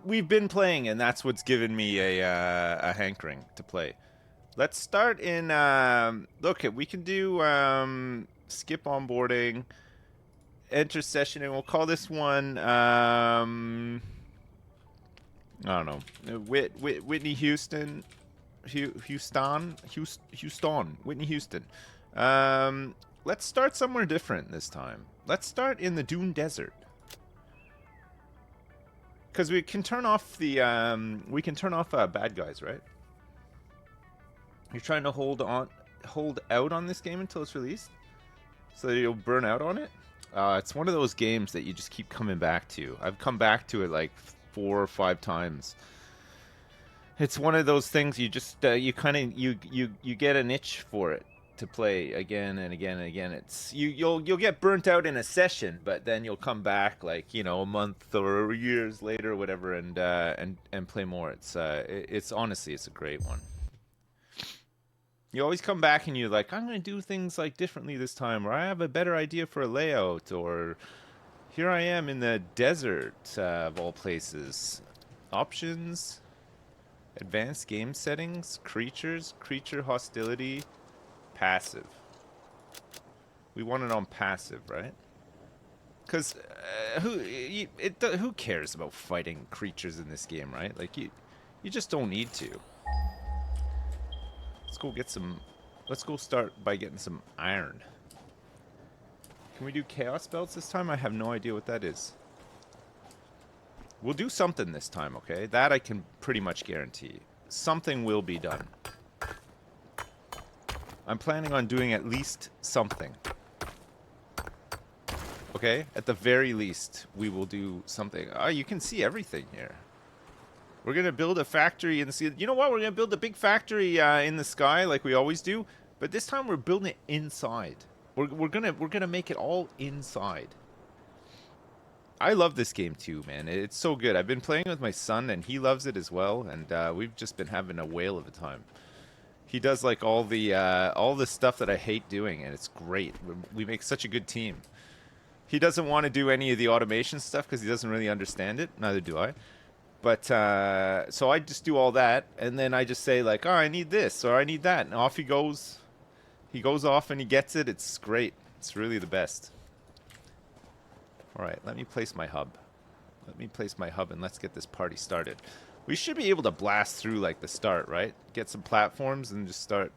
we've been playing, and that's what's given me a hankering to play. Let's start in. Look, we can do skip onboarding, enter session, and we'll call this one. I don't know. Whitney Houston, Houston, Whitney Houston. Let's start somewhere different this time. Let's start in the Dune Desert. Because we can turn off the bad guys, right? You're trying to hold out on this game until it's released, so that you'll burn out on it. It's one of those games that you just keep coming back to. I've come back to it like 4 or 5 times. It's one of those things you just you kind of you get an itch for it to play again and again and again. It's you'll get burnt out in a session, but then you'll come back like a month or years later or whatever and play more. It's honestly it's a great one. You always come back and you're like, I'm gonna do things like differently this time, or I have a better idea for a layout, or here I am in the desert of all places. Options, advanced game settings, creatures, creature hostility, passive. We want it on passive, right? Because who cares about fighting creatures in this game, right? Like you just don't need to. Let's go get some. Let's go start by getting some iron. Can we do chaos belts this time? I have no idea what that is. We'll do something this time, okay? That I can pretty much guarantee. Something will be done. I'm planning on doing at least something. Okay? At the very least, we will do something. Oh, you can see everything here. We're going to build a factory in the sea. You know what? We're going to build a big factory in the sky like we always do. But this time we're building it inside. We're gonna make it all inside. I love this game too, man. It's so good. I've been playing with my son, and he loves it as well. And we've just been having a whale of a time. He does like all the stuff that I hate doing, and it's great. We make such a good team. He doesn't want to do any of the automation stuff because he doesn't really understand it. Neither do I. But so I just do all that, and then I just say like, oh, I need this or I need that, and off he goes. He goes off and he gets it. It's great. It's really the best. All right, let me place my hub. Let me place my hub and let's get this party started. We should be able to blast through like the start, right? Get some platforms and just start,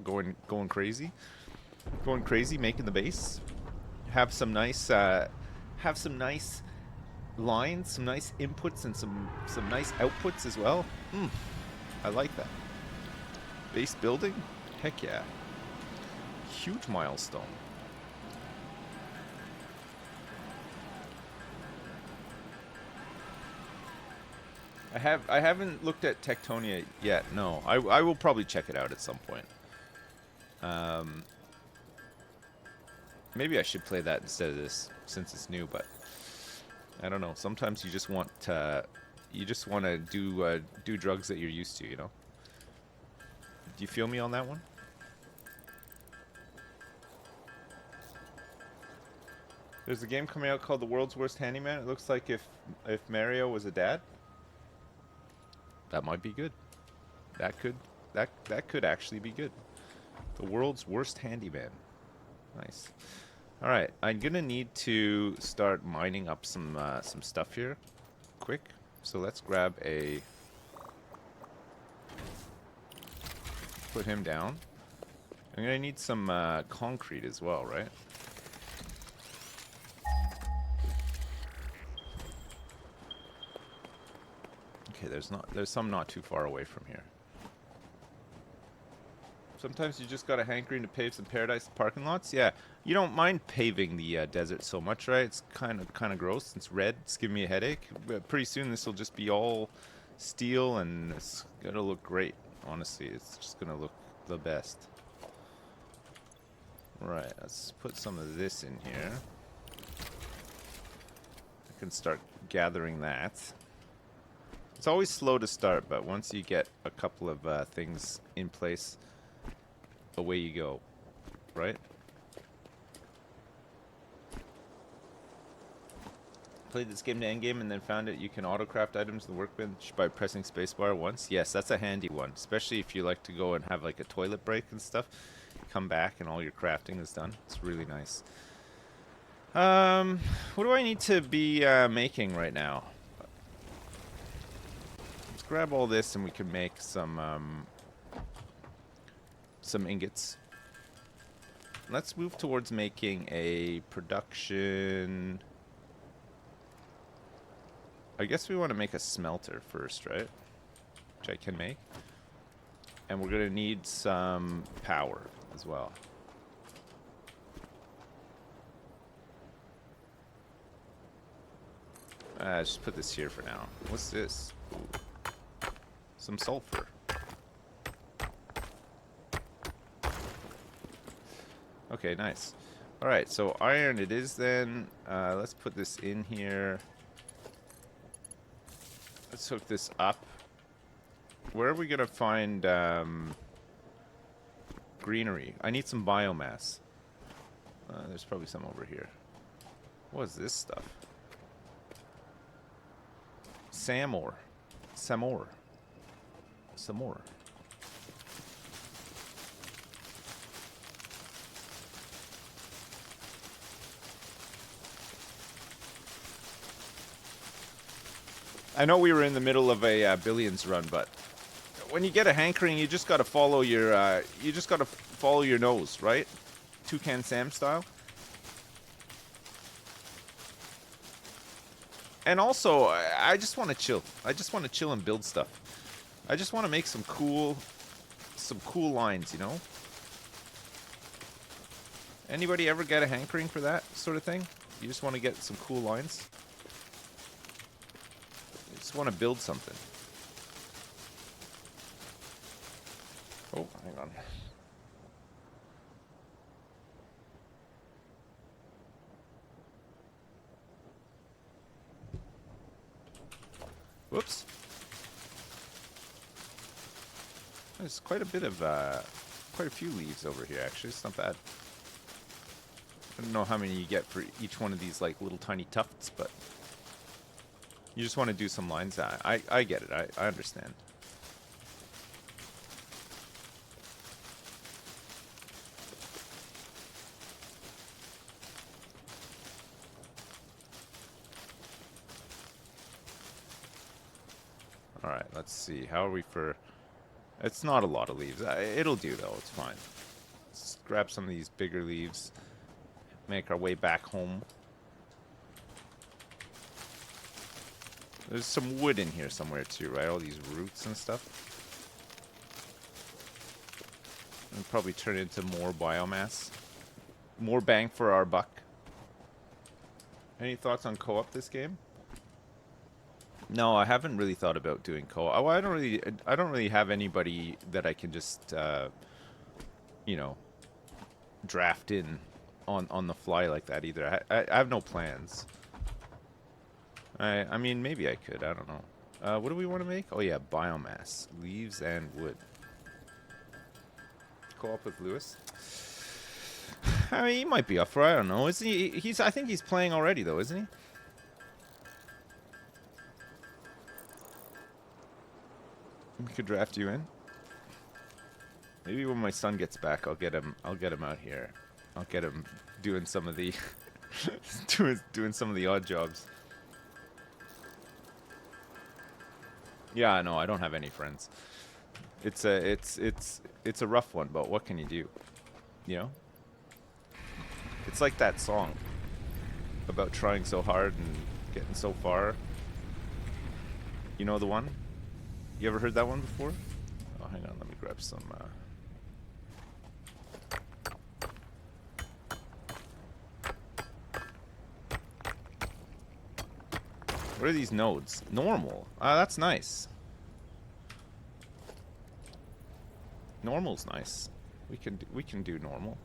going crazy. Going crazy, making the base. Have some nice lines, some nice inputs and some nice outputs as well. I like that. Base building? Heck yeah. Huge milestone. I haven't looked at Tectonia yet. No, I will probably check it out at some point. Maybe I should play that instead of this since it's new, but I don't know. Sometimes you just want to do drugs that you're used to, Do you feel me on that one? There's a game coming out called The World's Worst Handyman. It looks like if Mario was a dad. That might be good. That could actually be good. The World's Worst Handyman. Nice. All right, I'm gonna need to start mining up some stuff here, quick. So let's grab a. Put him down. I'm gonna need some concrete as well, right? Okay, there's some not too far away from here. Sometimes you just got a hankering to pave some paradise parking lots. Yeah, you don't mind paving the desert so much, right? It's kind of gross. It's red. It's giving me a headache. But pretty soon this will just be all steel, and it's gonna look great. Honestly, it's just gonna look the best. Right. Let's put some of this in here. I can start gathering that. It's always slow to start, but once you get a couple of things in place, away you go, right? Played this game to endgame and then found it you can autocraft items in the workbench by pressing spacebar once. Yes, that's a handy one, especially if you like to go and have like a toilet break and stuff. Come back and all your crafting is done. It's really nice. What do I need to be making right now? Let's grab all this and we can make some ingots. Let's move towards making a production. I guess we want to make a smelter first, right? Which I can make. And we're going to need some power as well. Just put this here for now. What's this? Ooh. Some sulfur. Okay, nice. Alright, so iron it is then. Let's put this in here. Let's hook this up. Where are we going to find greenery? I need some biomass. There's probably some over here. What is this stuff? Samor. Samor. Samor. I know we were in the middle of a billions run, but when you get a hankering, you just gotta follow your nose, right? Toucan Sam style. And also, I just want to chill. I just want to chill and build stuff. I just want to make some cool lines, you know? Anybody ever get a hankering for that sort of thing? You just want to get some cool lines? You just want to build something. Oh, hang on. Whoops. There's quite a bit of, quite a few leaves over here, actually. It's not bad. I don't know how many you get for each one of these, like, little tiny tufts, but you just want to do some lines. I get it. I understand. Alright, let's see. How are we for... It's not a lot of leaves. It'll do, though. It's fine. Let's grab some of these bigger leaves. Make our way back home. There's some wood in here somewhere, too, right? All these roots and stuff. And probably turn it into more biomass. More bang for our buck. Any thoughts on co-op this game? No, I haven't really thought about doing co-op. Oh, I don't really have anybody that I can just, you know, draft in on the fly like that either. I have no plans. I mean, maybe I could. I don't know. What do we want to make? Oh yeah, biomass, leaves and wood. Co-op with Lewis. I mean, he might be up for. I don't know. Isn't he? I think he's playing already though, isn't he? We could draft you in. Maybe when my son gets back, I'll get him out here. I'll get him doing some of the doing some of the odd jobs. Yeah, I know. I don't have any friends. It's a rough one, but what can you do? You know? It's like that song about trying so hard and getting so far. You know the one? You ever heard that one before? Oh, hang on. Let me grab some... What are these nodes? Normal. Ah, that's nice. Normal's nice. We can do normal.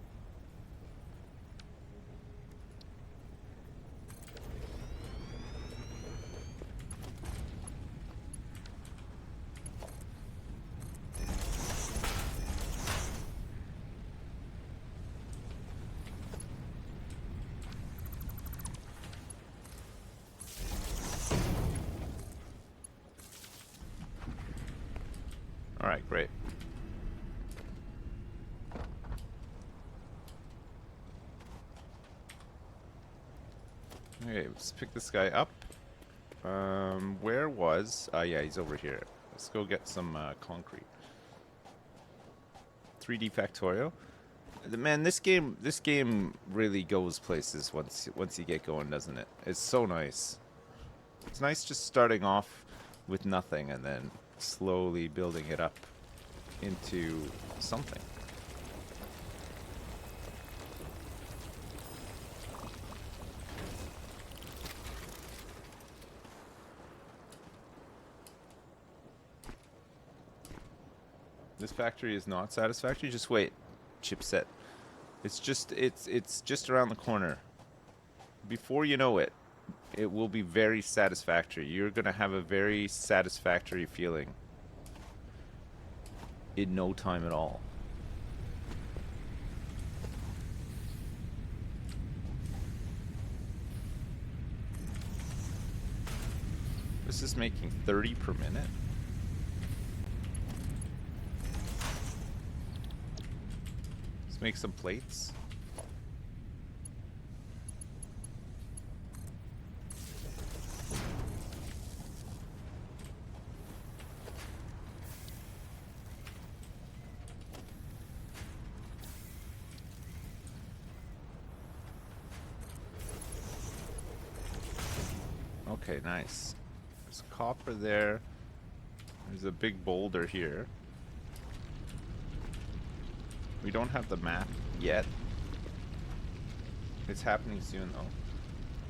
Alright, great. Okay, let's pick this guy up. Where was... yeah, he's over here. Let's go get some concrete. 3D Factorio. Man, this game really goes places once you get going, doesn't it? It's so nice. It's nice just starting off with nothing and then slowly building it up into something. This factory is not satisfactory. Just wait. Chipset. It's just around the corner. Before you know it, it will be very satisfactory. You're gonna have a very satisfactory feeling in no time at all. This is making 30 per minute. Let's make some plates. Okay, nice. There's copper there. There's a big boulder here. We don't have the map yet. It's happening soon though.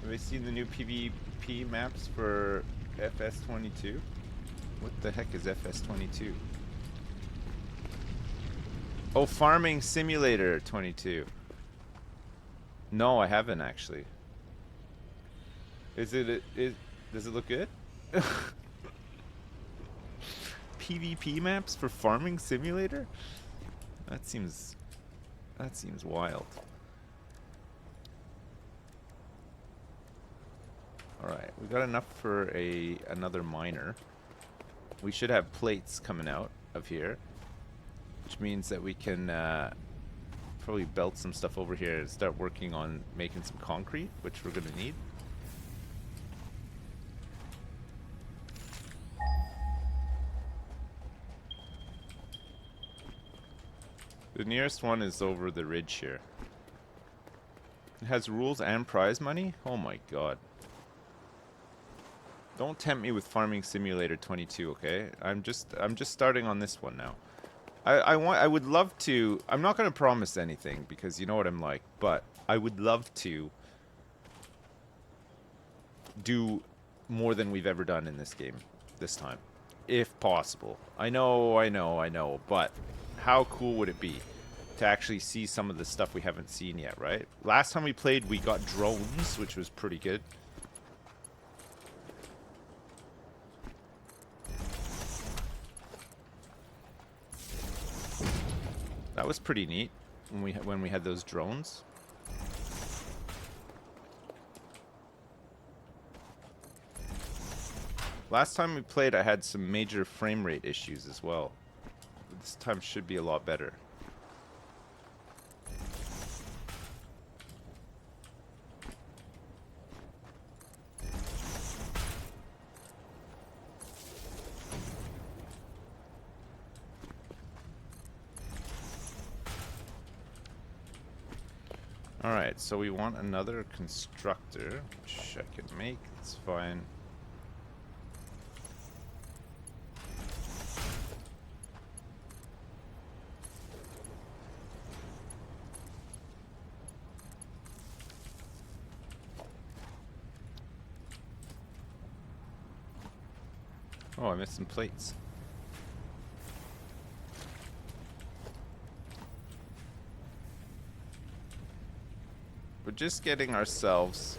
Have you seen the new PvP maps for FS22? What the heck is FS22? Oh, Farming Simulator 22. No, I haven't actually. Does it look good? PvP maps for Farming Simulator? That seems wild. All right, we got enough for another miner. We should have plates coming out of here, which means that we can probably belt some stuff over here and start working on making some concrete, which we're gonna need. The nearest one is over the ridge here. It has rules and prize money? Oh my god. Don't tempt me with Farming Simulator 22, okay? I'm just starting on this one now. I would love to. I'm not going to promise anything because you know what I'm like, but I would love to do more than we've ever done in this game this time, if possible. I know, but how cool would it be to actually see some of the stuff we haven't seen yet, right? Last time we played, we got drones, which was pretty good. That was pretty neat when we had those drones. Last time we played, I had some major frame rate issues as well. This time should be a lot better. Alright, so we want another constructor, which I can make, it's fine. Oh, I missed some plates. We're just getting ourselves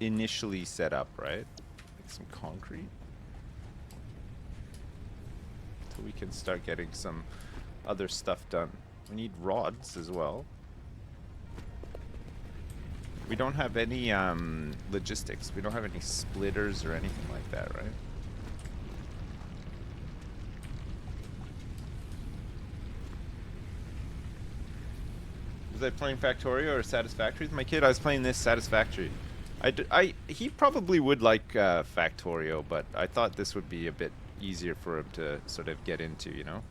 initially set up, right? Make some concrete. So we can start getting some other stuff done. We need rods as well. We don't have any logistics. We don't have any splitters or anything like that, right? Was I playing Factorio or Satisfactory with my kid? I was playing this Satisfactory. He probably would like Factorio, but I thought this would be a bit easier for him to sort of get into, you know?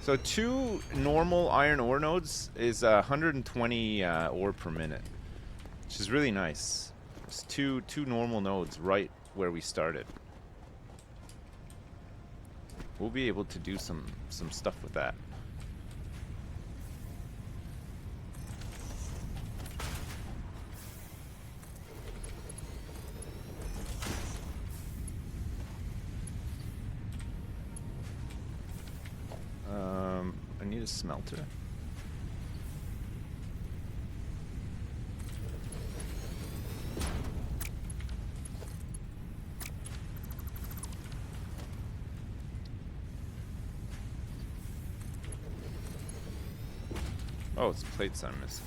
So 2 normal iron ore nodes is 120 ore per minute, which is really nice. It's two normal nodes right where we started. We'll be able to do some stuff with that. I need a smelter. Oh, it's plates I'm missing.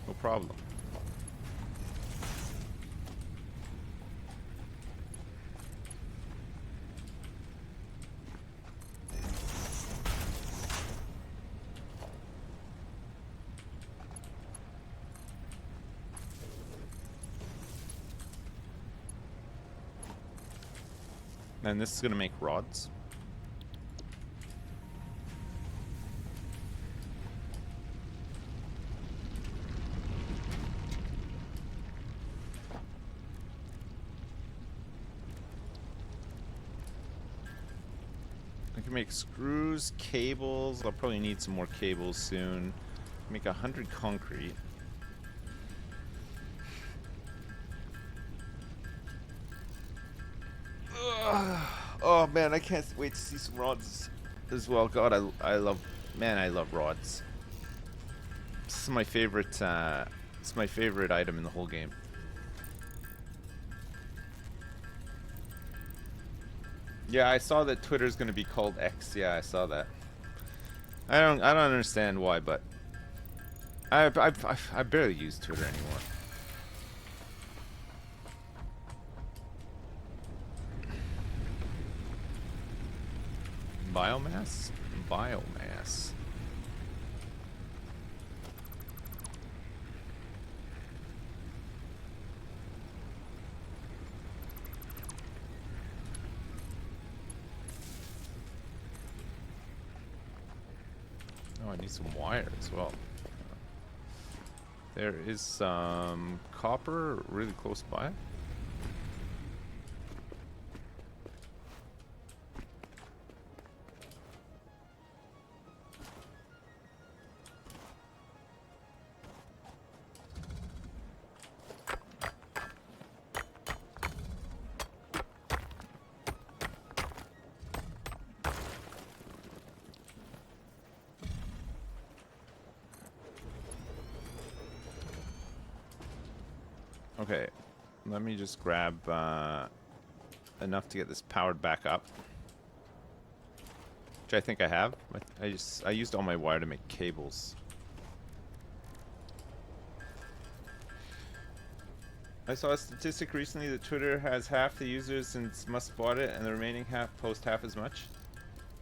No problem. And this is gonna make rods. I can make screws, cables. I'll probably need some more cables soon. Make 100 concrete. Oh man, I can't wait to see some rods as well. God, I love, man, I love rods. This is my favorite. It's my favorite item in the whole game. Yeah, I saw that Twitter's gonna be called X. Yeah, I saw that. I don't understand why, but I barely use Twitter anymore. Biomass? Biomass. Oh, I need some wire as well. There is some copper really close by. Okay, let me just grab enough to get this powered back up, which I think I have. I used all my wire to make cables. I saw a statistic recently that Twitter has half the users since Musk bought it, and the remaining half post half as much.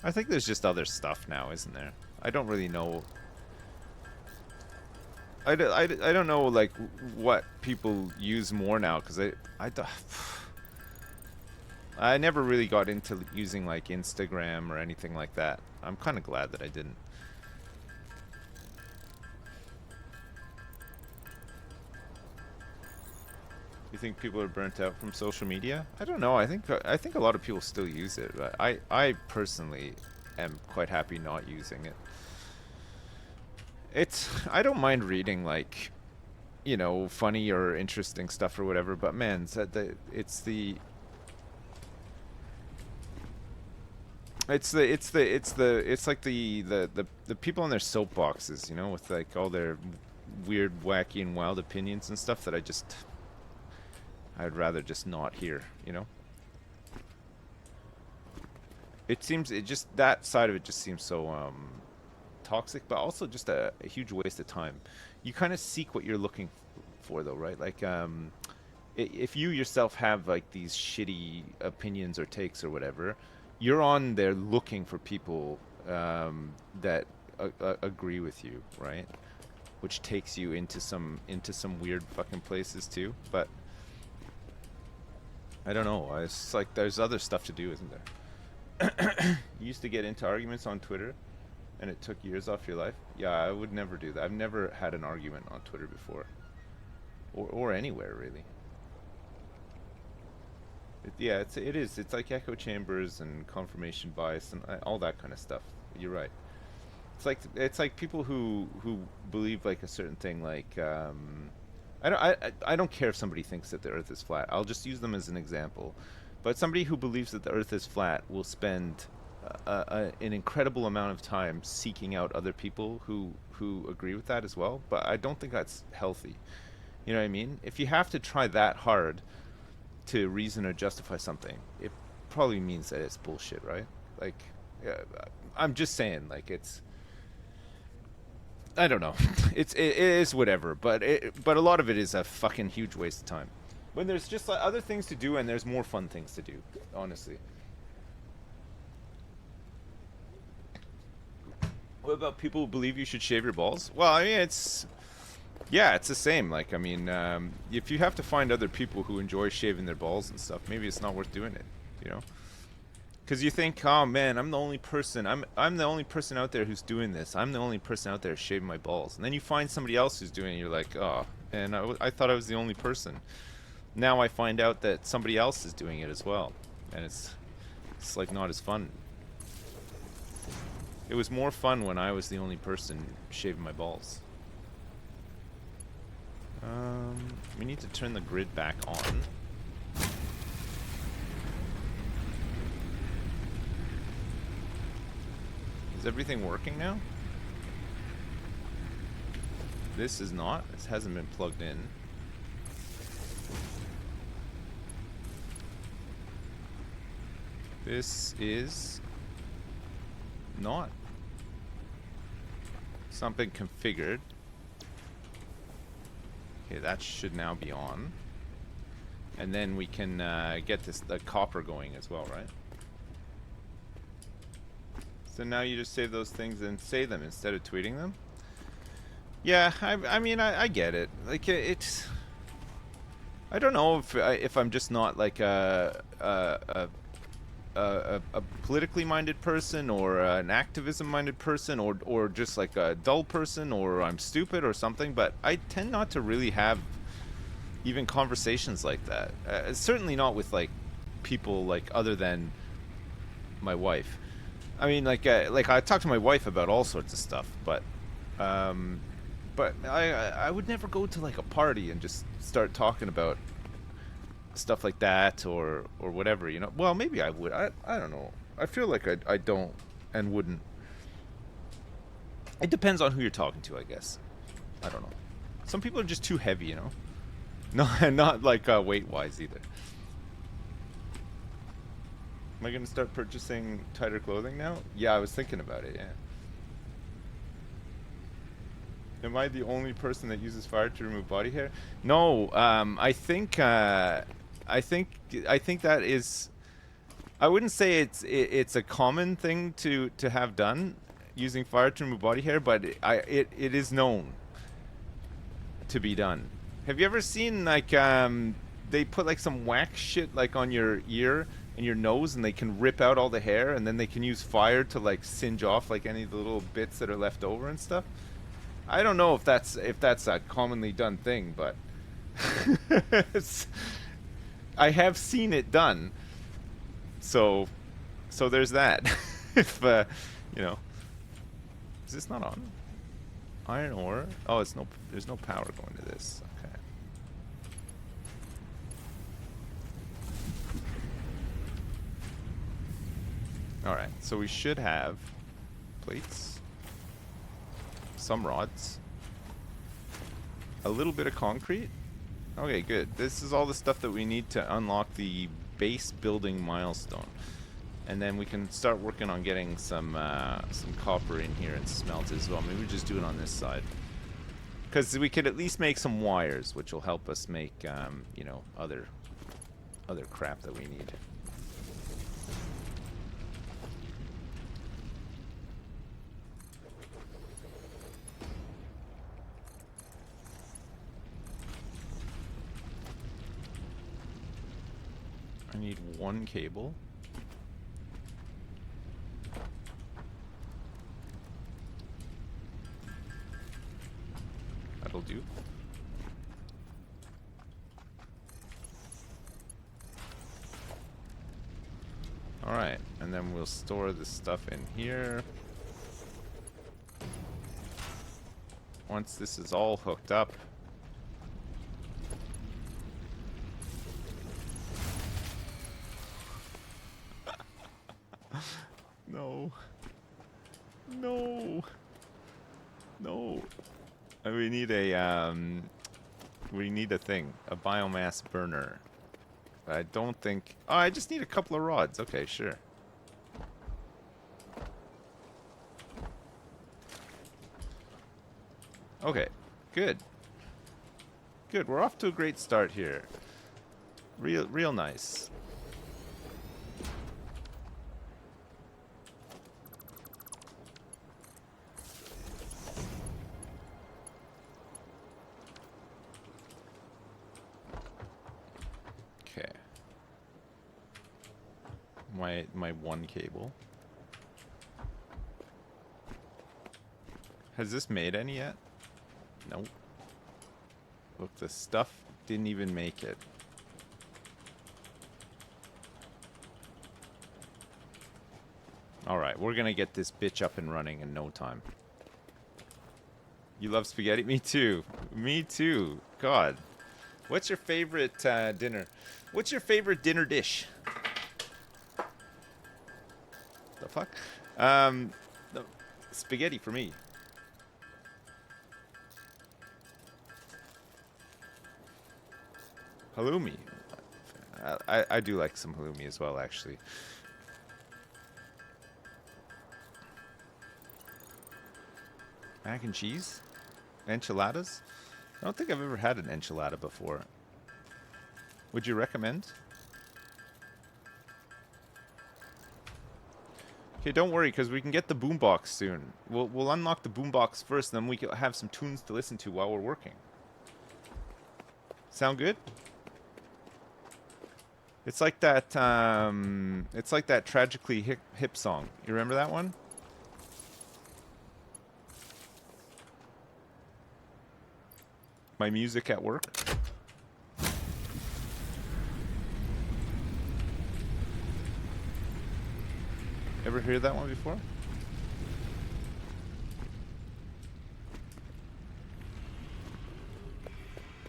I think there's just other stuff now, isn't there? I don't really know. I don't know, like, what people use more now, because I never really got into using, like, Instagram or anything like that. I'm kind of glad that I didn't. You think people are burnt out from social media? I don't know. I think a lot of people still use it, but I personally am quite happy not using it. I don't mind reading, like, you know, funny or interesting stuff or whatever, but man, it's like the people on their soapboxes, you know, with like all their weird, wacky, and wild opinions and stuff that I'd rather just not hear, you know. That side of it just seems so toxic, but also just a huge waste of time. You kind of seek what you're looking for, though, right? Like, if you yourself have like these shitty opinions or takes or whatever, you're on there looking for people that agree with you, right? Which takes you into some weird fucking places too. But I don't know. It's like there's other stuff to do, isn't there? You used to get into arguments on Twitter, and it took years off your life. Yeah, I would never do that. I've never had an argument on Twitter before, or anywhere really. Yeah, it is. It's like echo chambers and confirmation bias and all that kind of stuff. You're right. It's like people who believe like a certain thing. Like I don't care if somebody thinks that the Earth is flat. I'll just use them as an example. But somebody who believes that the Earth is flat will spend an incredible amount of time seeking out other people who agree with that as well. But I don't think that's healthy. You know what I mean? If you have to try that hard to reason or justify something, it probably means that it's bullshit, right? Like, I'm just saying, like, I don't know. It is whatever, but a lot of it is a fucking huge waste of time. When there's just like, other things to do and there's more fun things to do, honestly. What about people who believe you should shave your balls? Well, I mean, it's the same. Like, I mean, if you have to find other people who enjoy shaving their balls and stuff, maybe it's not worth doing it, you know? Because you think, oh man, I'm the only person. I'm the only person out there who's doing this. I'm the only person out there shaving my balls. And then you find somebody else who's doing it. You're like, oh, and I thought I was the only person. Now I find out that somebody else is doing it as well, and it's like not as fun. It was more fun when I was the only person shaving my balls. We need to turn the grid back on. Is everything working now? This is not. This hasn't been plugged in. This is not. Something configured. Okay, that should now be on. And then we can get the copper going as well, right? So now you just save those things and say them instead of tweeting them? Yeah, I mean, I get it. Like, it's... I don't know if I'm just not like a politically minded person or an activism minded person or just like a dull person or I'm stupid or something, but I tend not to really have even conversations like that. Certainly not with like people like other than my wife. I mean, like I talk to my wife about all sorts of stuff, but I would never go to like a party and just start talking about stuff like that or whatever, you know. Well, maybe I would. I don't know. I feel like I don't and wouldn't. It depends on who you're talking to, I guess. I don't know. Some people are just too heavy, you know. No, not like weight-wise either. Am I gonna start purchasing tighter clothing now? Yeah, I was thinking about it. Yeah. Am I the only person that uses fire to remove body hair? No. I think that is. I wouldn't say it's a common thing to have done, using fire to remove body hair, but it is known to be done. Have you ever seen like they put like some wax shit like on your ear and your nose, and they can rip out all the hair, and then they can use fire to like singe off like any of the little bits that are left over and stuff? I don't know if that's a commonly done thing, but I have seen it done. So there's that. If you know, is this not on? Iron ore. Oh, there's no power going to this. Okay. All right. So we should have plates, some rods, a little bit of concrete. Okay, good. This is all the stuff that we need to unlock the base building milestone, and then we can start working on getting some copper in here and smelters as well. Maybe we just do it on this side, because we could at least make some wires, which will help us make you know, other crap that we need. I need one cable. That'll do. Alright, and then we'll store this stuff in here. Once this is all hooked up, no. No. No. We need a thing, a biomass burner. I don't think... Oh, I just need a couple of rods. Okay, sure. Okay, good. Good, we're off to a great start here. Real nice. Okay. My one cable. Has this made any yet? Nope. Look, the stuff didn't even make it. Alright, we're gonna get this bitch up and running in no time. You love spaghetti? Me too. Me too. God. What's your favorite dinner? What's your favorite dinner dish? The fuck? No, spaghetti for me. Halloumi. I do like some halloumi as well, actually. Mac and cheese? Enchiladas? I don't think I've ever had an enchilada before. Would you recommend? Okay, don't worry, because we can get the boombox soon. We'll unlock the boombox first, and then we can have some tunes to listen to while we're working. Sound good? It's like that. It's like that Tragically Hip song. You remember that one? My music at work. Ever hear that one before?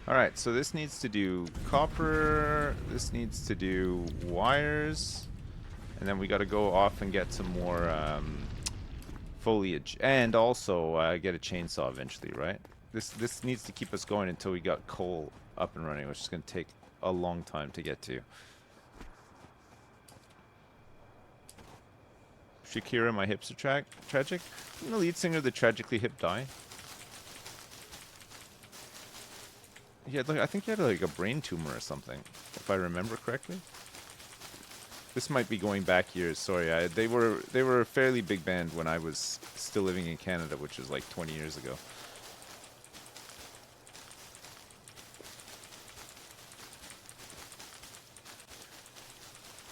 Alright, so this needs to do copper, this needs to do wires, and then we gotta go off and get some more foliage, and also get a chainsaw eventually, right? This needs to keep us going until we got coal up and running, which is gonna take a long time to get to. Shakira, my hips are tragic? Didn't the lead singer of the Tragically Hip die? Yeah, look, I think he had like a brain tumor or something, if I remember correctly. This might be going back years. Sorry, they were a fairly big band when I was still living in Canada, which was like 20 years ago.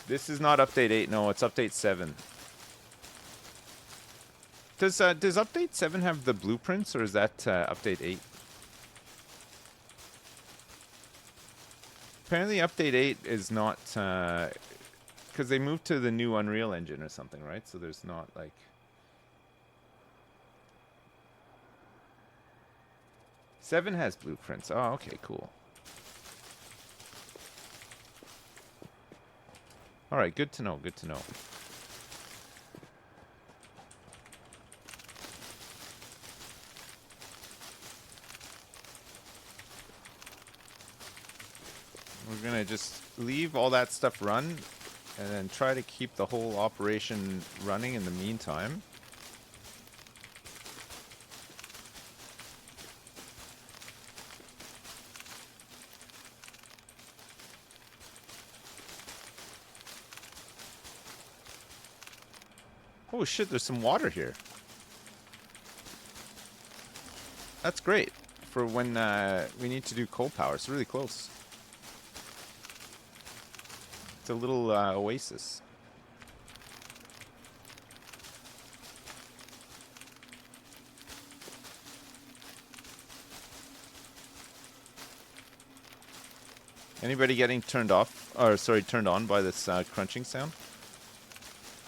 This is not update 8. No, it's update 7. Does update 7 have the blueprints, or is that update 8? Apparently update 8 is not, because they moved to the new Unreal Engine or something, right? So there's not, like... Seven has blueprints. Oh, okay, cool. Alright, good to know, good to know. We're gonna just leave all that stuff run and then try to keep the whole operation running in the meantime. Oh shit, there's some water here. That's great for when we need to do coal power. It's really close. It's a little oasis. Anybody getting turned off, or sorry, turned on by this crunching sound?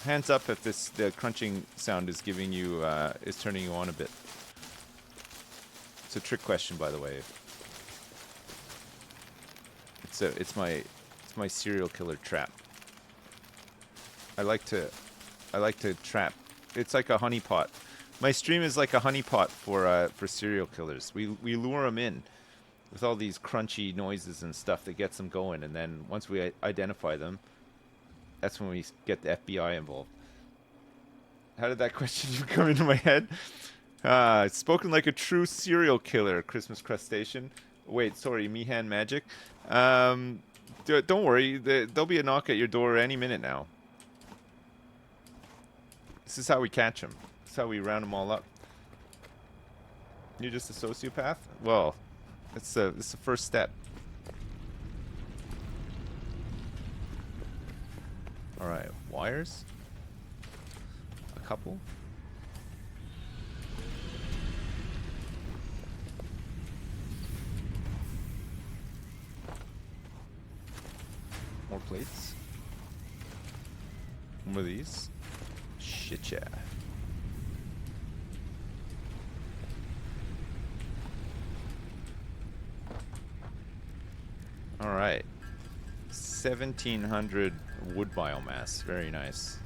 Hands up if the crunching sound is giving you, is turning you on a bit. It's a trick question, by the way. It's my serial killer trap. I like to trap. It's like a honeypot. My stream is like a honeypot for serial killers. We lure them in with all these crunchy noises and stuff that gets them going, and then once we identify them, that's when we get the FBI involved. How did that question come into my head? Spoken like a true serial killer, Christmas crustacean. Wait, sorry, Meehan Magic. Don't worry, there'll be a knock at your door any minute now. This is how we catch them. This is how we round them all up. You're just a sociopath? Well, it's the first step. All right, wires. A couple. More plates. More of these. Shit, yeah. All right. 1,700 wood biomass. Very nice.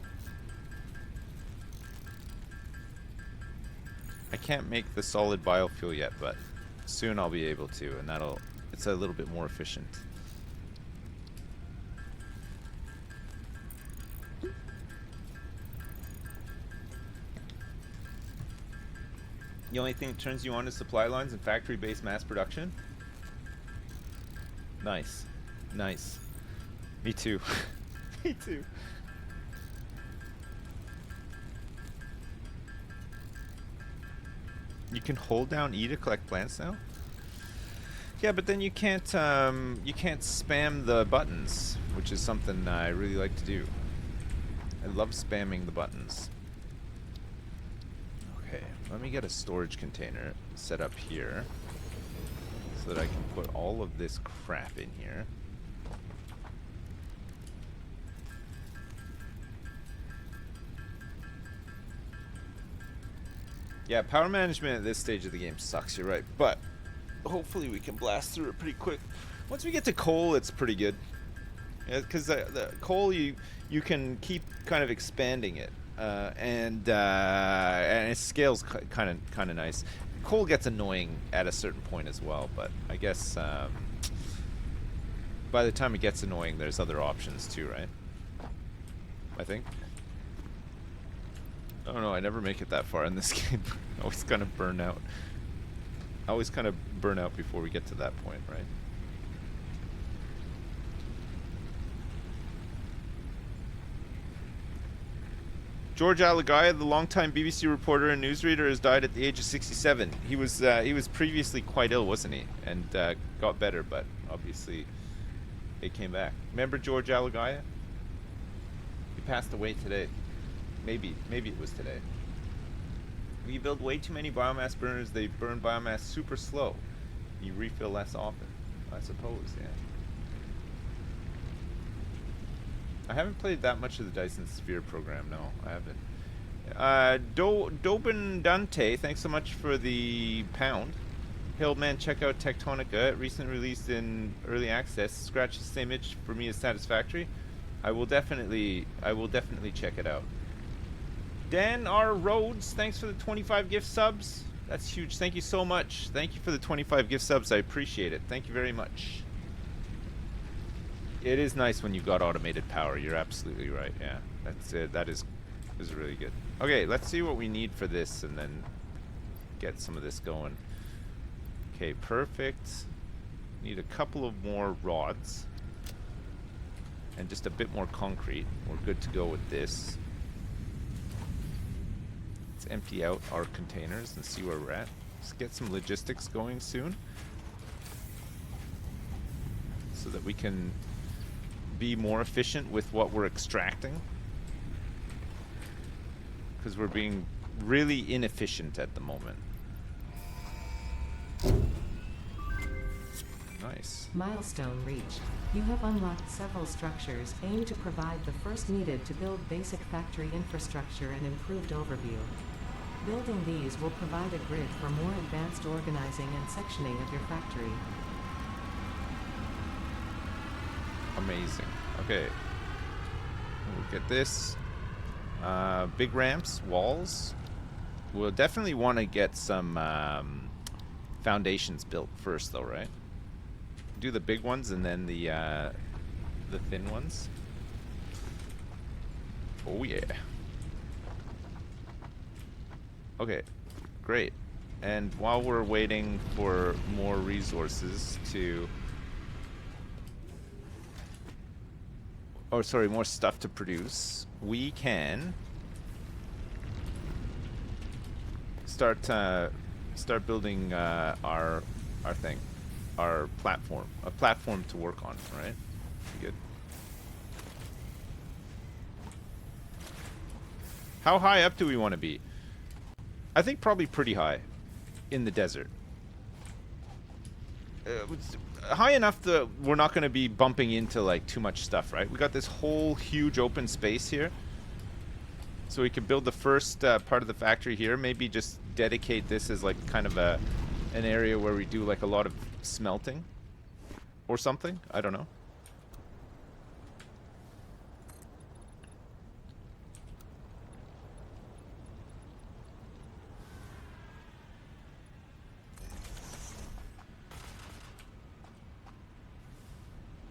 I can't make the solid biofuel yet, but soon I'll be able to, and it's a little bit more efficient. The only thing that turns you on is supply lines and factory-based mass production? Nice. Nice. Me too. Me too. You can hold down E to collect plants now? Yeah, but then you can't spam the buttons, which is something I really like to do. I love spamming the buttons. Okay, let me get a storage container set up here so that I can put all of this crap in here. Yeah, power management at this stage of the game sucks, you're right, but hopefully we can blast through it pretty quick. Once we get to coal, it's pretty good. Yeah, because the coal, you can keep kind of expanding it, and it scales kind of nice. Coal gets annoying at a certain point as well, but I guess by the time it gets annoying, there's other options too, right? I think. I don't know, I never make it that far in this game. I always kind of burn out. I always kind of burn out before we get to that point, right? George Alagaya, the longtime BBC reporter and newsreader, has died at the age of 67. He was previously quite ill, wasn't he? And got better, but obviously it came back. Remember George Alagaya? He passed away today. Maybe it was today. We build way too many biomass burners. They burn biomass super slow. You refill less often, I suppose. Yeah. I haven't played that much of the Dyson Sphere program. No, I haven't. Dobin Dante, thanks so much for the pound. Hey, old man, check out Tectonica. Recently released in early access. Scratch the same itch for me as Satisfactory. I will definitely check it out. Dan R. Rhodes, thanks for the 25 gift subs. That's huge. Thank you so much. Thank you for the 25 gift subs. I appreciate it. Thank you very much. It is nice when you've got automated power. You're absolutely right. Yeah, that's it. That is really good. Okay, let's see what we need for this and then get some of this going. Okay, perfect. Need a couple of more rods and just a bit more concrete. We're good to go with this. Let's empty out our containers and see where we're at. Let's get some logistics going soon so that we can be more efficient with what we're extracting. Because we're being really inefficient at the moment. Nice. Milestone reached. You have unlocked several structures aimed to provide the first needed to build basic factory infrastructure and improved overview. Building these will provide a grid for more advanced organizing and sectioning of your factory. Amazing. Okay. We'll get this. Big ramps, walls. We'll definitely want to get some foundations built first, though, right? Do the big ones and then the thin ones. Oh yeah. Okay, great. And while we're waiting for more resources to, oh sorry, more stuff to produce, we can start building our thing. Our platform, a platform to work on, right? Good. How high up do we want to be? I think probably pretty high in the desert. High enough that we're not going to be bumping into like too much stuff, right? We got this whole huge open space here. So we could build the first part of the factory here. Maybe just dedicate this as like kind of an area where we do like a lot of smelting or something. I don't know.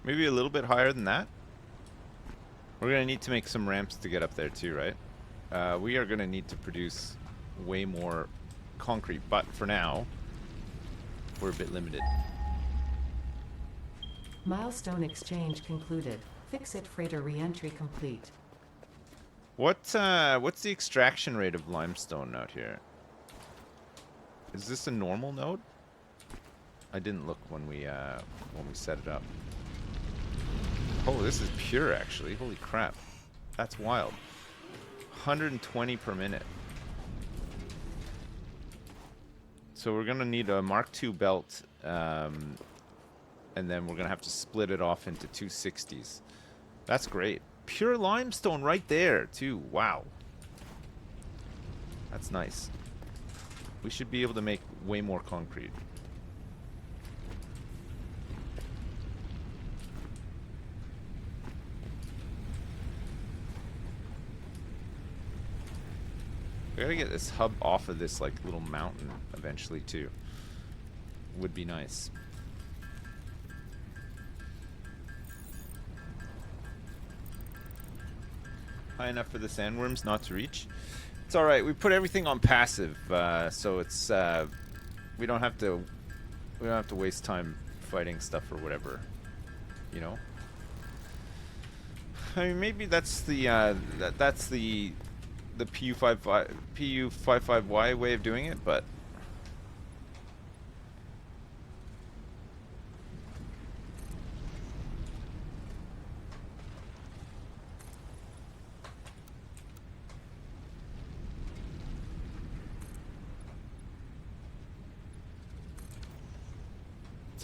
Maybe a little bit higher than that. We're gonna need to make some ramps to get up there too, right? We are gonna need to produce way more concrete, but for now we're a bit limited. Milestone exchange concluded. Fix-it freighter re-entry complete. What's the extraction rate of limestone out here? Is this a normal node? I didn't look when we set it up. Oh, this is pure actually. Holy crap. That's wild. 120 per minute. So we're gonna need a Mark II belt, and then we're gonna have to split it off into 260s. That's great. Pure limestone right there too. Wow. That's nice. We should be able to make way more concrete. We gotta get this hub off of this like little mountain eventually too. Would be nice. High enough for the sandworms not to reach. It's all right. We put everything on passive, so it's we don't have to waste time fighting stuff or whatever. You know. I mean, maybe that's the that's the PU55Y way of doing it, but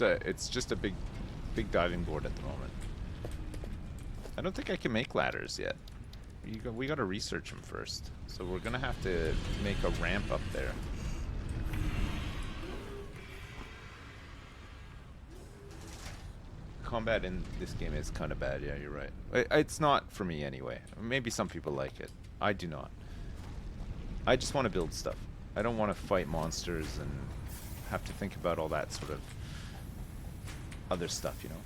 it's just a big diving board at the moment. I don't think I can make ladders yet. We gotta research them first. So we're gonna have to make a ramp up there. Combat in this game is kind of bad. Yeah, you're right. It's not for me anyway. Maybe some people like it. I do not. I just want to build stuff. I don't want to fight monsters and have to think about all that sort of other stuff, you know.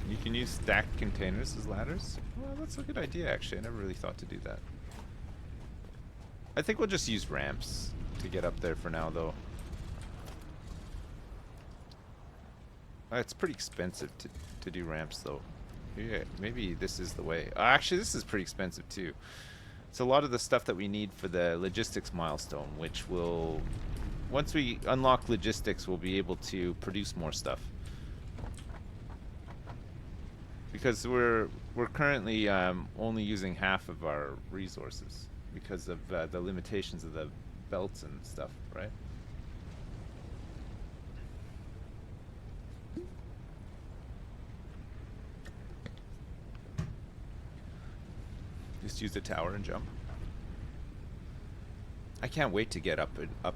You can use stacked containers as ladders? Well, that's a good idea, actually. I never really thought to do that. I think we'll just use ramps to get up there for now, though. It's pretty expensive to do ramps, though. Yeah, maybe this is the way. Actually, this is pretty expensive, too. It's a lot of the stuff that we need for the logistics milestone, which will, once we unlock logistics, we'll be able to produce more stuff. Because we're currently only using half of our resources because of the limitations of the belts and stuff, right? Just use the tower and jump. I can't wait to get up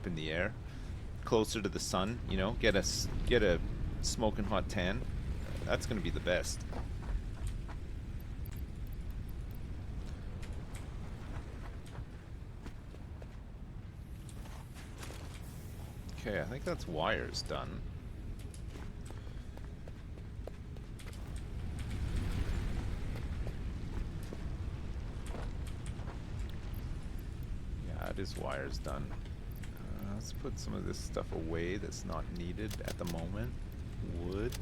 in the air, closer to the sun. You know, get a smoking hot tan. That's gonna be the best. Okay, I think that's wires done. Yeah, it is wires done. Let's put some of this stuff away that's not needed at the moment. Wood.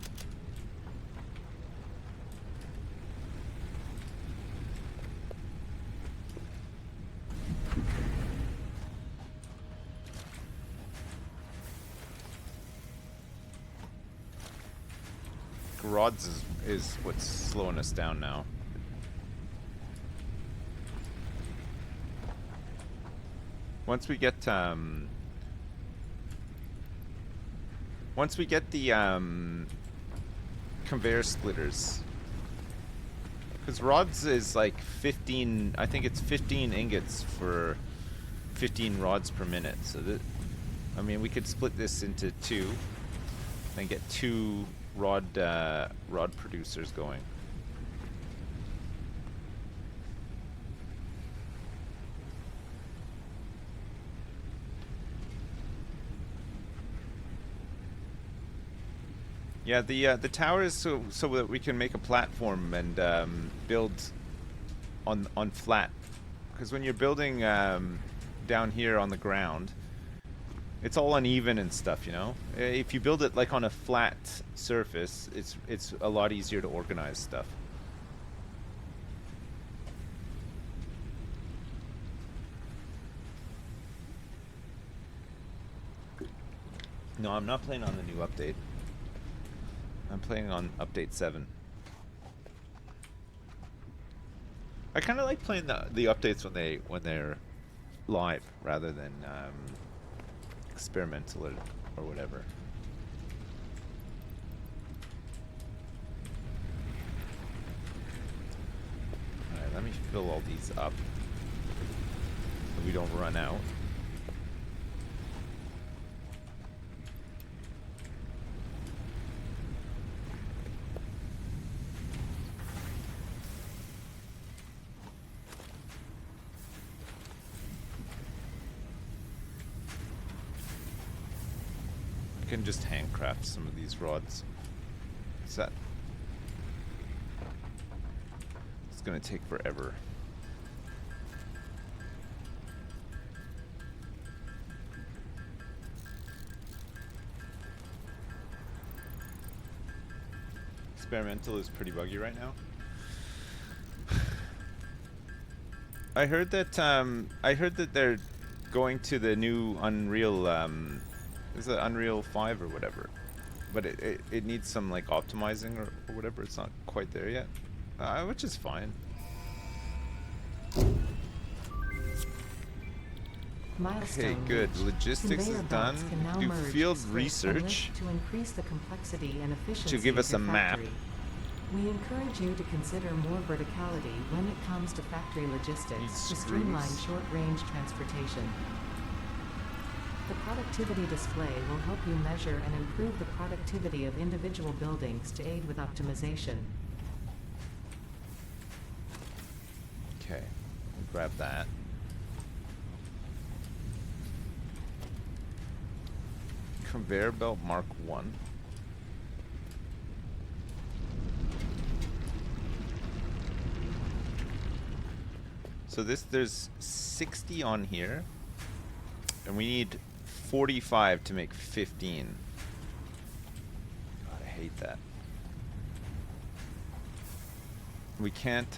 Rods is what's slowing us down now. Once we get the conveyor splitters, because rods is like 15. I think it's 15 ingots for 15 rods per minute. So that, I mean, we could split this into two and get two rod producers going. Yeah, the tower is so that we can make a platform and build on flat. Because when you're building down here on the ground, it's all uneven and stuff, you know? If you build it like on a flat surface, it's a lot easier to organize stuff. No, I'm not playing on the new update. I'm playing on update 7. I kind of like playing the updates when they're live rather than experimental or whatever. Alright, let me fill all these up so we don't run out. Can just handcraft some of these rods. It's gonna take forever. Experimental is pretty buggy right now. I heard that they're going to the new Unreal is it Unreal 5 or whatever, but it needs some like optimizing or whatever. It's not quite there yet, which is fine. Milestone Okay, good. reached. Logistics is Conveyor done. belts can now Do merge, field split, and research lift to increase the complexity and efficiency to give us of a your map. factory. We encourage you to consider more verticality when it comes to factory logistics Needs to streamline screws. short-range transportation. The productivity display will help you measure and improve the productivity of individual buildings to aid with optimization. Okay, we'll grab that. Conveyor belt Mark 1. So there's 60 on here, and we need 45 to make 15. God, I hate that. We can't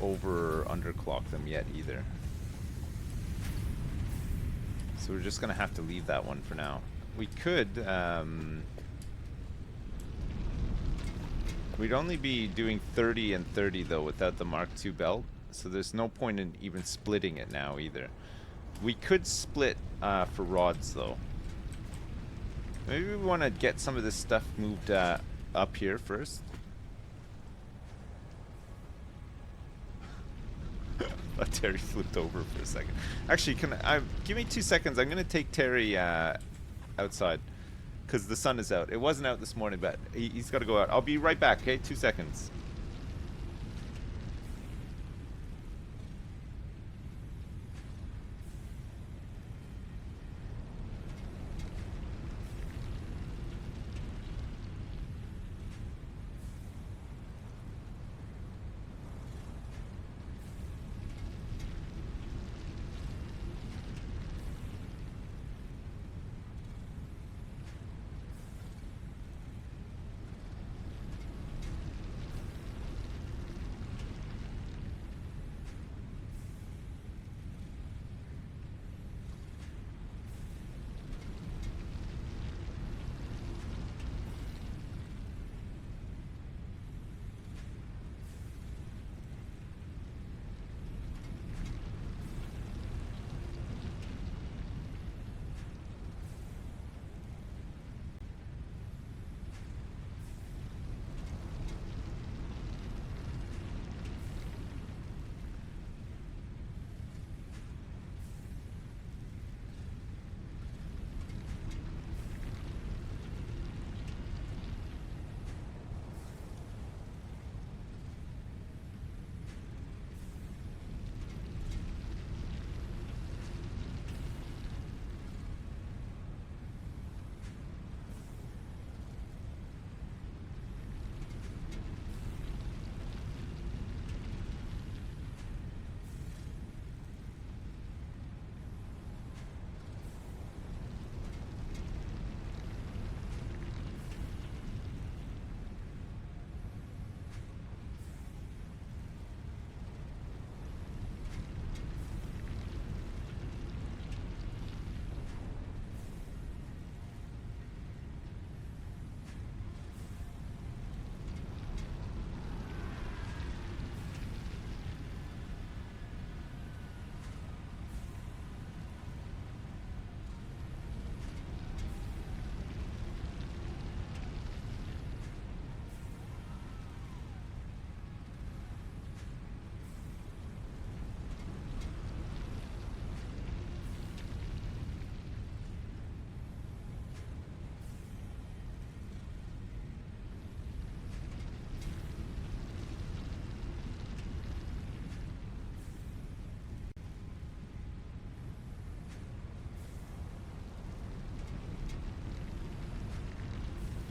over underclock them yet either. So we're just gonna have to leave that one for now. We could, we'd only be doing 30 and 30 though without the Mark II belt, so there's no point in even splitting it now either. We could split for rods though. Maybe we want to get some of this stuff moved up here first. Terry flipped over for a second. Actually, give me 2 seconds. I'm gonna take Terry outside because the sun is out. It wasn't out this morning, but he's got to go out. I'll be right back. Okay, 2 seconds.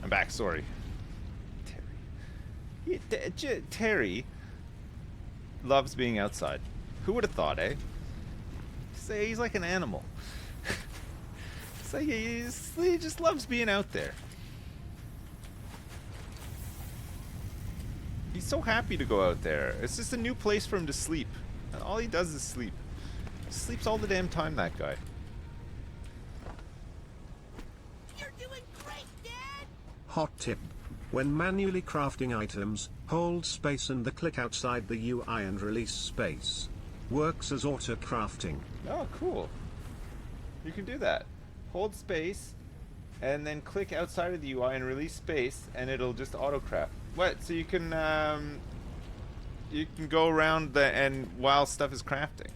I'm back, sorry. Terry loves being outside. Who would have thought, eh? Say he's like an animal. Say he just loves being out there. He's so happy to go out there. It's just a new place for him to sleep. And all he does is sleep. He sleeps all the damn time, that guy. Hot tip. When manually crafting items, hold space and the click outside the UI and release space. Works as auto crafting. Oh, cool. You can do that. Hold space and then click outside of the UI and release space and it'll just auto craft. What? So you can go around and while stuff is crafting.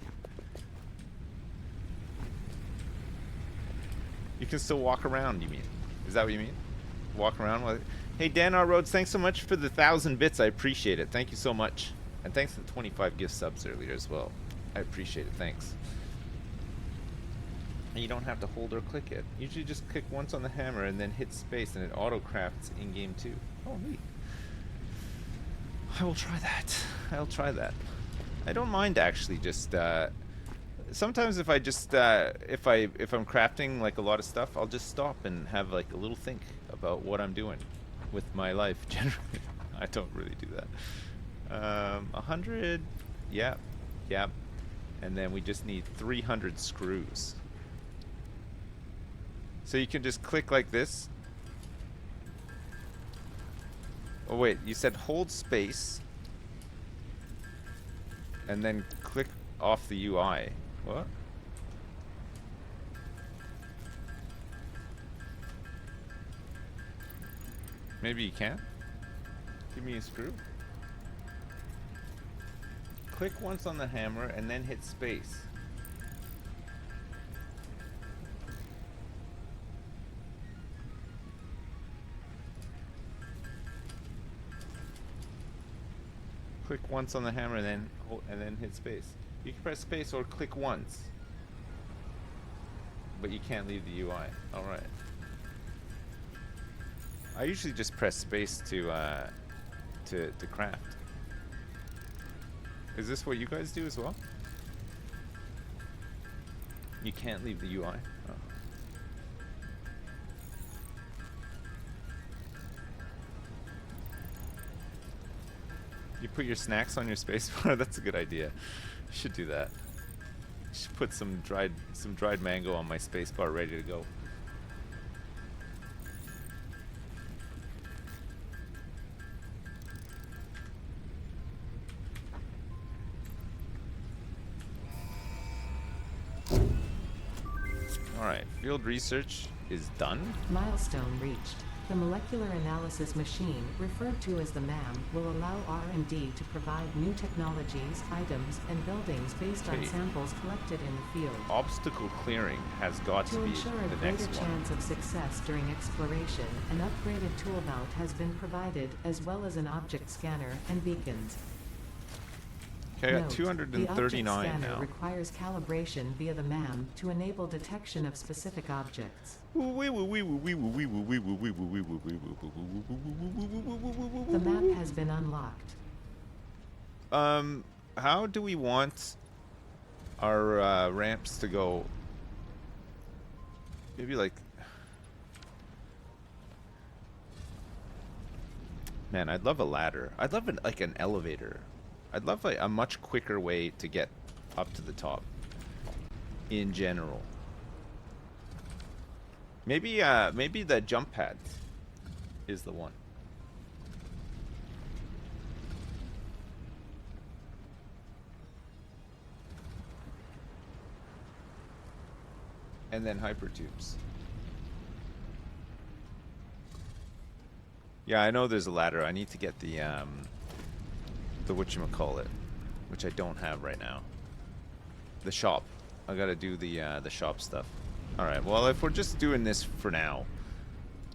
You can still walk around, you mean? Is that what you mean? Walk around while... Hey, Dan R. Rhodes, thanks so much for the 1,000 bits. I appreciate it. Thank you so much. And thanks for the 25 gift subs earlier as well. I appreciate it. Thanks. And you don't have to hold or click it. Usually just click once on the hammer and then hit space and it auto crafts in game too. Oh, neat. I will try that. I'll try that. I don't mind actually just sometimes if I just if I'm crafting like a lot of stuff, I'll just stop and have like a little think about what I'm doing with my life generally. I don't really do that. 100 Yep. Yep. And then we just need 300 screws. So you can just click like this. Oh wait, you said hold space and then click off the UI. What? Maybe you can't? Give me a screw. Click once on the hammer and then hit space. Click once on the hammer and then hit space. You can press space or click once, but you can't leave the UI. All right. I usually just press space to craft. Is this what you guys do as well? You can't leave the UI. Oh. You put your snacks on your spacebar. That's a good idea. You should do that. You should put some dried mango on my spacebar, ready to go. All right, field research is done. Milestone reached. The molecular analysis machine, referred to as the MAM, will allow R&D to provide new technologies, items, and buildings based on Okay. samples collected in the field. Obstacle clearing has got to To be ensure a the greater next one. chance of success during exploration, an upgraded tool belt has been provided, as well as an object scanner and beacons. Okay, I got Note, 239 the object scanner now. requires calibration via the MAM to enable detection of specific objects. The map has been unlocked. How do we want our ramps to go? Maybe like, man, I'd love a ladder. I'd love like an elevator. I'd love like a much quicker way to get up to the top in general. Maybe maybe the jump pads is the one. And then hypertubes. Yeah, I know there's a ladder. I need to get the whatchamacallit, which I don't have right now. The shop. I gotta do the shop stuff. Alright, well, if we're just doing this for now,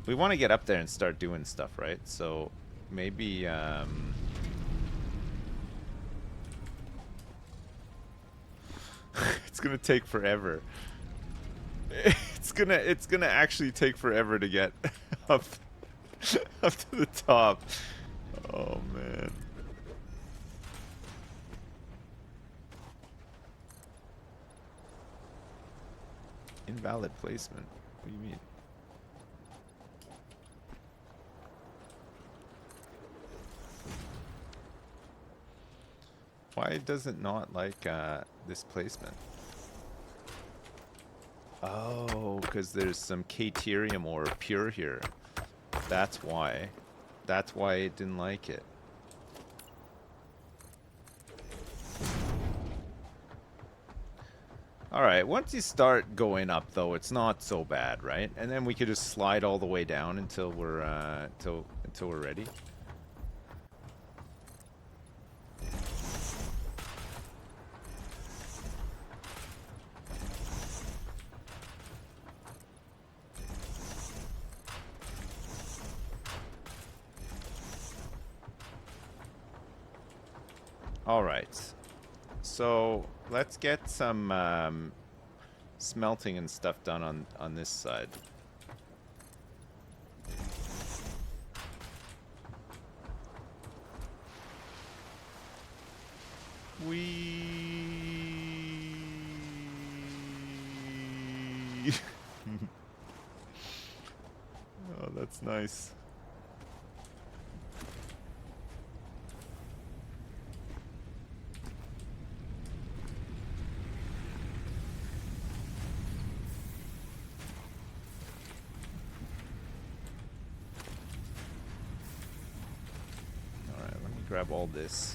we want to get up there and start doing stuff, right? So maybe it's gonna take forever. It's gonna actually take forever to get up up to the top. Oh man. Invalid placement. What do you mean? Why does it not like this placement? Oh, because there's some Caterium or pure here. That's why. That's why it didn't like it. Alright, once you start going up though, it's not so bad, right? And then we could just slide all the way down until we're until we're ready. Alright. So let's get some smelting and stuff done on this side. Oh, that's nice. grab all this.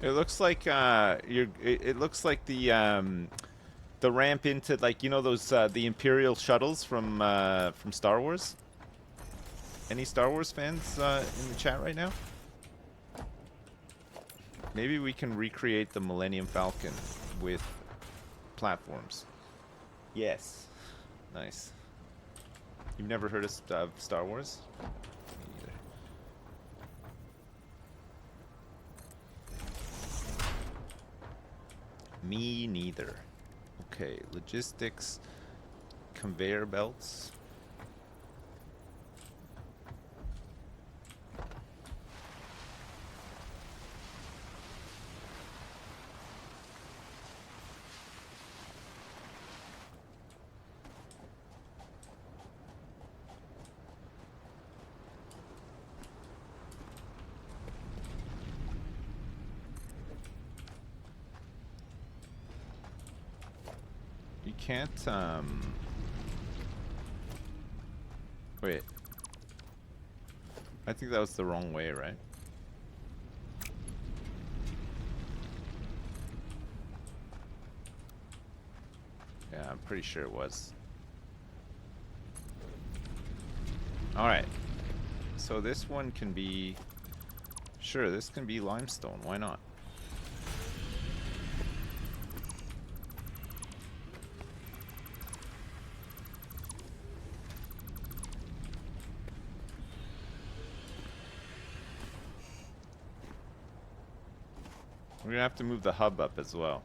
It looks like it looks like the ramp into, like, you know, those the Imperial shuttles from Star Wars. Any Star Wars fans in the chat right now? Maybe we can recreate the Millennium Falcon with platforms. Yes. Nice. You've never heard of Star Wars? Me either. Me neither. Okay, logistics, conveyor belts. You can't, wait. I think that was the wrong way, right? Yeah, I'm pretty sure it was. Alright. So this one can be... Sure, this can be limestone. Why not? We're gonna have to move the hub up as well,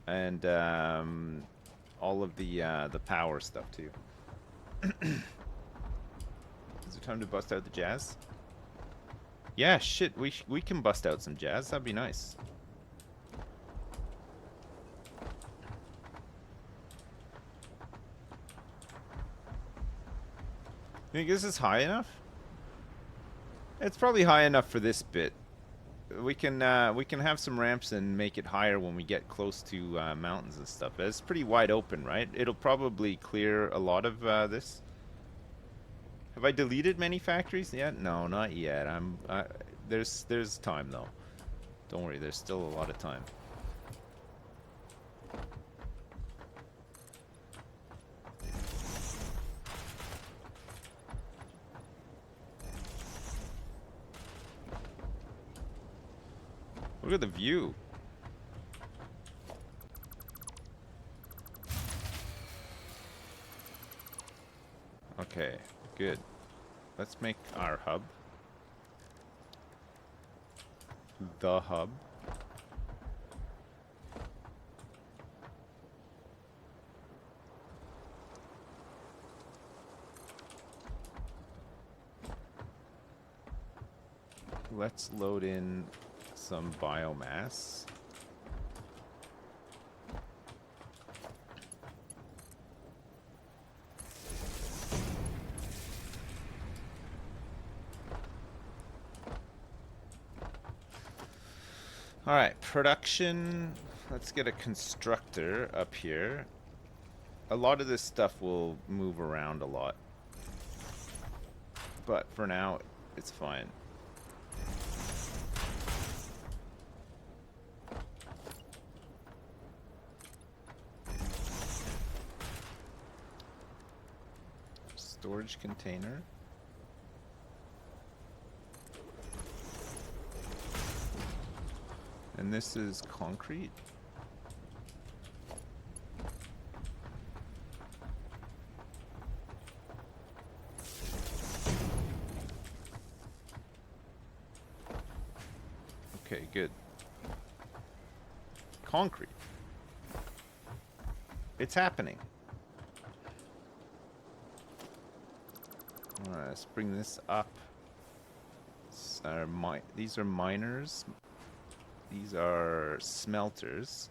and all of the power stuff too. Is it time to bust out the jazz? Yeah, shit. We can bust out some jazz. That'd be nice. Think this is high enough? It's probably high enough for this bit. We can have some ramps and make it higher when we get close to mountains and stuff. It's pretty wide open, right? It'll probably clear a lot of this. Have I deleted many factories yet? No, not yet. There's time though. Don't worry, there's still a lot of time. Look at the view. Okay, good. Let's make our hub. The hub. Let's load in some biomass. All right, production. Let's get a constructor up here. A lot of this stuff will move around a lot, but for now, it's fine. Storage container. And this is concrete. Okay, good. Concrete. It's happening. Alright, let's bring this up. These are miners. These are smelters.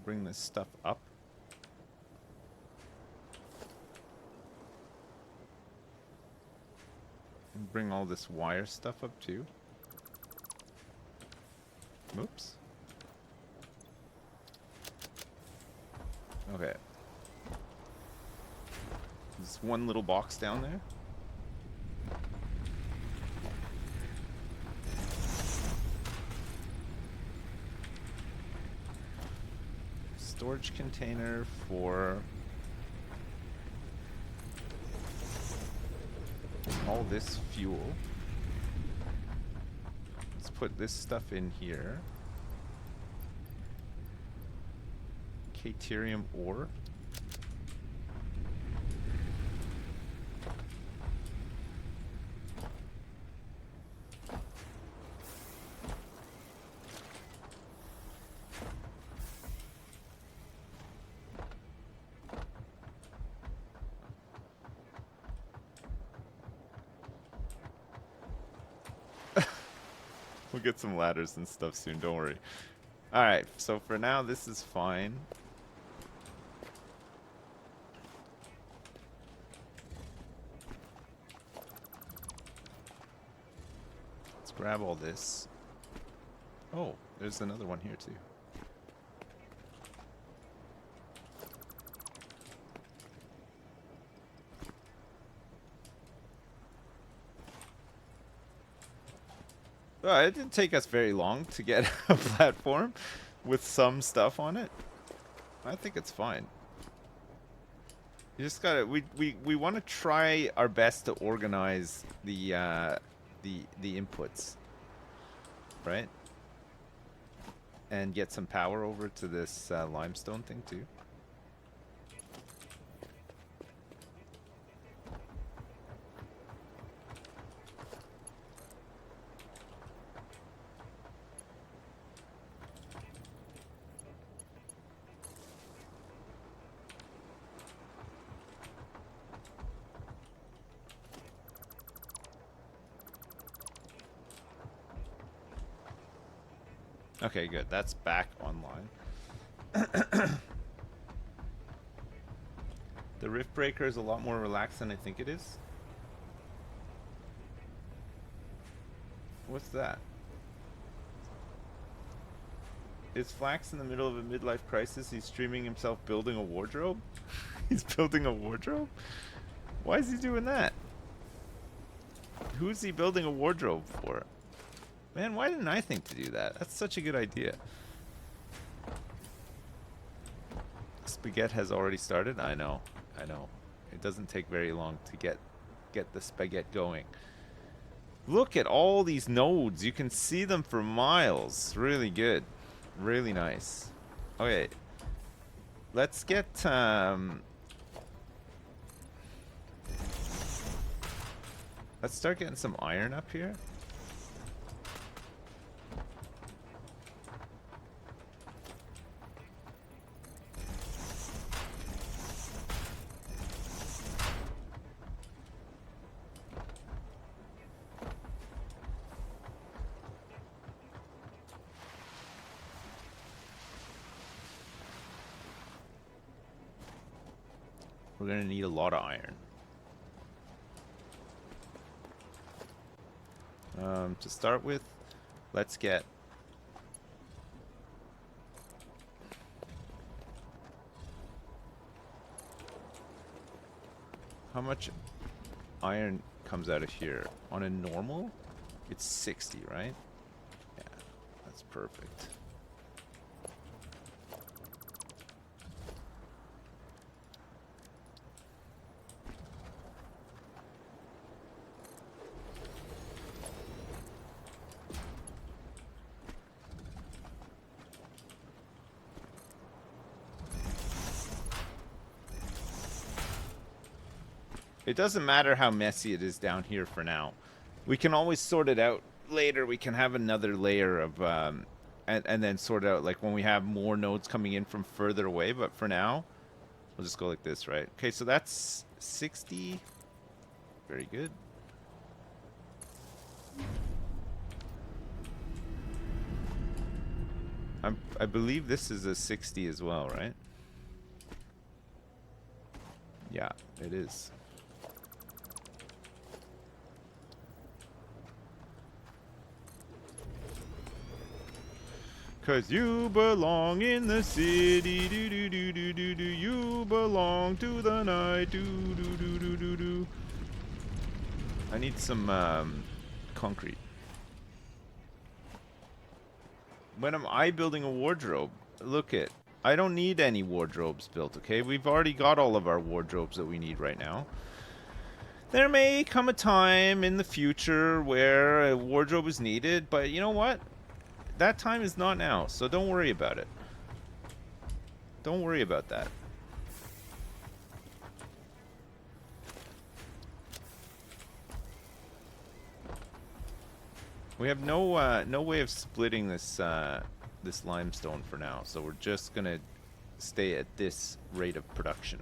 bring this stuff up. And bring all this wire stuff up too. Oops. Okay. There's one little box down there. Storage container for all this fuel. Let's put this stuff in here. Caterium ore. We'll get some ladders and stuff soon, don't worry. Alright, so for now this is fine. Let's grab all this. Oh, there's another one here too. It didn't take us very long to get a platform with some stuff on it. I think it's fine. You just gotta. We want to try our best to organize the inputs, right? And get some power over to this limestone thing too. Okay, good. That's back online. The rift breaker is a lot more relaxed than I think it is. What's that? Is Flax in the middle of a midlife crisis? He's streaming himself building a wardrobe? He's building a wardrobe? Why is he doing that? Who's he building a wardrobe for? Man, why didn't I think to do that? That's such a good idea. Spaghetti has already started? I know. I know. It doesn't take very long to get the spaghetti going. Look at all these nodes. You can see them for miles. Really good. Really nice. Okay. Let's get let's start getting some iron up here. We're gonna need a lot of iron. To start with, let's get how much iron comes out of here? On a normal, it's 60, right? Yeah, that's perfect. It doesn't matter how messy it is down here for now. We can always sort it out later. We can have another layer of, and then sort it out like when we have more nodes coming in from further away. But for now, we'll just go like this, right? Okay, so that's 60. Very good. I believe this is a 60 as well, right? Yeah, it is. Cause you belong in the city, do do do do do do. You belong to the night, do do do do do do. I need some concrete. When am I building a wardrobe? Look it. I don't need any wardrobes built, okay? We've already got all of our wardrobes that we need right now. There may come a time in the future where a wardrobe is needed, but you know what? That time is not now, so don't worry about it. Don't worry about that. We have no way of splitting this this limestone for now, so we're just gonna stay at this rate of production,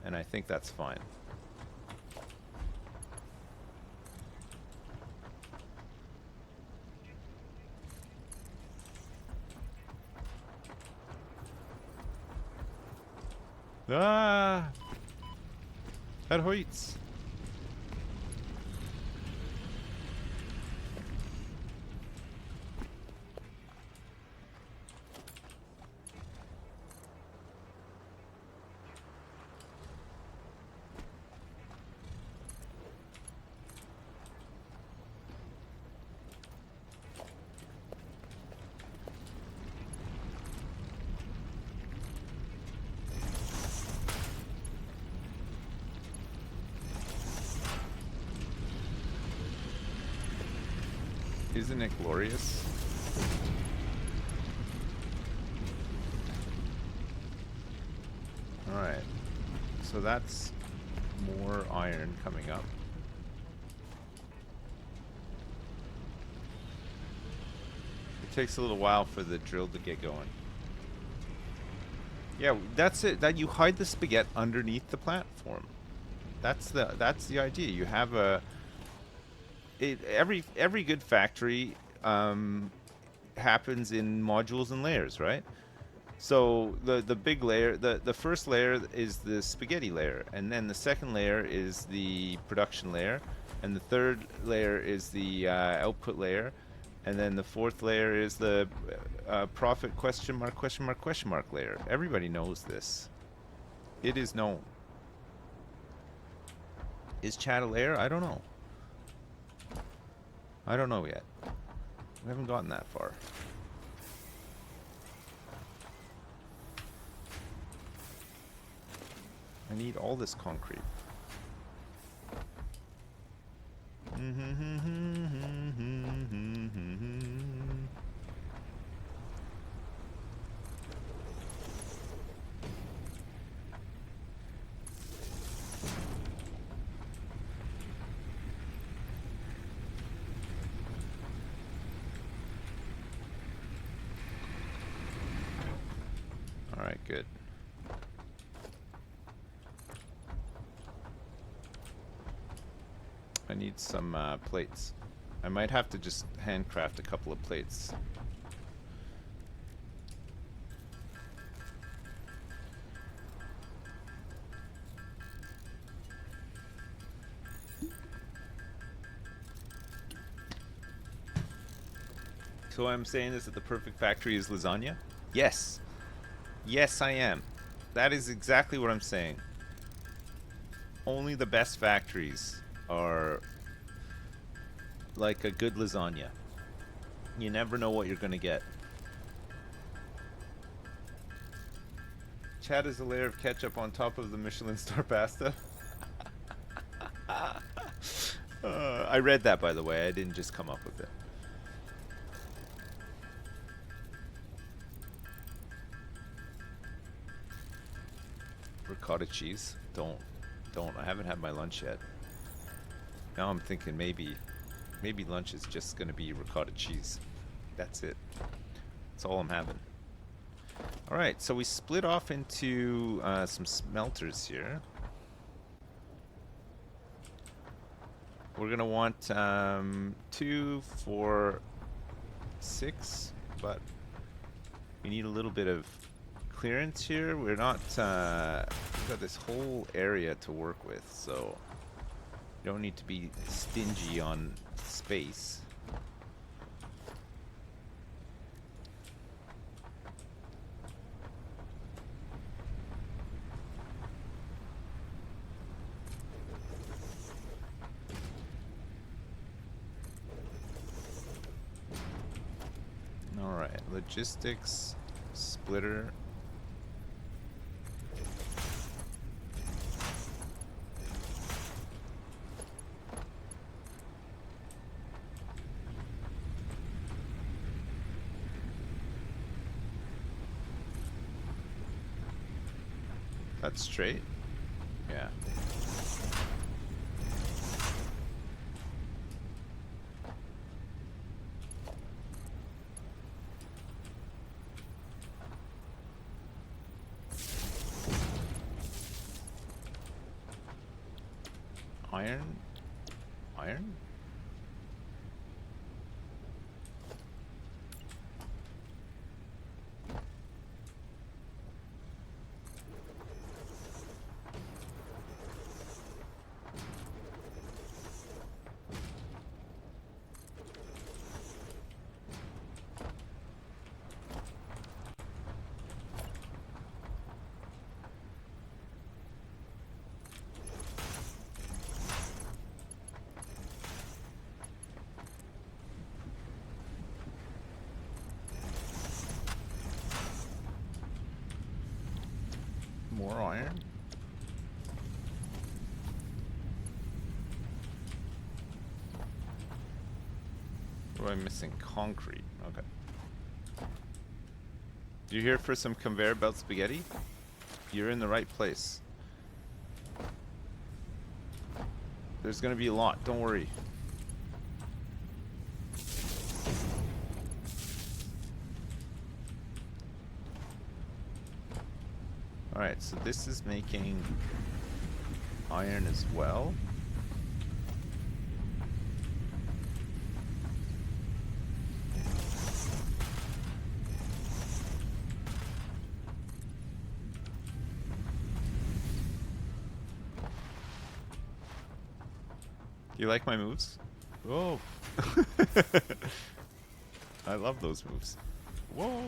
and I think that's fine. Ah, that hurts. Isn't it glorious? Alright. So that's more iron coming up. It takes a little while for the drill to get going. Yeah, that's it. That you hide the spaghetti underneath the platform. That's the idea. You have a every good factory happens in modules and layers, right? So the big layer, the first layer is the spaghetti layer, and then the second layer is the production layer, and the third layer is the output layer, and then the fourth layer is the profit question mark layer. Everybody knows this. It is known. Is chat a layer? I don't know. I don't know yet. We haven't gotten that far. I need all this concrete. All right, good. I need some plates. I might have to just handcraft a couple of plates. So I'm saying is that the perfect factory is lasagna? Yes. Yes, I am. That is exactly what I'm saying. Only the best factories are like a good lasagna. You never know what you're gonna get. Chad is a layer of ketchup on top of the Michelin star pasta. I read that, by the way. I didn't just come up with it. Ricotta cheese. Don't. I haven't had my lunch yet. Now I'm thinking maybe lunch is just gonna be ricotta cheese. That's it. That's all I'm having. All right, so we split off into some smelters here. We're gonna want 2, 4, 6, but We need a little bit of clearance here. We're not, we've got this whole area to work with, so you don't need to be stingy on space. Alright, logistics, splitter. That's straight? Yeah. Iron? Iron? More iron? What am I missing? Concrete. Okay. You here for some conveyor belt spaghetti? You're in the right place. There's gonna be a lot, don't worry. Alright, so this is making iron as well. You like my moves? Whoa. I love those moves. Whoa.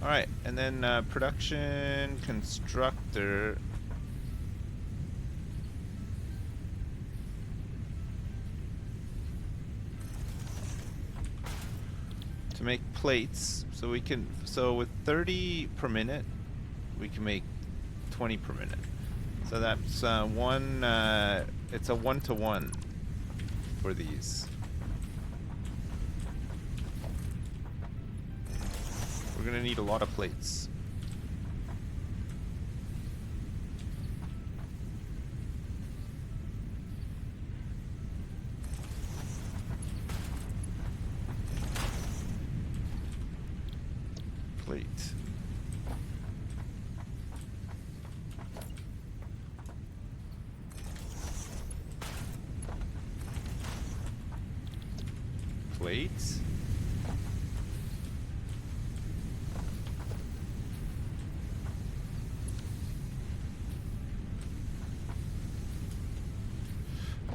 Alright, and then production constructor. To make plates, so we can, so with 30 per minute, we can make 20 per minute. So that's it's a 1-to-1 for these. We're gonna need a lot of plates. Plate. Plates.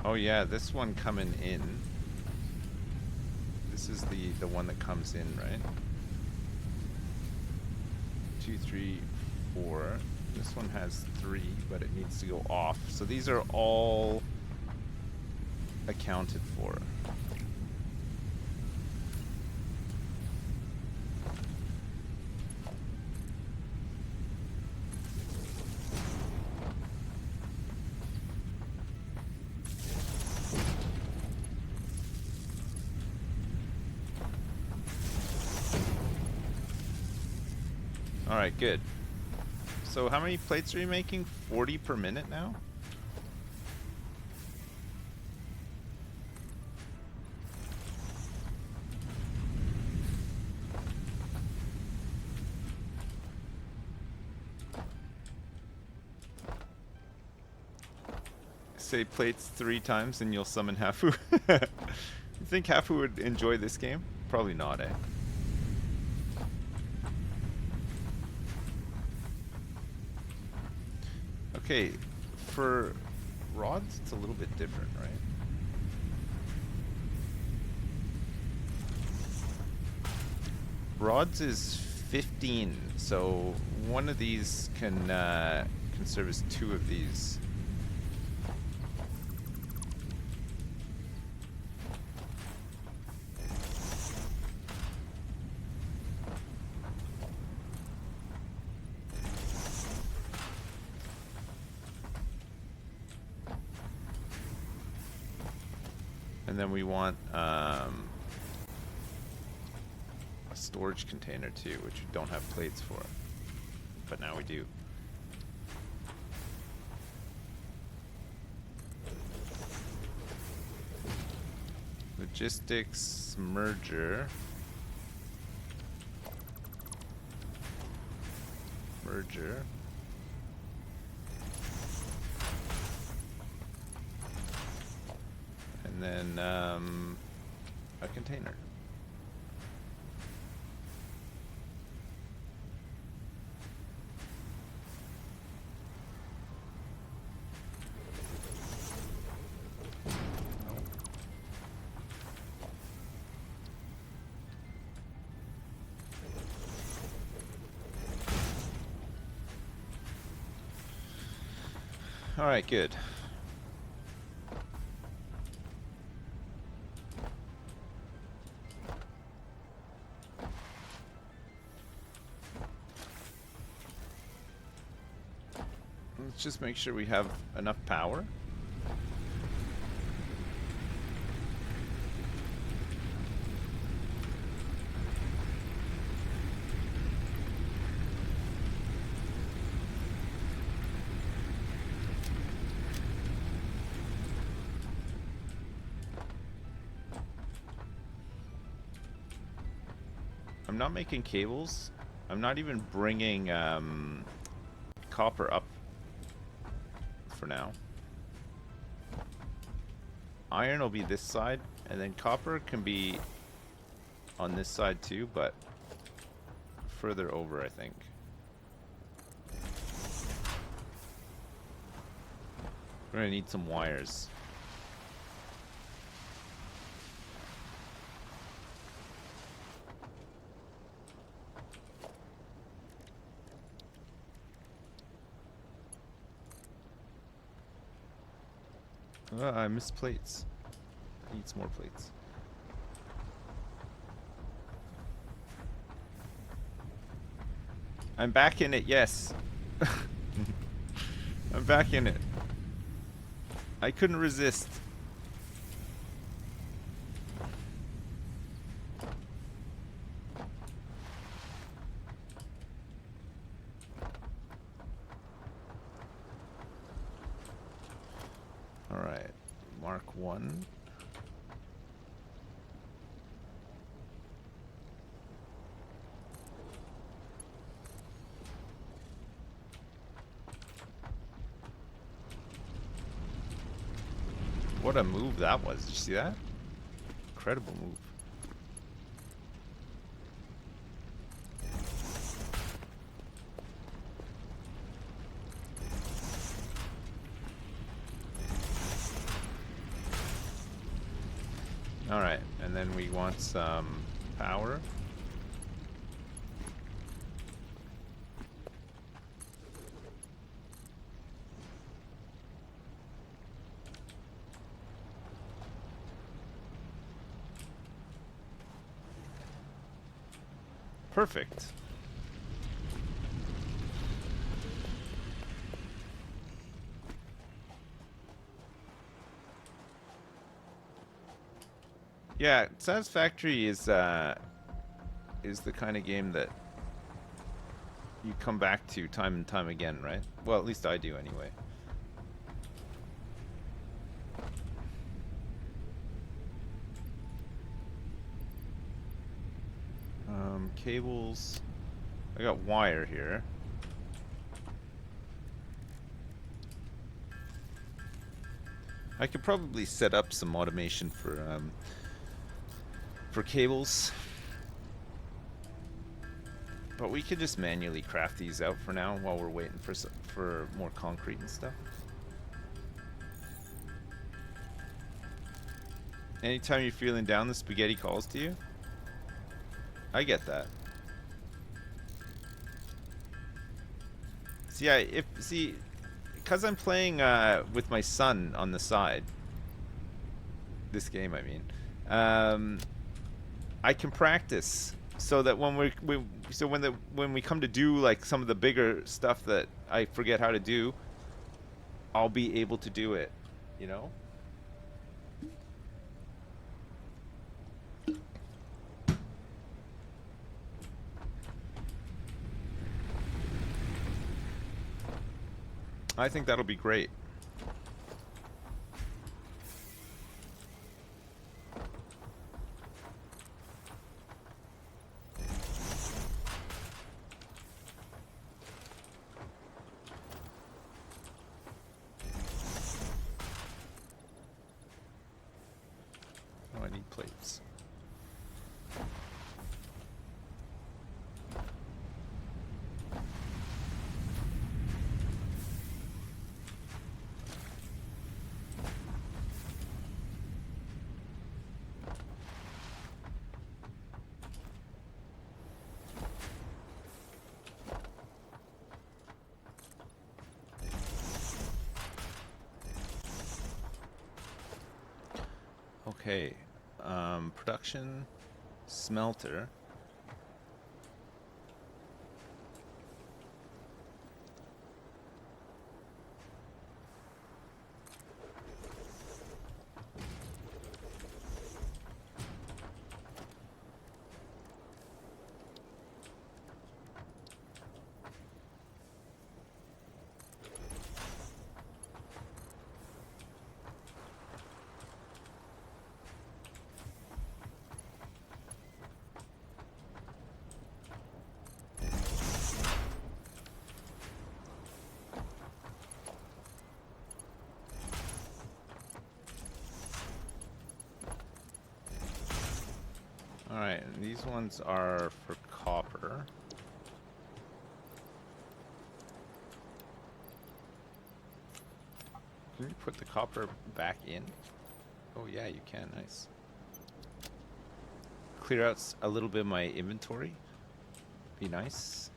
Oh yeah, this one coming in. This is the one that comes in, right? 2, 3, 4. This one has 3, but it needs to go off. So these are all accounted for. Alright, good. So how many plates are you making? 40 per minute now? say plates 3 times and you'll summon Hafu. You think Hafu would enjoy this game? Probably not, eh? Okay, for rods, it's a little bit different, right? Rods is 15, so one of these can service 2 of these. And then we want a storage container too, which we don't have plates for, but now we do. Logistics merger. And then a container. All right, good. Let's just make sure we have enough power. I'm not making cables. I'm not even bringing copper up for now. Iron will be this side, and then copper can be on this side too, but further over, I think. We're gonna need some wires. I missed plates. I need some more plates. I'm back in it, yes. I'm back in it. I couldn't resist. Alright, Mark 1. What a move that was. Did you see that? Incredible move. Alright, and then we want some power. Perfect. Yeah, Satisfactory is the kind of game that you come back to time and time again, right? Well, at least I do anyway. Cables. I got wire here. I could probably set up some automation for cables, but we could just manually craft these out for now while we're waiting for more concrete and stuff. Anytime you're feeling down, the spaghetti calls to you. I get that. See, because I'm playing with my son on the side. This game, I mean, I can practice so that when when we come to do like some of the bigger stuff that I forget how to do, I'll be able to do it. You know. I think that'll be great. Oh, I need plates. Okay, production, smelter. Alright, and these ones are for copper. Can you put the copper back in? Oh yeah, you can, nice. Clear out a little bit of my inventory. Be nice.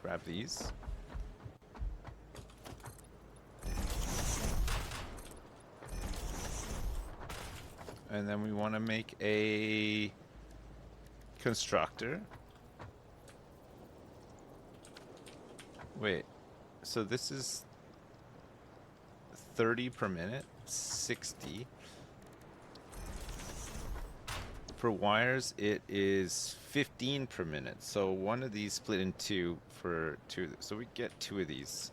Grab these. And then we want to make a constructor. Wait, so this is 30 per minute, 60. For wires, it is 15 per minute. So one of these split in two for two. So we get two of these.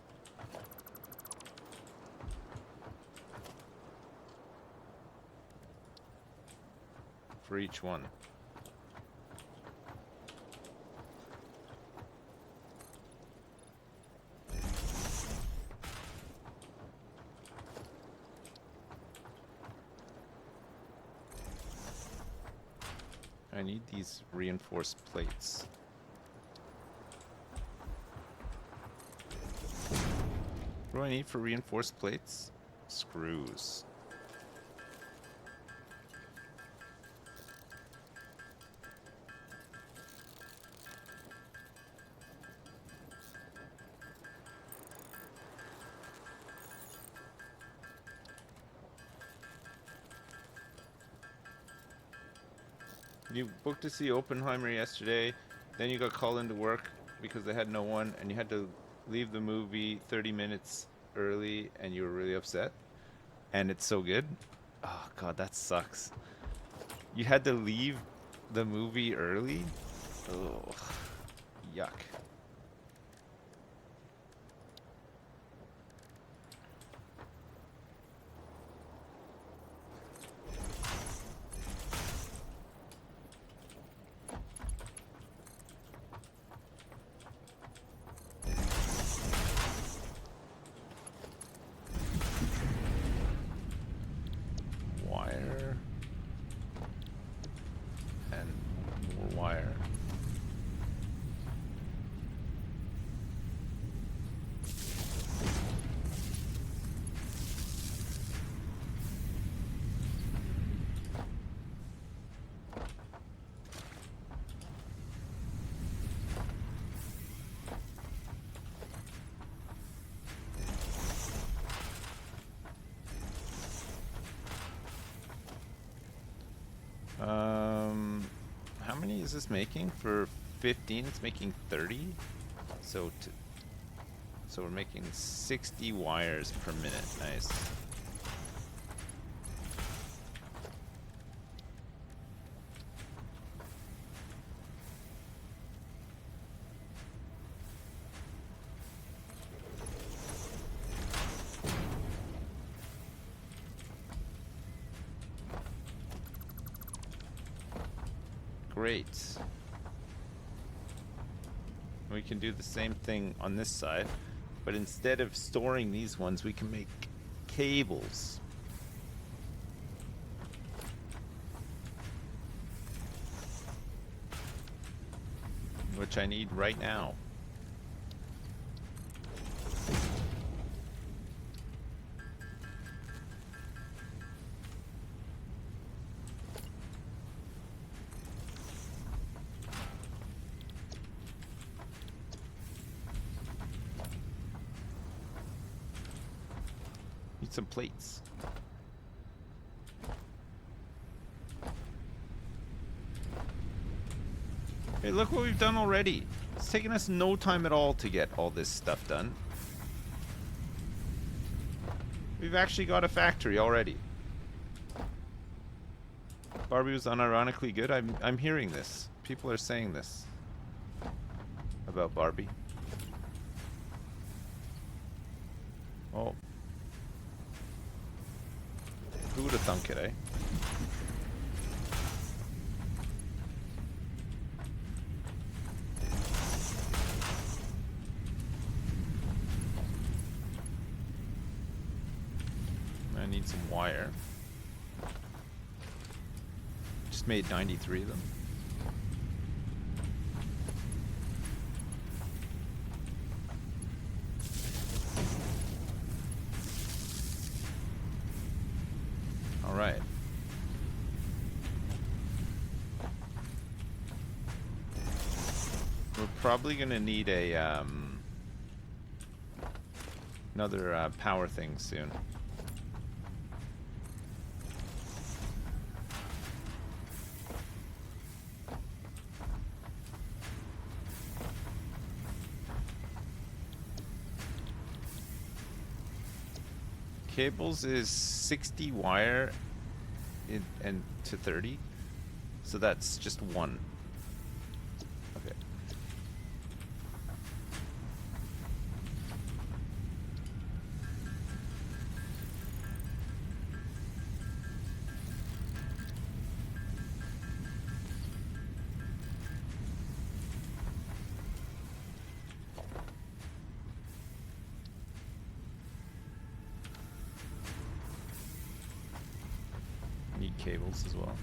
For each one. I need these reinforced plates. What do I need for reinforced plates? Screws. You booked to see Oppenheimer yesterday, then you got called into work because they had no one, and you had to leave the movie 30 minutes early, and you were really upset. And it's so good. Oh god, that sucks. You had to leave the movie early? Oh, yuck. Wire. And more wire. How many is this making? For 15, it's making 30. So we're making 60 wires per minute. Nice. Great. We can do the same thing on this side, but instead of storing these ones, we can make cables. Which I need right now. Need some plates. Hey, look what we've done already. It's taken us no time at all to get all this stuff done. We've actually got a factory already. Barbie was unironically good. I'm hearing this. People are saying this about Barbie. Oh. Who would have thunk it, eh? I need some wire. Just made 93 of them. All right. We're probably gonna need a another power thing soon. Cables is 60 wire and to 30, so that's just one. Okay. Need cables as well.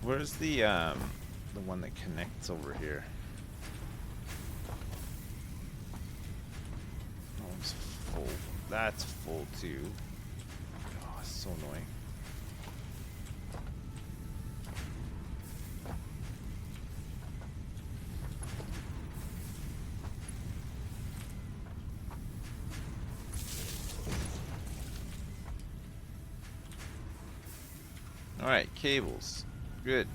Where's the one that connects over here? Oh, it's full. That's full too. Oh, it's so annoying. All right, cables. Good.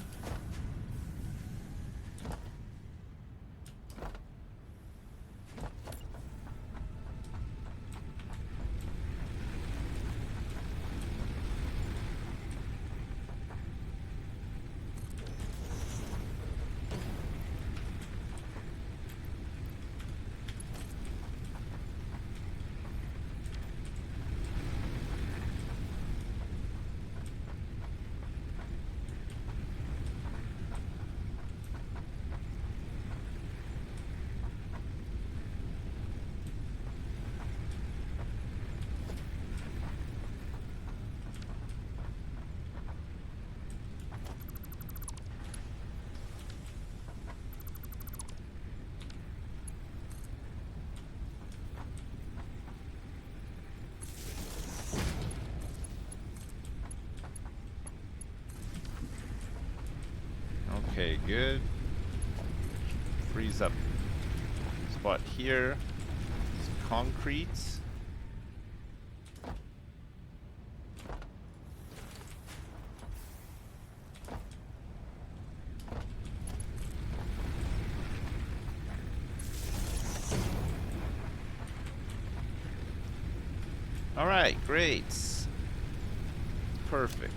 Okay, good. Freeze up spot here. Some concrete. All right, great. Perfect.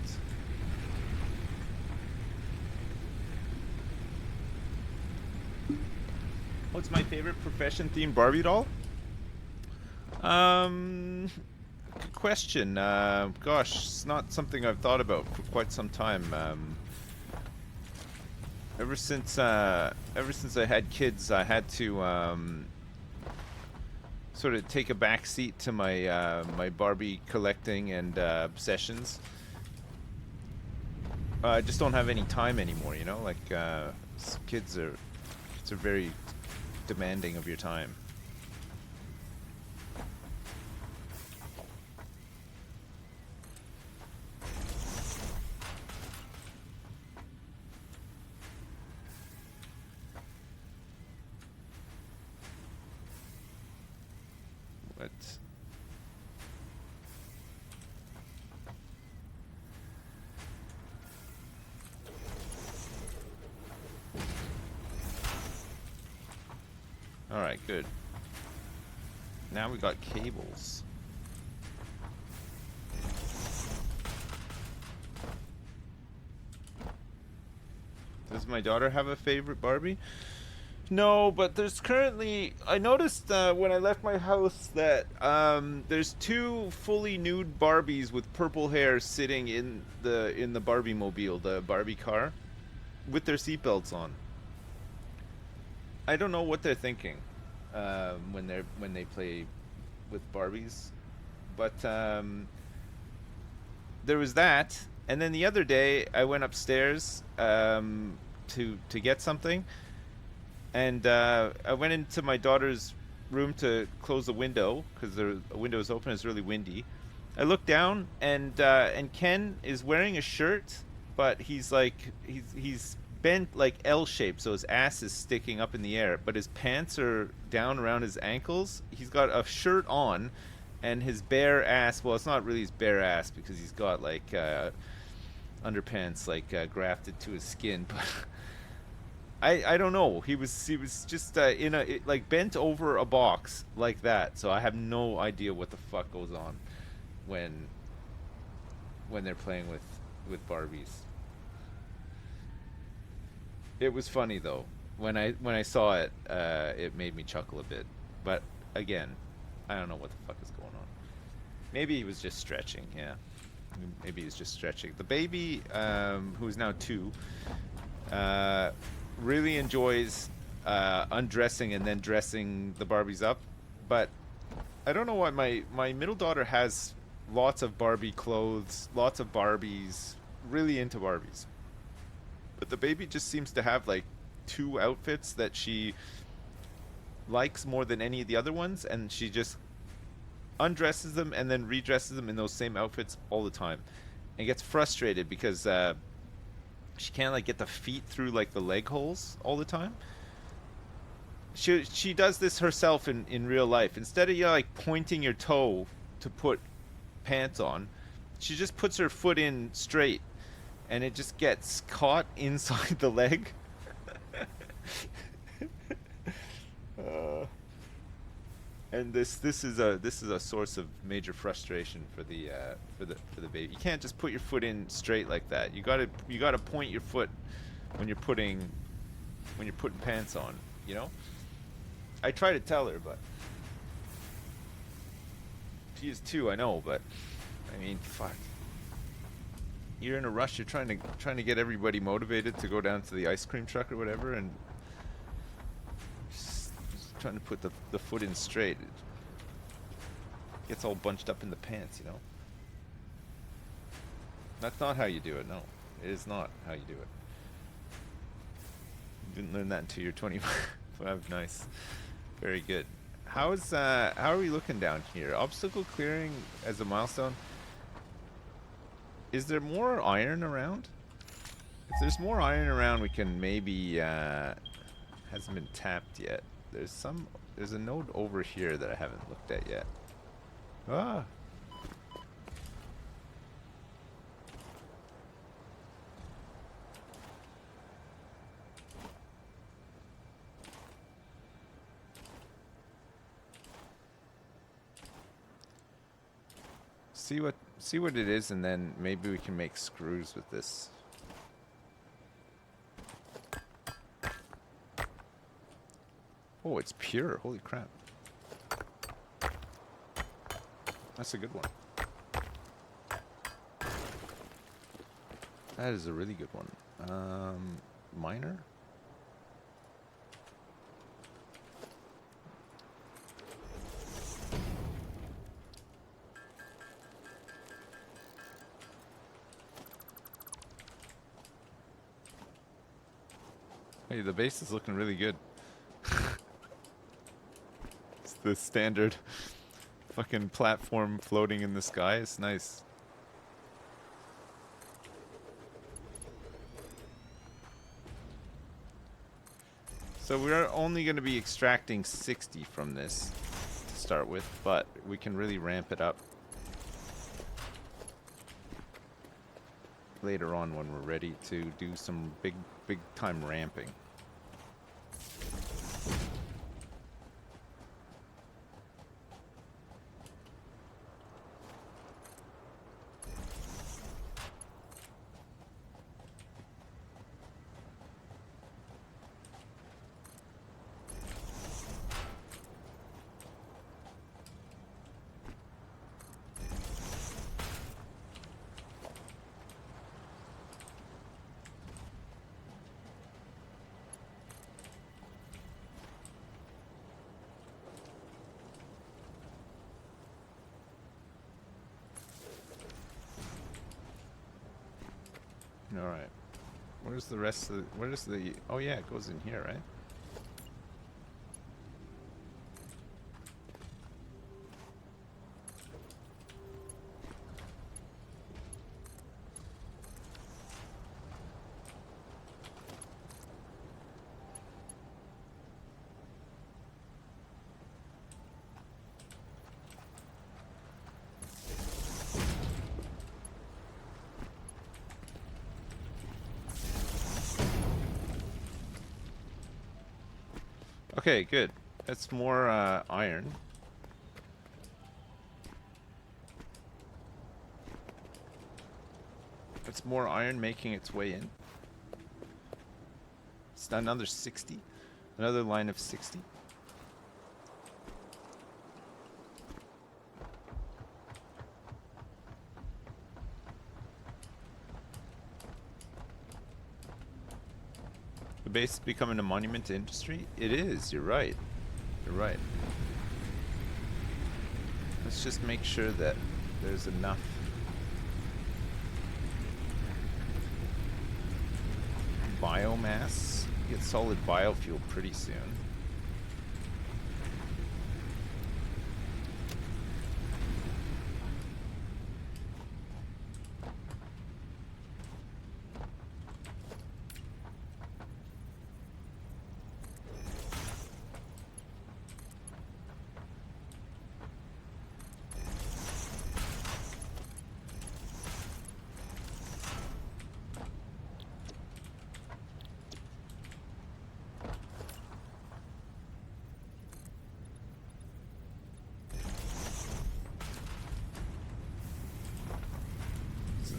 What's my favorite profession-themed Barbie doll? Good question. Gosh, it's not something I've thought about for quite some time. Ever since I had kids, I had to sort of take a back seat to my my Barbie collecting and obsessions. I just don't have any time anymore, you know. Like kids are very demanding of your time. What? All right, good. Now we got cables. Does my daughter have a favorite Barbie? No, but there's currently... I noticed when I left my house that there's two fully nude Barbies with purple hair sitting in the Barbie mobile, the Barbie car, with their seatbelts on. I don't know what they're thinking when they play with Barbies, but there was that, and then the other day I went upstairs to get something, and I went into my daughter's room to close the window because the window is open. It's really windy. I looked down, and Ken is wearing a shirt, but he's bent like L shape, so his ass is sticking up in the air, but his pants are down around his ankles. He's got a shirt on, and his bare ass, well, it's not really his bare ass because he's got like underpants like grafted to his skin, but I don't know. He was just like bent over a box like that, so I have no idea what the fuck goes on when they're playing with Barbies. It was funny though. When I saw it, it made me chuckle a bit. But again, I don't know what the fuck is going on. Maybe he was just stretching. Yeah, maybe he's just stretching. The baby, who's now 2, really enjoys undressing and then dressing the Barbies up. But I don't know why my middle daughter has lots of Barbie clothes, lots of Barbies, really into Barbies. But the baby just seems to have like 2 outfits that she likes more than any of the other ones, and she just undresses them and then redresses them in those same outfits all the time, and gets frustrated because she can't like get the feet through like the leg holes all the time. She does this herself in real life. Instead of like pointing your toe to put pants on, she just puts her foot in straight, and it just gets caught inside the leg. And this is a source of major frustration for the baby. You can't just put your foot in straight like that. You gotta point your foot when you're putting pants on. You know. I try to tell her, but she is too. I know, but I mean, fuck. You're in a rush. You're trying to get everybody motivated to go down to the ice cream truck or whatever, and just trying to put the foot in straight. It gets all bunched up in the pants, you know. That's not how you do it. No, it is not how you do it. You didn't learn that until you're 25. Nice, very good. How are we looking down here? Obstacle clearing as a milestone. Is there more iron around? If there's more iron around, we can maybe hasn't been tapped yet. There's a node over here that I haven't looked at yet. Ah. See what it is, and then maybe we can make screws with this. Oh, it's pure. Holy crap. That's a good one. That is a really good one. Miner? Hey, the base is looking really good. It's the standard fucking platform floating in the sky. It's nice. So we're only going to be extracting 60 from this to start with, but we can really ramp it up later on when we're ready to do some big time ramping. Alright. Where's the rest of the... Where's the... Oh yeah, it goes in here, right? Okay, good. That's more iron. That's more iron making its way in. It's another 60. Another line of 60. The base is becoming a monument to industry? It is, you're right. You're right. Let's just make sure that there's enough biomass. Get solid biofuel pretty soon.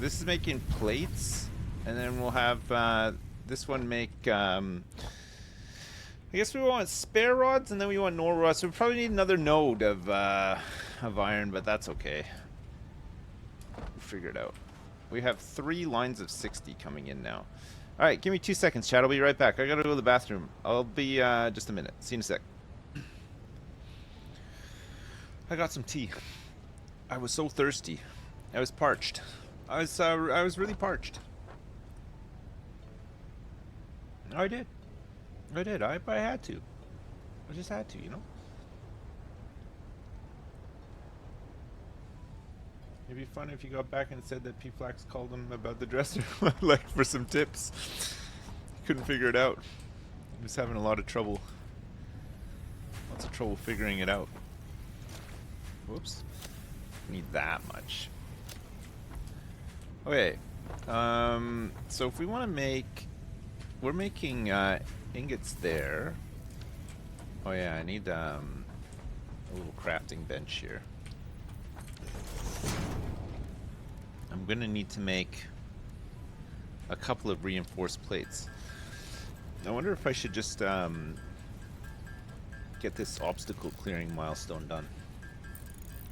This is making plates, and then we'll have this one make. I guess we want spare rods, and then we want normal rods. So we probably need another node of iron, but that's okay. We'll figure it out. We have 3 lines of 60 coming in now. All right, give me 2 seconds, Chad. I'll be right back. I gotta go to the bathroom. I'll be just a minute. See you in a sec. I got some tea. I was so thirsty. I was parched. I was really parched. I did. I had to. I just had to, you know. It'd be fun if you got back and said that P-Flax called him about the dresser, like for some tips. Couldn't figure it out. He was having a lot of trouble. Lots of trouble figuring it out. Whoops. Need that much. Okay, so if we want to make, we're making ingots there. Oh yeah, I need a little crafting bench here. I'm gonna need to make a couple of reinforced plates. I wonder if I should just get this obstacle clearing milestone done,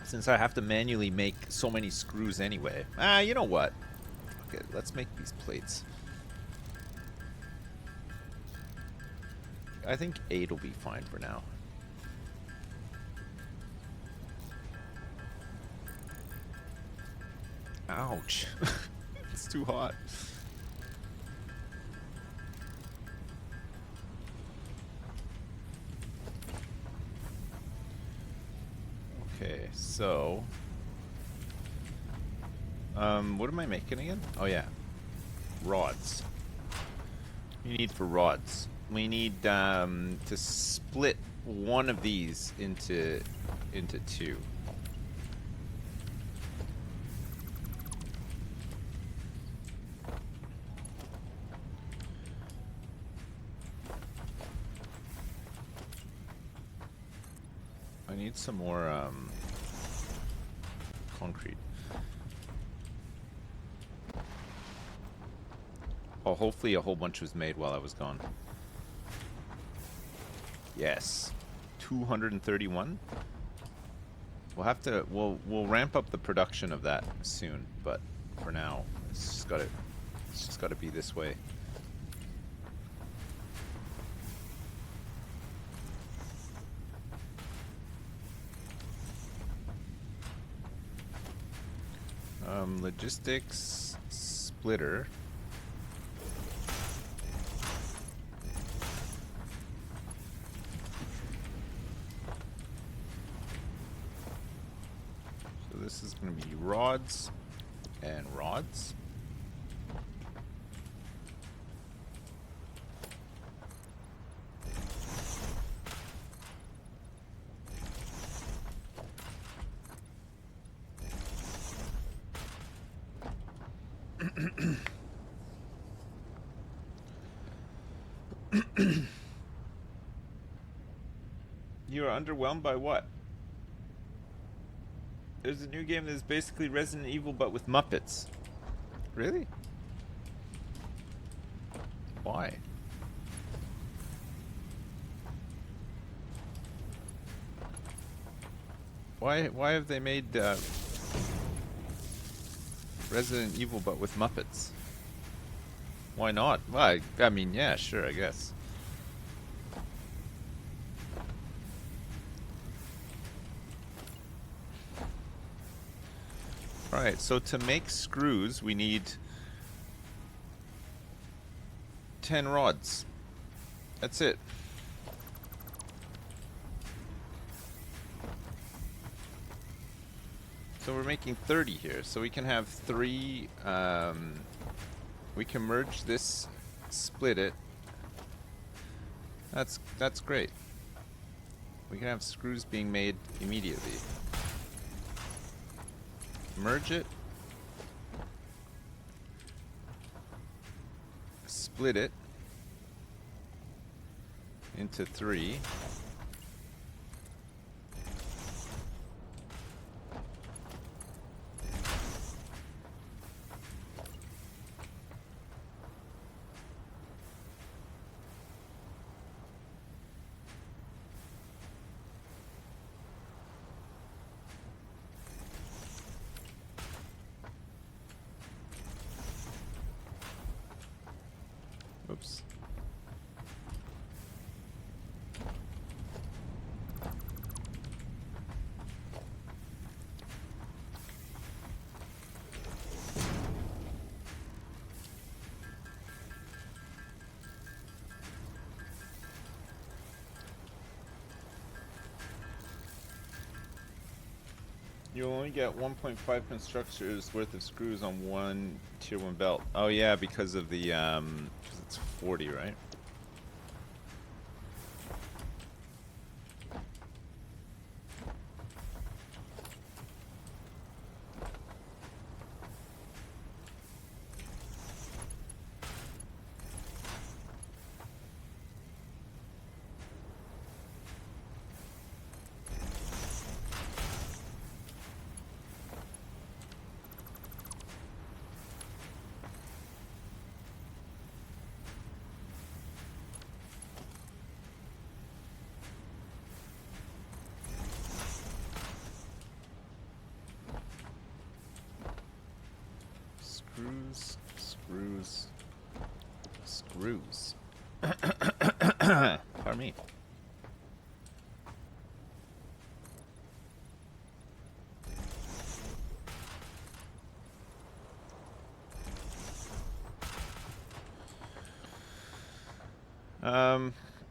since I have to manually make so many screws anyway. You know what? Okay, let's make these plates. I think 8 will be fine for now. Ouch. It's too hot. Okay, so what am I making again? Oh yeah, rods. You need for rods. We need to split one of these into 2. I need some more concrete. Oh, hopefully a whole bunch was made while I was gone. Yes. 231. We'll ramp up the production of that soon, but for now it's just gotta be this way. Logistics splitter. So this is going to be rods and rods. You are underwhelmed by what? There's a new game that is basically Resident Evil but with Muppets. Really? Why? Why have they made Resident Evil but with Muppets? Why not? Well, I mean, yeah, sure, I guess. Alright, so to make screws, we need 10 rods. That's it. So we're making 30 here. So we can have 3, we can merge this, split it. That's great. We can have screws being made immediately. Merge it. Split it into 3. Oops. You only get 1.5 constructors worth of screws on one tier 1 belt. Oh yeah, because of the because it's 40, right? Screws, screws, screws. Pardon me.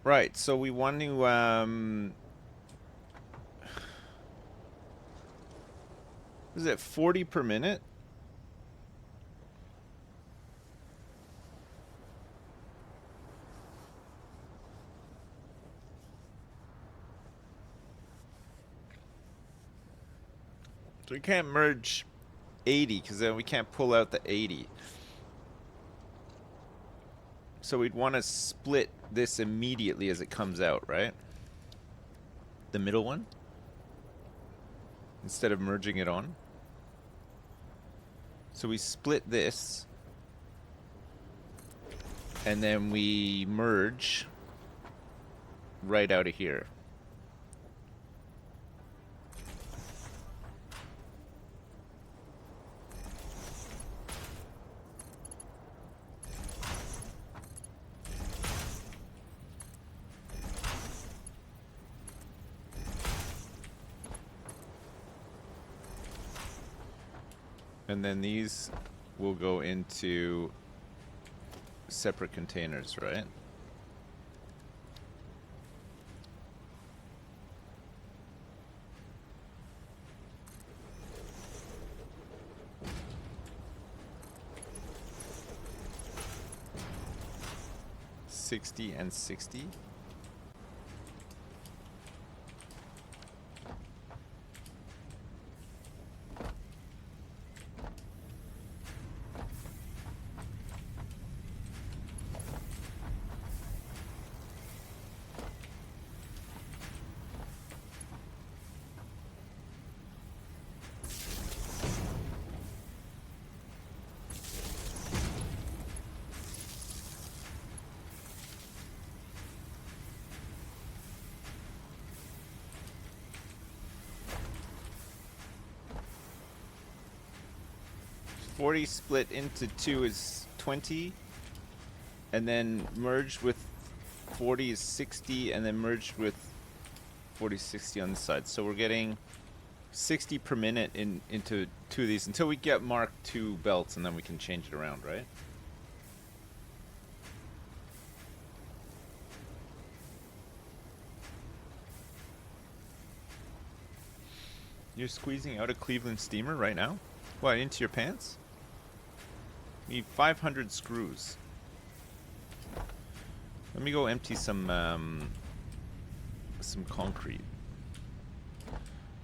Right, so we want to, is it 40 per minute? So we can't merge 80 because then we can't pull out the 80. So we'd want to split this immediately as it comes out, right? The middle one? Instead of merging it on. So we split this. And then we merge right out of here. And then these will go into separate containers, right? $60 and $60. $40 split into 2 is 20, and then merged with 40 is 60, and then merged with 40, 60 on this side. So we're getting 60 per minute into 2 of these until we get Mark II belts, and then we can change it around, right? You're squeezing out a Cleveland steamer right now? What, into your pants? Need 500 screws. Let me go empty some concrete.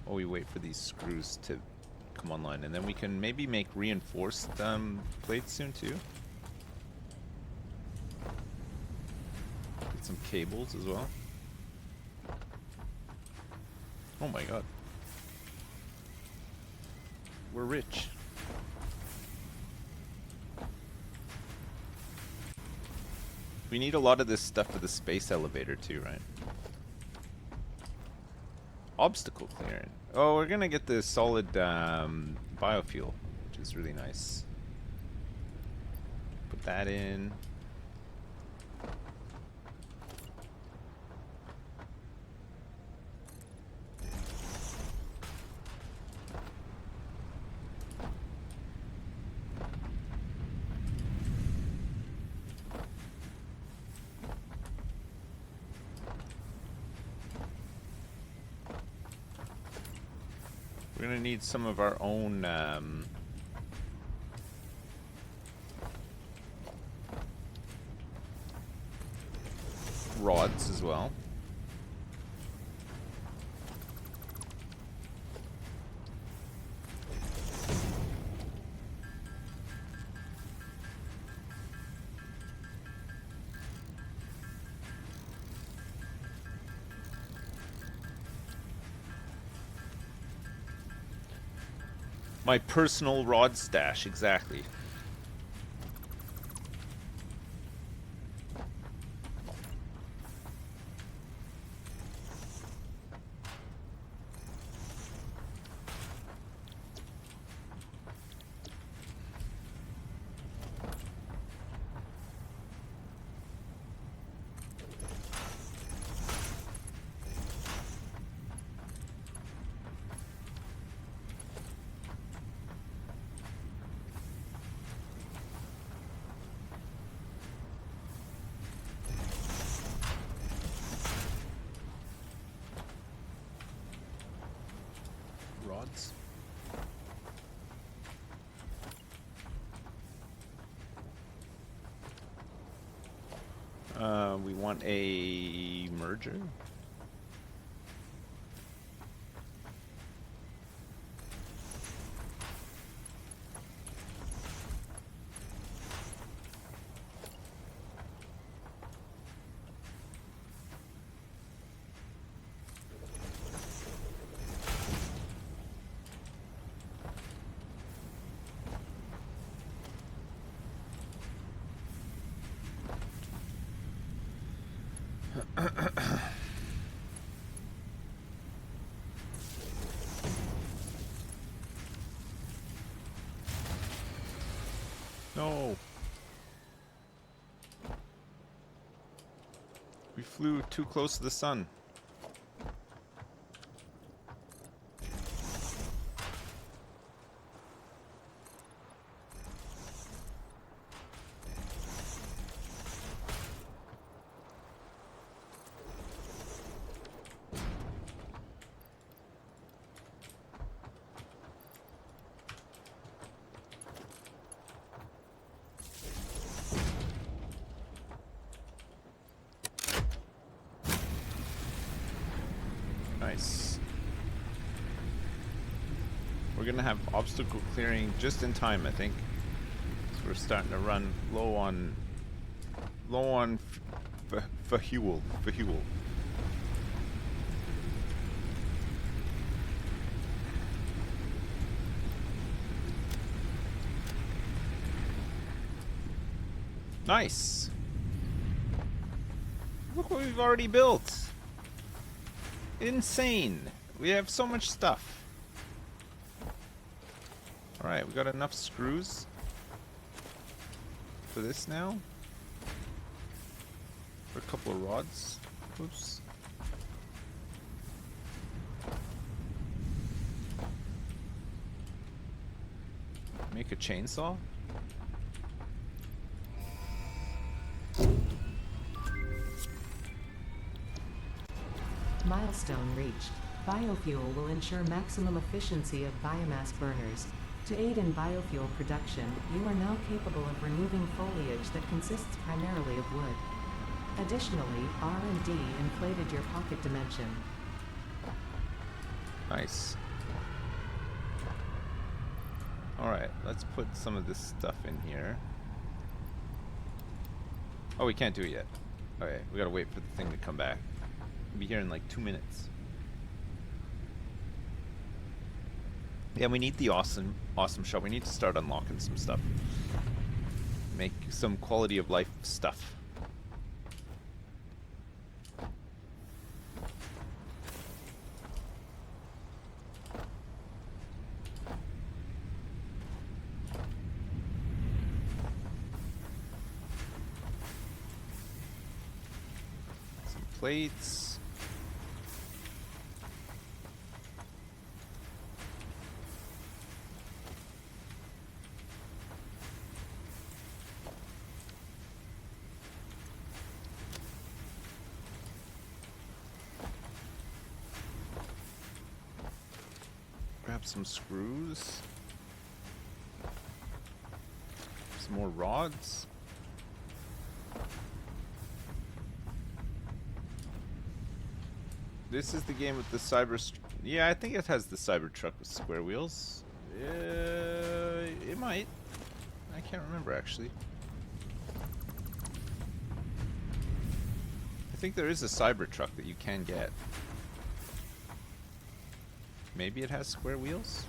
While we wait for these screws to come online, and then we can maybe make reinforced plates soon too. Get some cables as well. Oh my god. We're rich. We need a lot of this stuff for the space elevator too, right? Obstacle clearing. Oh, we're gonna get the solid biofuel, which is really nice. Put that in. We're gonna need some of our own rods as well. My personal rod stash, exactly. Rods. We want a merger. No. We flew too close to the sun. Nice. We're gonna have obstacle clearing just in time, I think. So we're starting to run low on fuel. Nice. Look what we've already built. Insane. We have so much stuff. Alright, we got enough screws for this now. For a couple of rods. Oops. Make a chainsaw. Milestone reached. Biofuel will ensure maximum efficiency of biomass burners. To aid in biofuel production, you are now capable of removing foliage that consists primarily of wood. Additionally, R&D inflated your pocket dimension. Nice. Alright, let's put some of this stuff in here. Oh, we can't do it yet. Okay, we gotta wait for the thing to come back. We'll be here in like 2 minutes. Yeah, we need the awesome shop. We need to start unlocking some stuff. Make some quality of life stuff. Some plates. Grab some screws. Some more rods. This is the game with the yeah, I think it has the Cybertruck with square wheels. It might. I can't remember actually. I think there is a Cybertruck that you can get. Maybe it has square wheels?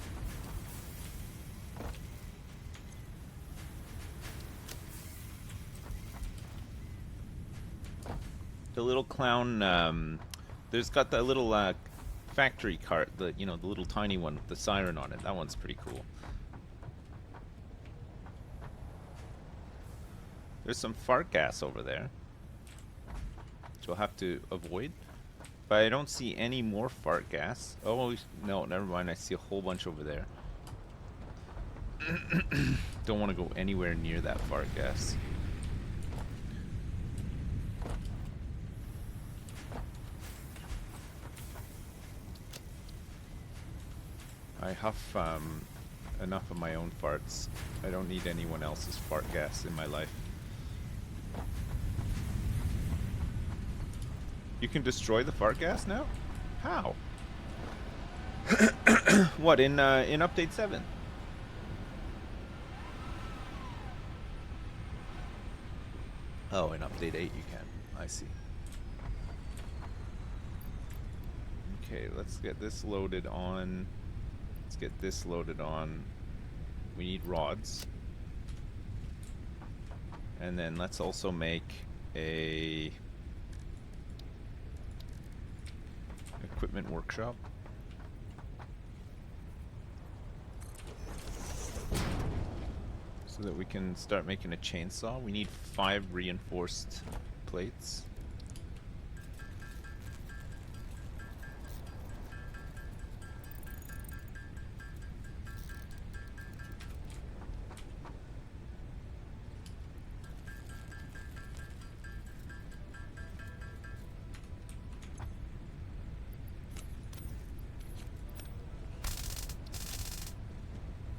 The little clown, there's got that little factory cart, the little tiny one with the siren on it. That one's pretty cool. There's some fart gas over there, which we'll have to avoid. But I don't see any more fart gas. Oh, no, never mind. I see a whole bunch over there. Don't want to go anywhere near that fart gas. I huff enough of my own farts. I don't need anyone else's fart gas in my life. You can destroy the fart gas now? How? What, in update 7? Oh, in update 8 you can. I see. Okay, let's get this loaded on. Let's get this loaded on. We need rods. And then let's also make a equipment workshop. So that we can start making a chainsaw. We need 5 reinforced plates.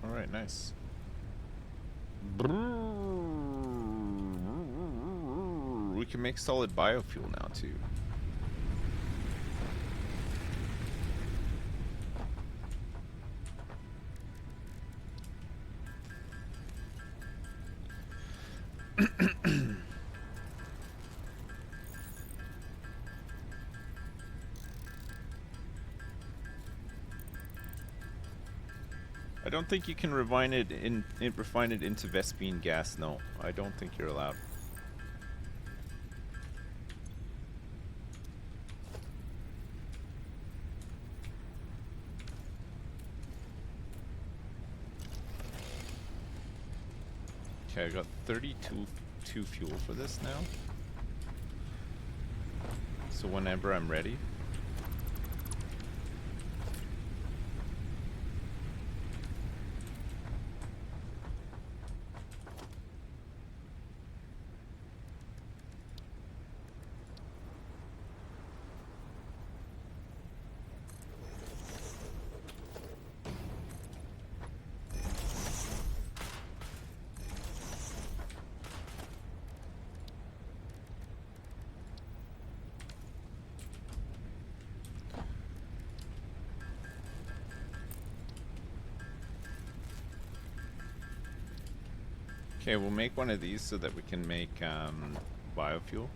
Alright, nice. We can make solid biofuel now too. I don't think you can refine it into Vespine gas. No, I don't think you're allowed. Okay, I got 32 fuel for this now. So whenever I'm ready. Okay, we'll make one of these so that we can make biofuel.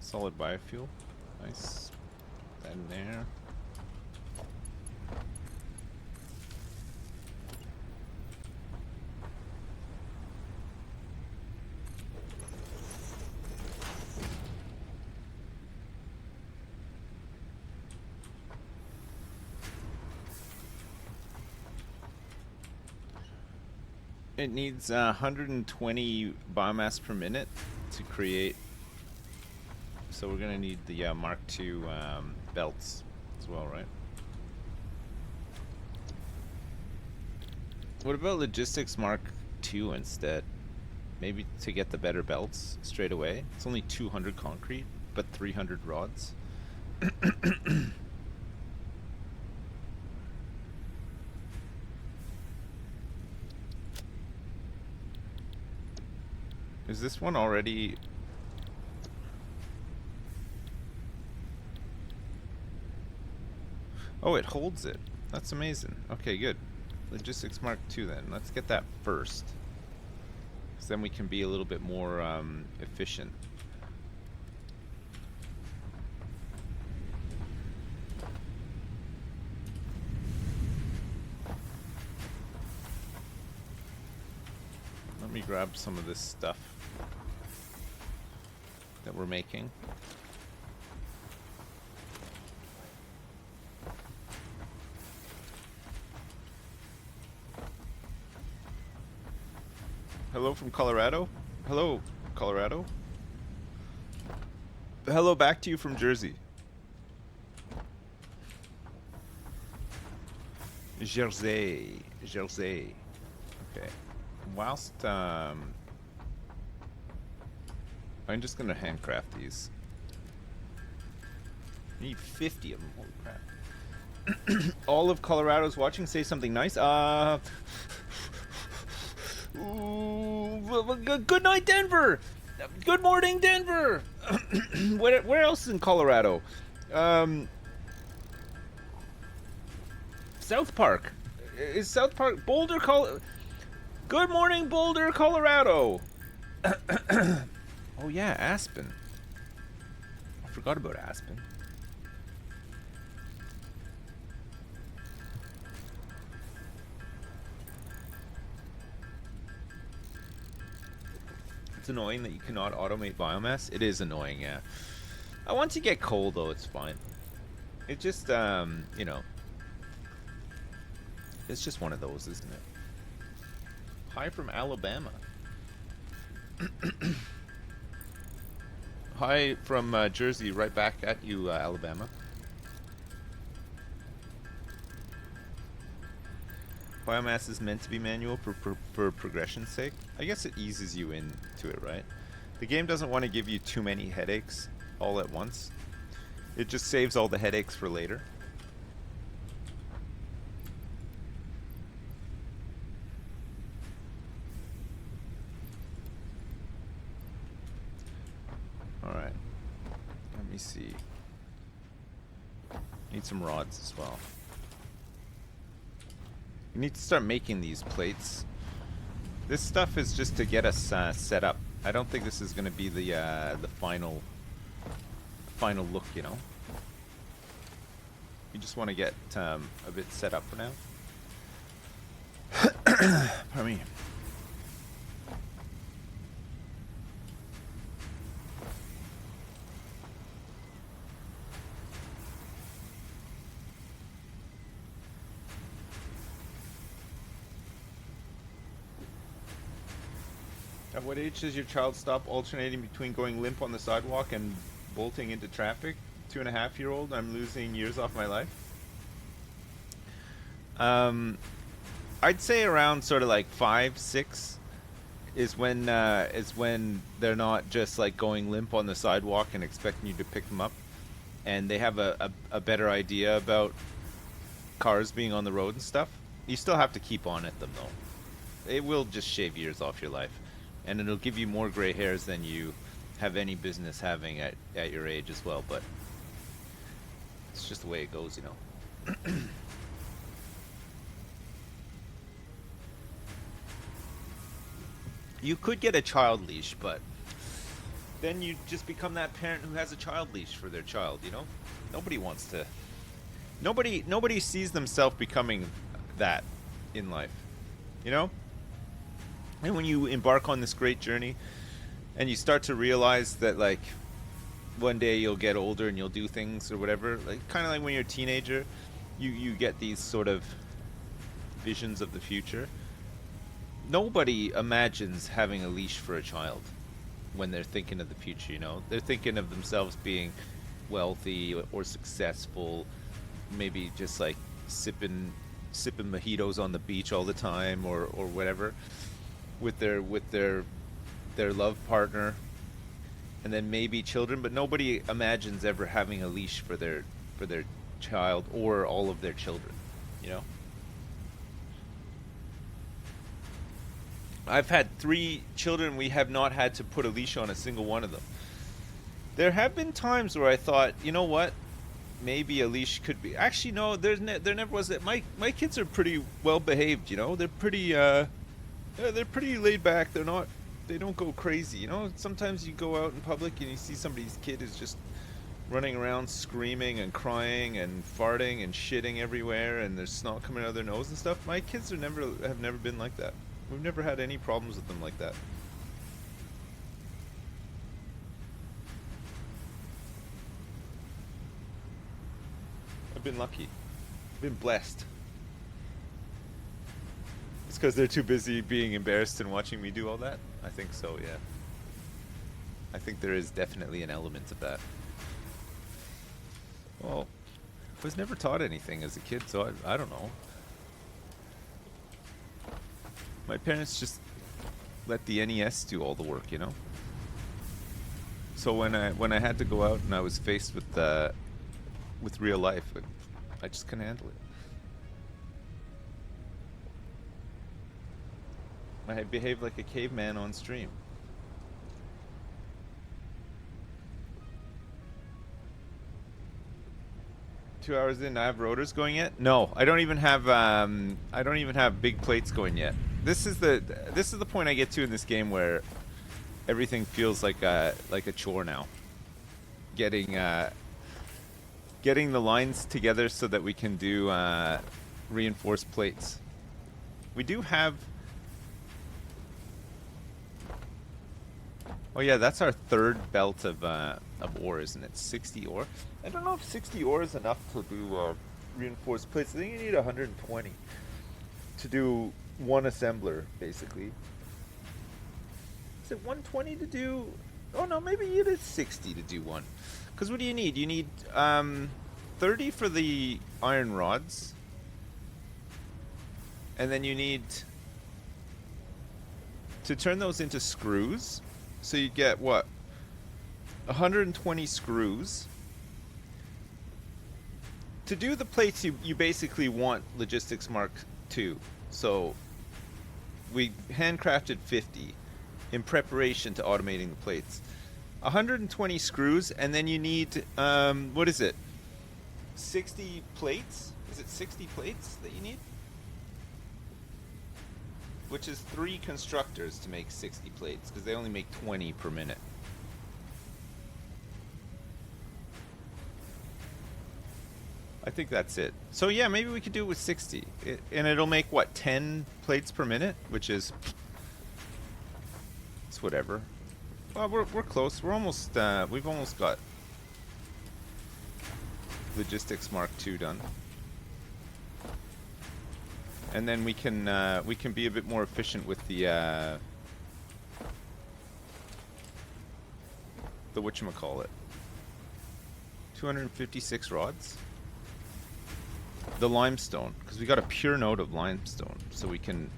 Solid biofuel. Nice. Put that in there. It needs 120 biomass per minute to create. So we're gonna need the Mark II belts as well, right? What about logistics Mark II instead? Maybe to get the better belts straight away. It's only 200 concrete, but 300 rods. Is this one already... Oh, it holds it. That's amazing. Okay, good. Logistics Mark II then. Let's get that first. Because then we can be a little bit more efficient. Let me grab some of this stuff that we're making. Hello from Colorado. Hello, Colorado. Hello back to you from Jersey. Jersey. Jersey. Okay. Whilst I'm just gonna handcraft these. I need 50 of them. Holy crap! All of Colorado's watching. Say something nice. Ooh, good night, Denver. Good morning, Denver. Where else in Colorado? South Park. Is South Park Boulder, Colorado? Good morning, Boulder, Colorado. Oh yeah, Aspen. I forgot about Aspen. It's annoying that you cannot automate biomass. It is annoying, yeah. Once you get coal, though, it's fine. It just, you know, it's just one of those, isn't it? Hi from Alabama. Hi from Jersey, right back at you, Alabama. Biomass is meant to be manual for progression's sake. I guess it eases you into it, right? The game doesn't want to give you too many headaches all at once. It just saves all the headaches for later. Alright. Let me see. Need some rods as well. We need to start making these plates. This stuff is just to get us set up. I don't think this is going to be the final look, you know. We just want to get a bit set up for now. Pardon me. At what age does your child stop alternating between going limp on the sidewalk and bolting into traffic? 2.5-year-old, I'm losing years off my life. I'd say around sort of like 5, 6 is when they're not just like going limp on the sidewalk and expecting you to pick them up, and they have a better idea about cars being on the road and stuff. You still have to keep on at them though. it will just shave years off your life, and it'll give you more gray hairs than you have any business having at your age as well. But it's just the way it goes, you know. You could get a child leash, but then you just become that parent who has a child leash for their child, you know? Nobody wants to. Nobody sees themselves becoming that in life, you know? And when you embark on this great journey and you start to realize that, like, one day you'll get older and you'll do things or whatever, like kind of like when you're a teenager, you get these sort of visions of the future. Nobody imagines having a leash for a child when they're thinking of the future, you know? They're thinking of themselves being wealthy or successful, maybe just like sipping mojitos on the beach all the time, or whatever, with their love partner, and then maybe children, but nobody imagines ever having a leash for their child or all of their children, you know? I've had 3 children. We have not had to put a leash on a single one of them. There have been times where I thought, you know what, maybe a leash could be. Actually, no. There never was that. My kids are pretty well behaved. You know, they're pretty laid back. They don't go crazy. You know, sometimes you go out in public and you see somebody's kid is just running around screaming and crying and farting and shitting everywhere, and there's snot coming out of their nose and stuff. My kids have never been like that. We've never had any problems with them like that. I've been lucky. I've been blessed. It's because they're too busy being embarrassed and watching me do all that? I think so, yeah. I think there is definitely an element of that. Well, I was never taught anything as a kid, so I don't know. My parents just let the NES do all the work, you know? So when I had to go out and I was faced with real life, I just couldn't handle it. I behaved like a caveman on stream. Two hours in, I have rotors going yet? No, I don't even have big plates going yet. This is the point I get to in this game where everything feels like a chore now. Getting the lines together so that we can do reinforced plates. We do have. Oh yeah, that's our 3rd belt of ore, isn't it? 60 ore. I don't know if 60 ore is enough to do reinforced plates. I think you need 120 to do one assembler, basically. Is it 120 to do? Oh no, maybe it is 60 to do one. Because what do you need? You need 30 for the iron rods, and then you need to turn those into screws. So you get what? 120 screws. To do the plates, you basically want Logistics Mark II. So we handcrafted 50 in preparation to automating the plates. 120 screws, and then you need, what is it? 60 plates? Is it 60 plates that you need? Which is 3 constructors to make 60 plates, because they only make 20 per minute. I think that's it. So yeah, maybe we could do it with 60. And it'll make, what, 10 plates per minute? Which is... it's whatever. Well, we're close. We're almost, we've almost got Logistics Mark II done. And then we can be a bit more efficient with the whatchamacallit. 256 rods. The limestone, because we got a pure node of limestone, so we can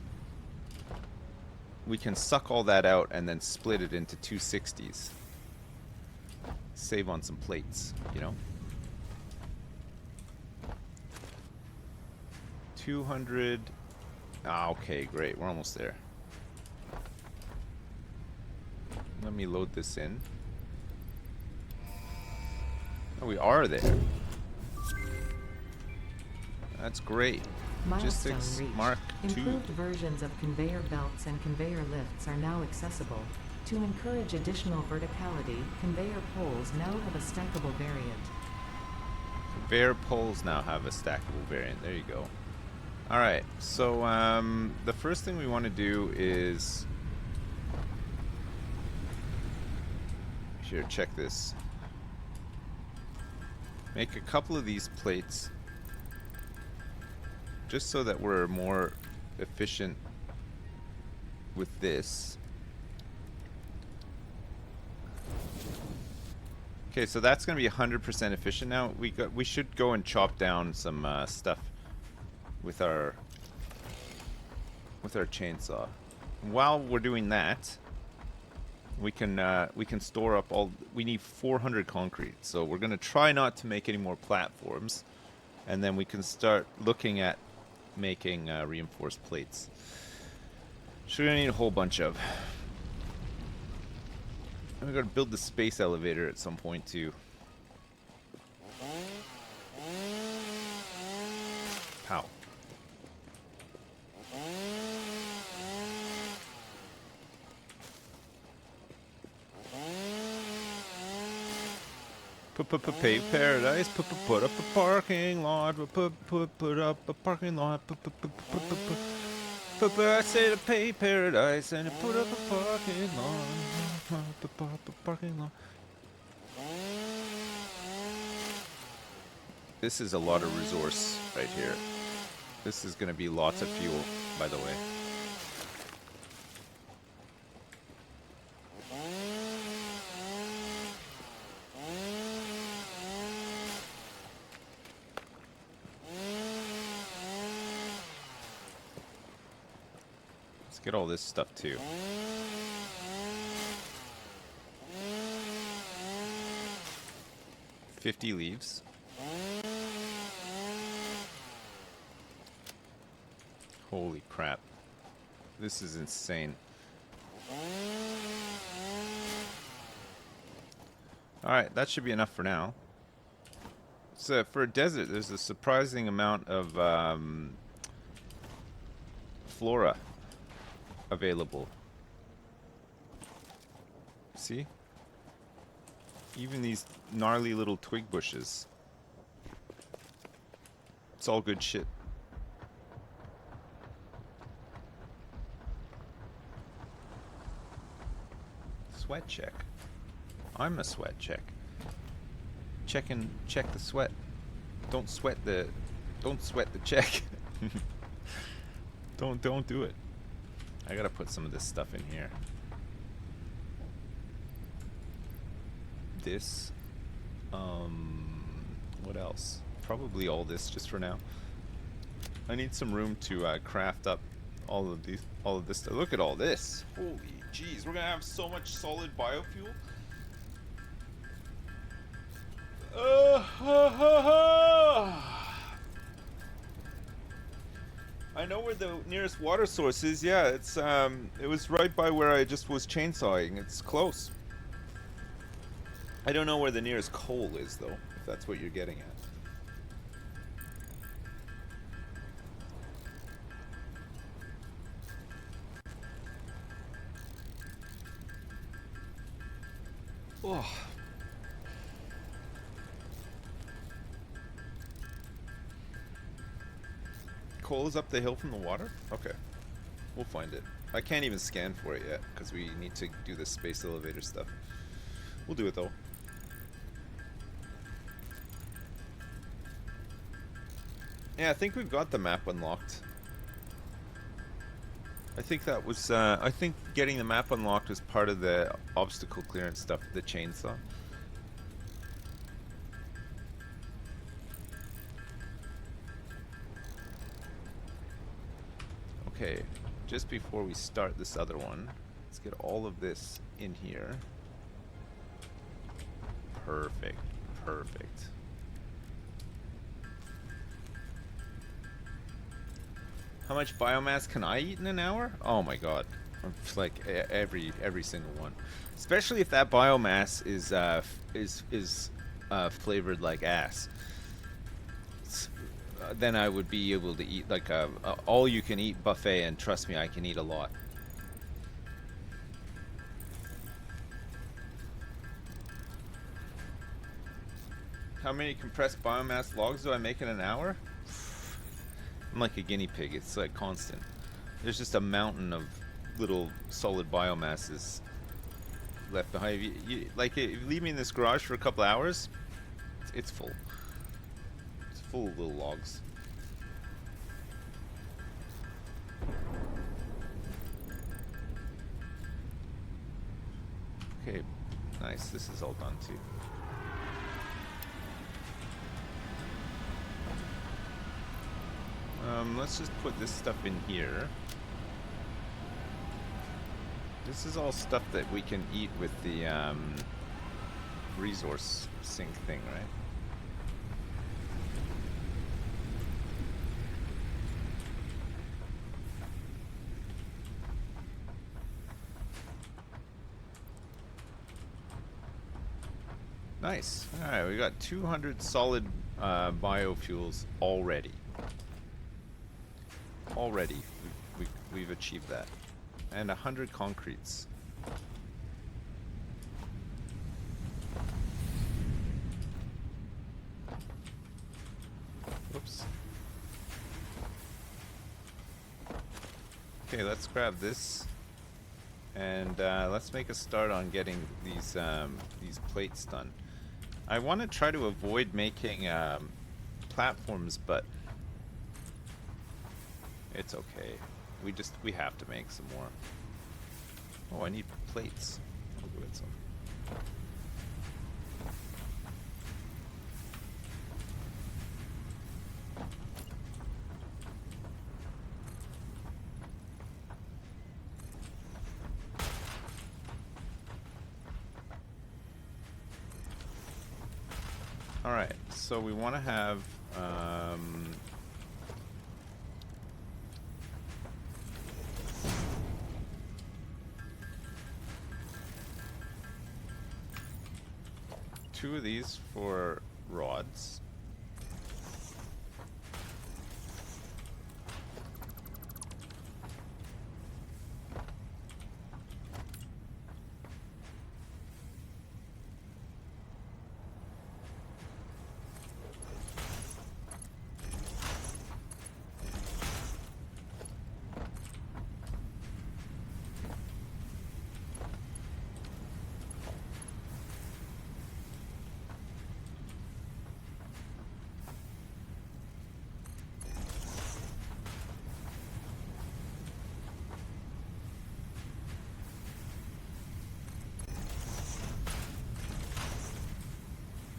suck all that out and then split it into 260s. Save on some plates, you know. 200 Ah, okay, great. We're almost there. Let me load this in. Oh, we are there. That's great. Milestone Logistics reached. Mark II. Improved versions of conveyor belts and conveyor lifts are now accessible. To encourage additional verticality, conveyor poles now have a stackable variant. Conveyor poles now have a stackable variant. There you go. Alright, so the first thing we want to do is... Here, check this. Make a couple of these plates just so that we're more efficient with this. Okay, so that's going to be 100% efficient now. We should go and chop down some stuff with our chainsaw. While we're doing that, we can store up all. We need 400 concrete, so we're going to try not to make any more platforms, and then we can start looking at making reinforced plates. So we're going to need a whole bunch of. And we're going to build the space elevator at some point too. Pow. Pay paradise. Put up a parking lot. Put up a parking lot. I say to pay paradise and put up a parking lot. Put up a parking lot. This is a lot of resource right here. This is going to be lots of fuel, by the way. Let's get all this stuff too. $50 leaves. Holy crap. This is insane. Alright, that should be enough for now. So for a desert, there's a surprising amount of flora available. See? Even these gnarly little twig bushes. It's all good shit. Sweat check. I'm a sweat check. Check the sweat. Don't sweat the check. Don't do it. I gotta put some of this stuff in here. This. What else? Probably all this just for now. I need some room to craft up all of this stuff. Look at all this. Holy jeez, we're gonna have so much solid biofuel. I know where the nearest water source is. Yeah, it's it was right by where I just was chainsawing. It's close. I don't know where the nearest coal is though, if that's what you're getting at. Oh. Coal is up the hill from the water? Okay. We'll find it. I can't even scan for it yet, because we need to do this space elevator stuff. We'll do it though. Yeah, I think we've got the map unlocked. I think that was, I think getting the map unlocked was part of the obstacle clearance stuff, the chainsaw. Okay, just before we start this other one, let's get all of this in here. Perfect, perfect. How much biomass can I eat in an hour? Oh my god. It's like every single one. Especially if that biomass is flavored like ass. Then I would be able to eat like a all you can eat buffet, and trust me, I can eat a lot. How many compressed biomass logs do I make in an hour? I'm like a guinea pig. It's like constant. There's just a mountain of little solid biomasses left behind. Like, if you leave me in this garage for a couple hours, it's full. It's full of little logs. Okay, nice. This is all done too. Let's just put this stuff in here. This is all stuff that we can eat with the resource sink thing, right? Nice. Alright, we got 200 solid biofuels already. Already, we've achieved that. And 100 concretes. Whoops. Okay, let's grab this. And let's make a start on getting these plates done. I want to try to avoid making platforms, but it's okay. We have to make some more. Oh, I need plates. I'll go get some. All right, so we want to have two of these for rods.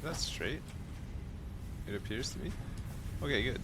That's straight. It appears to be. Okay, good.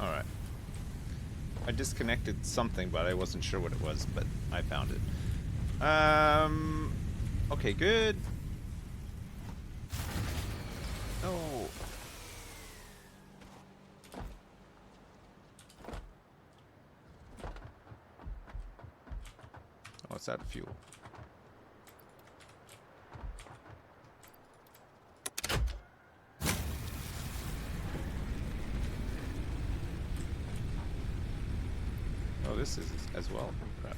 Alright. I disconnected something, but I wasn't sure what it was, but I found it. Okay, good. No. Oh, it's out of fuel. Oh, this is as well. Crap.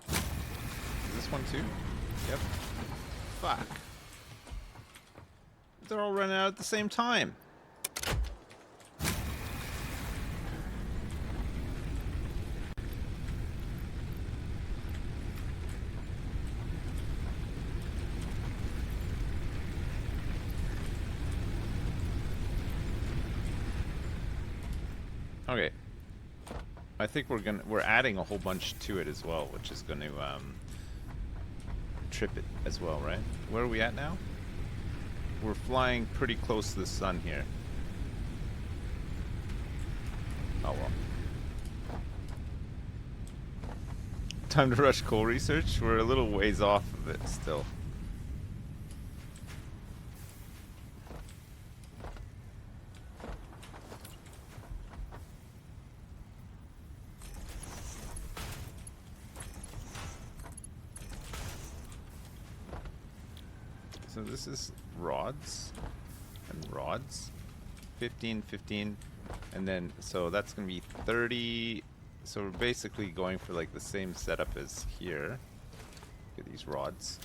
Is this one too? Yep. Fuck. They're all running out at the same time. Okay. I think we're adding a whole bunch to it as well, which is going to trip it as well, right? Where are we at now? We're flying pretty close to the sun here. Oh well. Time to rush coal research? We're a little ways off of it still. So this is rods and rods. 15, 15, and then so that's gonna be 30. So we're basically going for like the same setup as here. Look at these rods.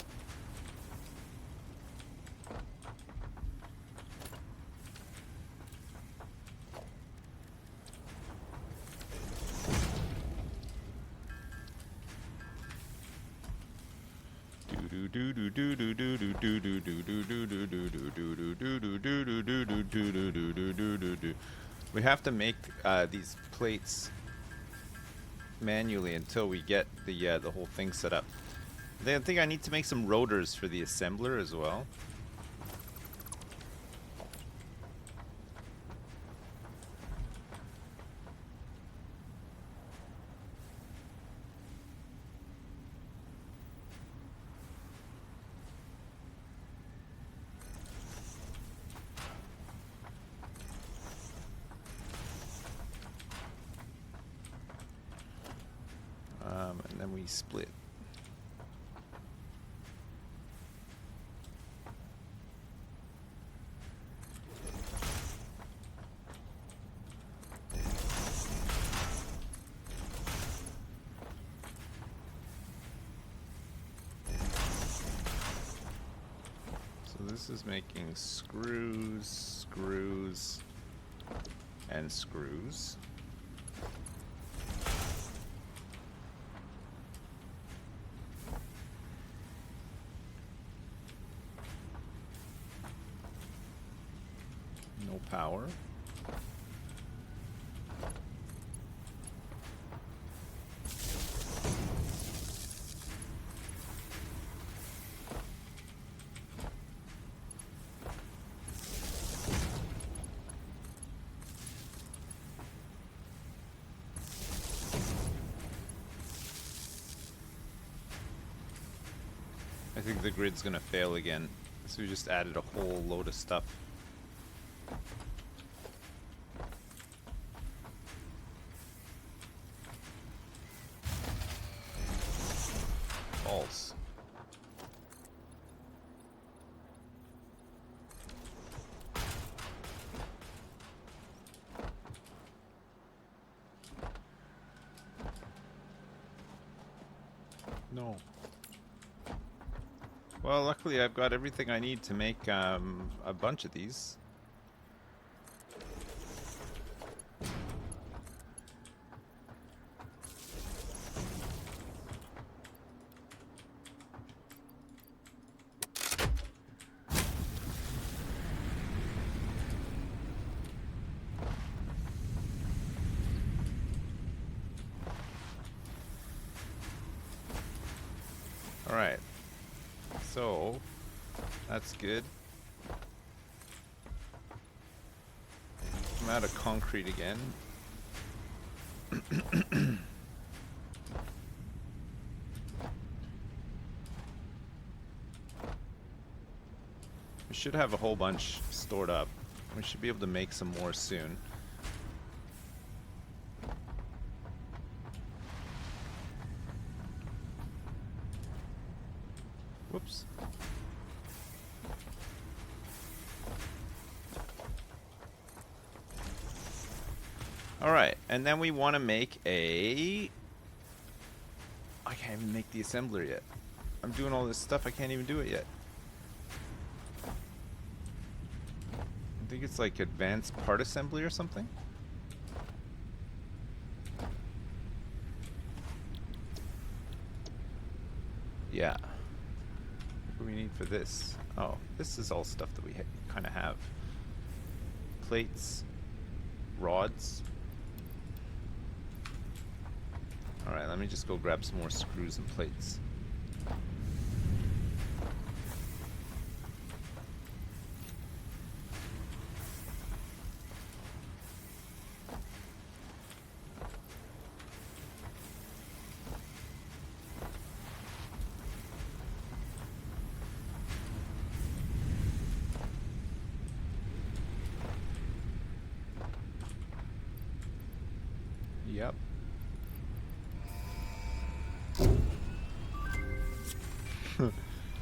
We have to make these plates manually until we get the whole thing set up. I think I need to make some rotors for the assembler as well. And then we split. So this is making screws, screws, and screws. No power. I think the grid's gonna fail again, so we just added a whole load of stuff. False. No. Well, luckily I've got everything I need to make a bunch of these. Alright. So, that's good. I'm out of concrete again. We should have a whole bunch stored up. We should be able to make some more soon. Whoops. Alright, and then we want to make a... I can't even make the assembler yet. I'm doing all this stuff, I can't even do it yet. I think it's like advanced part assembly or something. Yeah. What do we need for this? Oh, this is all stuff that we kind of have. Plates, rods. Alright, let me just go grab some more screws and plates. Yep.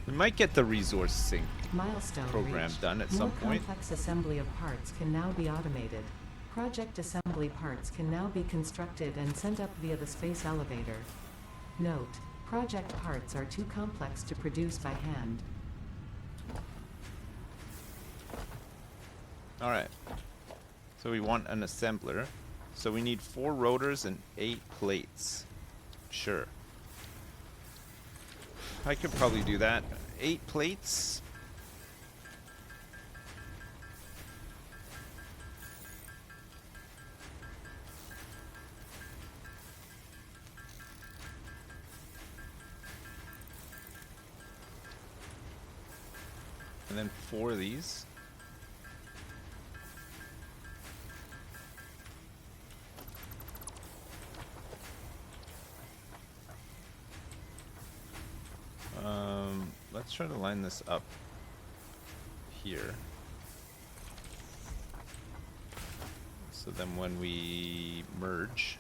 We might get the resource sync Milestone program reached. done at More some point. complex assembly of parts can now be automated. Project assembly parts can now be constructed and sent up via the space elevator. Note: project parts are too complex to produce by hand. Alright. So we want an assembler. So we need 4 rotors and 8 plates. Sure. I could probably do that. 8 plates. And then 4 of these. Let's try to line this up here. So then when we merge,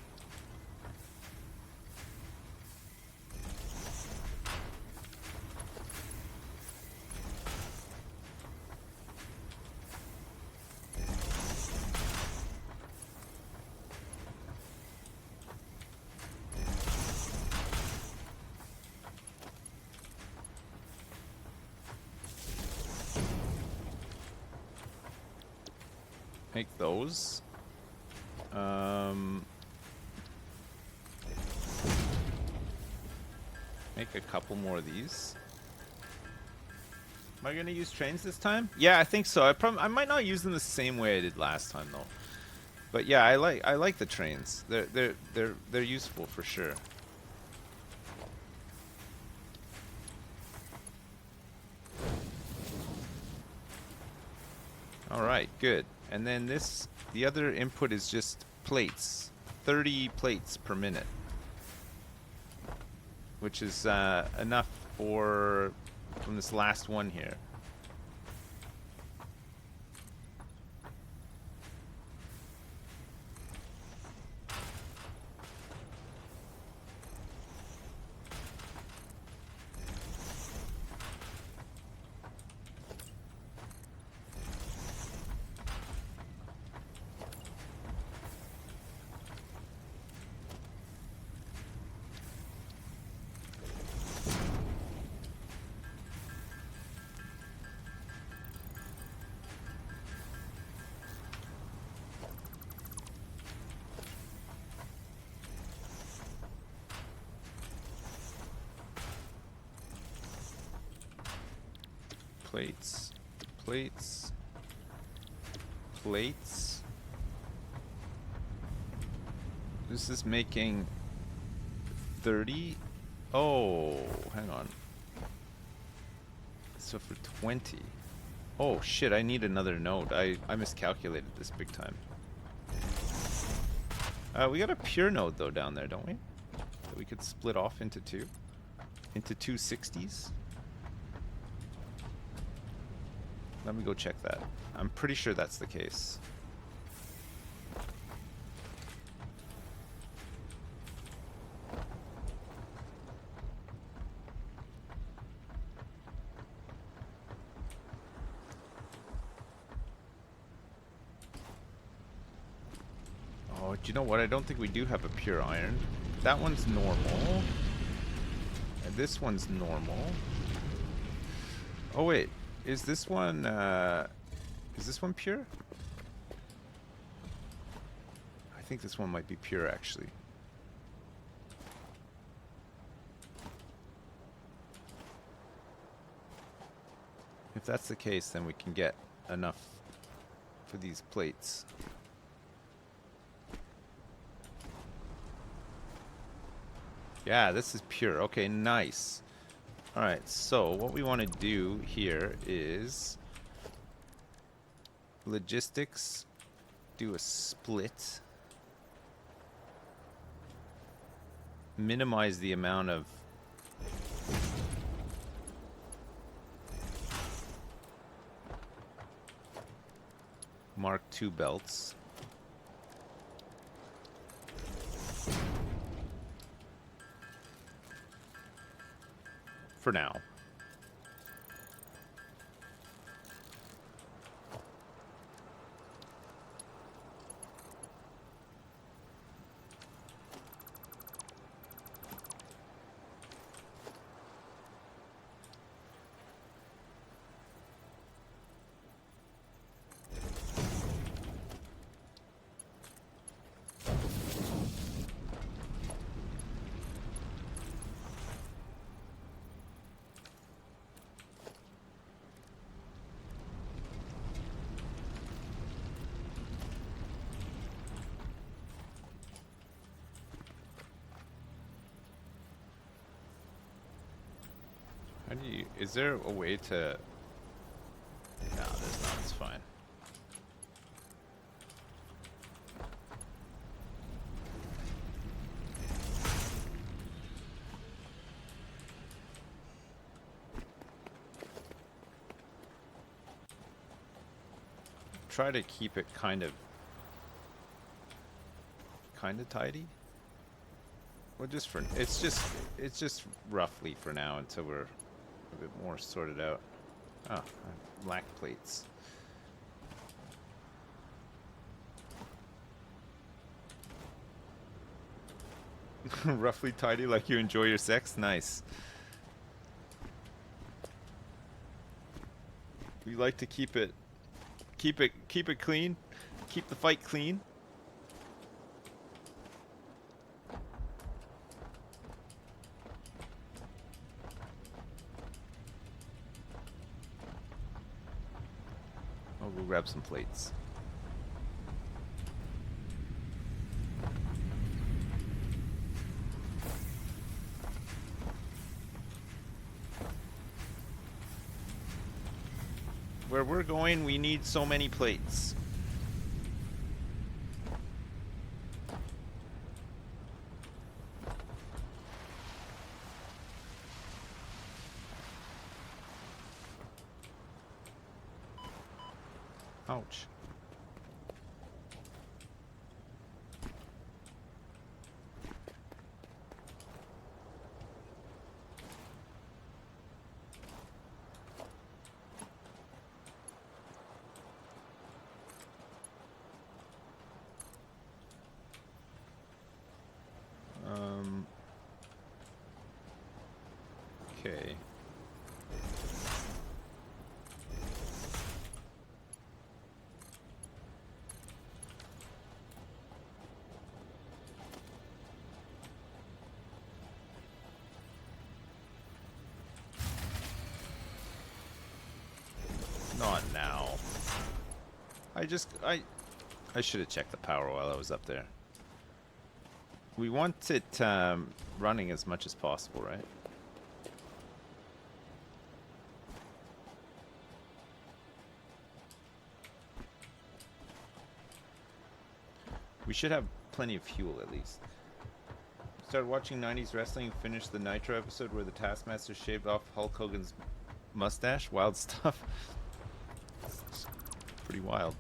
make those. Make a couple more of these. Am I gonna use trains this time? Yeah, I think so. I might not use them the same way I did last time though. But yeah, I like the trains. They're useful for sure. All right, good. And then the other input is just plates. 30 plates per minute. Which is enough from this last one here. Plates, plates, plates. This is making 30. Oh, hang on. So for 20. Oh shit, I need another node. I miscalculated this big time. We got a pure node though down there, don't we? That we could split off into two. Into two 60s. Let me go check that. I'm pretty sure that's the case. Oh, do you know what? I don't think we do have a pure iron. That one's normal. And this one's normal. Oh wait. Is this one pure? I think this one might be pure actually. If that's the case, then we can get enough for these plates. Yeah, this is pure. Okay, nice. Alright, so what we want to do here is logistics, do a split, minimize the amount of Mark II belts. For now. How do you, is there a way to, no, there's not, it's fine. Try to keep it kind of tidy. Well, just for, it's just roughly for now until we're a bit more sorted out. Oh, black plates. Roughly tidy, like you enjoy your sex. Nice. We like to keep it clean. Keep the fight clean. I'll go grab some plates. Where we're going, we need so many plates. Ouch. Okay. Not now. I should have checked the power while I was up there. We want it running as much as possible, right? We should have plenty of fuel at least. Started watching 90s wrestling, finished the Nitro episode where the Taskmaster shaved off Hulk Hogan's mustache. Wild stuff. It's pretty wild.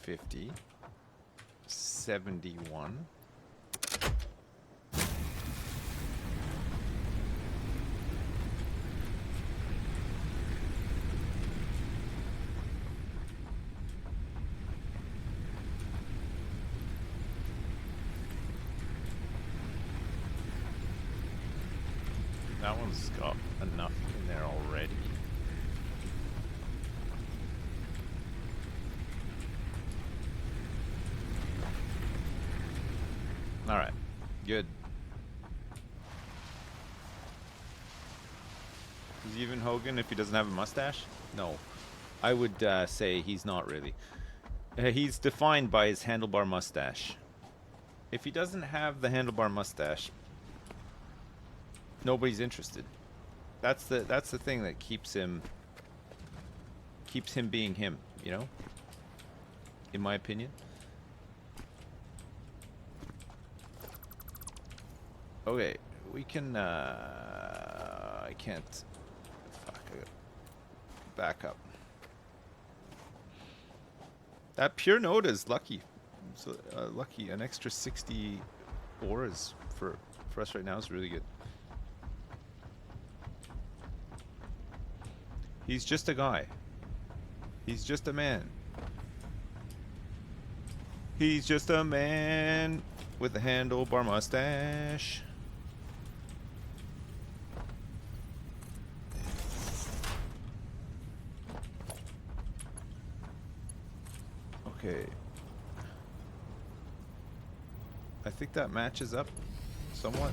$50, $71. That one's got enough in there already. Alright. Good. Is he even Hogan if he doesn't have a mustache? No. I would say he's not really. He's defined by his handlebar mustache. If he doesn't have the handlebar mustache, nobody's interested. That's the thing that keeps him being him, you know? In my opinion. Okay, we can I can't. Fuck. I gotta back up. That pure node is lucky. So lucky. An extra 60 auras for us right now is really good. He's just a guy. He's just a man. He's just a man with a handlebar mustache. Okay. I think that matches up somewhat.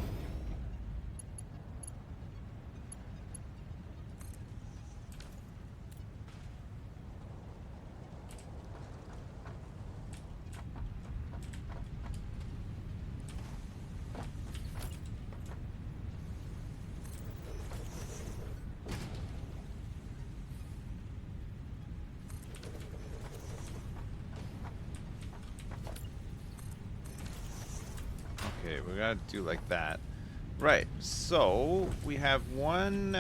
Okay, we gotta do like that. Right, so we have one,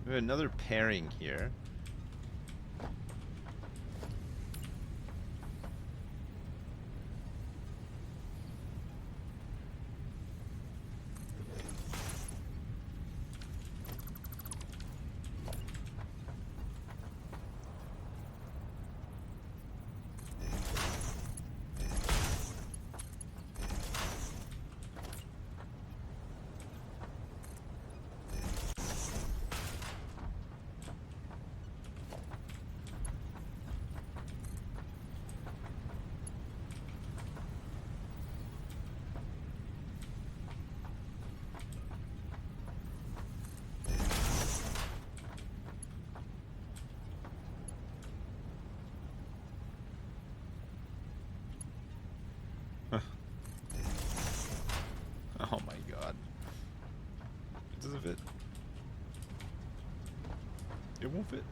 we have another pairing here. Oh my god. It doesn't fit. It won't fit.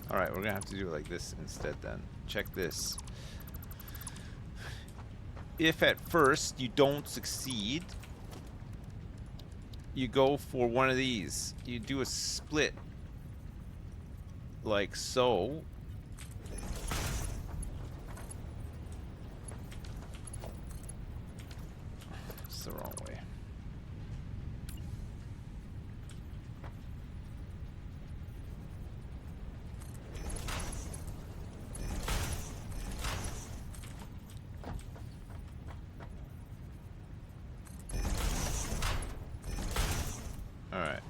Alright, we're gonna have to do it like this instead then. Check this. If at first you don't succeed, you go for one of these. You do a split. Like so. It's the wrong way. Alright.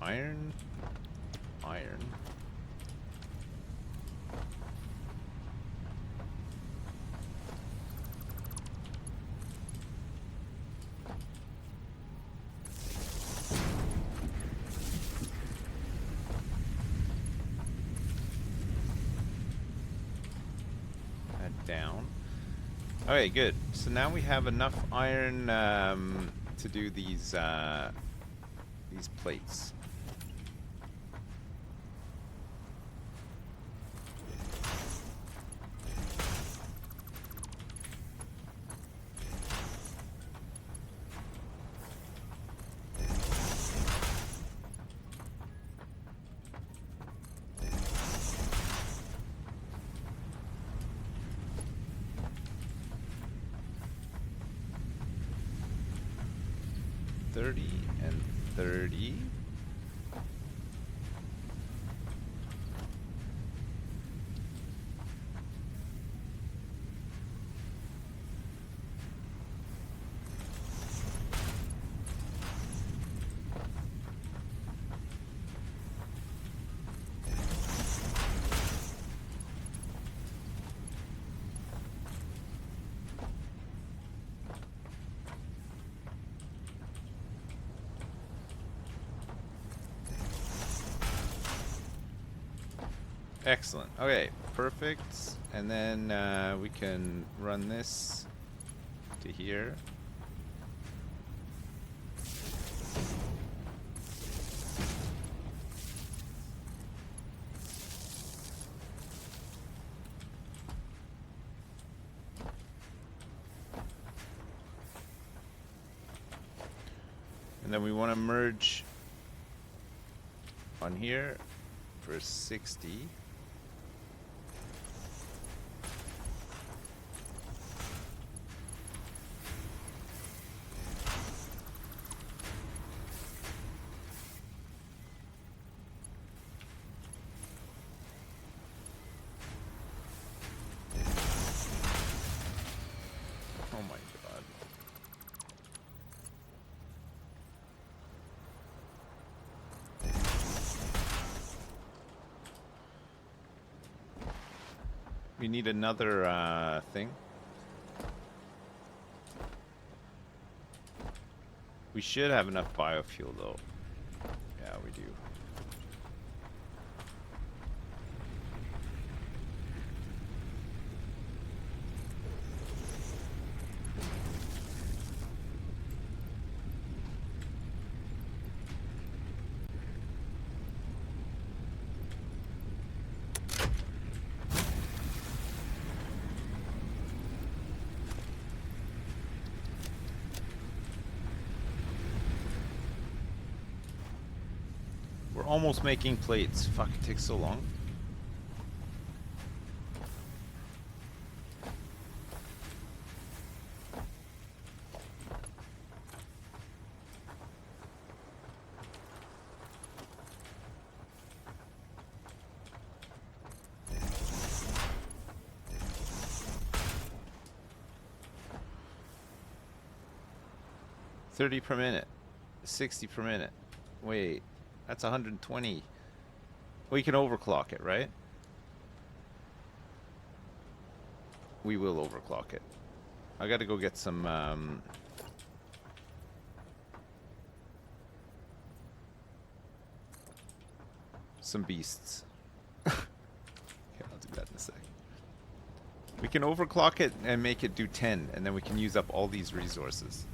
Iron. Iron. Down. Okay, good. So now we have enough iron to do these plates. And 30. Excellent. Okay, perfect. And then we can run this to here. And then we want to merge on here for 60. Oh my god. We need another thing. We should have enough biofuel though. Yeah, we do. We're almost making plates. Fuck, it takes so long. $30 per minute. 60 per minute. Wait, that's 120. We can overclock it, right? We will overclock it. I gotta go get some beasts. Okay, I'll do that in a sec. We can overclock it and make it do 10, and then we can use up all these resources.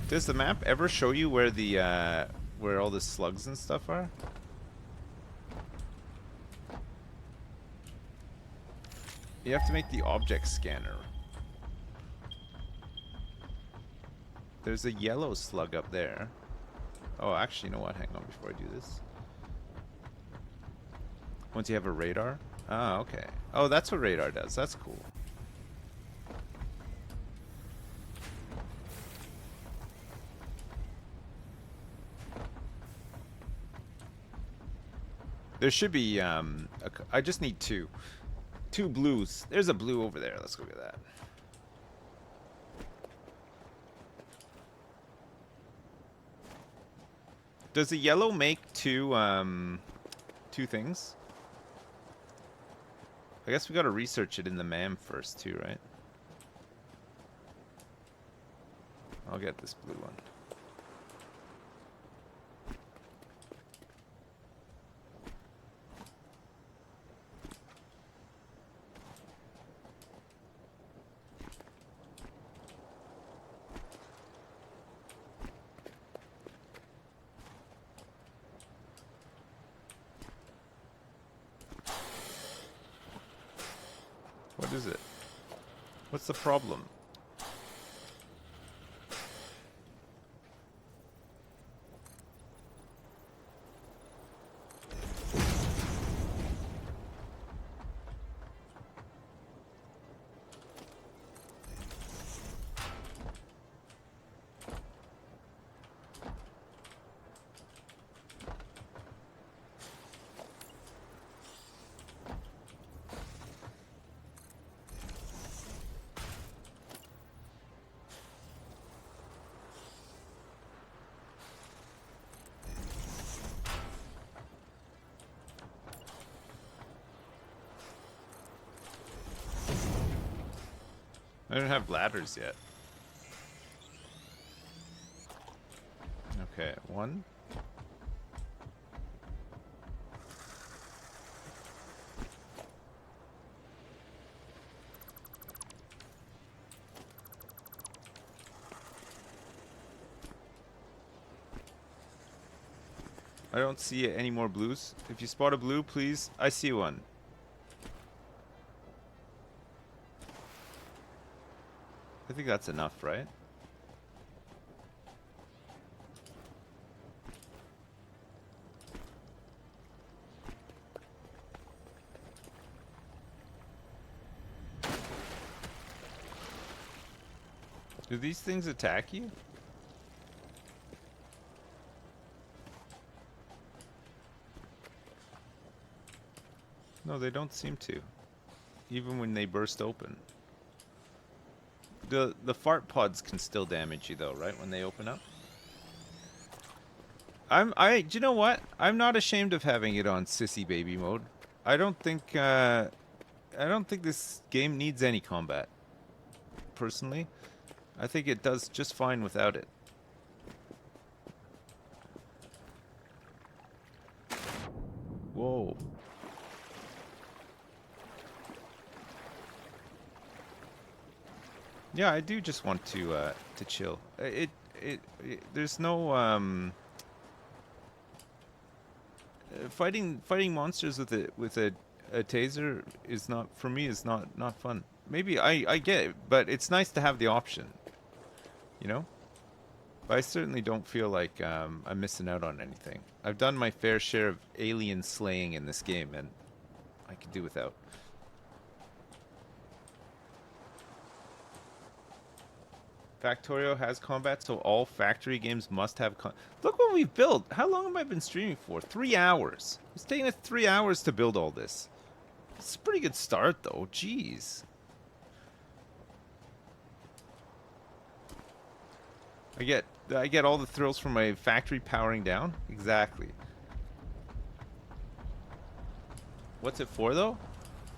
Does the map ever show you where the where all the slugs and stuff are? You have to make the object scanner. There's a yellow slug up there. Oh, actually, you know what? Hang on before I do this. Once you have a radar? Ah, okay. Oh, that's what radar does. That's cool. There should be, I just need two. Two blues. There's a blue over there. Let's go get that. Does the yellow make two things? I guess we gotta research it in the MAM first too, right? I'll get this blue one. What is it? What's the problem? I don't have ladders yet. Okay, 1, I don't see any more blues. If you spot a blue, please. I see one. I think that's enough, right? Do these things attack you? No, they don't seem to. Even when they burst open. The fart pods can still damage you though, right? When they open up. Do you know what? I'm not ashamed of having it on sissy baby mode. I don't think this game needs any combat. Personally, I think it does just fine without it. Whoa. Yeah, I do just want to chill. There's no fighting monsters with a taser is not, for me, is not fun. Maybe I get it, but it's nice to have the option. You know? But I certainly don't feel like I'm missing out on anything. I've done my fair share of alien slaying in this game, and I could do without. Factorio has combat, so all factory games must have Look what we've built! How long have I been streaming for? 3 hours. It's taking us 3 hours to build all this. It's a pretty good start, though. Jeez. I get all the thrills from my factory powering down? Exactly. What's it for, though?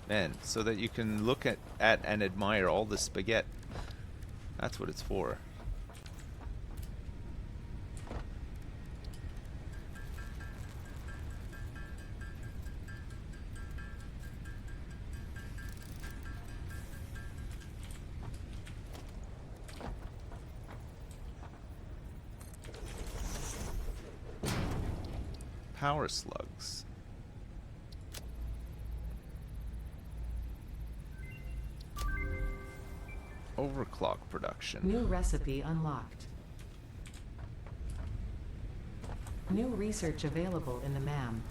Man, so that you can look at and admire all the spaghetti. That's what it's for. Power slugs. Overclock production. New recipe unlocked. New research available in the MAM.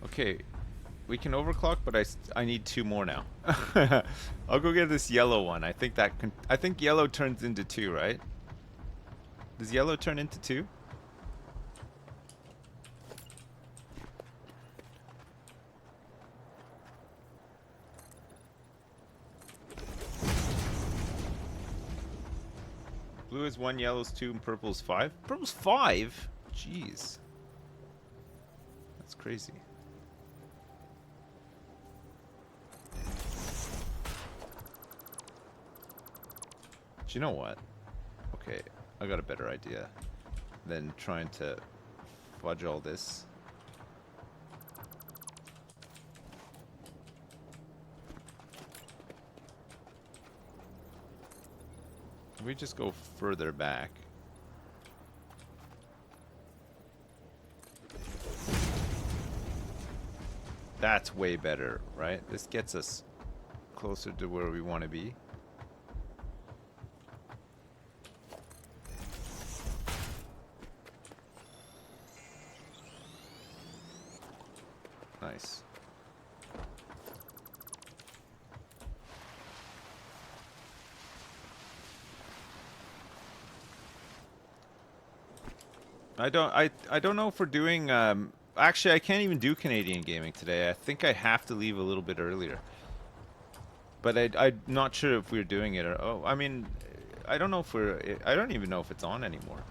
Okay, we can overclock, but I need 2 more now. I'll go get this yellow one. I think yellow turns into 2, right? Does yellow turn into 2? Blue is 1, yellow is 2, and purple is 5. Purple's 5? Jeez. That's crazy. You know what? Okay, I got a better idea than trying to fudge all this. We just go further back. That's way better, right? This gets us closer to where we want to be. Nice. I don't know if we're doing actually I can't even do Canadian gaming today. I think I have to leave a little bit earlier. But I'm not sure if we're doing it or I mean I don't know if I don't even know if it's on anymore.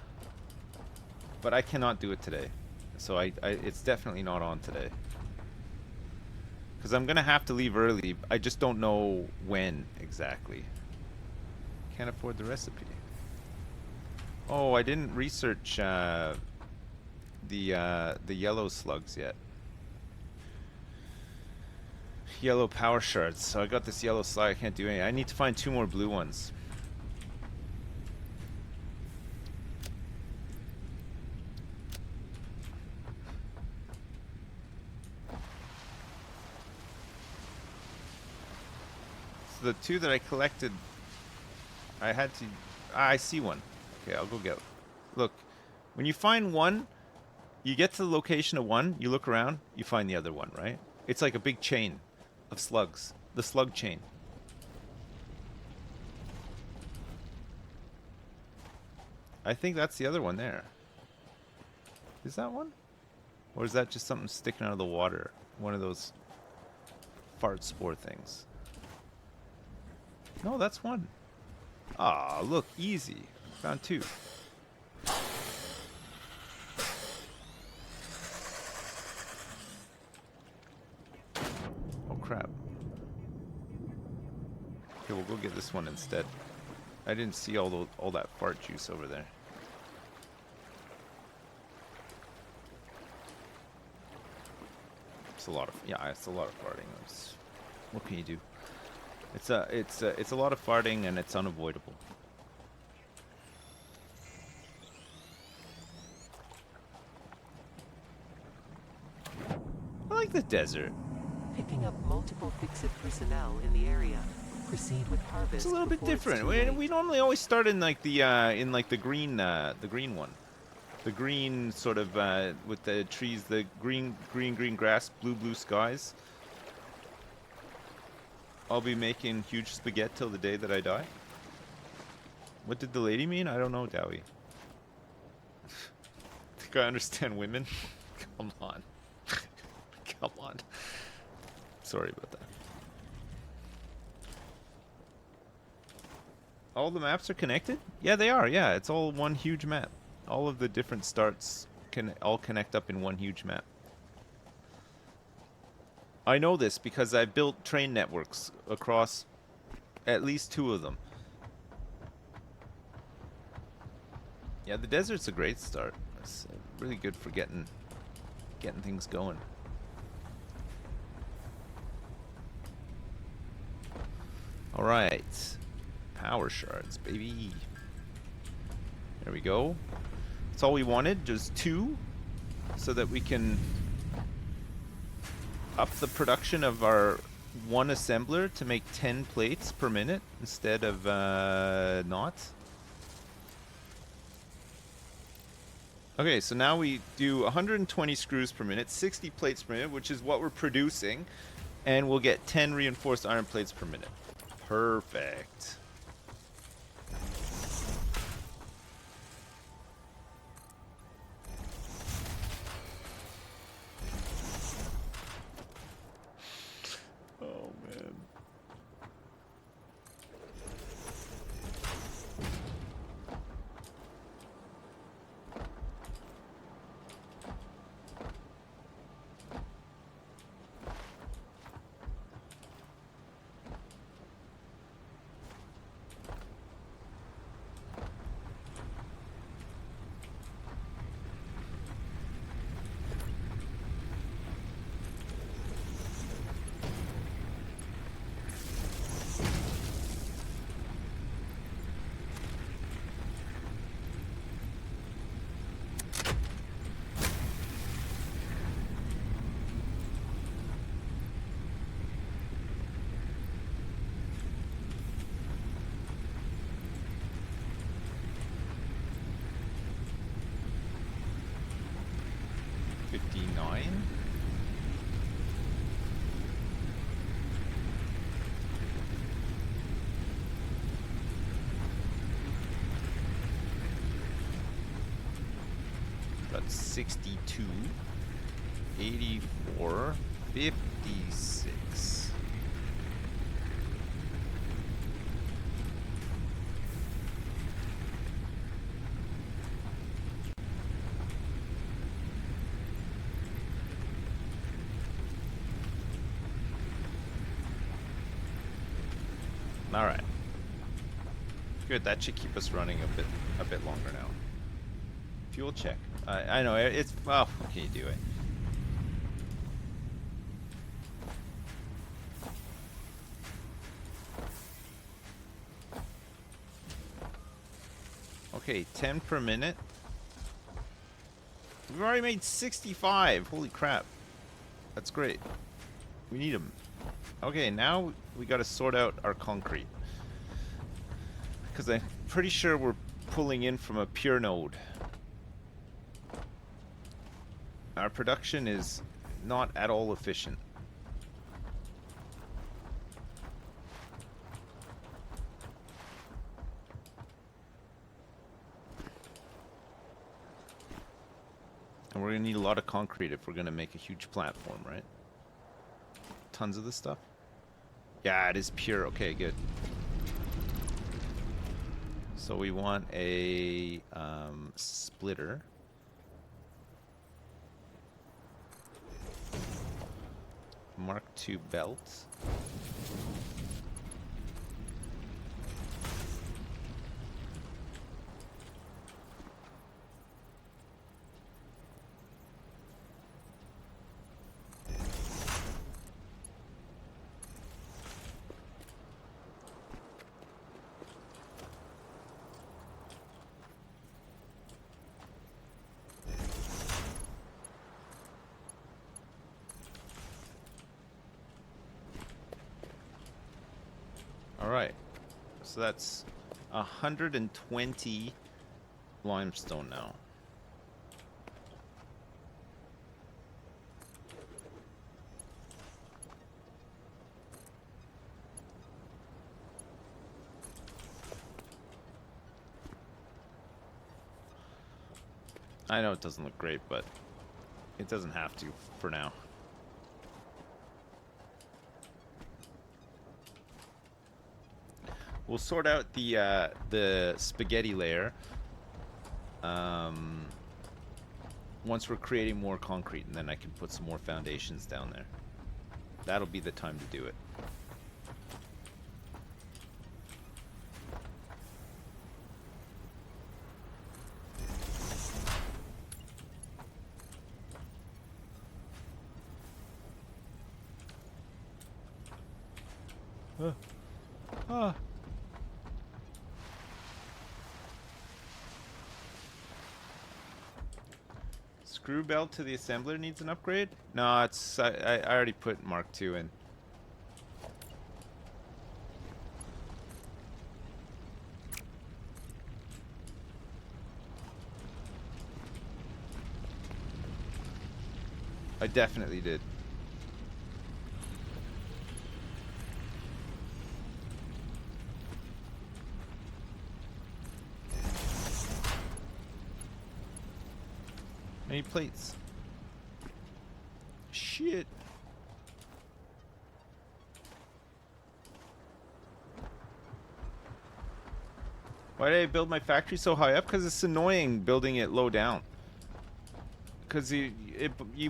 But I cannot do it today. So it's definitely not on today. Because I'm going to have to leave early. I just don't know when exactly. Can't afford the recipe. Oh, I didn't research the yellow slugs yet. Yellow power shards. So I got this yellow slag. I can't do anything. I need to find 2 more blue ones. So the 2 that I collected, I had to... I see one. Okay, I'll go get it. Look, when you find one, you get to the location of one, you look around, you find the other one, right? It's like a big chain of slugs. The slug chain. I think that's the other one there. Is that one? Or is that just something sticking out of the water? One of those fart spore things. No, that's one. Ah, look, easy. Found 2. Oh crap. Okay, we'll go get this one instead. I didn't see all that fart juice over there. It's a lot of it's a lot of farting. What can you do? It's a lot of farting and it's unavoidable. I like the desert. Picking up multiple fix-it personnel in the area. Proceed with harvest. It's a little bit different. We normally always start in like the green one, the green sort of with the trees, the green grass, blue skies. I'll be making huge spaghetti till the day that I die. What did the lady mean? I don't know, Dowie. Think I understand women? Come on. Come on. Sorry about that. All the maps are connected? Yeah, they are. Yeah, it's all one huge map. All of the different starts can all connect up in one huge map. I know this because I built train networks across at least 2 of them. Yeah, the desert's a great start. It's really good for getting things going. All right. Power shards, baby. There we go. That's all we wanted, just 2, so that we can up the production of our 1 assembler to make 10 plates per minute instead of not. Okay, so now we do 120 screws per minute, 60 plates per minute, which is what we're producing, and we'll get 10 reinforced iron plates per minute. Perfect. Oh, man. Got 62, 84, 56. All right. Good. That should keep us running a bit longer now. Fuel check. I know it's well. What can you do? It. Okay, 10 per minute. We've already made 65. Holy crap. That's great. We need them. Okay, now we got to sort out our concrete. Because I'm pretty sure we're pulling in from a pure node. Our production is not at all efficient. And we're going to need a lot of concrete if we're going to make a huge platform, right? Tons of this stuff. Yeah, it is pure. Okay, good. So we want a splitter. Mark II belt. Alright, so that's 120 limestone now. I know it doesn't look great, but it doesn't have to for now. We'll sort out the spaghetti layer once we're creating more concrete, and then I can put some more foundations down there. That'll be the time to do it. Screw belt to the assembler needs an upgrade? No, it's I already put Mark II in. I definitely did. Any plates? Shit. Why did I build my factory so high up? Because it's annoying building it low down. Because you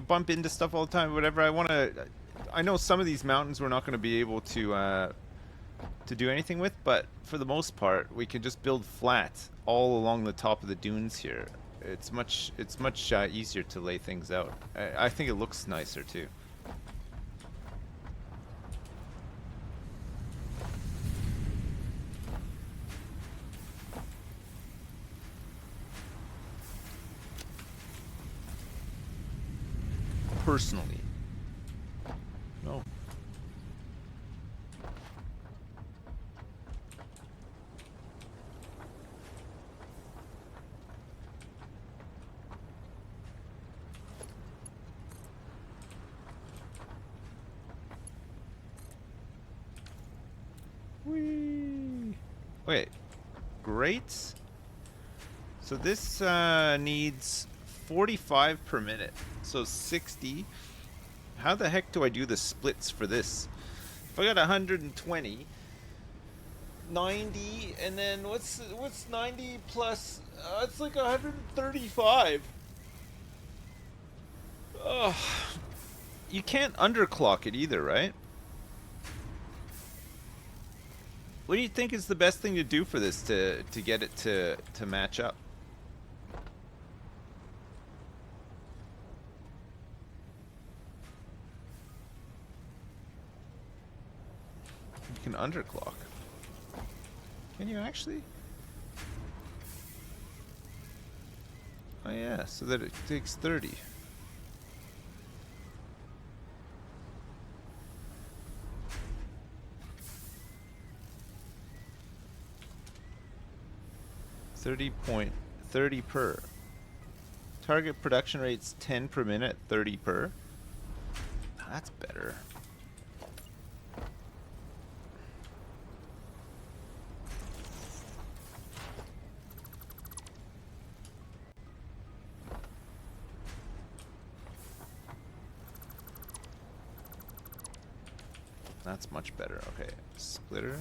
bump into stuff all the time. Whatever I want to, I know some of these mountains we're not going to be able to do anything with, but for the most part, we can just build flat all along the top of the dunes here. It's much easier to lay things out. I think it looks nicer too. Personally. No. Whee! Wait. Great. So this needs 45 per minute. So 60. How the heck do I do the splits for this? If I got 120, 90, and then what's 90 plus? It's like 135. Oh, you can't underclock it either, right? What do you think is the best thing to do for this to get it to match up? You can underclock. Can you actually? Oh yeah, so that it takes 30. .30 per. Target production rate's 10 per minute, 30 per. That's better. That's much better. Okay, splitter.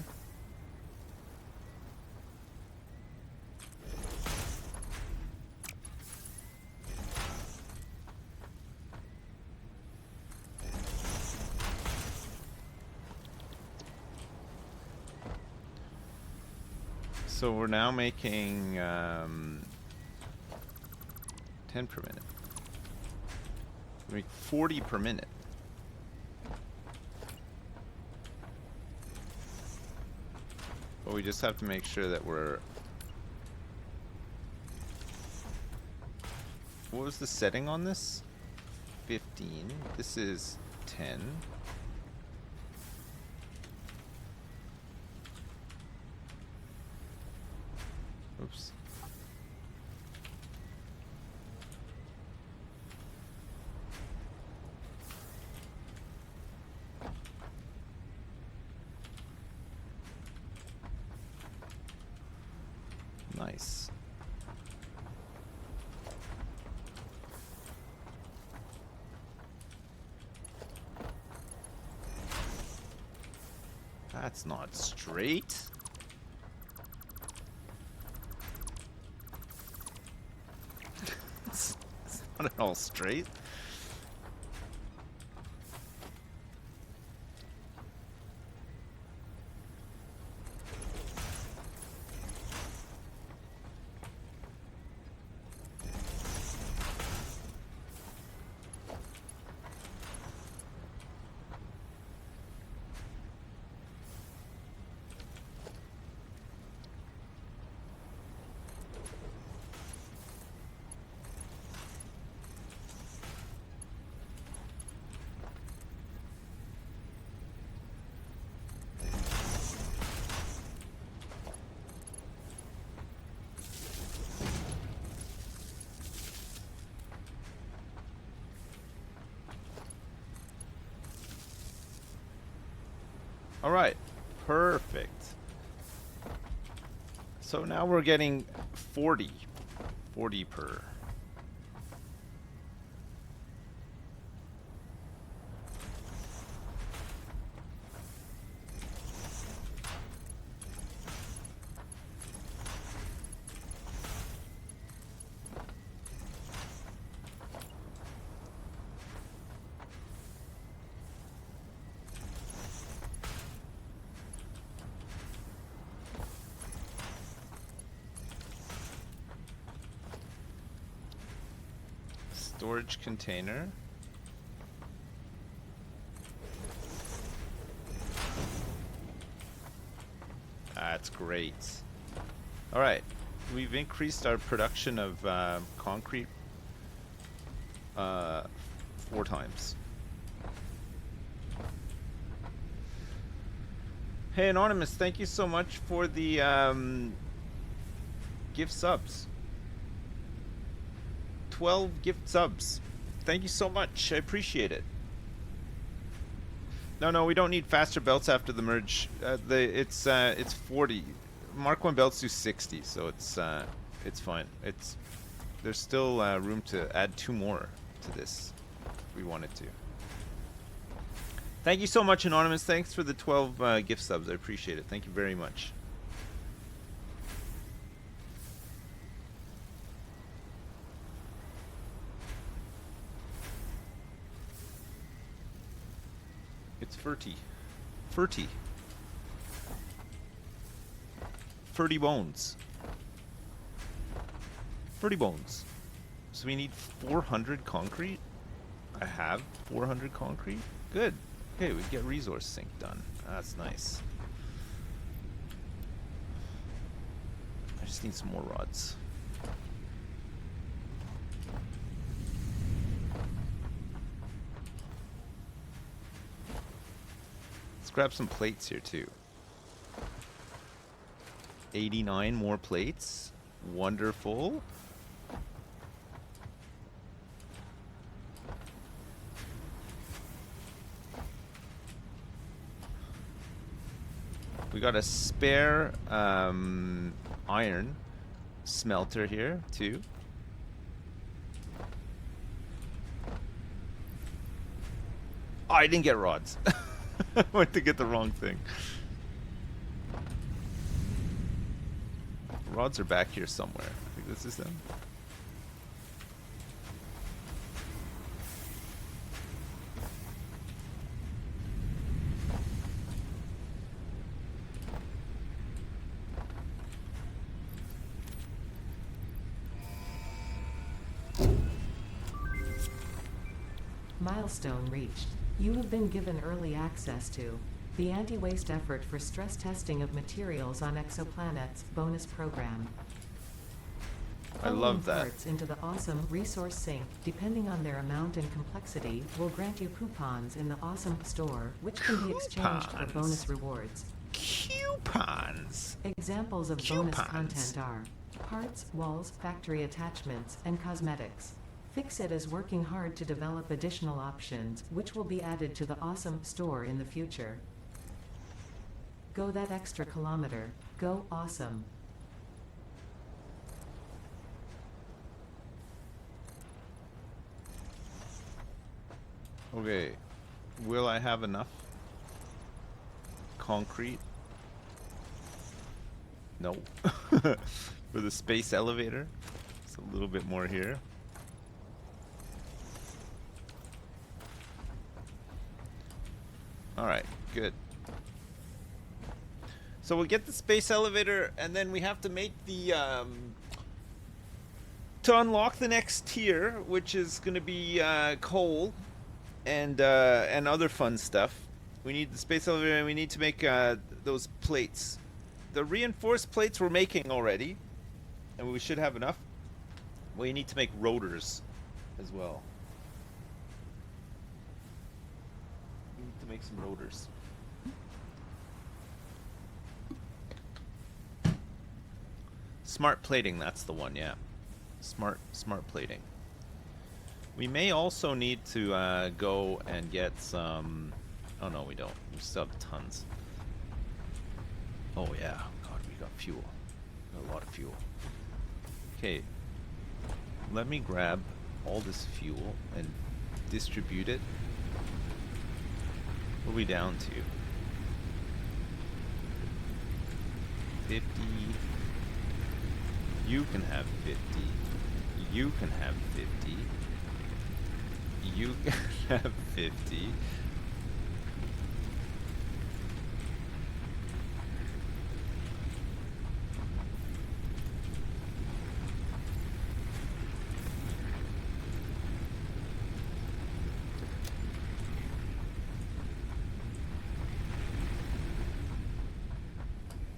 So we're now making 10 per minute. We make 40 per minute. But we just have to make sure that we're... What was the setting on this? 15. This is 10. Oops. Nice. That's not straight. It's not at all straight. All right, perfect. So now we're getting 40 per. Storage container. That's great. All right, we've increased our production of concrete 4 times. Hey, Anonymous, thank you so much for the gift subs. 12 gift subs. Thank you so much. I appreciate it. No, we don't need faster belts after the merge. It's 40. Mark 1 belts do 60, so it's fine. There's still room to add 2 more to this if we wanted to. Thank you so much, Anonymous. Thanks for the 12 gift subs. I appreciate it. Thank you very much. It's Ferty. Ferty bones. Ferty bones. So we need 400 concrete? I have 400 concrete? Good. Okay, we get resource sync done. That's nice. I just need some more rods. grab some plates here too. 89 more plates. Wonderful. We got a spare iron smelter here too. Oh, I didn't get rods. I went to get the wrong thing. Rods are back here somewhere. I think this is them. Milestone reached. You have been given early access to the anti-waste effort for stress testing of materials on exoplanets bonus program. I love that. Parts into the awesome resource sink, depending on their amount and complexity, will grant you coupons in the awesome store, which can be exchanged for bonus rewards. Coupons. Examples of bonus content are parts, walls, factory attachments, and cosmetics. Fixit is working hard to develop additional options, which will be added to the awesome store in the future. Go that extra kilometer. Go awesome. Okay, will I have enough concrete? No. For the space elevator, it's a little bit more here. All right, good. So we'll get the space elevator, and then we have to make the to unlock the next tier, which is going to be coal and other fun stuff. We need the space elevator, and we need to make those plates. The reinforced plates we're making already, and we should have enough. We need to make rotors as well. We need to make some rotors. Smart plating, that's the one, yeah. Smart plating. We may also need to go and get some... Oh no, we don't. We still have tons. Oh yeah, God, we got fuel. Got a lot of fuel. Okay, let me grab all this fuel and distribute it. What are we down to? 50. You can have 50. You can have 50. You can have 50.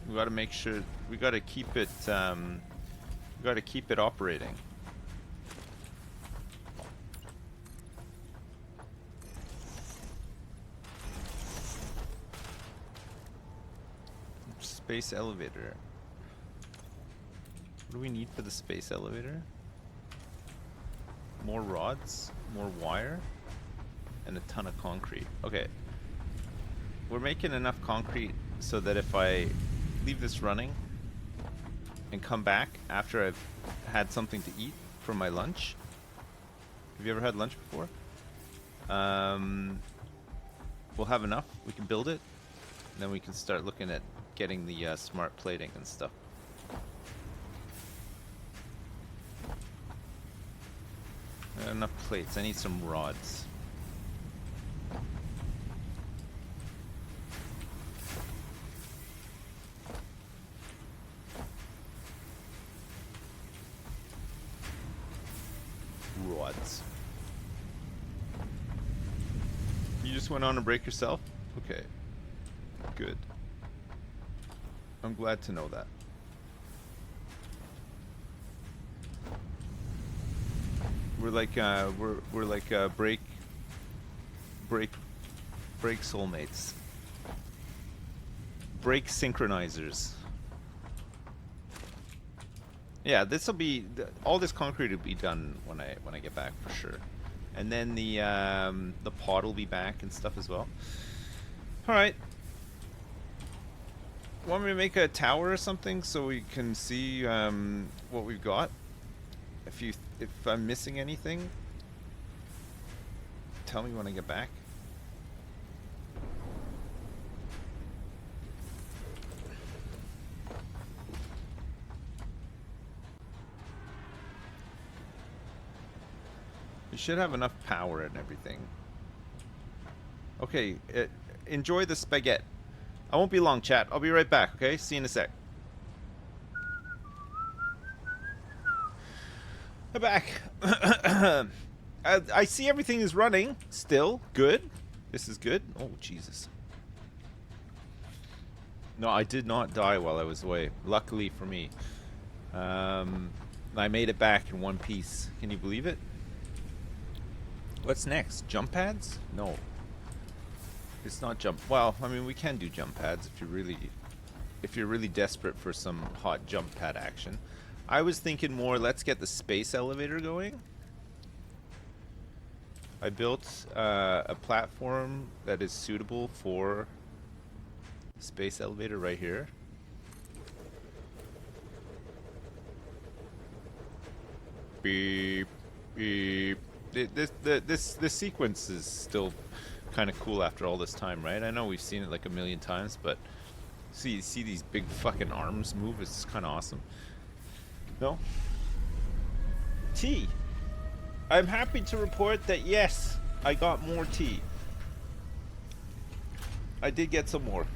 We got to make sure we got to keep it operating. Space elevator. What do we need for the space elevator? More rods, more wire, and a ton of concrete. Okay. We're making enough concrete so that if I leave this running and come back after I've had something to eat for my lunch. Have you ever had lunch before? We'll have enough. We can build it. And then we can start looking at getting the smart plating and stuff. Enough plates. I need some rods. Rods. You just went on a break yourself? Okay. Good. I'm glad to know that. We're like break soulmates. brake synchronizers. Yeah, this will be all this concrete will be done when I get back for sure, and then the pod will be back and stuff as well. All right. Want me to make a tower or something so we can see what we've got? If I'm missing anything, tell me when I get back. You should have enough power and everything. Okay, enjoy the spaghetti. I won't be long, chat. I'll be right back, okay? See you in a sec. I'm back. I see everything is running still. Good. This is good. Oh, Jesus. No, I did not die while I was away. Luckily for me. I made it back in one piece. Can you believe it? What's next? Jump pads? No. It's not jump. Well, I mean, we can do jump pads if you're really desperate for some hot jump pad action. I was thinking more, let's get the space elevator going. I built a platform that is suitable for space elevator right here. Beep, beep. This sequence is still kind of cool after all this time, right? I know we've seen it like a million times, but see these big fucking arms move. It's kind of awesome. No? Tea. I'm happy to report that yes, I got more tea. I did get some more.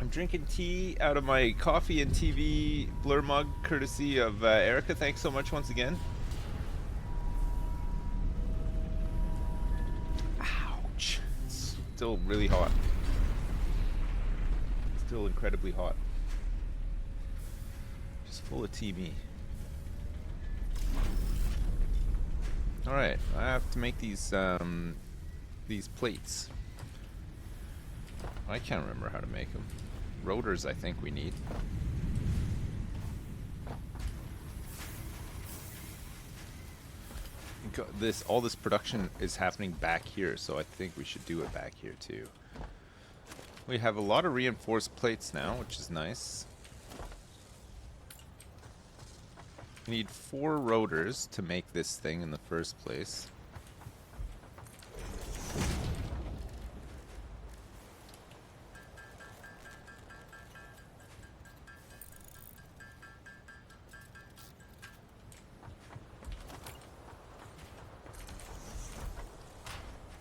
I'm drinking tea out of my coffee and TV blur mug, courtesy of Erica. Thanks so much once again. Ouch. It's still really hot. Still incredibly hot. Just full of TV. Alright, I have to make these plates. I can't remember how to make them. Rotors, I think we need. All this production is happening back here, so I think we should do it back here too. We have a lot of reinforced plates now, which is nice. We need 4 rotors to make this thing in the first place.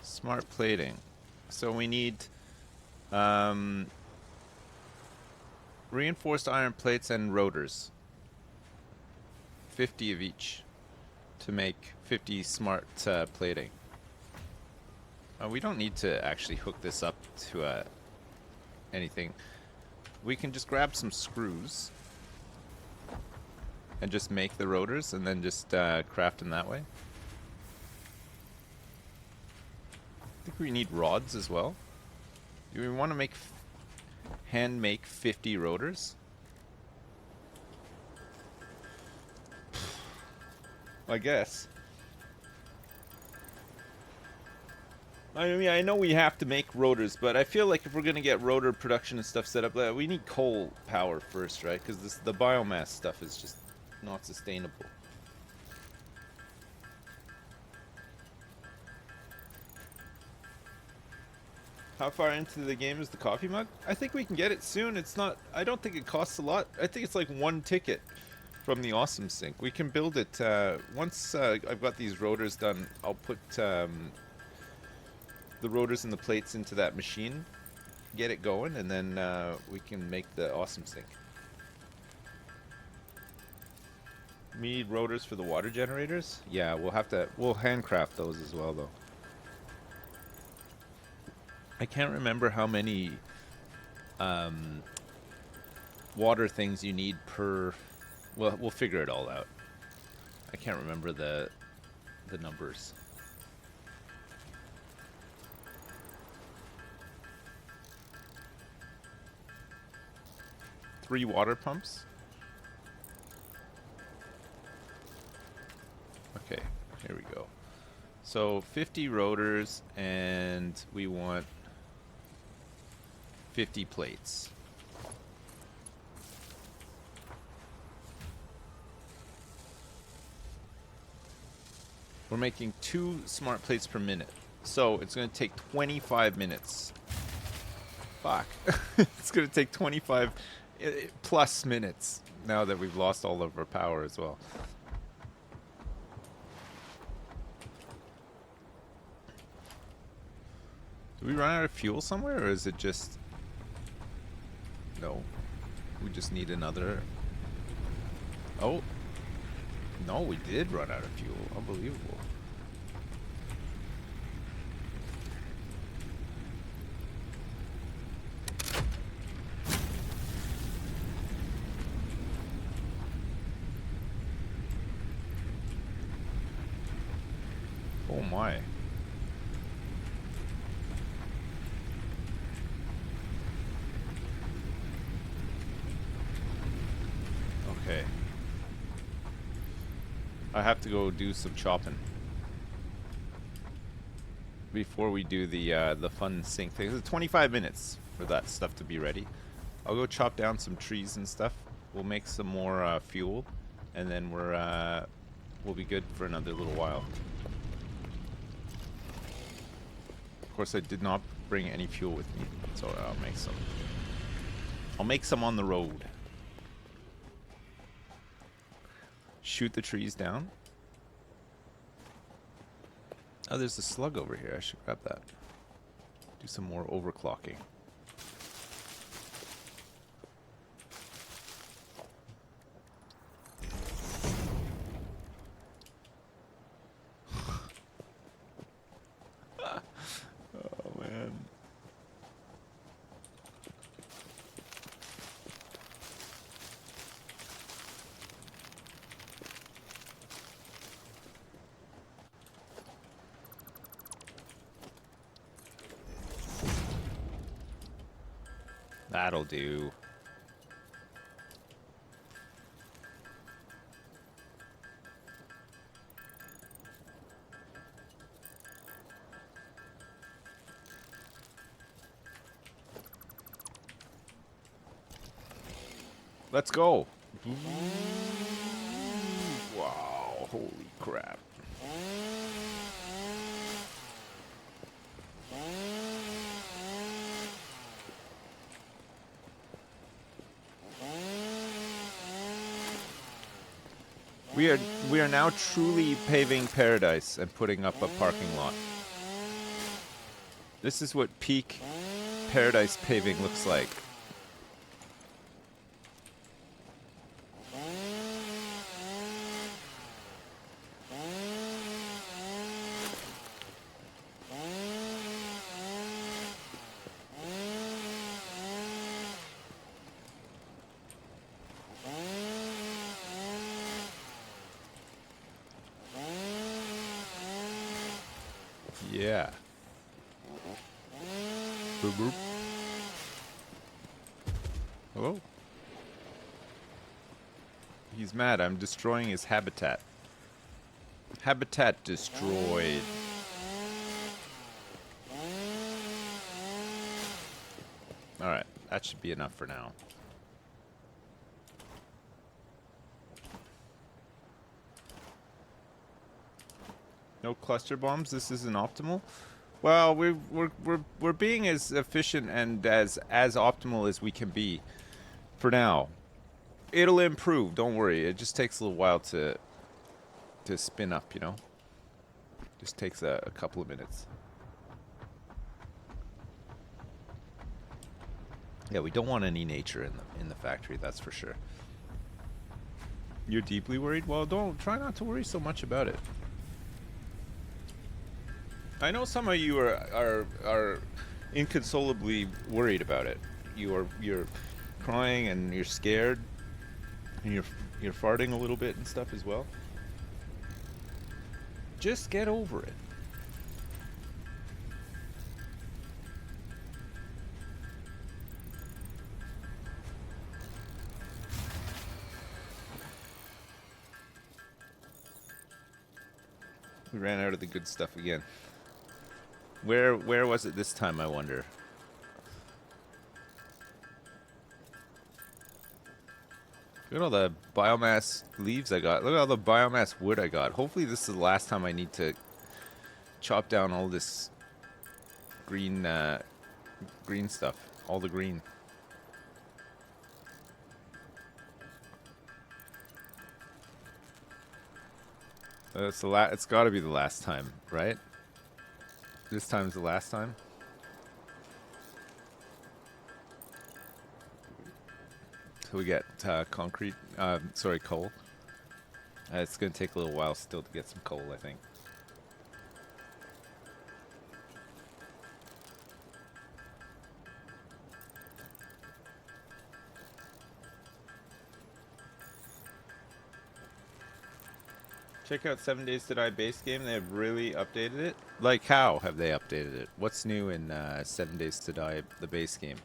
Smart plating. So we need reinforced iron plates and rotors. 50 of each to make 50 smart plating. We don't need to actually hook this up to anything. We can just grab some screws and just make the rotors and then just craft them that way. I think we need rods as well. Do we want to hand make 50 rotors? I guess. I mean, I know we have to make rotors, but I feel like if we're gonna get rotor production and stuff set up, we need coal power first, right? Because the biomass stuff is just not sustainable. How far into the game is the coffee mug? I think we can get it soon. It's not. I don't think it costs a lot. I think it's like 1 ticket from the Awesome Sink. We can build it once I've got these rotors done. I'll put the rotors and the plates into that machine, get it going, and then we can make the Awesome Sink. We need rotors for the water generators. Yeah, we'll handcraft those as well, though. I can't remember how many water things you need per. Well, we'll figure it all out. I can't remember the numbers. 3 water pumps. Okay, here we go. So 50 rotors, and we want 50 plates. We're making 2 smart plates per minute. So it's going to take 25 minutes. Fuck. It's going to take 25 plus minutes now that we've lost all of our power as well. Do we run out of fuel somewhere, or is it just... No. We just need another... Oh. No, we did run out of fuel. Unbelievable. Oh my. Okay. I have to go do some chopping before we do the fun sync thing. It's 25 minutes for that stuff to be ready. I'll go chop down some trees and stuff. We'll make some more fuel, and then we'll be good for another little while. Of course, I did not bring any fuel with me, so I'll make some. I'll make some on the road. Shoot the trees down. Oh, there's a slug over here. I should grab that. Do some more overclocking. Oh, man. That'll do. Let's go. Wow, holy crap. We are now truly paving paradise and putting up a parking lot. This is what peak paradise paving looks like. Yeah. Boop boop. Hello? He's mad. I'm destroying his habitat. Habitat destroyed. Alright, that should be enough for now. No cluster bombs. This isn't optimal. Well, we're being as efficient and as optimal as we can be for now. It'll improve. Don't worry. It just takes a little while to spin up. You know. Just takes a couple of minutes. Yeah, we don't want any nature in the factory. That's for sure. You're deeply worried? Well, try not to worry so much about it. I know some of you are inconsolably worried about it. You're crying and you're scared, and you're farting a little bit and stuff as well. Just get over it. We ran out of the good stuff again. Where was it this time, I wonder? Look at all the biomass leaves I got. Look at all the biomass wood I got. Hopefully this is the last time I need to chop down all this green green stuff. All the green. It's got to be the last time, right? This time's the last time. So we get concrete. Sorry, coal. It's gonna take a little while still to get some coal, I think. Check out 7 Days to Die base game. They have really updated it. Like, how have they updated it? What's new in 7 Days to Die, the base game?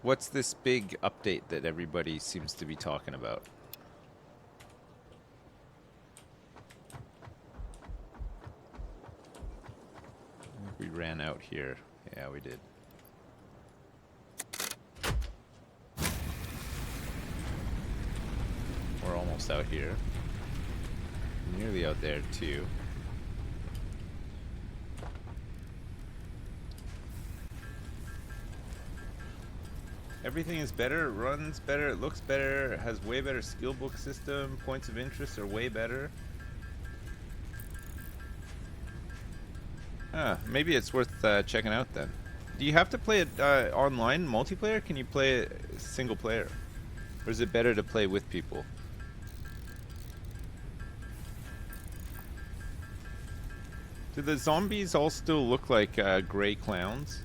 What's this big update that everybody seems to be talking about? I think we ran out here. Yeah, we did. We're almost out here. Nearly out there too. Everything is better, it runs better, it looks better, it has way better skill book system, points of interest are way better. Maybe it's worth checking out then. Do you have to play it online multiplayer? Can you play it single player? Or is it better to play with people? Do the zombies all still look like gray clowns?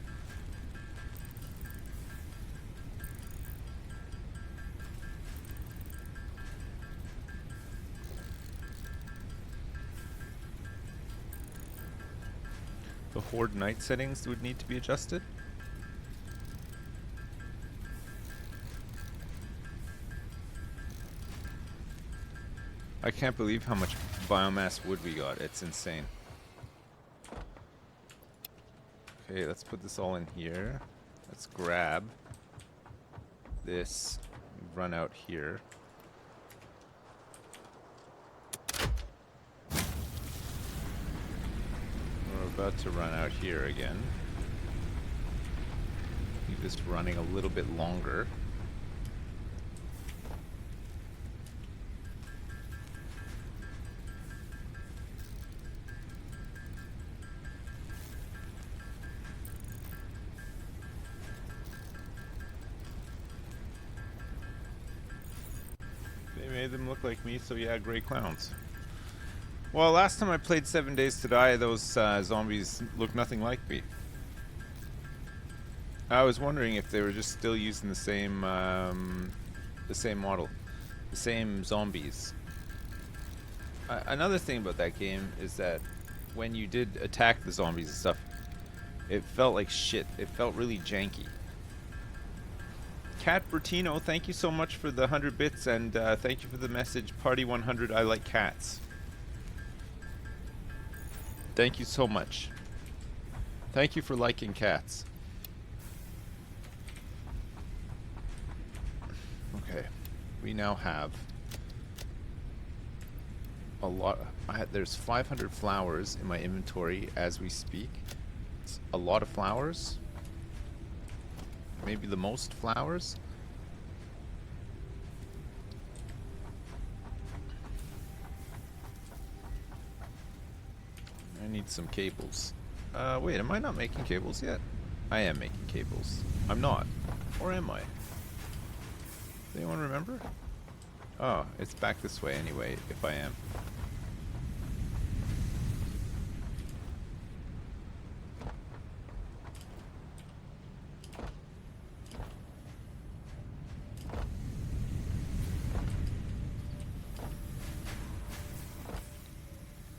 The Horde night settings would need to be adjusted. I can't believe how much biomass wood we got. It's insane. Okay, let's put this all in here. Let's grab this, run out here. We're about to run out here again. Keep this running a little bit longer. Made them look like me, so yeah, gray clowns. Well, last time I played 7 Days to Die, those zombies looked nothing like me. I was wondering if they were just still using the same model, the same zombies. Another thing about that game is that when you did attack the zombies and stuff, it felt like shit. It felt really janky. Cat Bertino, thank you so much for the 100 bits, and thank you for the message. Party 100, I like cats. Thank you so much. Thank you for liking cats. Okay, we now have a lot. There's 500 flowers in my inventory as we speak. It's a lot of flowers. Maybe the most flowers. I need some cables. Wait, am I not making cables yet? I am making cables. I'm not. Or am I? Does anyone remember? Oh, it's back this way anyway, if I am.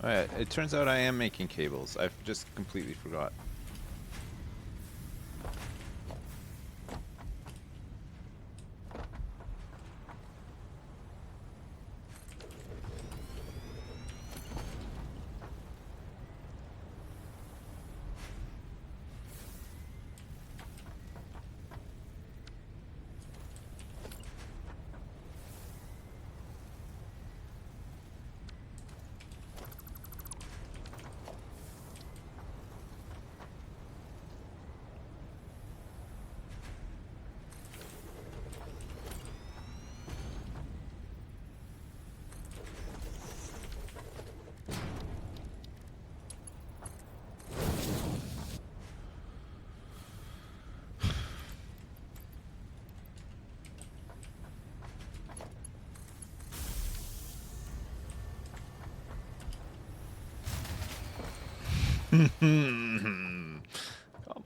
Alright, it turns out I am making cables. I've just completely forgot. Come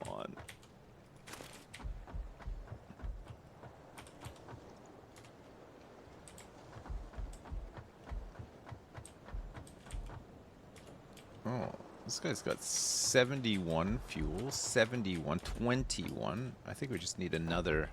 on. Oh, this guy's got 71 fuel, 71, 21. I think we just need another.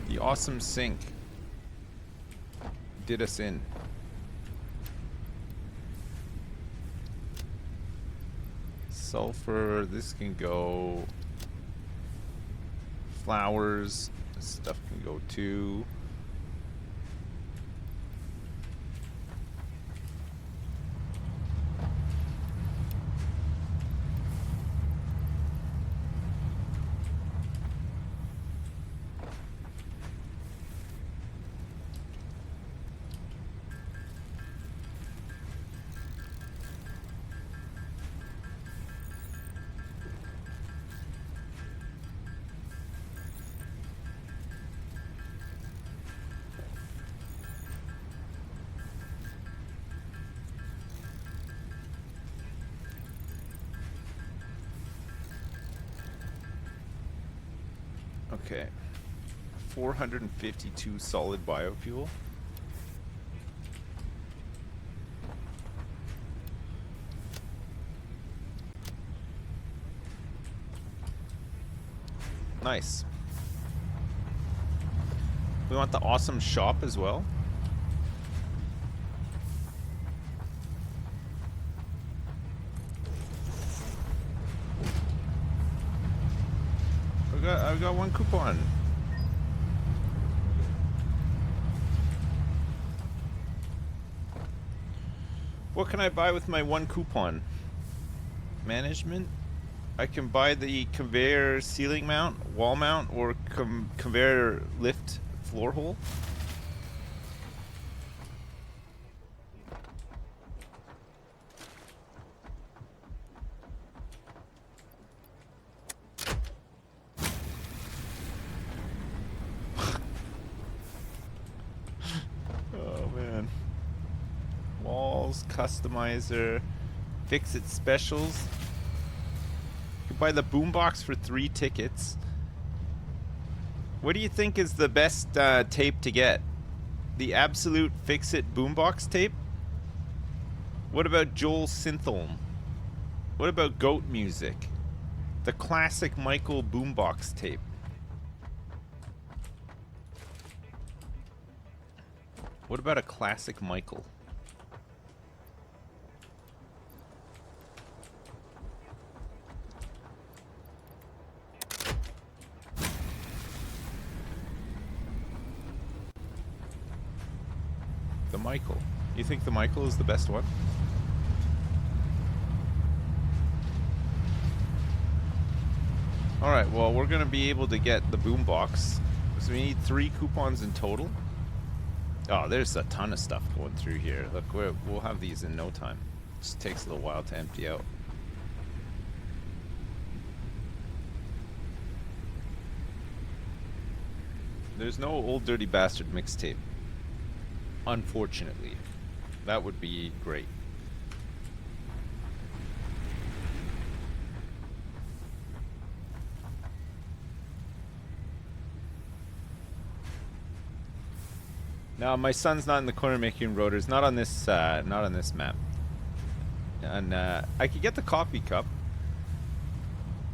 The awesome sink did us in. Sulfur, this can go. Flowers, this stuff can go too. Okay. 452 solid biofuel. Nice. We want the awesome shop as well. I've got one coupon. What can I buy with my one coupon? Management? I can buy the conveyor ceiling mount, wall mount, or conveyor lift floor hole. Oh man. Walls, customizer, fix it specials. You can buy the boombox for 3 tickets. What do you think is the best tape to get? The absolute fix-it boombox tape? What about Joel Synthol? What about Goat Music? The classic Michael boombox tape. What about a classic Michael? The Michael. You think the Michael is the best one? Alright, well, we're going to be able to get the boombox. So we need 3 coupons in total. Oh, there's a ton of stuff going through here. Look, we'll have these in no time. It just takes a little while to empty out. There's no Old Dirty Bastard mixtape. Unfortunately. That would be great. No, my son's not in the corner making rotors. Not on this map. And I could get the coffee cup.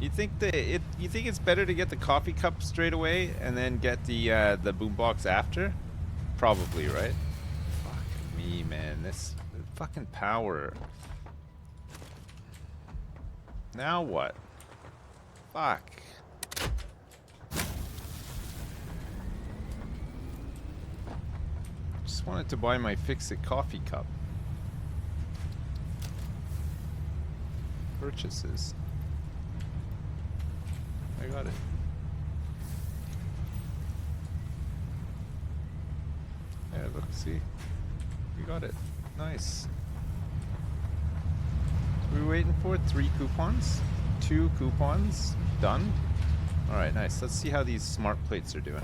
You think it's better to get the coffee cup straight away and then get the boombox after? Probably, right? Fuck me, man. This fucking power. Now what? Fuck. Just wanted to buy my Fix-It coffee cup. Purchases. I got it. Yeah, look, see. You got it. Nice. We're waiting for 3 coupons. 2 coupons. Done. Alright, nice. Let's see how these smart plates are doing.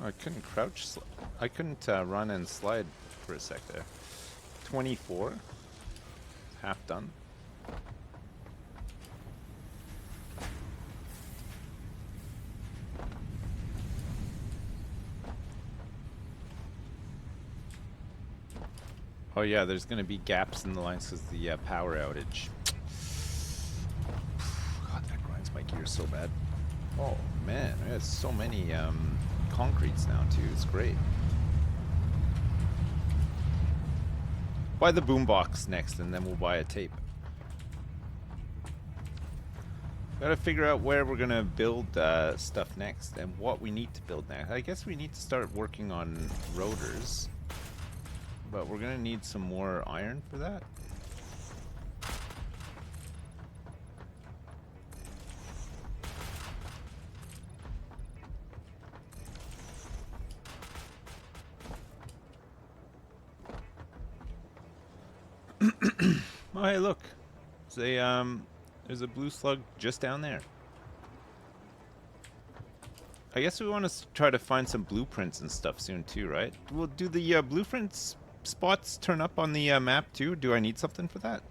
I couldn't crouch. I couldn't run and slide for a sec there. 24. Half done. Oh yeah, there's going to be gaps in the lines because the power outage. God, that grinds my gears so bad. Oh man, there's so many concretes now too. It's great. Buy the boombox next, and then we'll buy a tape. Gotta figure out where we're gonna build stuff next, and what we need to build next. I guess we need to start working on rotors, but we're gonna need some more iron for that. Oh, hey, look. There's a blue slug just down there. I guess we want to try to find some blueprints and stuff soon too, right? Well, do the blueprints spots turn up on the map too? Do I need something for that?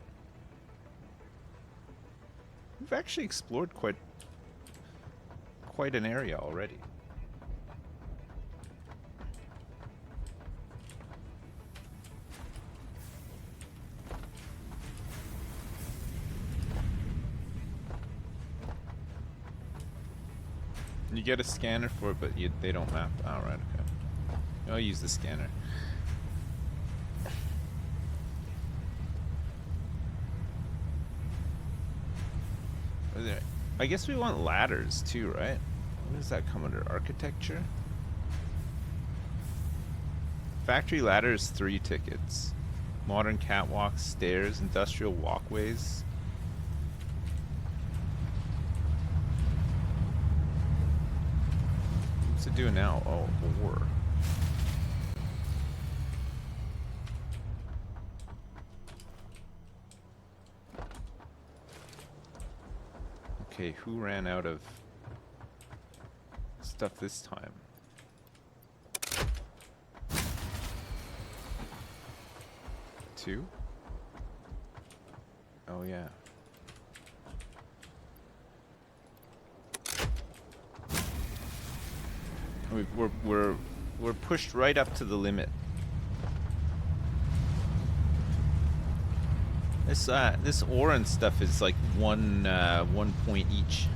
We've actually explored quite an area already. You get a scanner for it, but they don't map. Oh, right, okay. I'll use the scanner. I guess we want ladders too, right? What does that come under? Architecture? Factory ladders, 3 tickets. Modern catwalks, stairs, industrial walkways. What's it doing now? Oh, ore. Okay, who ran out of stuff this time? Two? Oh yeah. We're pushed right up to the limit. This ore and stuff is like 1 point each.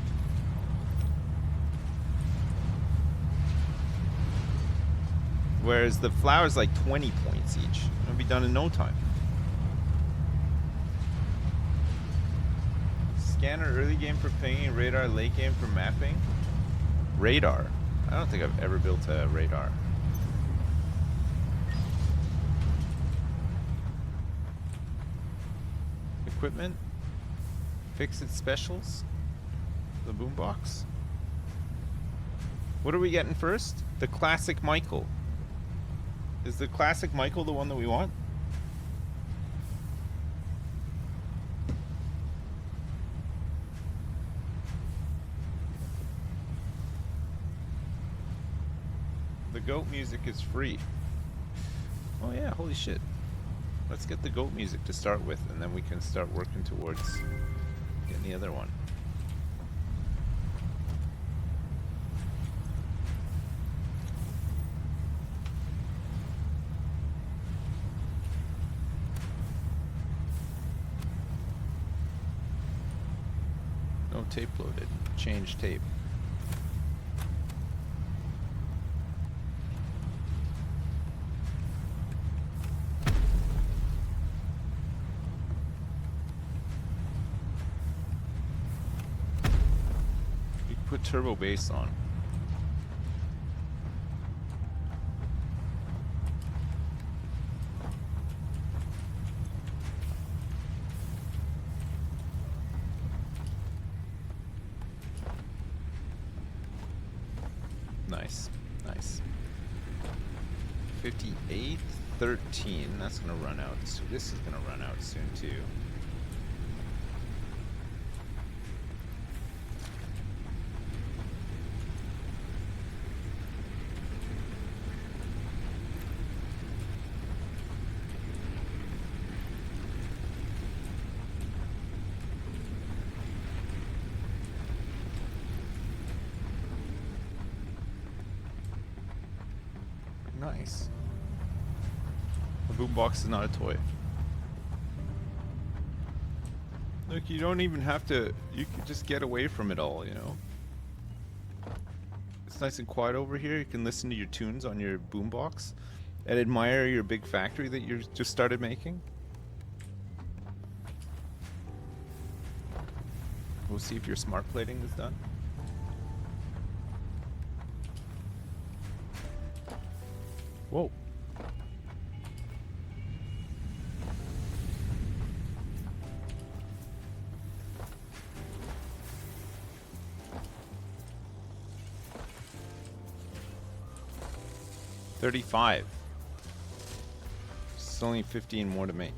Whereas the flour's like 20 points each. It'll be done in no time. Scanner early game for pinging, radar late game for mapping. Radar. I don't think I've ever built a radar. Equipment. Fix it specials. The boombox. What are we getting first? The classic Michael. Is the classic Michael the one that we want? The goat music is free. Oh yeah, holy shit. Let's get the goat music to start with, and then we can start working towards getting the other one. No tape loaded. Change tape. Put turbo bass on. Nice. Nice. 58.13. That's gonna run out. So this is gonna run out soon too. Nice. The boombox is not a toy. Look, you don't even have to. You can just get away from it all, you know. It's nice and quiet over here. You can listen to your tunes on your boombox and admire your big factory that you just started making. We'll see if your smart plating is done. Whoa. $35. It's only 15 more to make.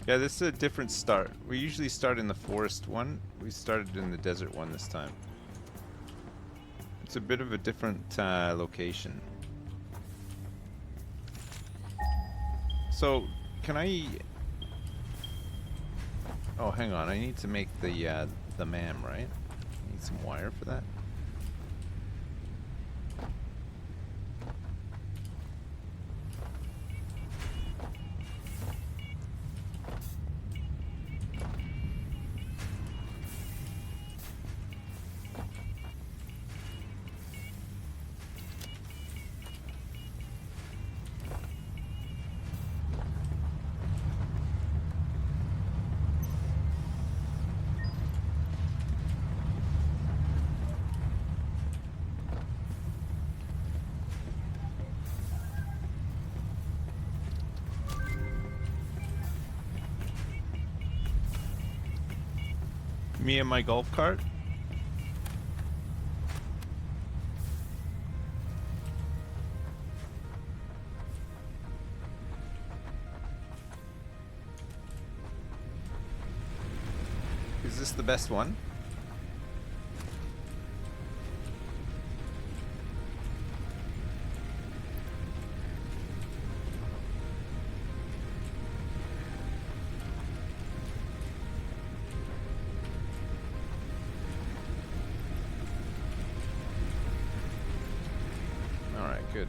Yeah, this is a different start. We usually start in the forest one. We started in the desert one this time. It's a bit of a different location. So, can I... Oh, hang on. I need to make the MAM, right? I need some wire for that. Me and my golf cart. Is this the best one? Good.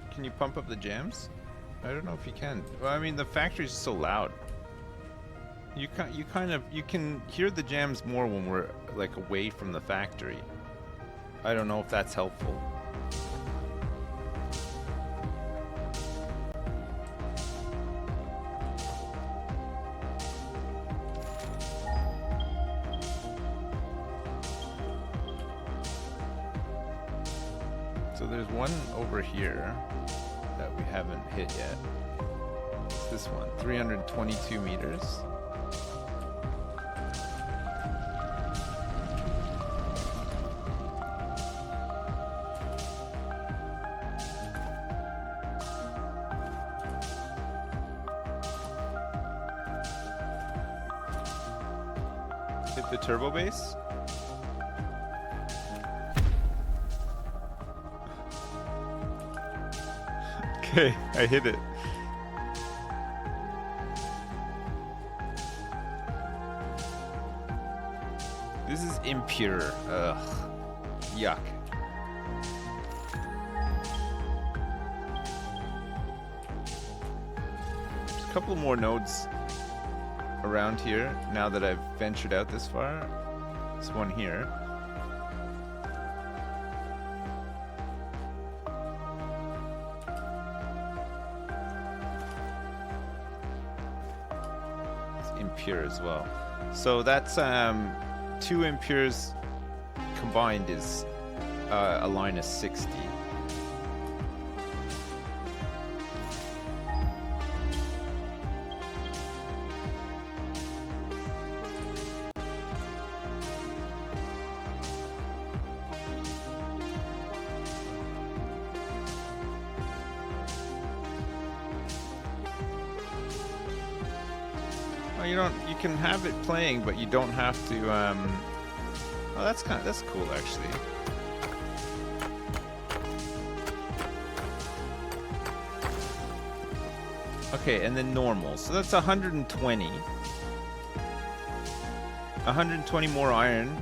Can you pump up the jams? I don't know if you can. Well, I mean, the factory's so loud. You can hear the jams more when we're like away from the factory. I don't know if that's helpful. So there's one over here that we haven't hit yet. It's this one, 322 meters. Hit the turbo base. Okay, I hit it. This is impure. Ugh. Yuck. There's a couple more nodes around here now that I've ventured out this far. There's one here. Impure as well. So that's 2 impures combined is a line of 60. Well, you don't. You can have it playing, but you don't have to. Oh, that's cool actually. Okay, and then normal. So that's 120. 120 more iron.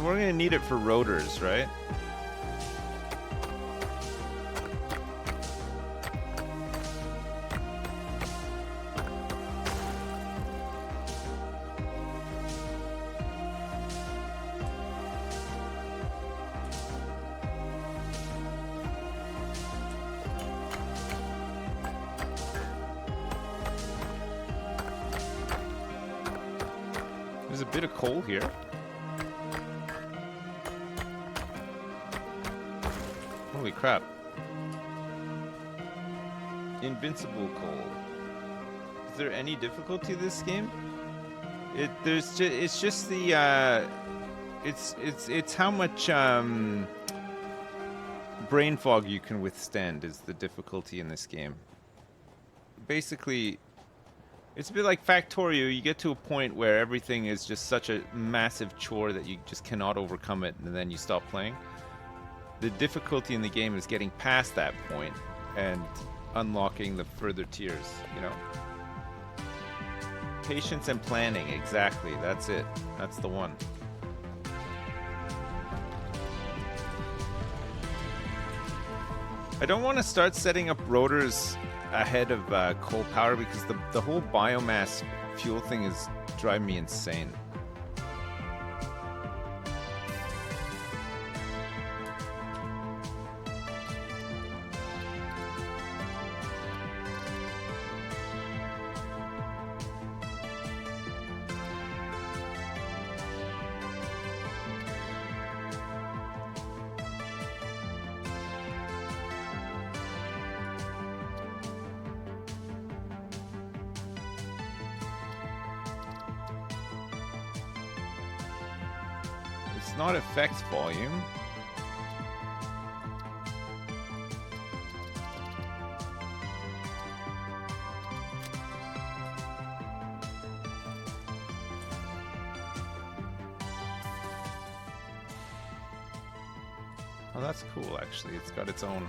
We're gonna need it for rotors, right? There's a bit of coal here. Holy crap. Invincible coal. Is there any difficulty to this game? It's just the it's how much brain fog you can withstand is the difficulty in this game. Basically, it's a bit like Factorio. You get to a point where everything is just such a massive chore that you just cannot overcome it, and then you stop playing. The difficulty in the game is getting past that point and unlocking the further tiers, you know? Patience and planning, exactly. That's it. That's the one. I don't want to start setting up rotors ahead of coal power because the whole biomass fuel thing is driving me insane. It's not effects volume. Oh, that's cool, actually. It's got its own.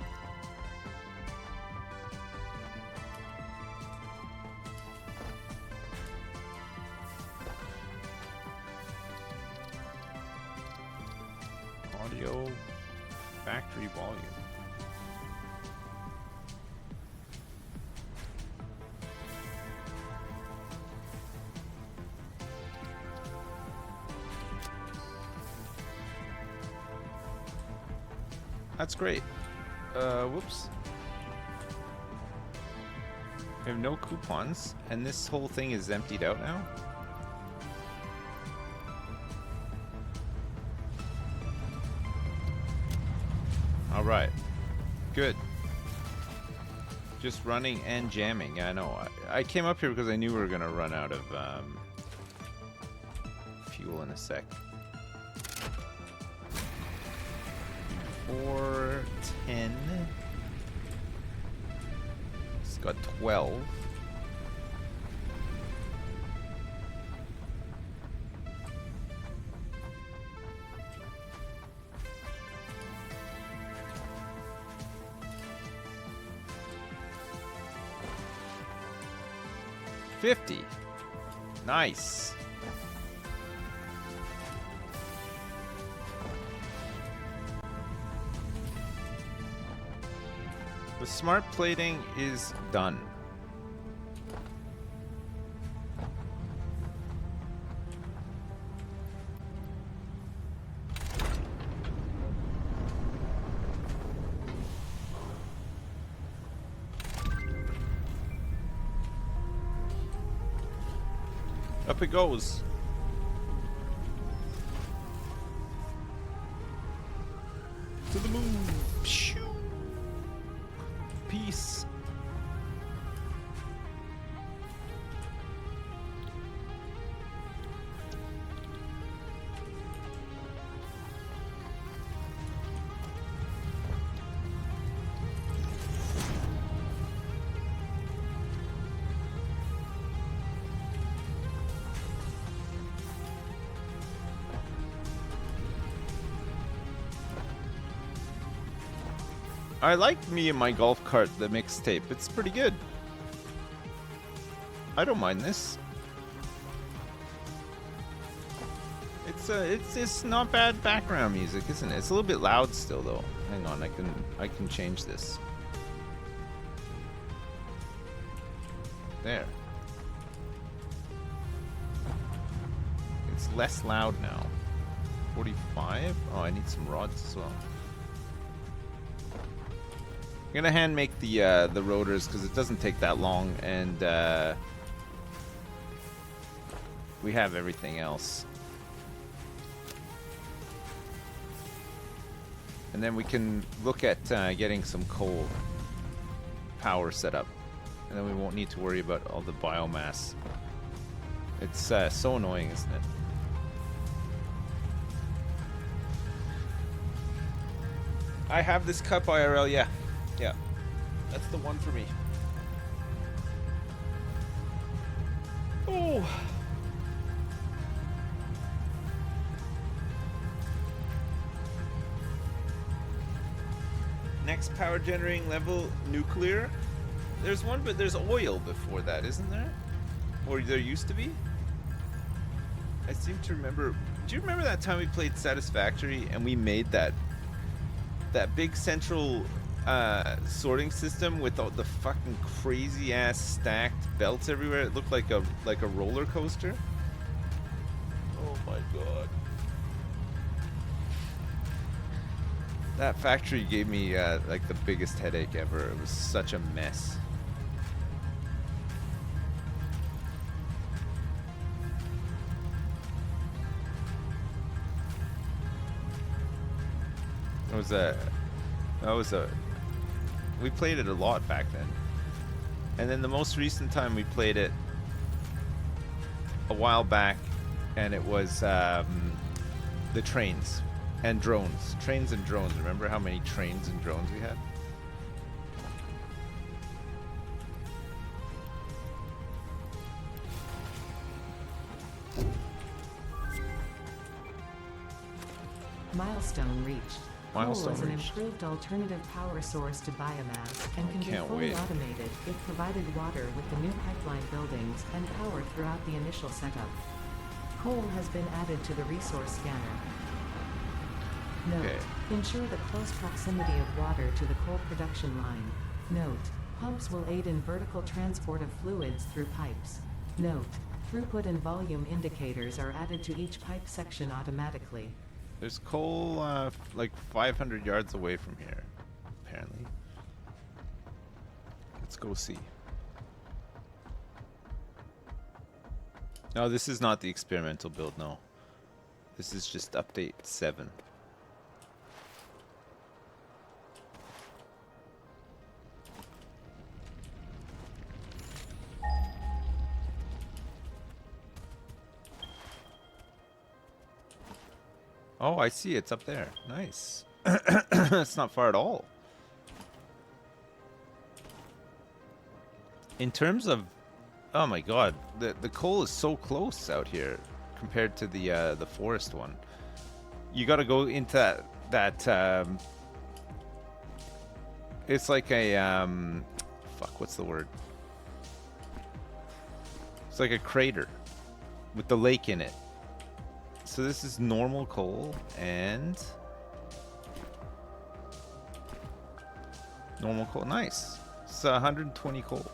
Audio factory volume. That's great. Whoops. We have no coupons, and this whole thing is emptied out now. All right, good. Just running and jamming. Yeah, I know. I came up here because I knew we were gonna run out of fuel in a sec. 410. It's got 12. $50. Nice. The smart plating is done. Up it goes. To the moon. Pshoo. Peace. I like me and my golf cart, the mixtape. It's pretty good. I don't mind this. It's just not bad background music, isn't it? It's a little bit loud still, though. Hang on, I can change this. There. It's less loud now. 45? Oh, I need some rods as well. I'm gonna hand make the rotors because it doesn't take that long, and we have everything else. And then we can look at getting some coal power set up, and then we won't need to worry about all the biomass. It's so annoying, isn't it? I have this cup IRL, yeah. Yeah. That's the one for me. Oh. Next power generating level, nuclear. There's one, but there's oil before that, isn't there? Or there used to be? I seem to remember. Do you remember that time we played Satisfactory and we made that big central sorting system with all the fucking crazy ass stacked belts everywhere? It looked like a roller coaster. Oh my god. That factory gave me like the biggest headache ever. It was such a mess. We played it a lot back then. And then the most recent time we played it a while back, and it was the trains and drones. Trains and drones. Remember how many trains and drones we had? Milestone reached. Milestone Coal is an reached. improved alternative power source to biomass and can be Can't fully wait. automated if provided water with the new pipeline buildings and power throughout the initial setup. Coal has been added to the resource scanner. Note: Okay. ensure the close proximity of water to the coal production line. Note: pumps will aid in vertical transport of fluids through pipes. Note: throughput and volume indicators are added to each pipe section automatically. There's coal like 500 yards away from here, apparently. Let's go see. No, this is not the experimental build, no. This is just update 7. Oh, I see. It's up there. Nice. It's not far at all. In terms of, oh my god, the coal is so close out here compared to the forest one. You got to go into that. It's like a fuck. What's the word? It's like a crater with the lake in it. So this is normal coal and normal coal. Nice. It's 120 coal.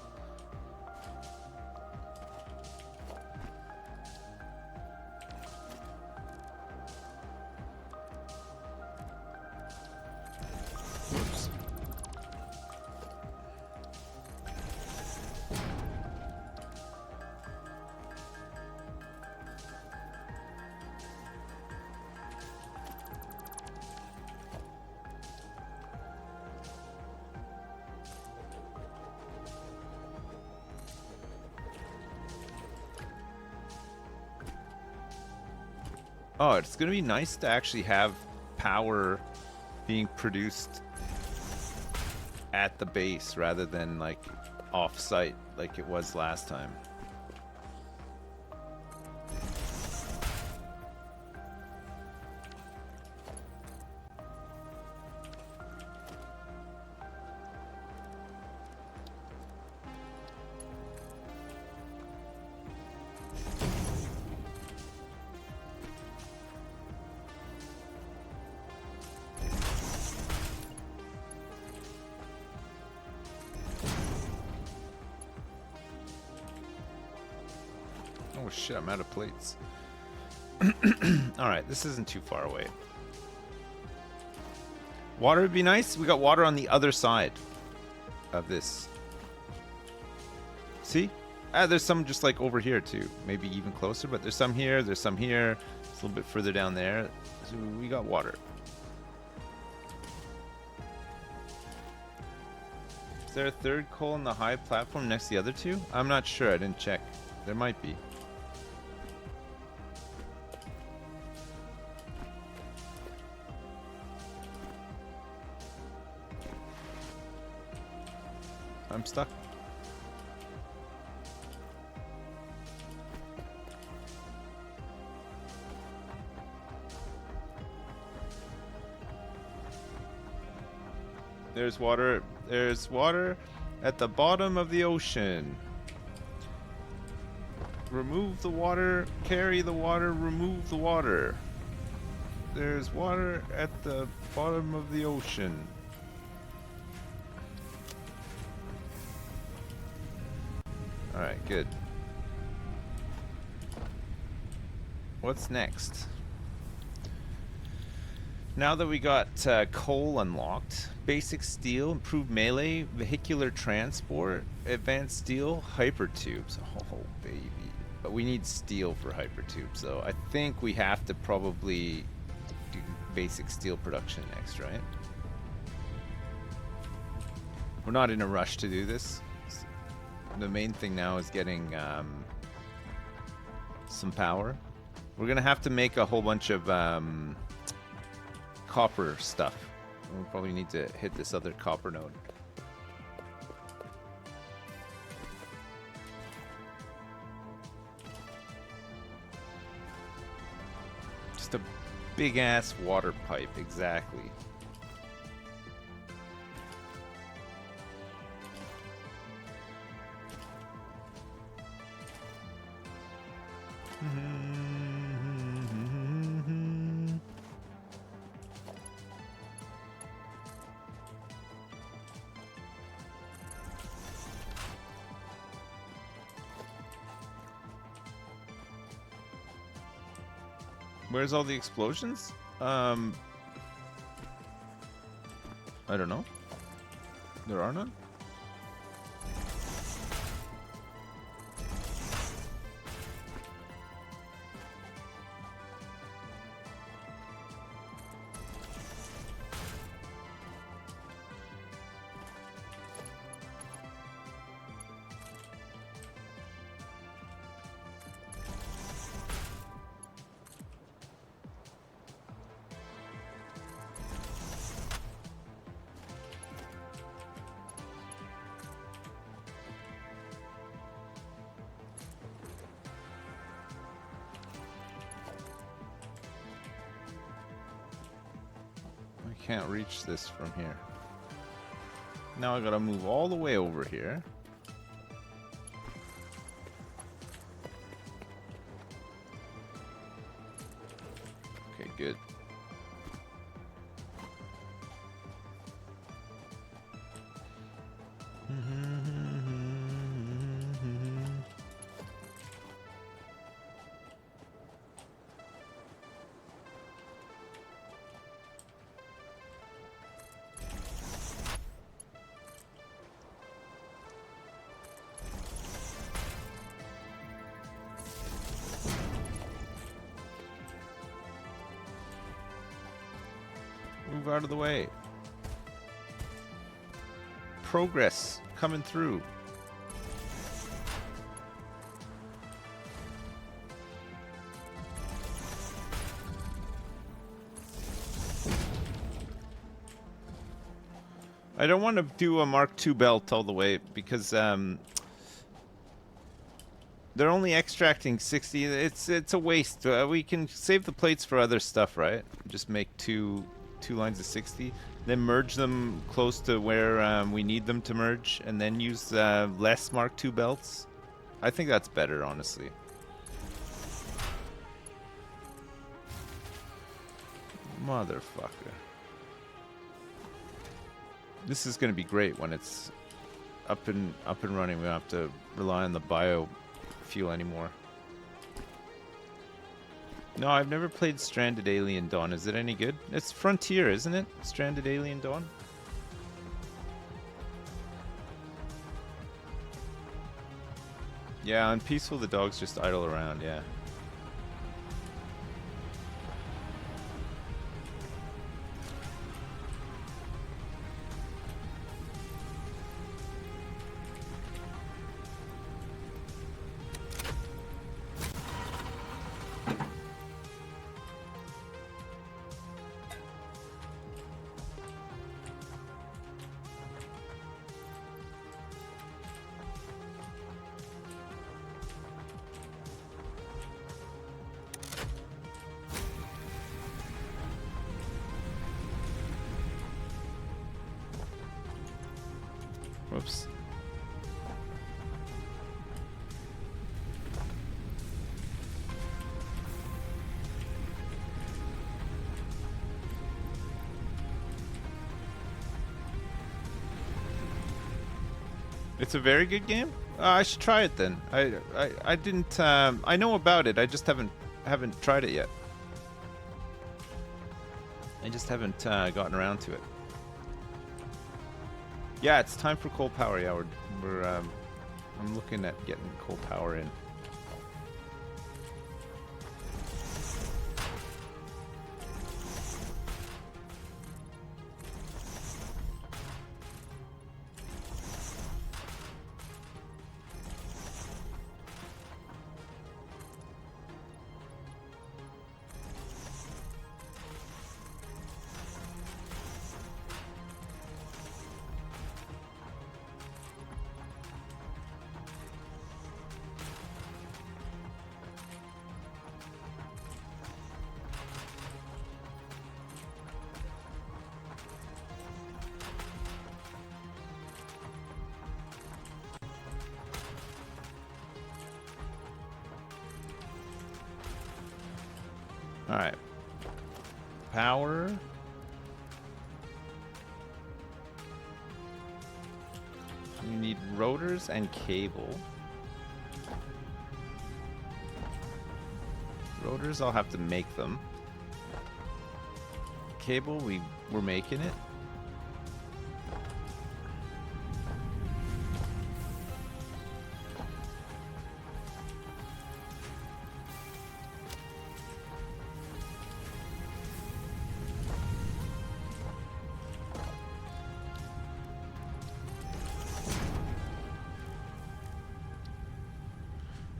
Whoops. Oh, it's going to be nice to actually have power being produced at the base rather than like off-site like it was last time. Oh shit, I'm out of plates. Alright, this isn't too far away. Water would be nice. We got water on the other side of this. See? There's some just like over here too. Maybe even closer, but there's some here, there's some here. It's a little bit further down there. So we got water. Is there a third coal on the high platform next to the other two? I'm not sure. I didn't check. There might be. I'm stuck. There's water. There's water at the bottom of the ocean. Remove the water, carry the water, remove the water. There's water at the bottom of the ocean. Alright, good. What's next? Now that we got coal unlocked, basic steel, improved melee, vehicular transport, advanced steel, hypertubes. Oh, baby. But we need steel for hypertubes, so I think we have to probably do basic steel production next, right? We're not in a rush to do this. The main thing now is getting some power. We're gonna have to make a whole bunch of copper stuff. We'll probably need to hit this other copper node. Just a big ass water pipe, exactly. Where's all the explosions? I don't know. There are none? Can't reach this from here. Now I gotta move all the way over here. Okay, good. Move out of the way. Progress coming through. I don't want to do a Mark II belt all the way because they're only extracting 60. It's a waste. We can save the plates for other stuff, right? Just make two lines of 60, then merge them close to where we need them to merge, and then use less Mark II belts. I think that's better, honestly. Motherfucker. This is going to be great when it's up and running. We don't have to rely on the biofuel anymore. No, I've never played Stranded Alien Dawn. Is it any good? It's Frontier, isn't it? Stranded Alien Dawn? Yeah, on Peaceful the dogs just idle around, yeah. Whoops. It's a very good game. I should try it then. I didn't. I know about it. I just haven't tried it yet. I just haven't gotten around to it. Yeah, it's time for coal power. Yeah, we're I'm looking at getting coal power in. Alright. Power. You need rotors and cable. Rotors, I'll have to make them. Cable, we're making it.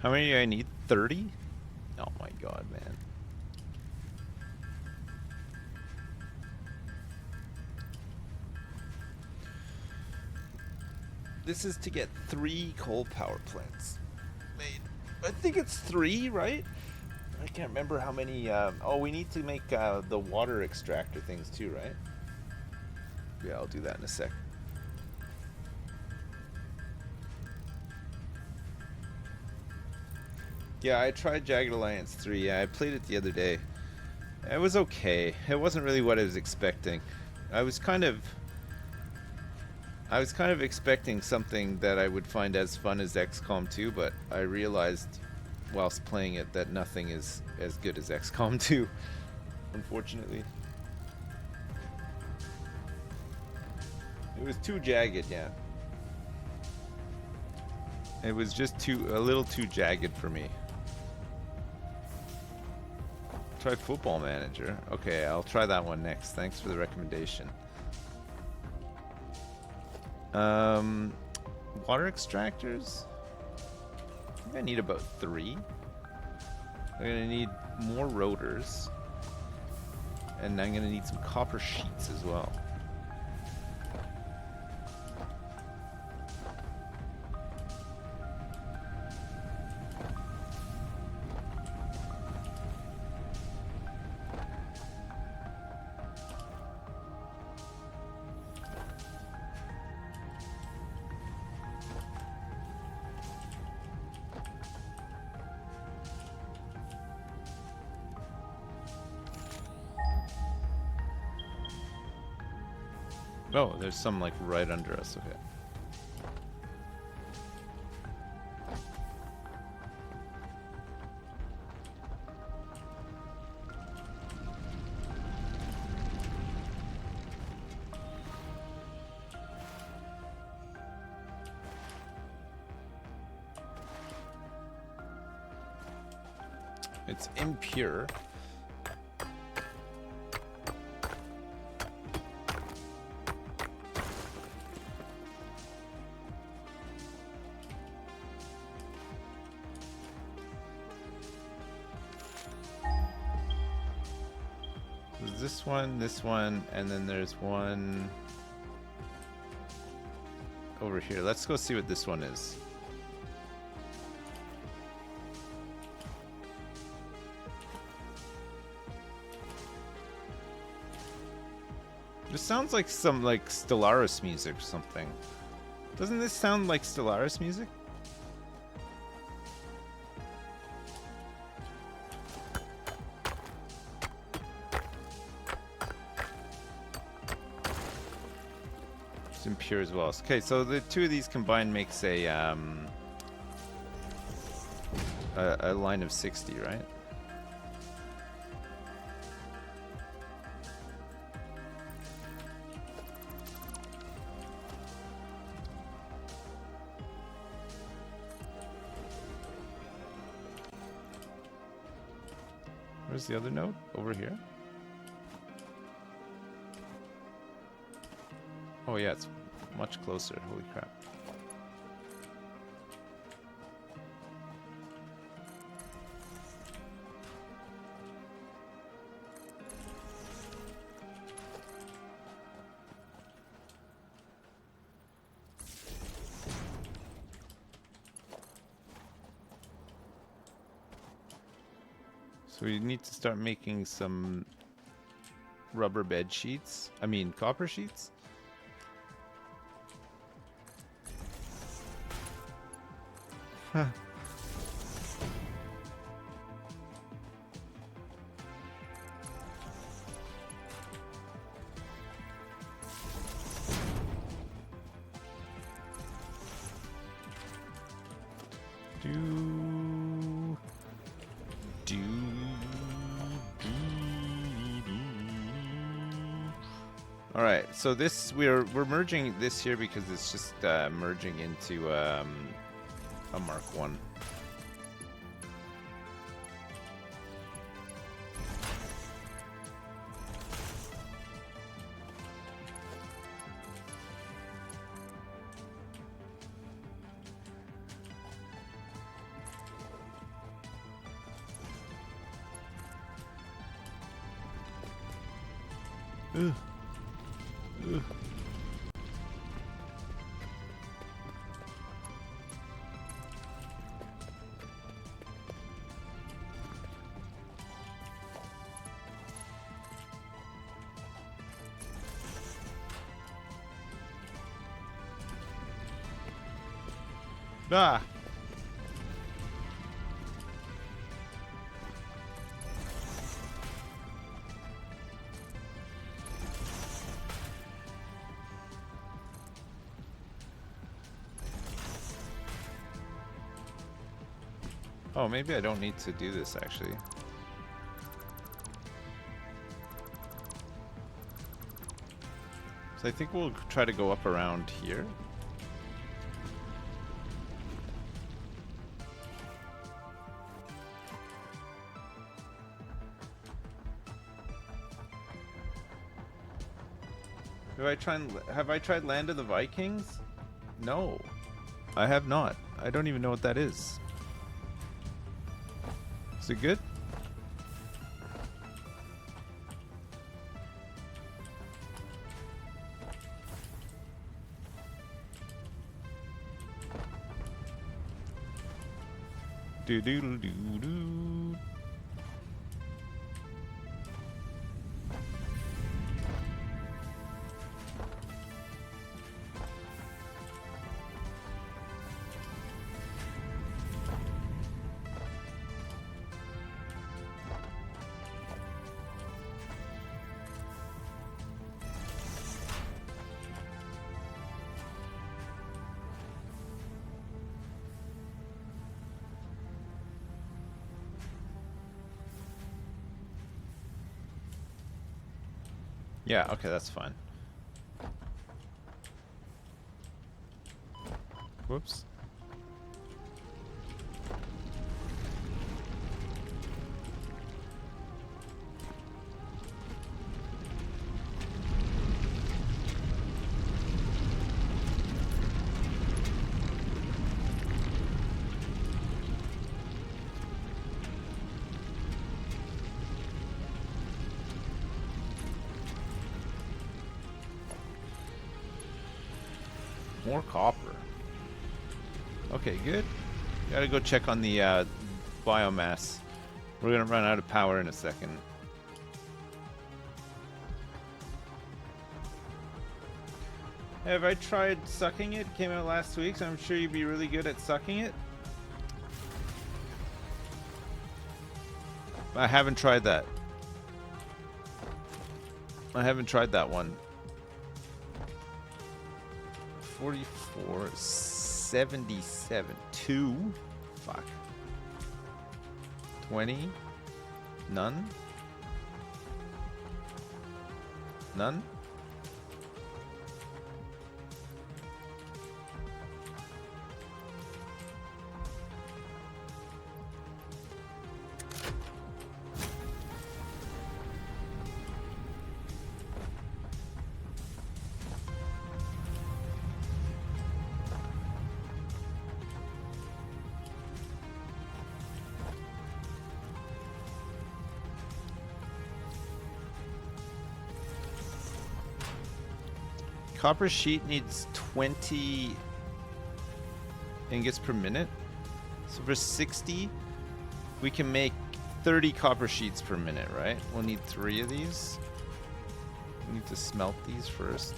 How many do I need? 30? Oh my god, man. This is to get 3 coal power plants made. I think it's 3, right? I can't remember how many. Oh, we need to make the water extractor things too, right? Yeah, I'll do that in a sec. Yeah, I tried Jagged Alliance 3. Yeah, I played it the other day. It was okay. It wasn't really what I was expecting. I was kind of expecting something that I would find as fun as XCOM 2, but I realized whilst playing it that nothing is as good as XCOM 2, unfortunately. It was too jagged, yeah. It was just a little too jagged for me. Try Football Manager. Okay, I'll try that one next. Thanks for the recommendation. Water extractors? I think I need about 3. I'm gonna need more rotors. And I'm gonna need some copper sheets as well. Oh, there's some like right under us. Okay. It's impure. There's this one, and then there's one over here. Let's go see what this one is. This sounds like some Stellaris music or something. Doesn't this sound like Stellaris music? It's impure as well. Okay, so the two of these combined makes a line of 60, right? Where's the other node? Over here? Oh yeah, it's much closer. Holy crap. So we need to start making some rubber bed sheets. I mean, copper sheets. Huh. All right, so this we're merging this here because it's just merging into a Mark 1. Ugh. Ugh. Ah. Oh, maybe I don't need to do this actually. So I think we'll try to go up around here. Have I tried Land of the Vikings? No, I have not. I don't even know what that is. Is it good? Do do do do do. Yeah, okay, that's fine. Whoops. More copper. Okay, good. Gotta go check on the biomass. We're gonna run out of power in a second. Have I tried sucking it? Came out last week, so I'm sure you'd be really good at sucking it. I haven't tried that. I haven't tried that one. 44, 77, 2. Fuck. 20. None. None. Copper sheet needs 20 ingots per minute. So for 60, we can make 30 copper sheets per minute, right? We'll need 3 of these. We need to smelt these first.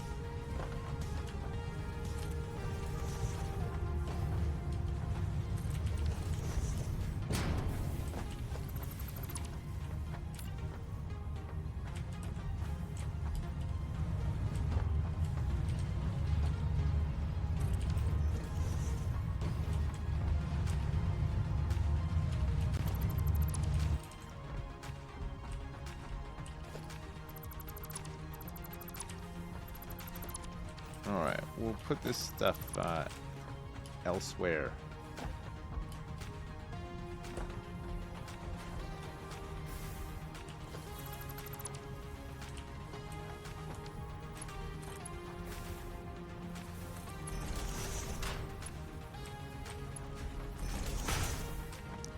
Alright, we'll put this stuff elsewhere.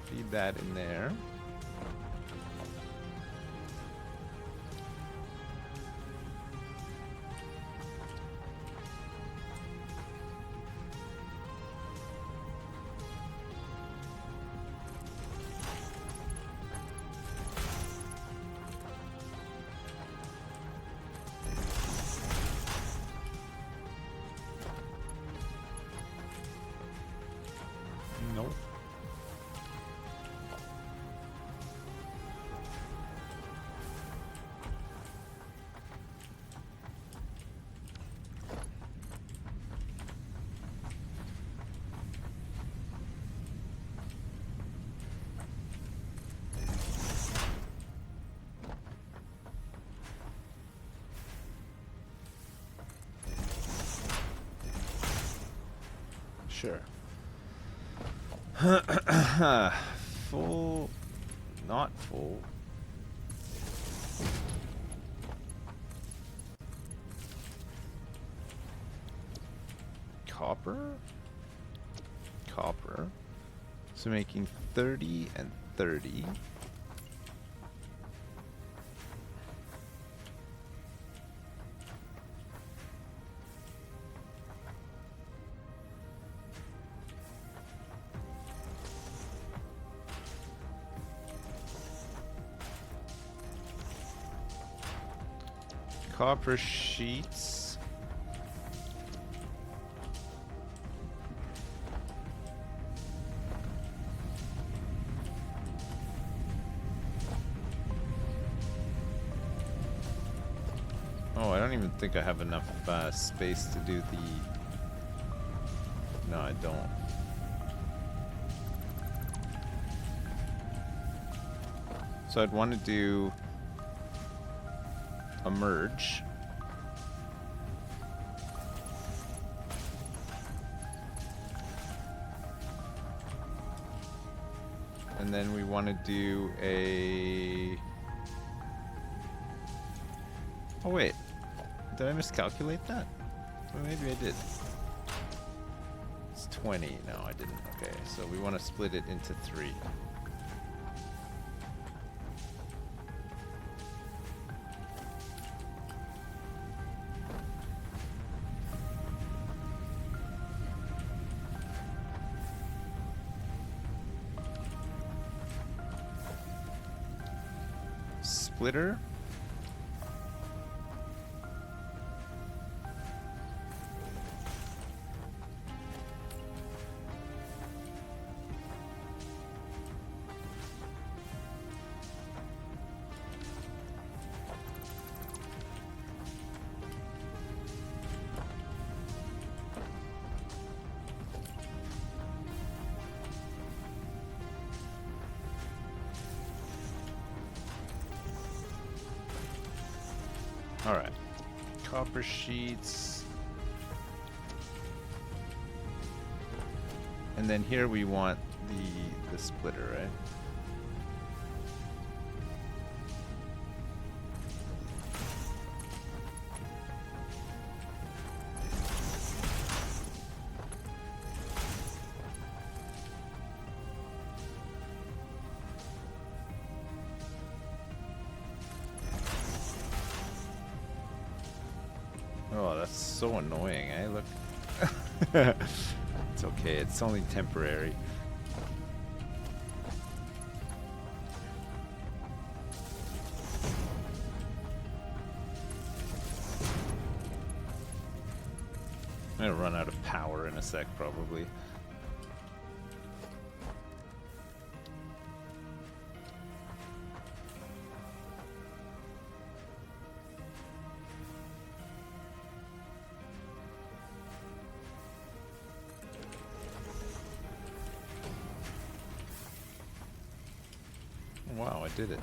Feed that in there. Nope. Sure. Full, not full. Copper? Copper. So making 30 and 30. Copper sheets. Oh, I don't even think I have enough space to do the... No, I don't. So I'd want to do a merge. And then we want to do a... Oh wait, did I miscalculate that? Well, maybe I did. It's 20. No, I didn't. Okay, so we want to split it into 3. splitter. All right, copper sheets, and then here we want the splitter, right? Oh, that's so annoying, eh? Look. It's okay, it's only temporary. I'm gonna run out of power in a sec, probably. Wow, I did it.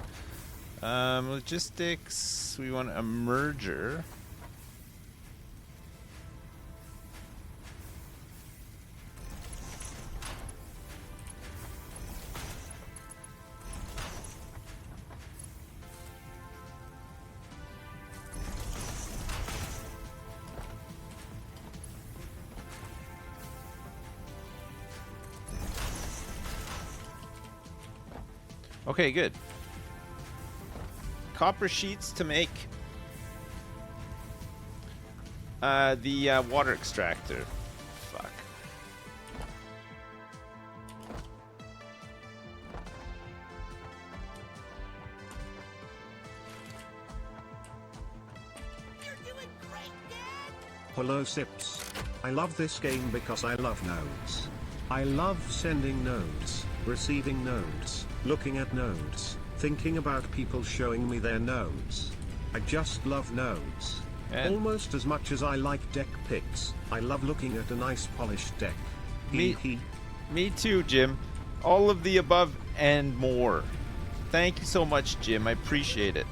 Logistics, we want a merger. Okay, good. Copper sheets to make the water extractor. Fuck. You're doing great, Dad! Hello Sips. I love this game because I love nodes. I love sending nodes, receiving nodes, looking at nodes, thinking about people showing me their nodes. I just love nodes. And Almost as much as I like deck pics, I love looking at a nice polished deck. Me- Hee hee. me too, Jim. All of the above and more. Thank you so much, Jim. I appreciate it.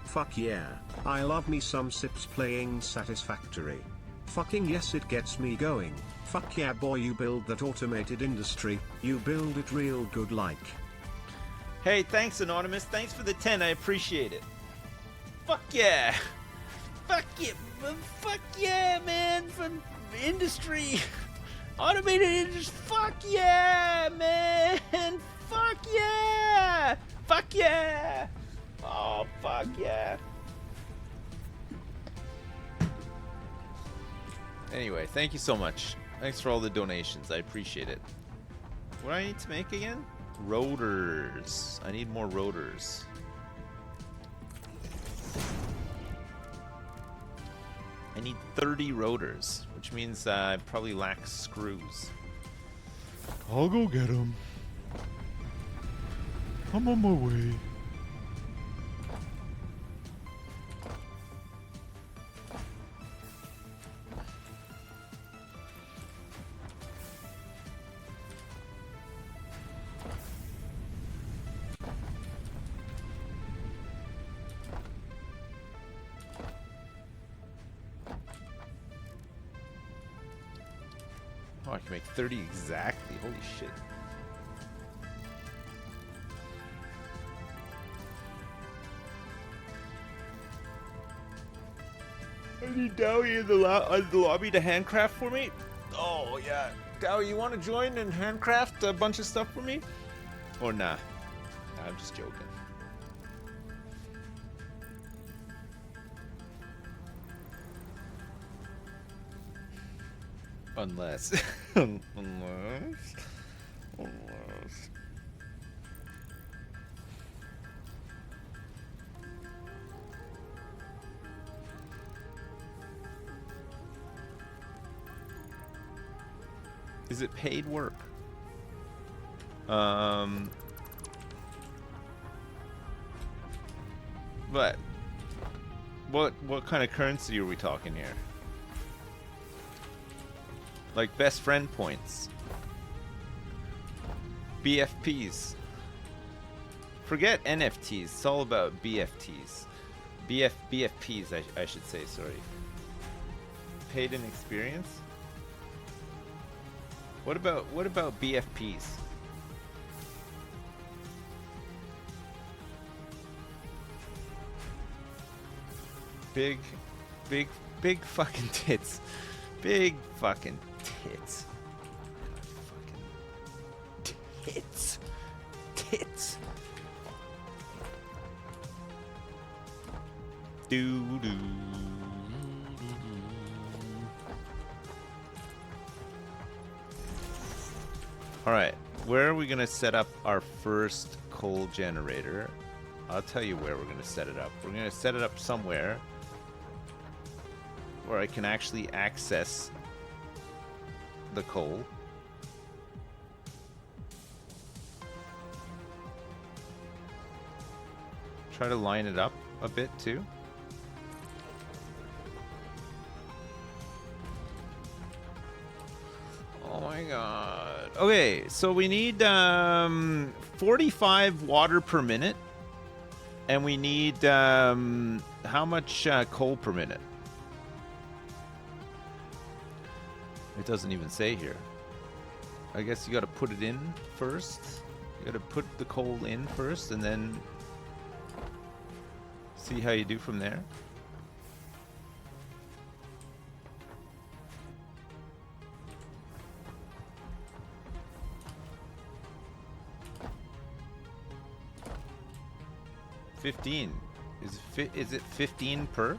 Fuck yeah. I love me some Sips playing Satisfactory. Fucking yes, it gets me going. Fuck yeah, boy, you build that automated industry. You build it real good like. Hey, thanks, Anonymous. Thanks for the 10. I appreciate it. Fuck yeah. Fuck yeah. Fuck yeah, man. From industry. Automated industry. Fuck yeah, man. Fuck yeah. Fuck yeah. Oh, fuck yeah. Anyway, thank you so much. Thanks for all the donations. I appreciate it. What do I need to make again? Rotors. I need more rotors. I need 30 rotors, which means I probably lack screws. I'll go get them. I'm on my way. Oh, I can make 30 exactly. Holy shit. I need Dowie in the lobby to handcraft for me. Oh, yeah. Dowie, you want to join and handcraft a bunch of stuff for me? Or nah? Nah, I'm just joking. Unless. Unless. Is it paid work? But what kind of currency are we talking here? Like best friend points. BFPs. Forget NFTs. It's all about BFTs. BFPs, I should say, sorry. Paid in experience? What about BFPs? Big fucking tits. Big fucking tits. God, fucking tits. Tits. Doo doo. All right, where are we gonna set up our first coal generator? I'll tell you where we're gonna set it up. We're gonna set it up somewhere where I can actually access the coal. Try to line it up a bit too. Oh my god. Okay, so we need 45 water per minute. And we need how much coal per minute? It doesn't even say here. I guess you got to put it in first. You got to put the coal in first and then see how you do from there. $15. Is it 15 per?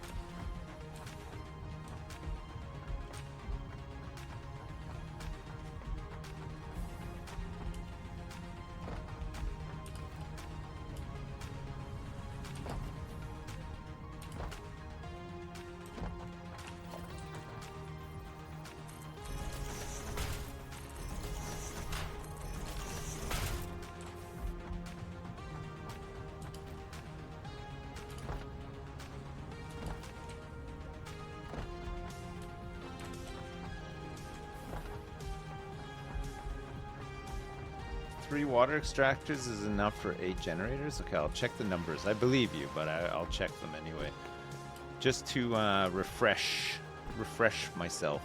Three water extractors is enough for 8 generators? Okay, I'll check the numbers. I believe you, but I'll check them anyway. Just to refresh myself.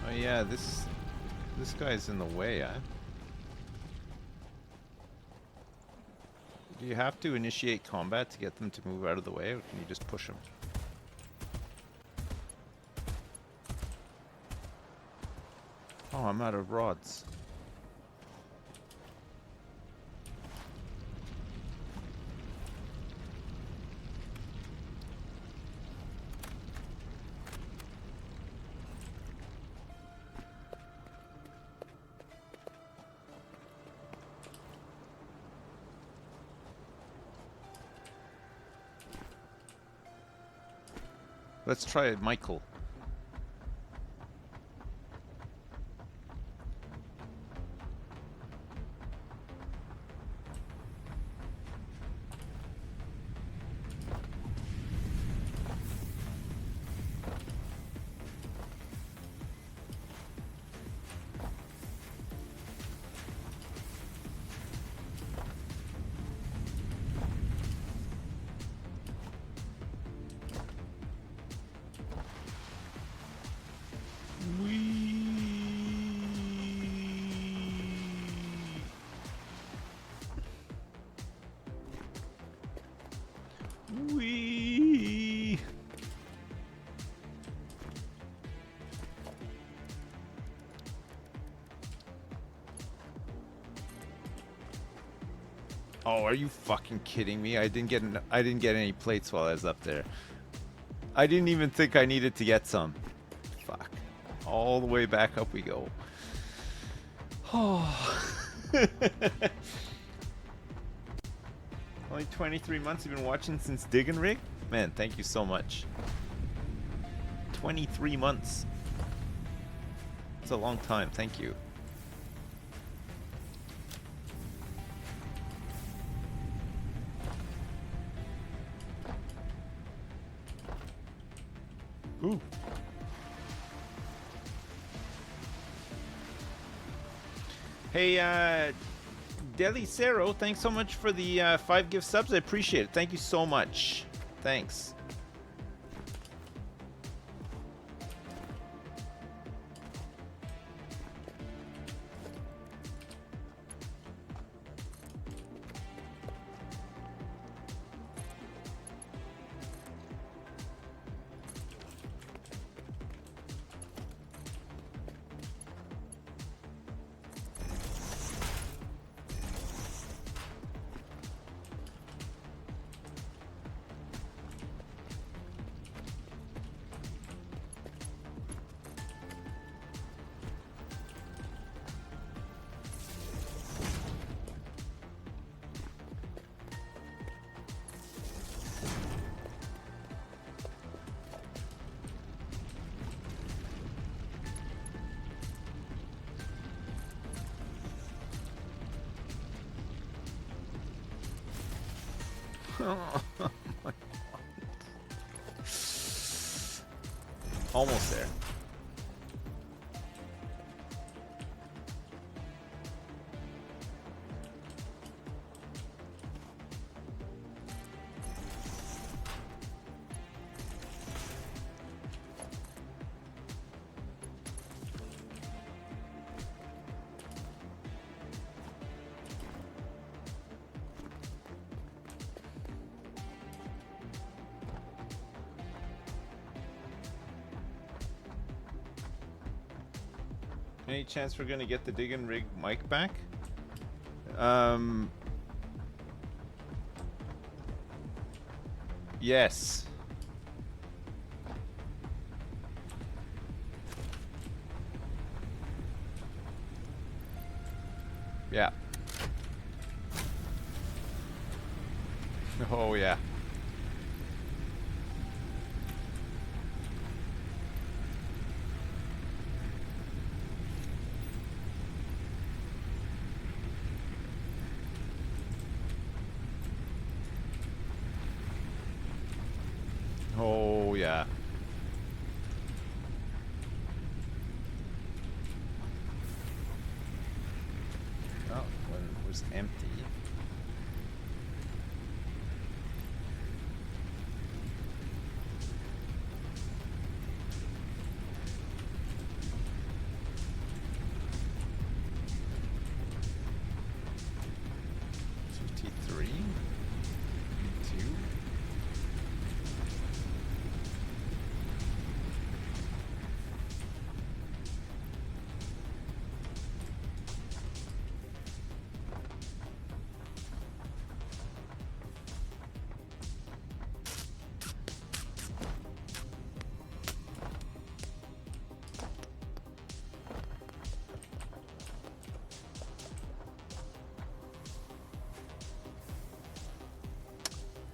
Oh yeah, this guy's in the way, huh? Do you have to initiate combat to get them to move out of the way, or can you just push them? Oh, I'm out of rods. Let's try it, Michael. Wee. Oh, are you fucking kidding me? I didn't get any plates while I was up there. I didn't even think I needed to get some. Fuck. All the way back up we go. Oh. Only 23 months you've been watching since Diggin' Rig? Man, thank you so much. 23 months. It's a long time, thank you. Ooh. Hey, Delicero, thanks so much for the 5 gift subs. I appreciate it. Thank you so much. Thanks. Oh my God. Almost there. Any chance we're gonna get the Diggin' Rig mic back? Yes. Yeah. Oh yeah. Oh yeah. Oh, when it was empty.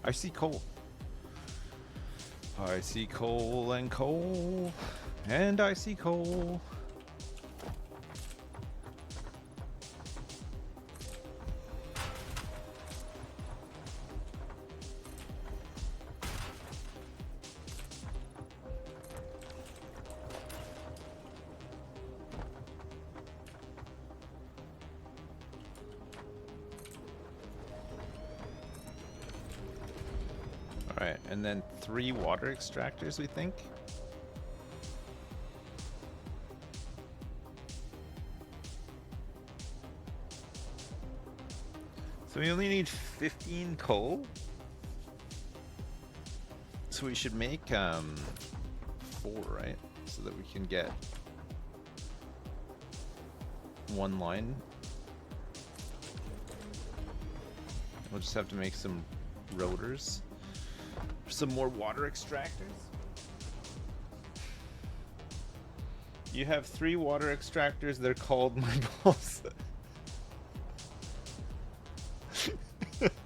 I see coal. I see coal and coal. And I see coal. Alright, and then 3 water extractors, we think. So we only need 15 coal. So we should make 4, right? So that we can get 1 line. We'll just have to make some rotors. Some more water extractors. You have 3 water extractors. They're called my balls.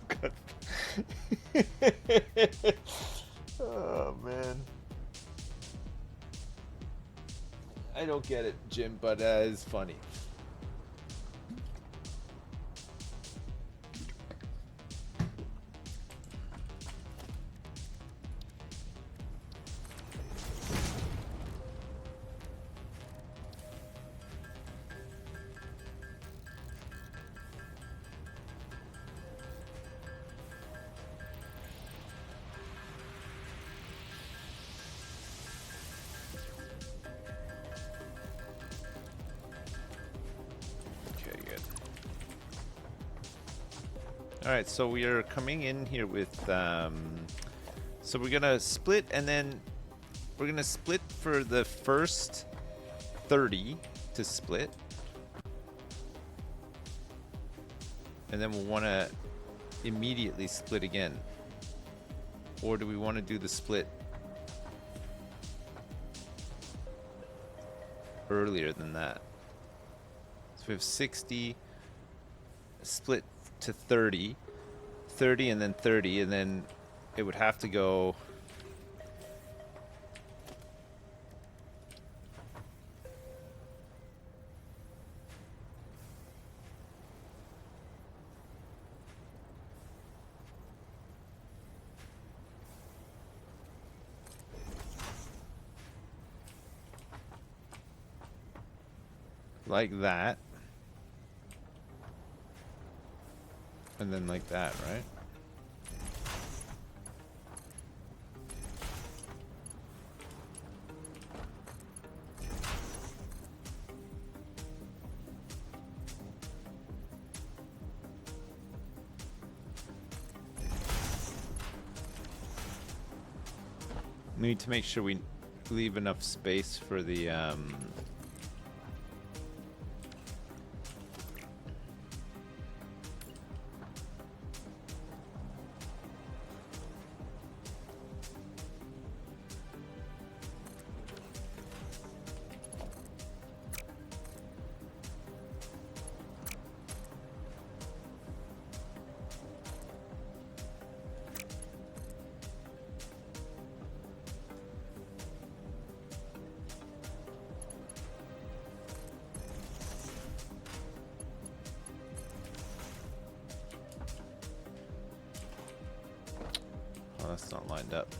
God. Oh man. I don't get it, Jim, but it's funny. Alright, so we are coming in here with, so we're gonna split, and then we're gonna split for the first 30 to split. And then we'll want to immediately split again. Or do we want to do the split earlier than that? So we have 60, split to 30, 30 and then 30, and then it would have to go like that. And then like that, right? We need to make sure we leave enough space for the that's not lined up.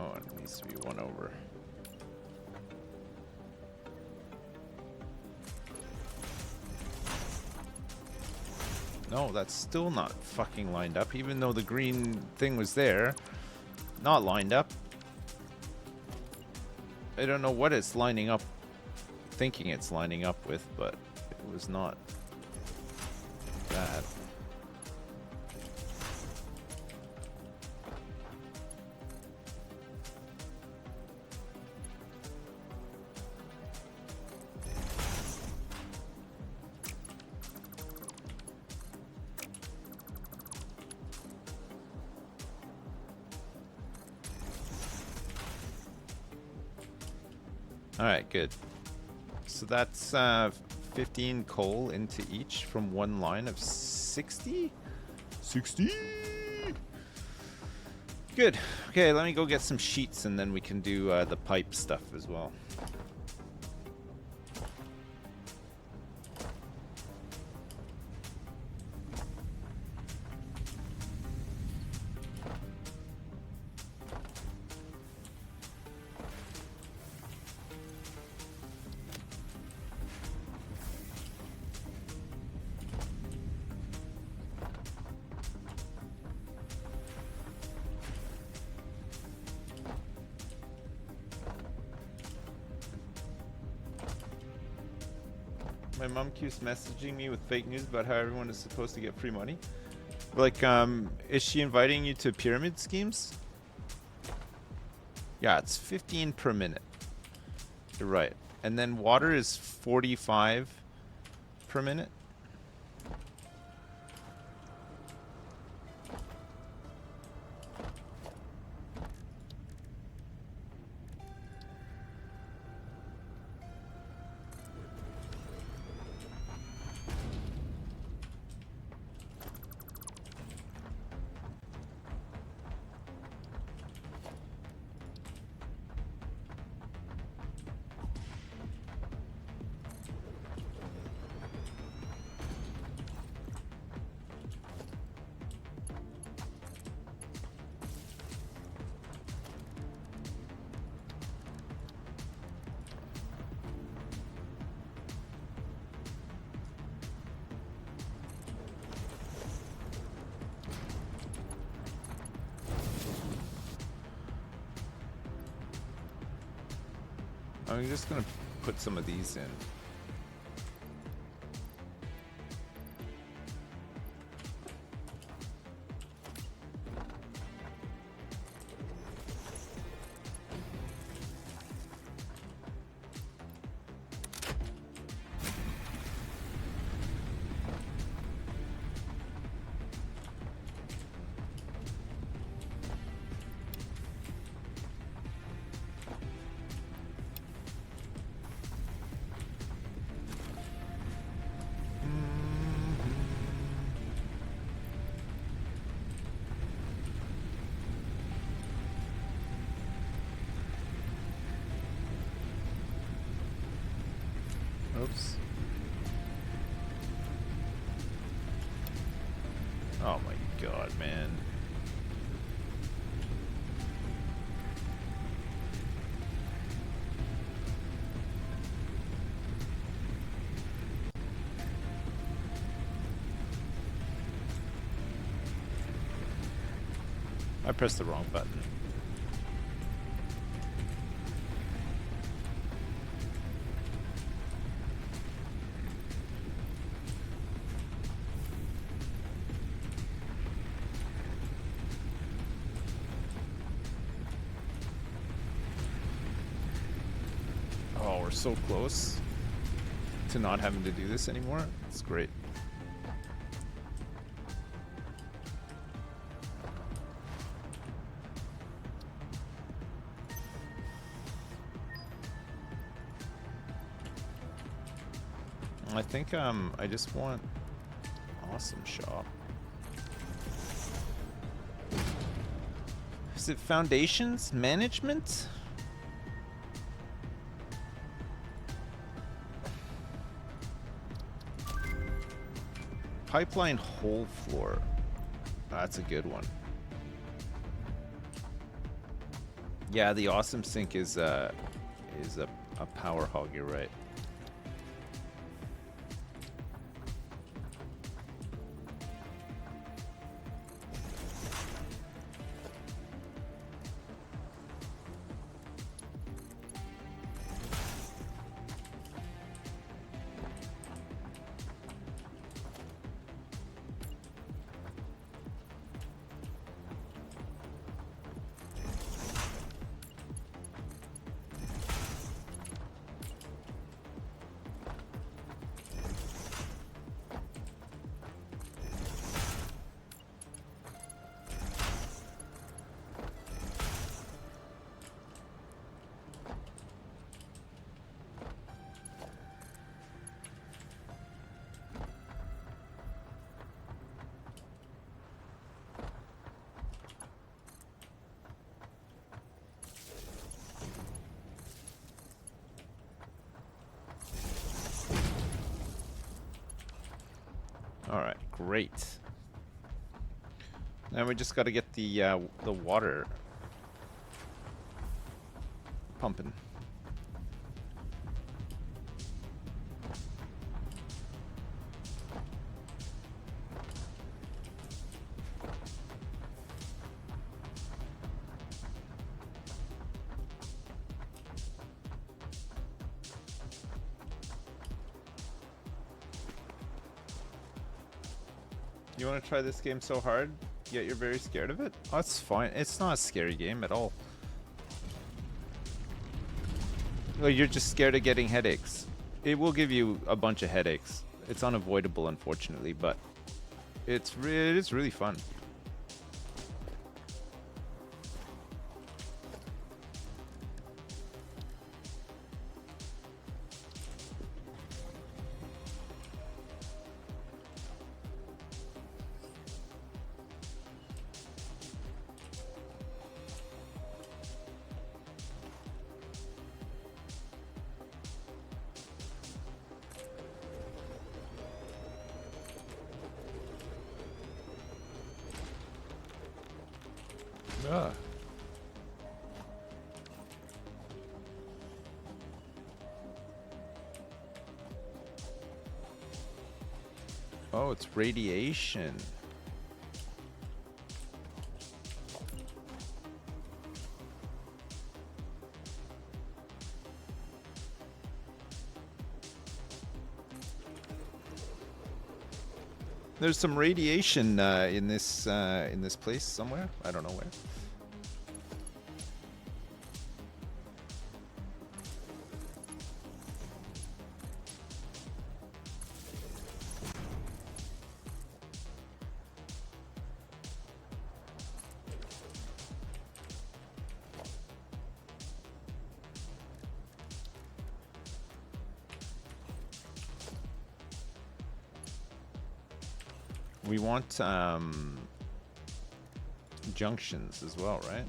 Oh, it needs to be one over. No, that's still not fucking lined up, even though the green thing was there. Not lined up. I don't know what it's lining up, thinking it's lining up with, but it was not that. Alright, good. So that's 15 coal into each from one line of 60? 60! Good. Okay, let me go get some sheets and then we can do the pipe stuff as well. My mom keeps messaging me with fake news about how everyone is supposed to get free money. Like, is she inviting you to pyramid schemes? Yeah, it's 15 per minute. You're right. And then water is 45 per minute. I'm just gonna put some of these in. Oops. Oh my god, man. I pressed the wrong button. Oh, we're so close to not having to do this anymore. It's great. I think I just want awesome shop. Is it foundations management? Pipeline hole floor. That's a good one. Yeah, the awesome sink is a power hog, you're right. All right, great. Now we just got to get the water pumping. You want to try this game so hard, yet you're very scared of it? Oh, that's fine. It's not a scary game at all. Well, you're just scared of getting headaches. It will give you a bunch of headaches. It's unavoidable, unfortunately, but it is really fun. Ah. Oh, it's radiation. There's some radiation in this place somewhere. I don't know where. We want junctions as well, right?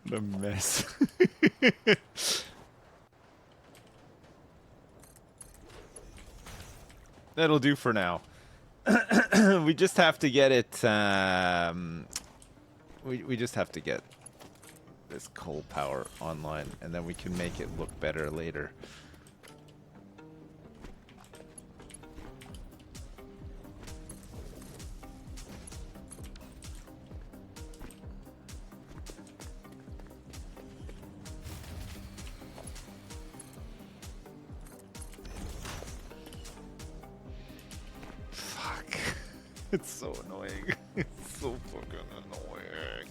The mess. That'll do for now. We just have to get it. We just have to get this coal power online, and then we can make it look better later. It's so annoying. It's so fucking annoying.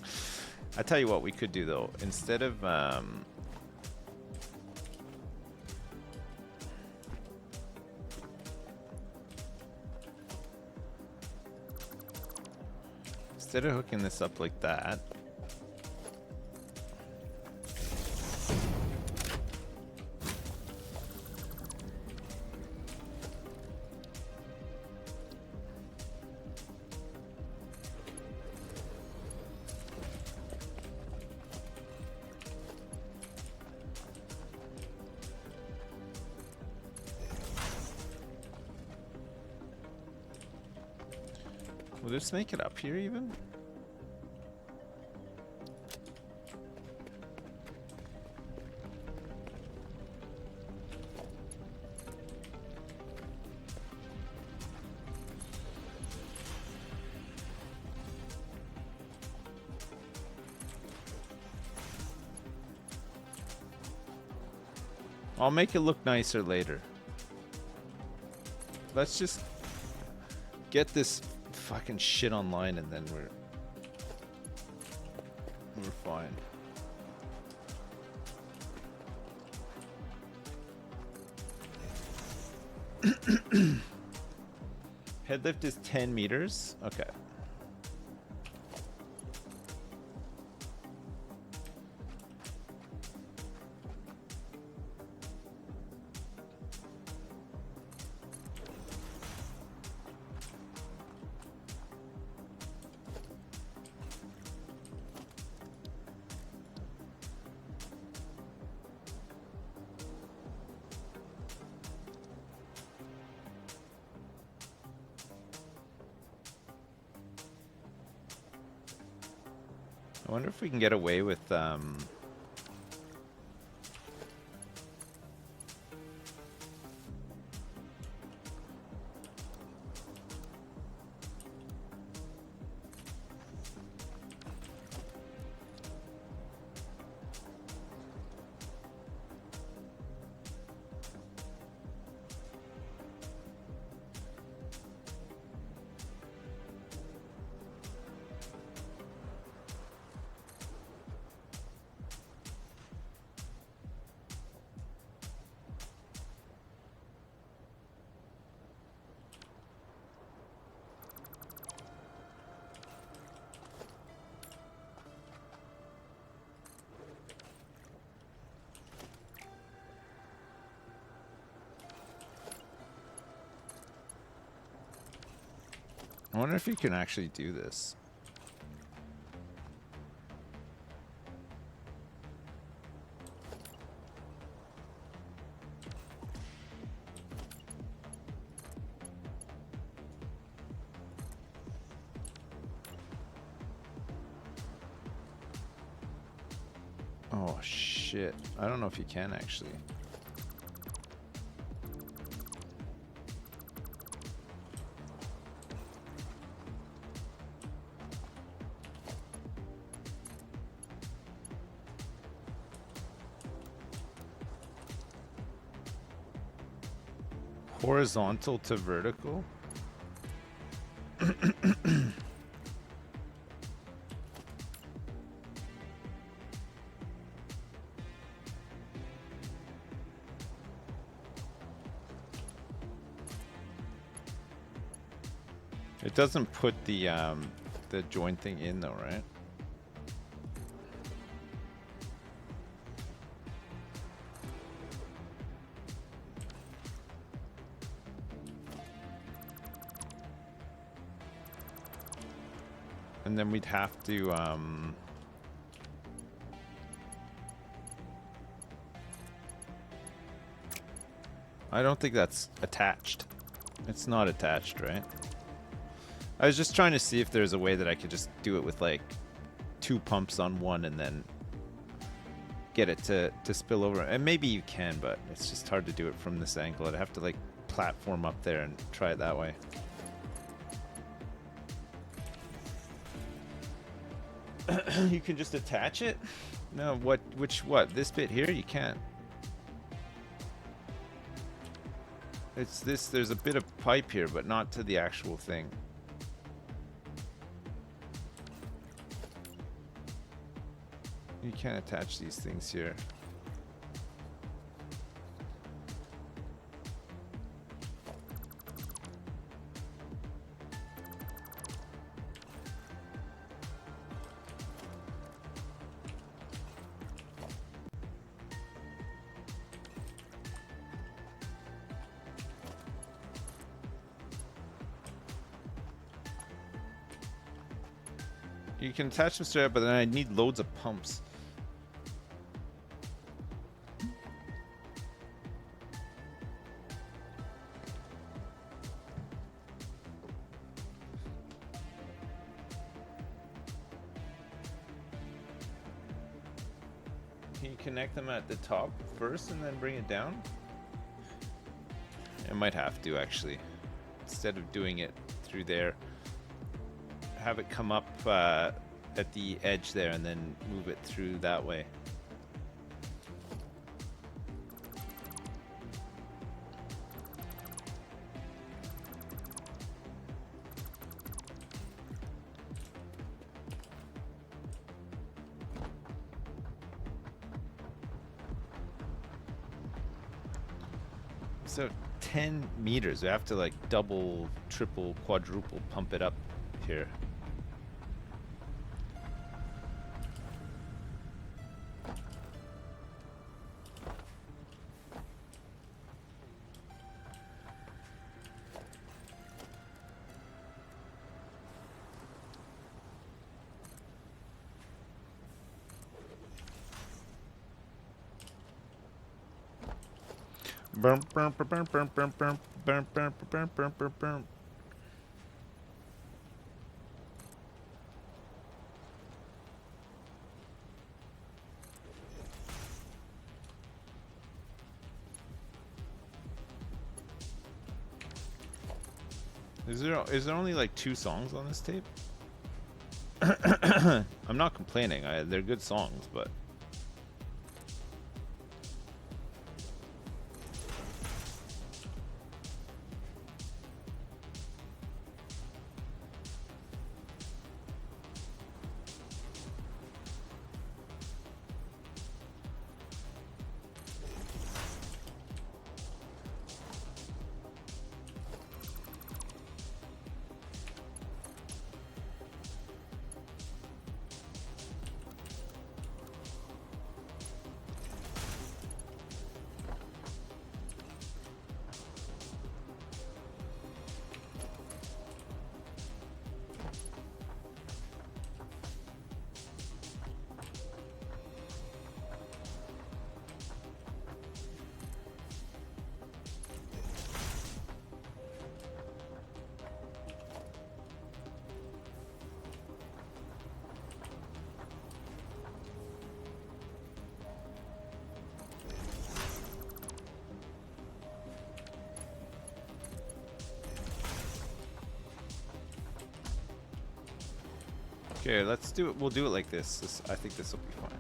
I tell you what we could do though. Instead of hooking this up like that, will this make it up here even? I'll make it look nicer later. Let's just get this fucking shit online and then we're fine. Head lift is 10 meters. Okay. I wonder if we can get away with I wonder if you can actually do this. Oh shit. I don't know if you can actually. Horizontal to vertical? It doesn't put the joint thing in though, right? And then we'd have to I don't think that's attached. It's not attached, right? I was just trying to see if there's a way that I could just do it with like 2 pumps on one and then get it to spill over. And maybe you can, but it's just hard to do it from this angle. I'd have to like platform up there and try it that way. You can just attach it? No, what? This bit here? You can't. It's this, there's a bit of pipe here, but not to the actual thing. You can't attach these things here. You can attach them straight up, but then I need loads of pumps. Can you connect them at the top first and then bring it down? I might have to actually, instead of doing it through there. Have it come up at the edge there and then move it through that way. So 10 meters. We have to like double, triple, quadruple pump it up here. Burn, burn, burn, burn, burn, burn, burn, burn, burn, burn, burn, burn, burn. Is there only like 2 songs on this tape? I'm not complaining. They're good songs, but okay, let's do it. We'll do it like this. I think this will be fine.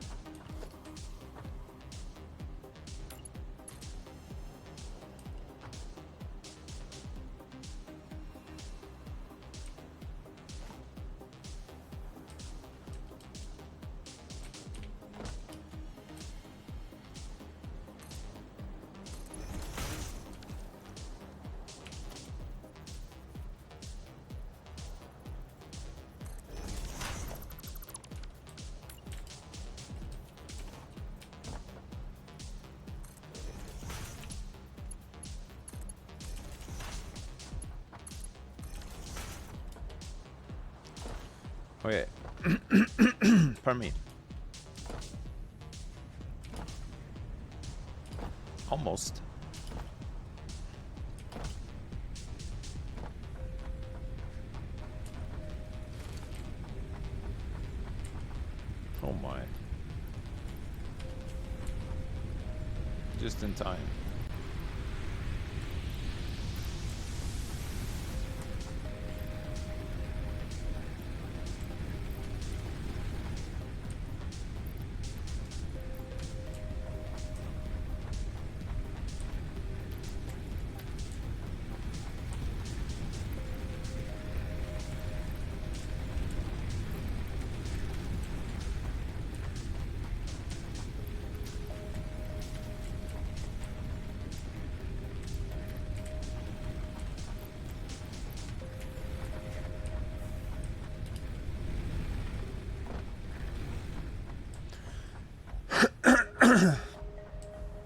Okay. Pardon me. Almost. Oh my. Just in time.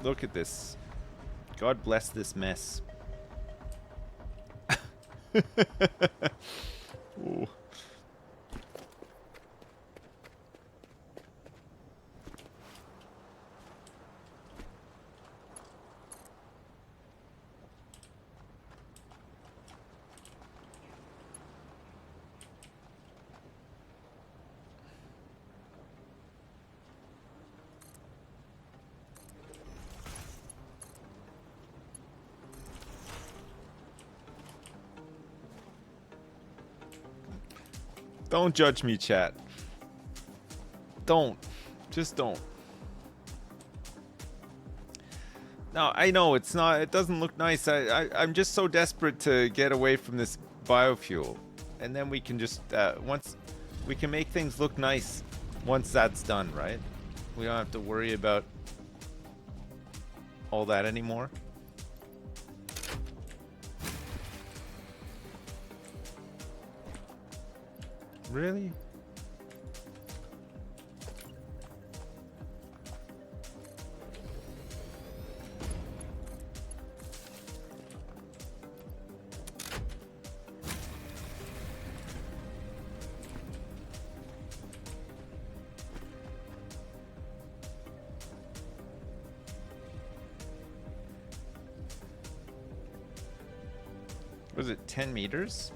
Look at this. God bless this mess. Ooh. Don't judge me, chat. Don't. Just don't. No, I know it's not. It doesn't look nice. I'm just so desperate to get away from this biofuel, and then we can just once we can make things look nice once that's done, right? We don't have to worry about all that anymore. Really? Was it 10 meters?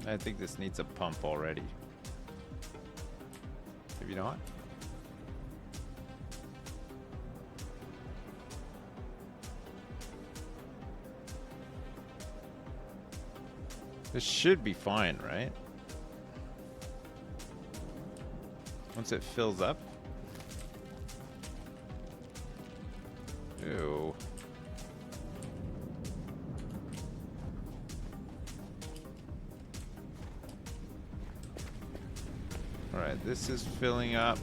I think this needs a pump already. Maybe not. This should be fine, right? Once it fills up. Ew. Alright, this is filling up.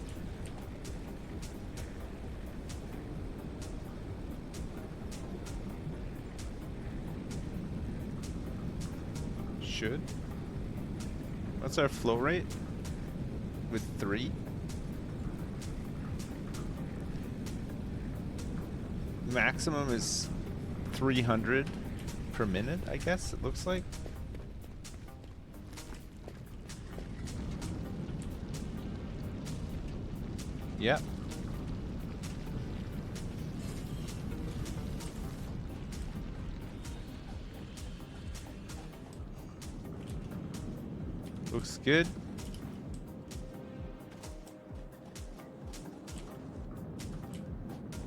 Should. What's our flow rate? With 3? Maximum is 300 per minute, I guess it looks like. Yep. Looks good.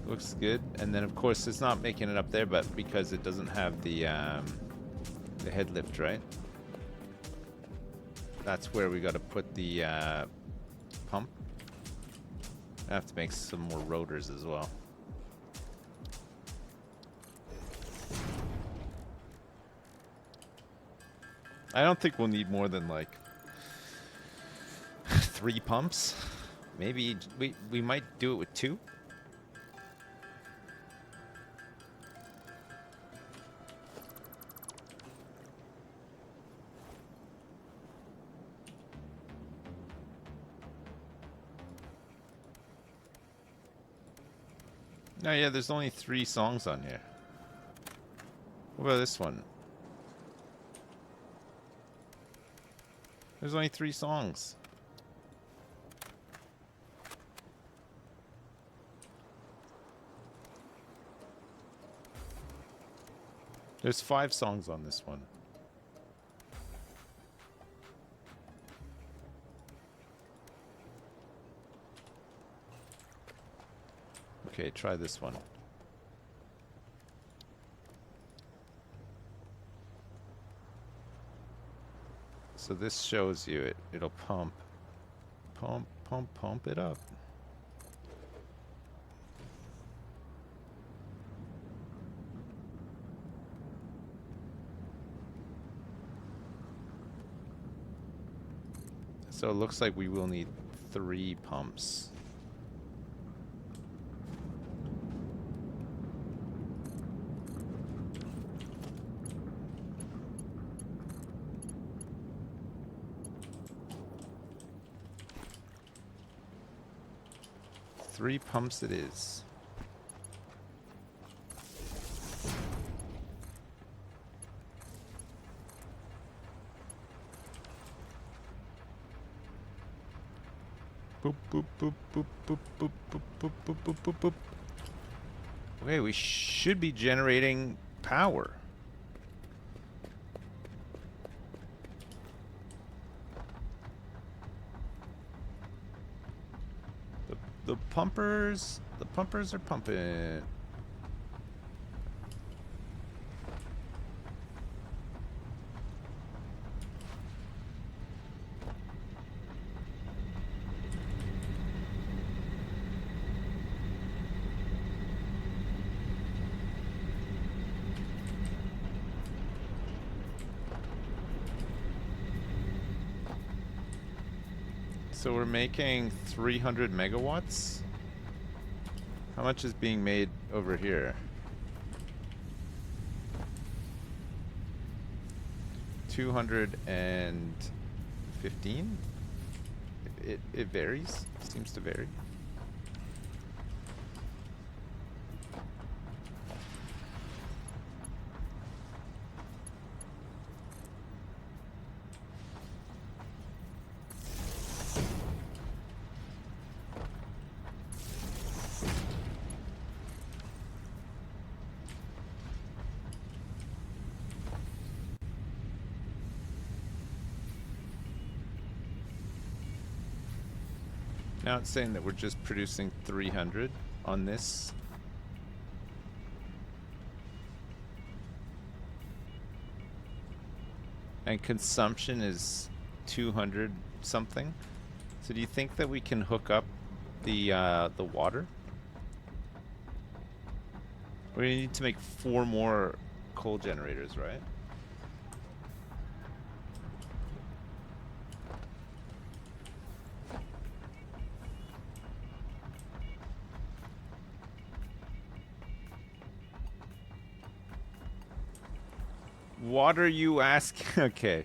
Looks good. And then of course it's not making it up there, but because it doesn't have the head lift, right? That's where we got to put the pump. I have to make some more rotors as well. I don't think we'll need more than like 3 pumps. Maybe we might do it with 2. Oh yeah, there's only 3 songs on here. What about this one? There's only 3 songs. There's 5 songs on this one. Okay, try this one. So this shows you it'll pump it up. So it looks like we will need 3 pumps. Three pumps it is. Boop, boop, boop, boop, boop, boop, boop, boop, boop, boop, boop, boop. Okay, we should be generating power. The pumpers are pumping. So we're making 300 megawatts. How much is being made over here? 215? It varies. Seems to vary. Now it's saying that we're just producing 300 on this. And consumption is 200 something. So do you think that we can hook up the water? We need to make 4 more coal generators, right? What are you asking? Okay.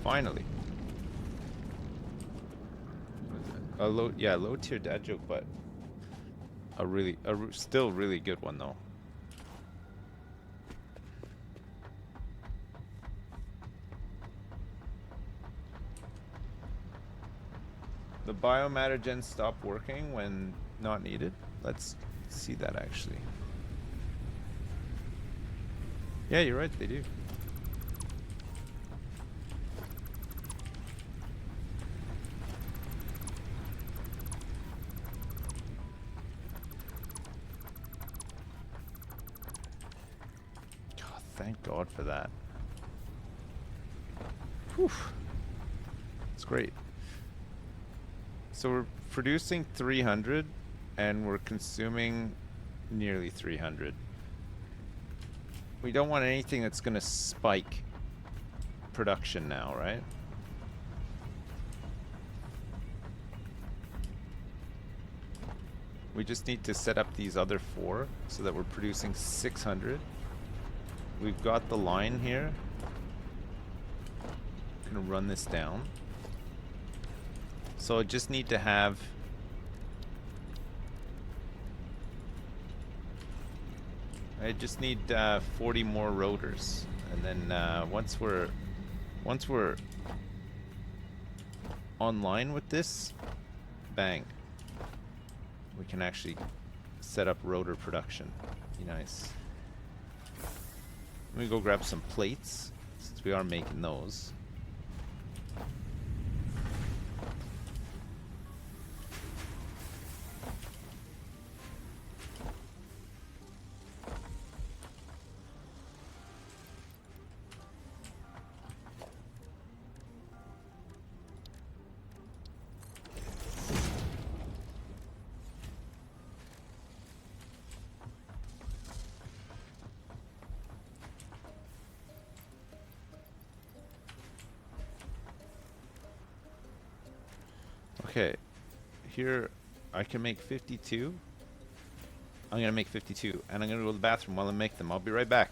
Finally. A low tier dad joke, but still really good one though. The biomatter gens stop working when not needed. Let's see that actually. Yeah, you're right, they do. Thank God for that. Whew. It's great. So we're producing 300 and we're consuming nearly 300. We don't want anything that's going to spike production now, right? We just need to set up these other 4 so that we're producing 600. We've got the line here. Gonna run this down. So I just need to have I just need 40 more rotors, and then once we're online with this, bang, we can actually set up rotor production. Be nice. Let me go grab some plates, since we are making those. Okay, here I can make 52. I'm gonna make 52, and I'm gonna go to the bathroom while I make them. I'll be right back.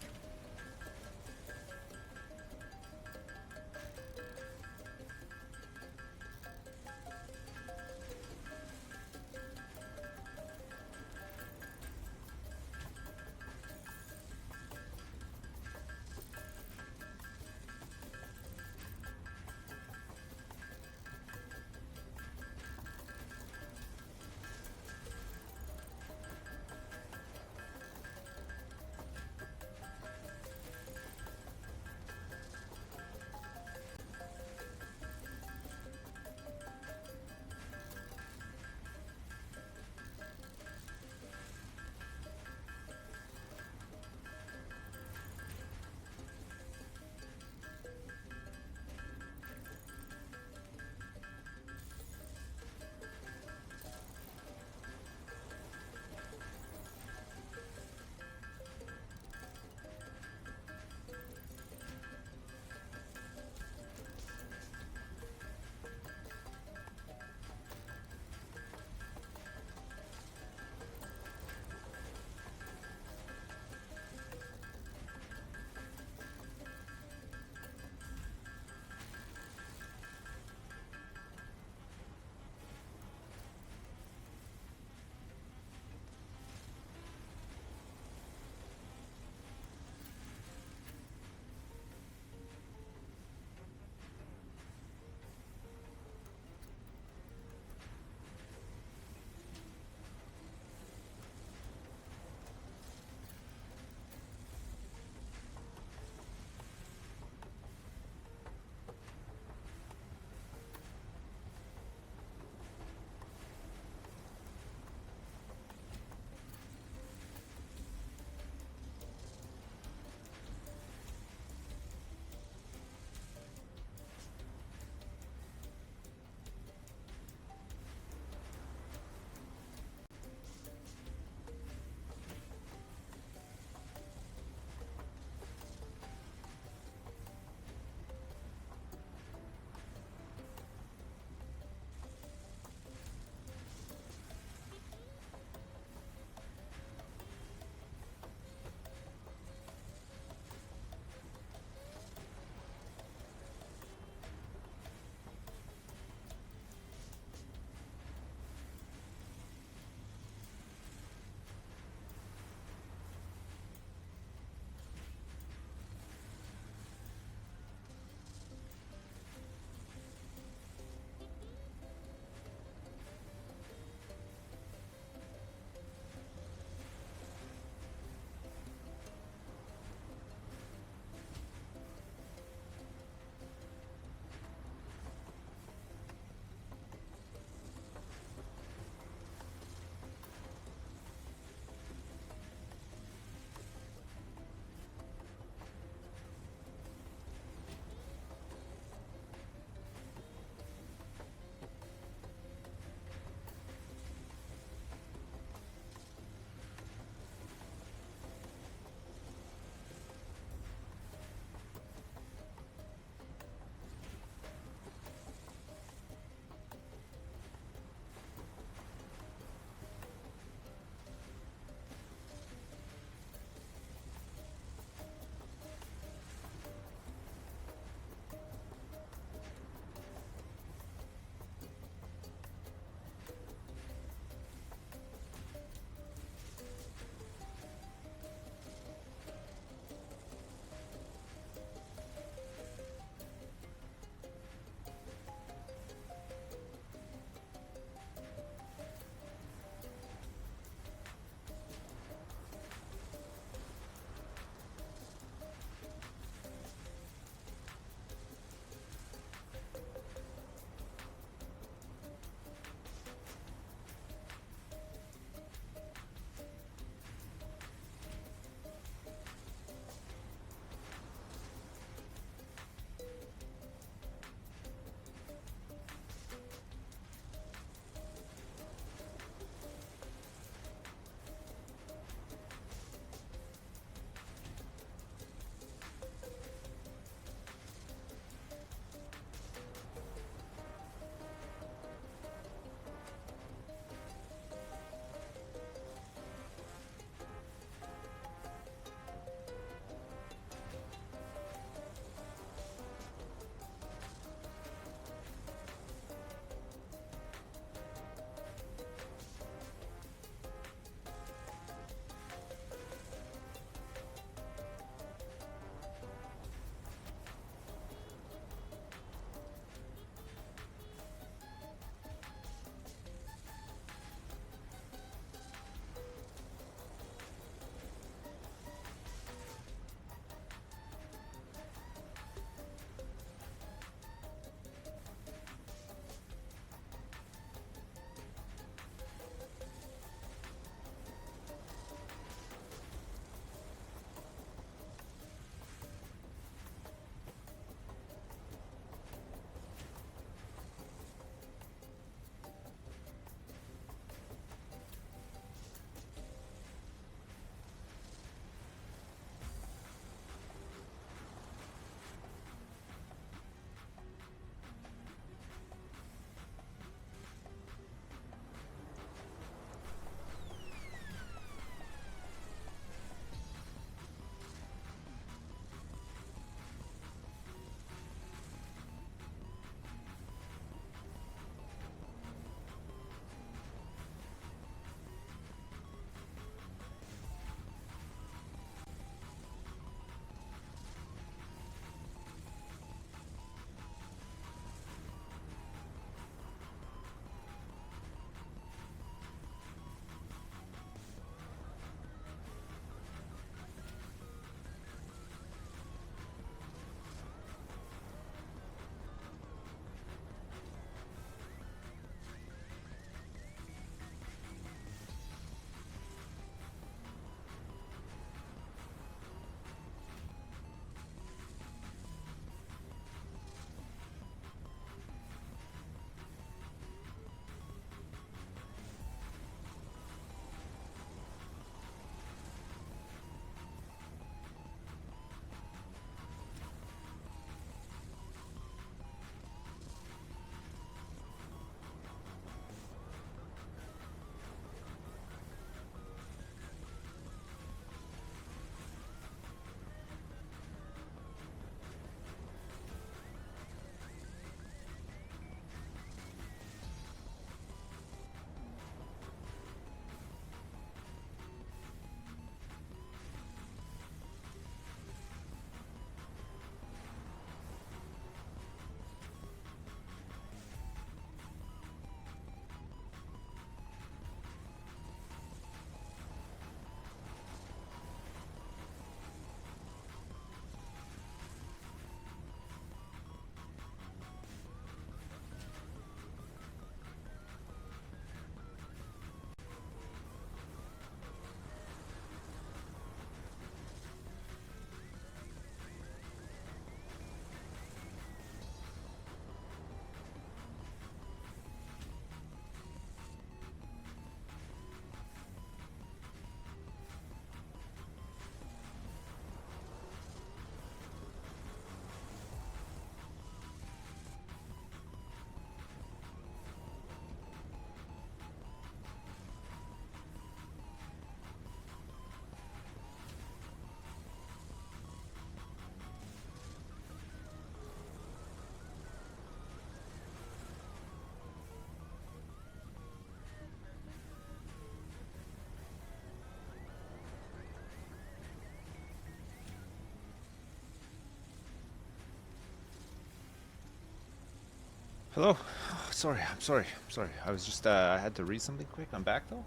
Hello. Oh, sorry. I'm sorry. I'm sorry. I was just I had to read something quick. I'm back though.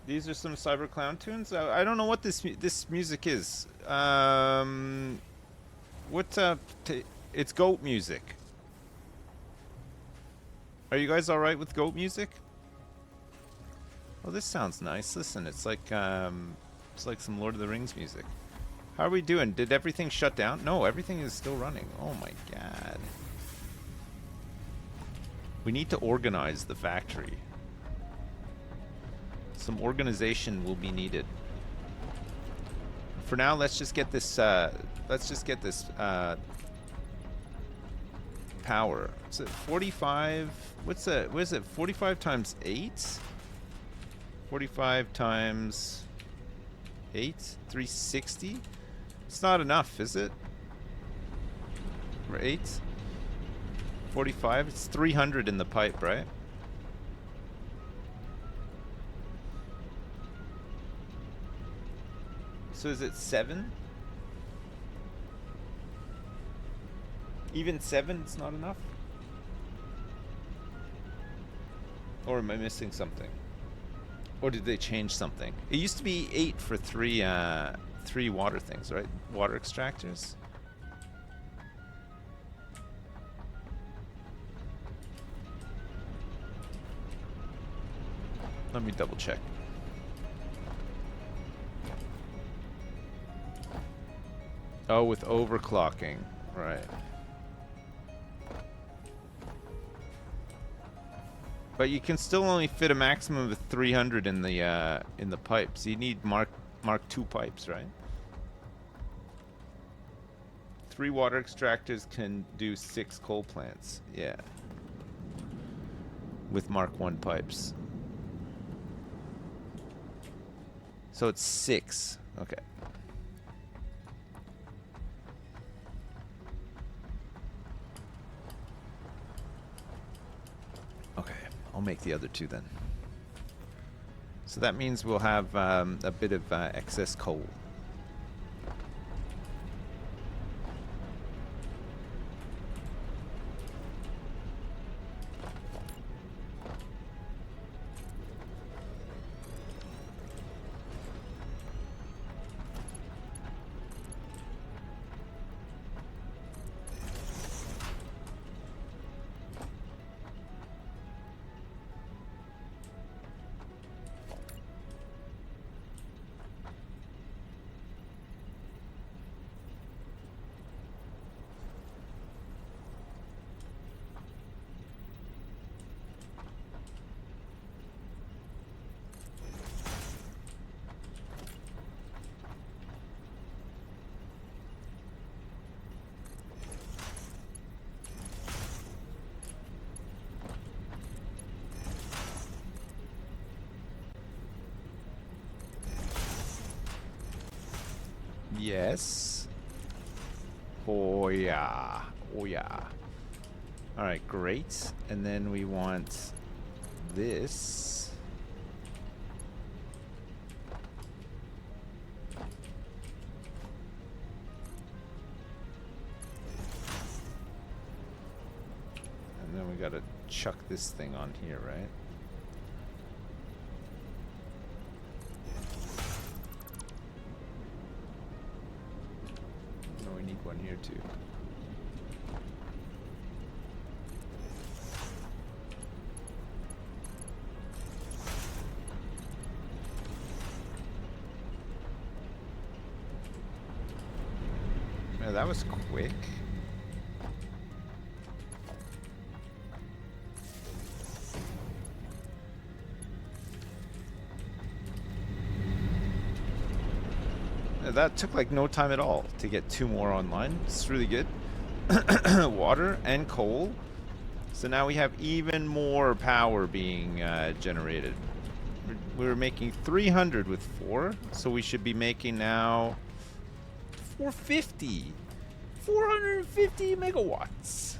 These are some Cyber Clown tunes. I don't know what this music is. What it's goat music. Are you guys all right with goat music? Oh, this sounds nice. Listen, it's like some Lord of the Rings music. How are we doing? Did everything shut down? No, everything is still running. Oh my god. We need to organize the factory. Some organization will be needed. For now, let's just get this power. Is it 45? What's that? What is it? 45 times 8? 45 times 8? 360? It's not enough, is it? For 8? 45? It's 300 in the pipe, right? So is it 7? Even 7 is not enough? Or am I missing something? Or did they change something? It used to be 8 for 3 water things, right? Water extractors. Let me double check. Oh, with overclocking, right. But you can still only fit a maximum of 300 in the pipes. You need Mark II pipes, right? 3 water extractors can do 6 coal plants. Yeah. With Mark I pipes. So it's 6. Okay. Okay, I'll make the other 2 then. So that means we'll have a bit of excess coal. Yes. Oh yeah. Oh yeah. Alright, great. And then we want this. And then we gotta chuck this thing on here, right? One here too. Yeah, that was quick. That took like no time at all to get 2 more online. It's really good. Water and coal. So now we have even more power being generated. We were making 300 with 4, so we should be making now 450. 450 megawatts.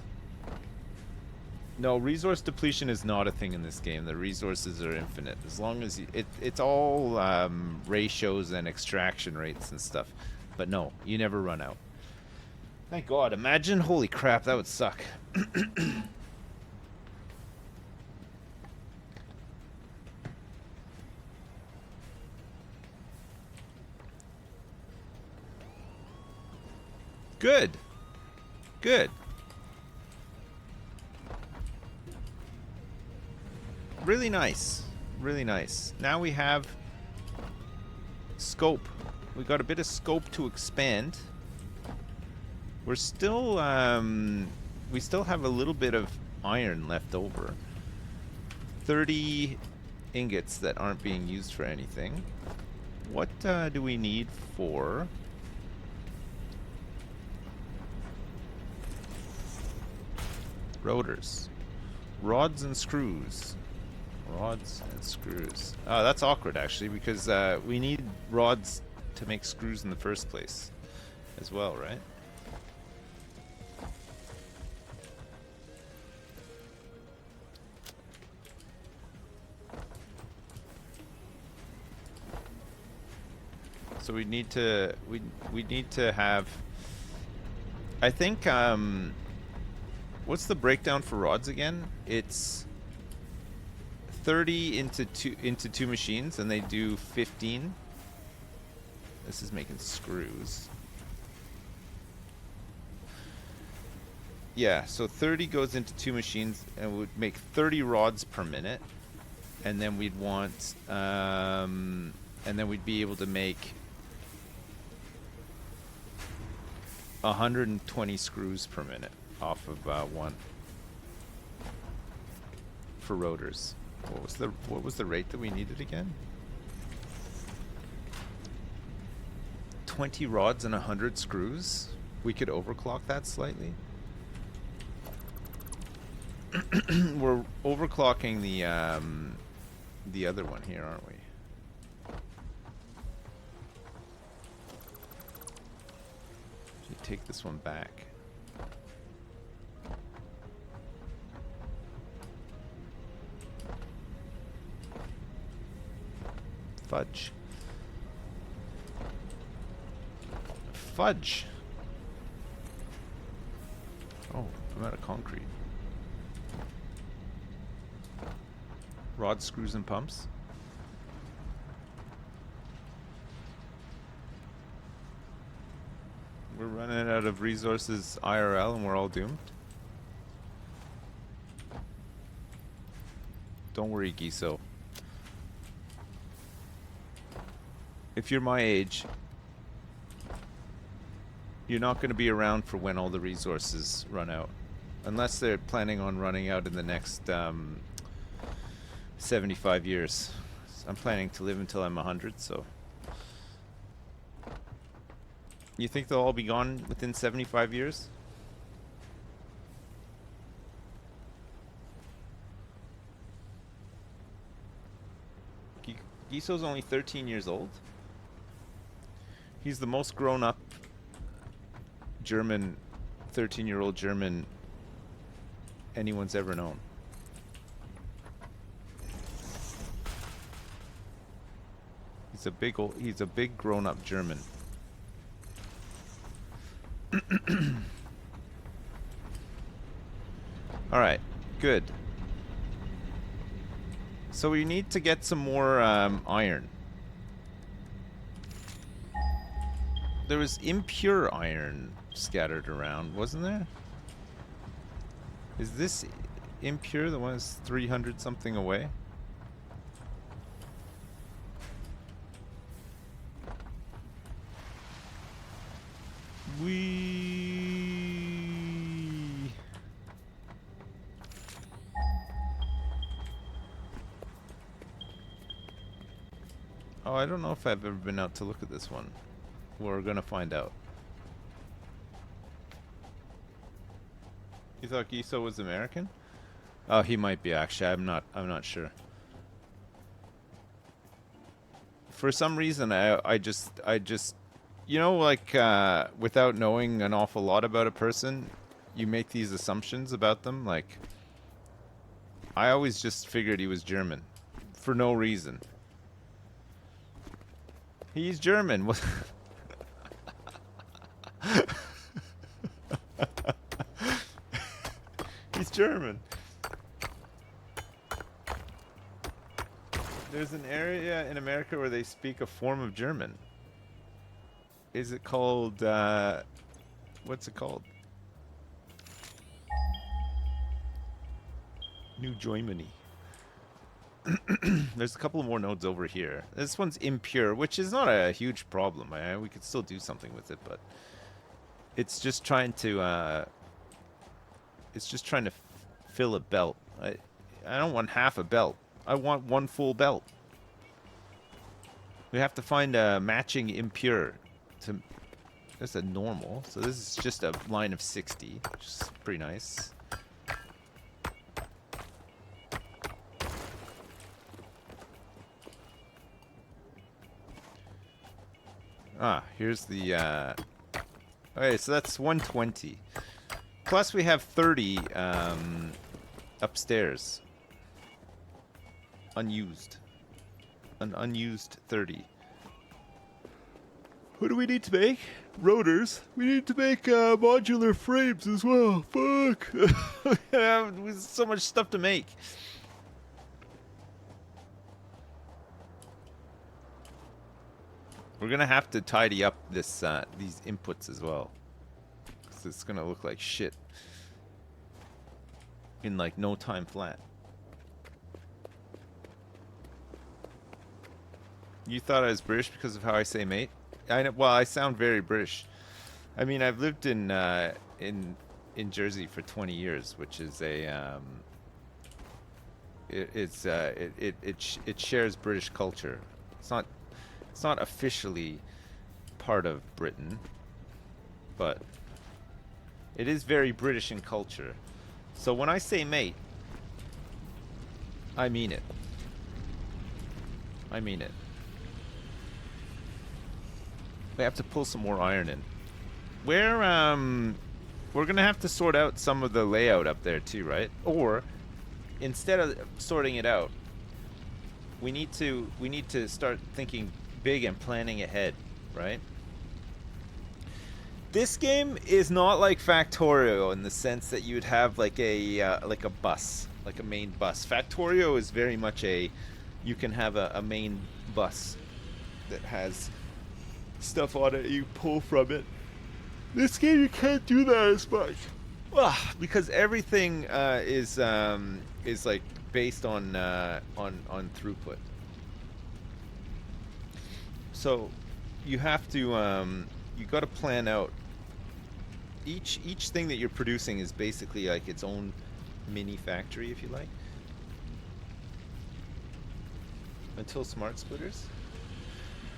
No, resource depletion is not a thing in this game. The resources are infinite. As long as you, it's all ratios and extraction rates and stuff. But no, you never run out. Thank God. Imagine, holy crap, that would suck. Good. Good. Really nice. Really nice. Now we have scope. We got a bit of scope to expand. We're still, we still have a little bit of iron left over. 30 ingots that aren't being used for anything. What do we need for... rotors? Rods and screws. Rods and screws. Oh, that's awkward actually, because we need rods to make screws in the first place as well, right? So we need to we need to have, I think, what's the breakdown for rods again? It's 30 into two machines, and they do 15. This is making screws. Yeah, so 30 goes into two machines, and would make 30 rods per minute, and then we'd want, and then we'd be able to make 120 screws per minute off of one for rotors. What was the rate that we needed again? 20 rods and 100 screws. We could overclock that slightly. We're overclocking the other one here, aren't we? Should take this one back. Fudge. Fudge. Oh, I'm out of concrete. Rod, screws, and pumps. We're running out of resources IRL and we're all doomed. Don't worry, Giso. If you're my age, you're not going to be around for when all the resources run out. Unless they're planning on running out in the next 75 years. I'm planning to live until I'm 100, so... You think they'll all be gone within 75 years? Giso's only 13 years old. He's the most grown-up German, 13-year-old German anyone's ever known. He's a big grown-up German. All right, good. So we need to get some more iron. There was impure iron scattered around, wasn't there? Is this impure? The one that's 300 something away? Oh, I don't know if I've ever been out to look at this one. We're gonna find out. You thought Giso was American? Oh, he might be actually. I'm not sure. For some reason, I just you know, like without knowing an awful lot about a person, you make these assumptions about them. Like, I always just figured he was German for no reason. He's German. He's German. There's an area in America where they speak a form of German. Is it called what's it called? New Germany. There's a couple more nodes over here. This one's impure, which is not a huge problem. We could still do something with it, but it's just trying to fill a belt. I don't want half a belt. I want one full belt. We have to find a matching impure to. That's a normal. So this is just a line of 60, which is pretty nice. Ah, here's the, okay, so that's 120. Plus we have 30, upstairs. Unused. An unused 30. What do we need to make? Rotors. We need to make, modular frames as well. Fuck. There's so much stuff to make. We're gonna have to tidy up this these inputs as well, because it's gonna look like shit in like no time flat. You thought I was British because of how I say mate? I know, well, I sound very British. I mean, I've lived in Jersey for 20 years, which is a it shares British culture. It's not officially part of Britain, but it is very British in culture. So when I say mate, I mean it. I mean it. We have to pull some more iron in. We're gonna have to sort out some of the layout up there too, right? Or instead of sorting it out, we need to start thinking big and planning ahead, right? This game is not like Factorio in the sense that you'd have like a bus, like a main bus. Factorio is very much you can have a main bus that has stuff on it you pull from it. This game you can't do that as much. Because everything is like based on throughput. So you have to you got to plan out each thing that you're producing is basically like its own mini factory, if you like. Until smart splitters?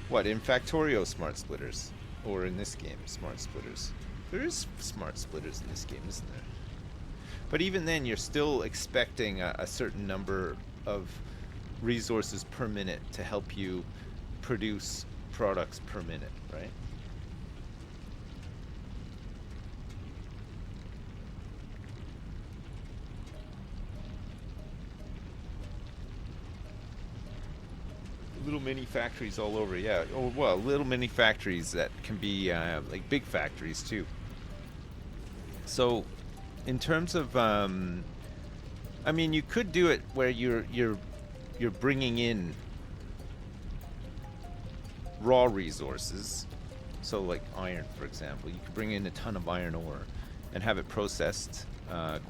What, in Factorio smart splitters? Or in this game smart splitters? There is smart splitters in this game, isn't there? But even then you're still expecting a certain number of resources per minute to help you produce products per minute, right? Little mini factories all over, yeah. Oh, well, little mini factories that can be like big factories too. So, in terms of, I mean, you could do it where you're bringing in raw resources, so like iron, for example. You could bring in a ton of iron ore and have it processed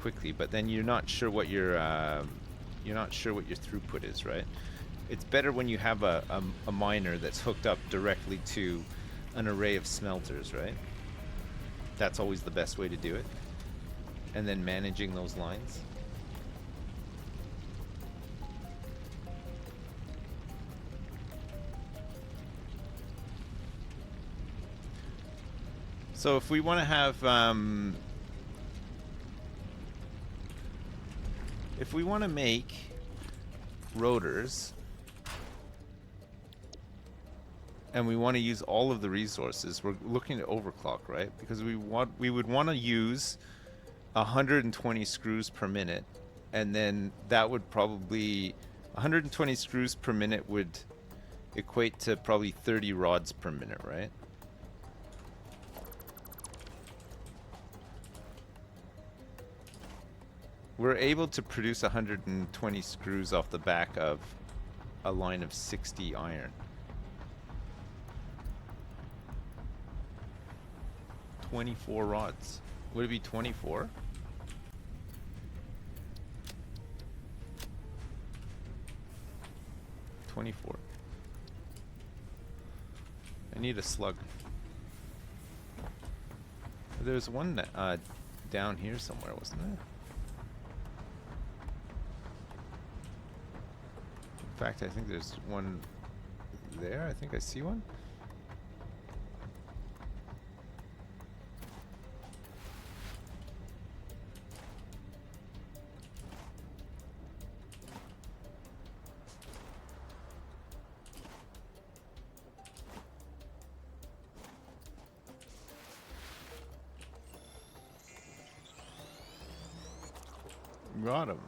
quickly, but then you're not sure what your throughput is, right? It's better when you have a miner that's hooked up directly to an array of smelters, right? That's always the best way to do it. And then managing those lines. So if we want to have, if we want to make rotors, and we want to use all of the resources, we're looking at overclock, right? Because we would want to use 120 screws per minute, and then that would probably 120 screws per minute would equate to probably 30 rods per minute, right? We're able to produce 120 screws off the back of a line of 60 iron. 24 rods. Would it be 24? I need a slug. There's one down here somewhere, wasn't there? In fact, I think there's one there. I think I see one. Got him.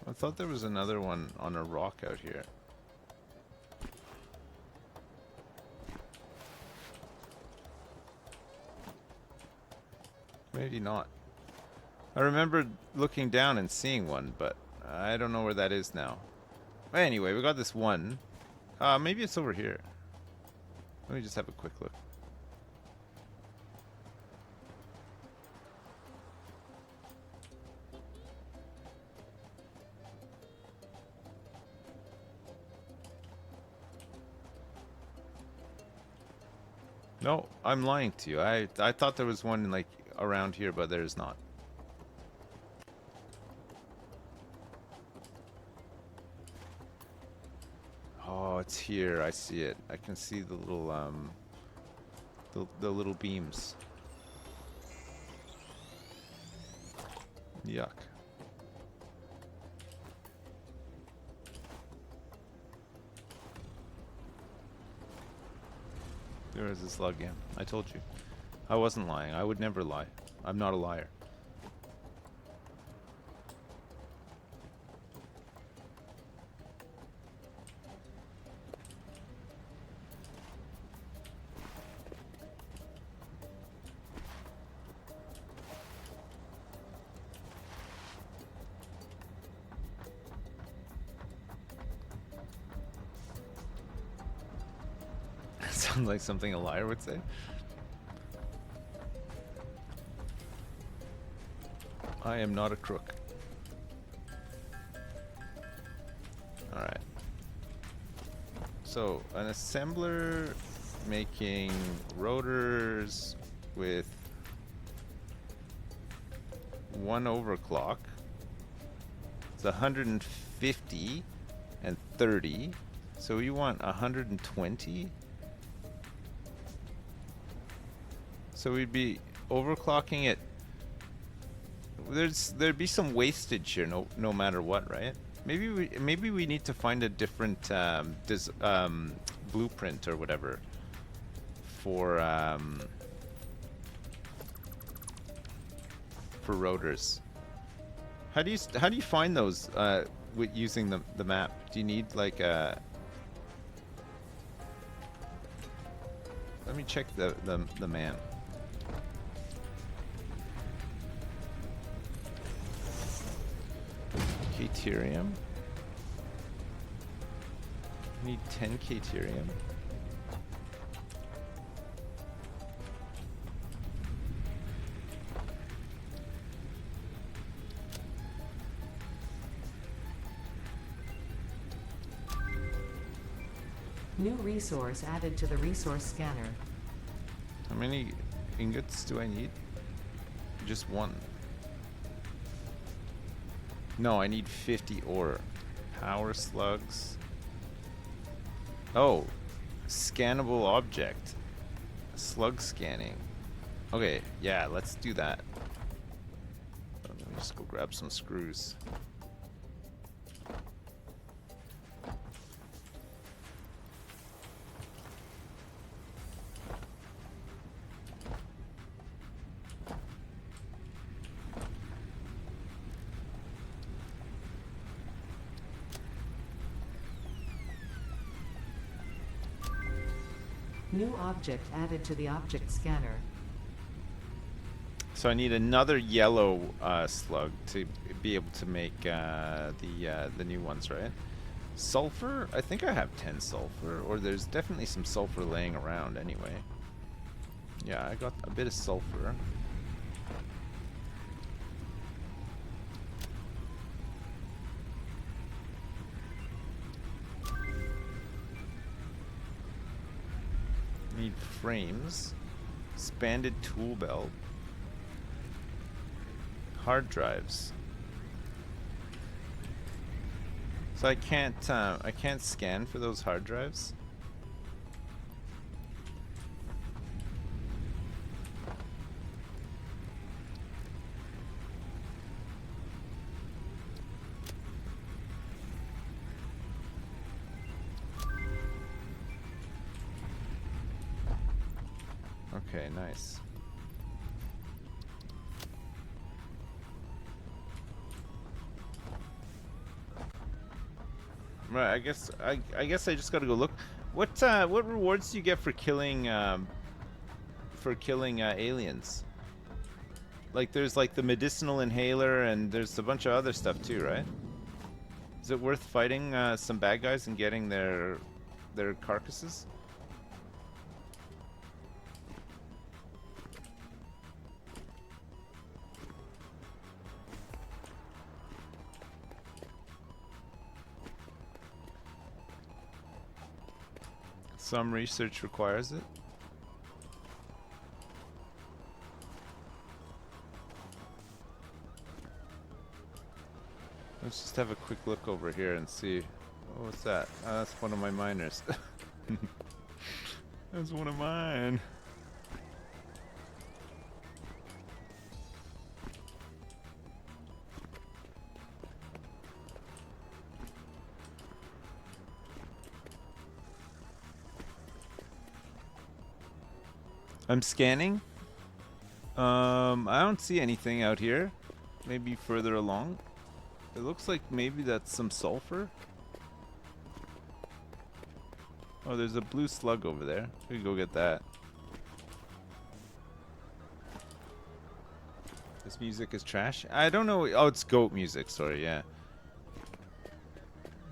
I thought there was another one on a rock out here. Maybe not. I remember looking down and seeing one, but I don't know where that is now. Anyway, we got this one. Maybe it's over here. Let me just have a quick look. No, I'm lying to you. I thought there was one like around here, but there's not. Oh, it's here. I see it. I can see the little the little beams. Yuck. There is a slug again. I told you. I wasn't lying. I would never lie. I'm not a liar. Sounds like something a liar would say. I am not a crook. Alright. So, an assembler making rotors with 1 overclock. It's 150 and 30. So you want 120? So we'd be overclocking it. There'd be some wastage here, no matter what, right? Maybe we need to find a different blueprint or whatever for rotors. How do you find those with using the map? Do you need like a? Let me check the man. Caterium. Need 10 caterium. New resource added to the resource scanner. How many ingots do I need? Just one. No, I need 50 ore. Power slugs. Oh, scannable object. Slug scanning. Okay, yeah, let's do that. Let me just go grab some screws. New object added to the object scanner. So I need another yellow slug to be able to make the new ones, right? Sulfur? I think I have 10 sulfur, or there's definitely some sulfur laying around anyway. Yeah, I got a bit of sulfur. Need frames. Expanded tool belt. Hard drives. So I can't scan for those hard drives. Okay, nice. Right, I guess I just gotta go look. What rewards do you get for killing aliens? Like there's like the medicinal inhaler and there's a bunch of other stuff too, right? Is it worth fighting some bad guys and getting their carcasses? Some research requires it. Let's just have a quick look over here and see. Oh, what's that? Oh, that's one of my miners. That's one of mine. I'm scanning. I don't see anything out here. Maybe further along. It looks like maybe that's some sulfur. Oh, there's a blue slug over there. We can go get that. This music is trash. I don't know. Oh, it's goat music. Sorry, yeah.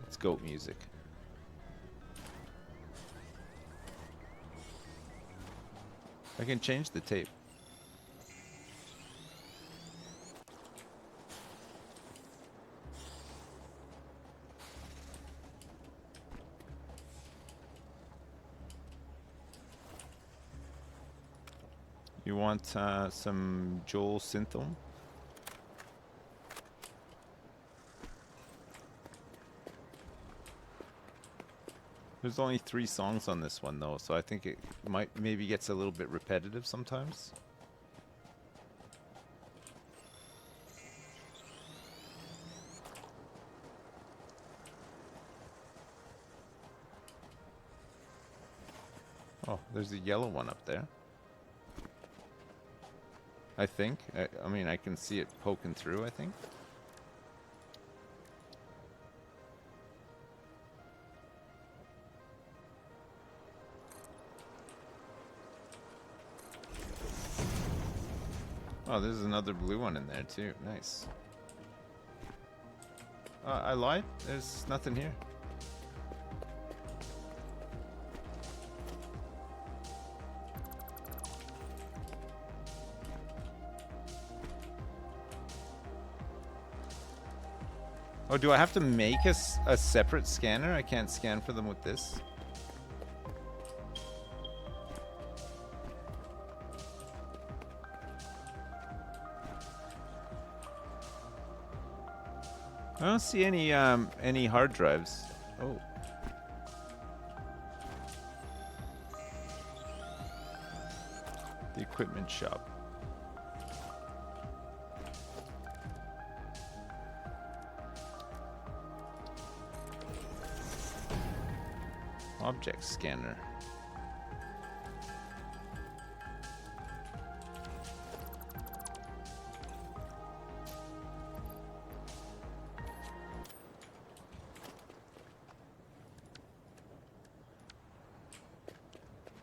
It's goat music. I can change the tape. You want some Joel Synthol? There's only 3 songs on this one though, so I think it maybe gets a little bit repetitive sometimes. Oh, there's a yellow one up there. I think. I mean, I can see it poking through, I think. Oh, there's another blue one in there too. Nice. I lied. There's nothing here. Oh, do I have to make a separate scanner? I can't scan for them with this. I don't see any hard drives. Oh. The equipment shop. Object scanner.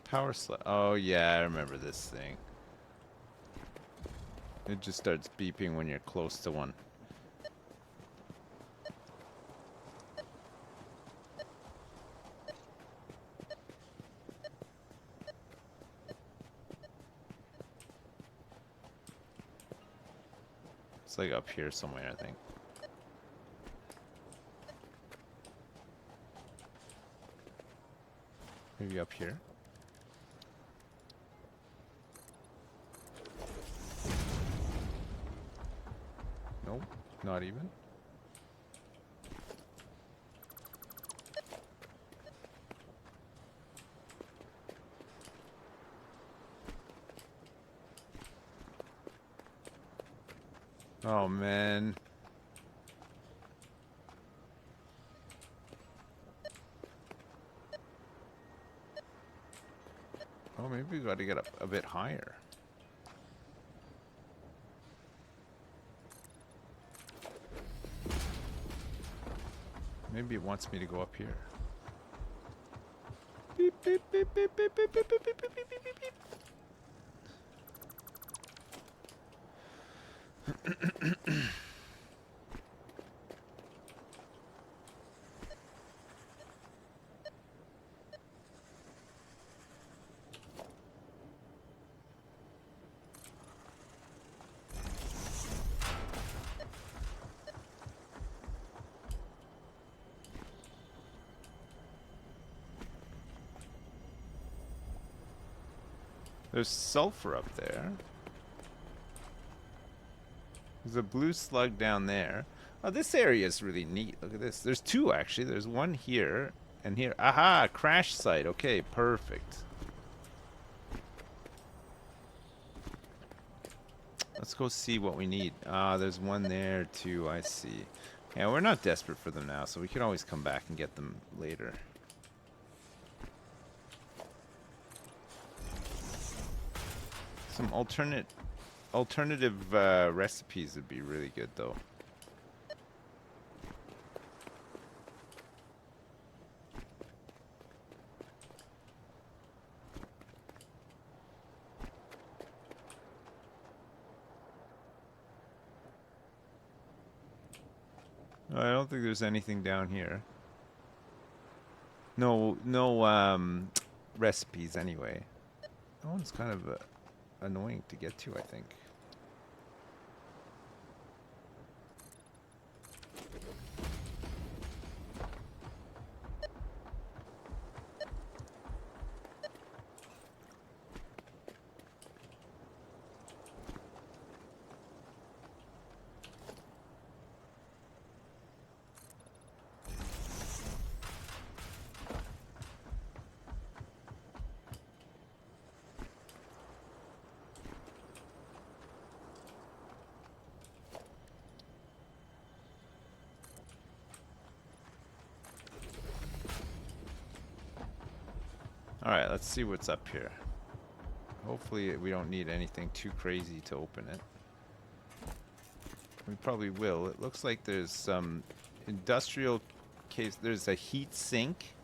Power slide. Oh yeah, I remember this thing. It just starts beeping when you're close to one. It's like up here somewhere, I think. Maybe up here. Nope, not even. Oh man. Oh, maybe we got to get up a bit higher. Maybe it wants me to go up here. Beep, beep, beep, beep, beep, beep, beep, beep, beep, beep, beep, beep, beep. There's sulfur up there. There's a blue slug down there. Oh, this area is really neat. Look at this. There's two, actually. There's one here and here. Aha! Crash site. Okay, perfect. Let's go see what we need. Ah, there's one there, too. I see. Yeah, we're not desperate for them now, so we can always come back and get them later. Some alternative recipes would be really good, though. I don't think there's anything down here. No recipes anyway. That one's kind of annoying to get to, I think. Alright, let's see what's up here. Hopefully we don't need anything too crazy to open it. We probably will. It looks like there's some industrial case. There's a heat sink.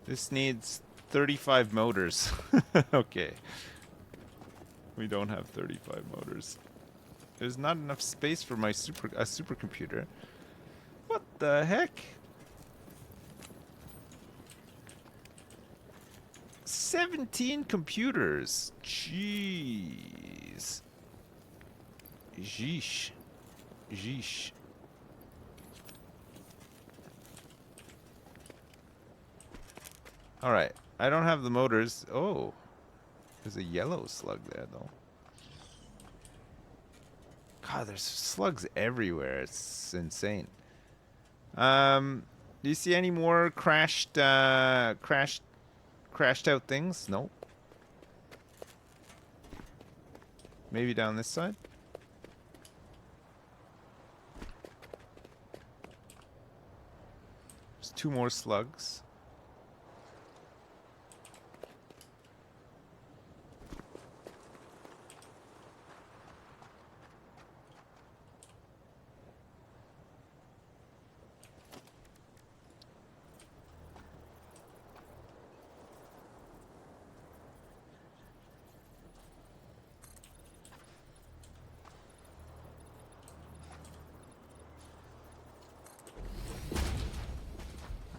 This needs 35 motors. Okay. We don't have 35 motors. There's not enough space for my supercomputer. What the heck? 17 computers. Jeez. Sheesh. Sheesh. Alright. I don't have the motors. Oh. There's a yellow slug there, though. God, there's slugs everywhere. It's insane. Do you see any more crashed out things? Nope. Maybe down this side? There's two more slugs.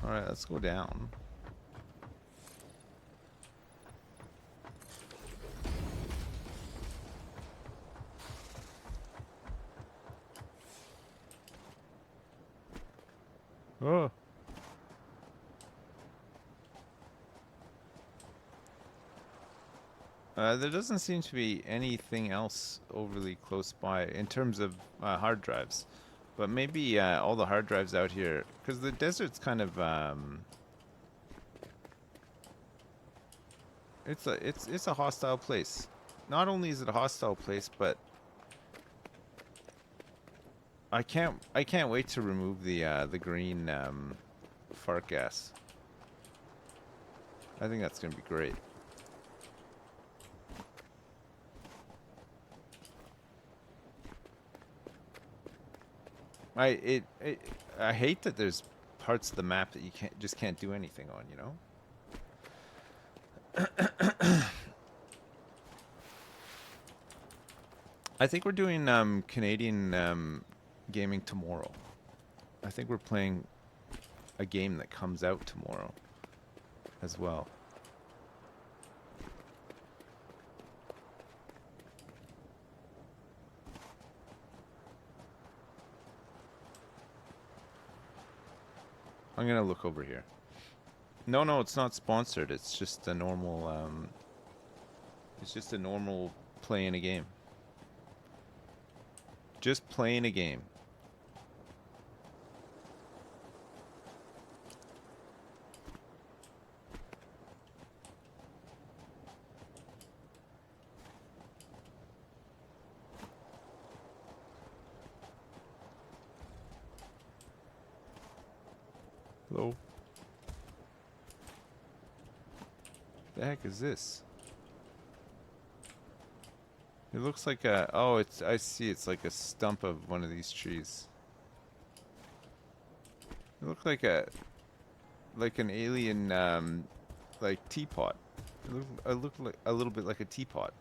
Alright, let's go down. There doesn't seem to be anything else overly close by in terms of hard drives, but maybe all the hard drives out here, because the desert's kind of it's a hostile place. Not only is it a hostile place, but I can't wait to remove the green fart gas. I think that's gonna be great. I hate that there's parts of the map that you can't do anything on, you know? I think we're doing Canadian gaming tomorrow. I think we're playing a game that comes out tomorrow as well. I'm gonna look over here. No, it's not sponsored. It's just a normal playing a game. Just playing a game. Hello. The heck is this? It looks like a... Oh, I see. It's like a stump of one of these trees. It looks like an alien, like teapot. It looked like a little bit like a teapot.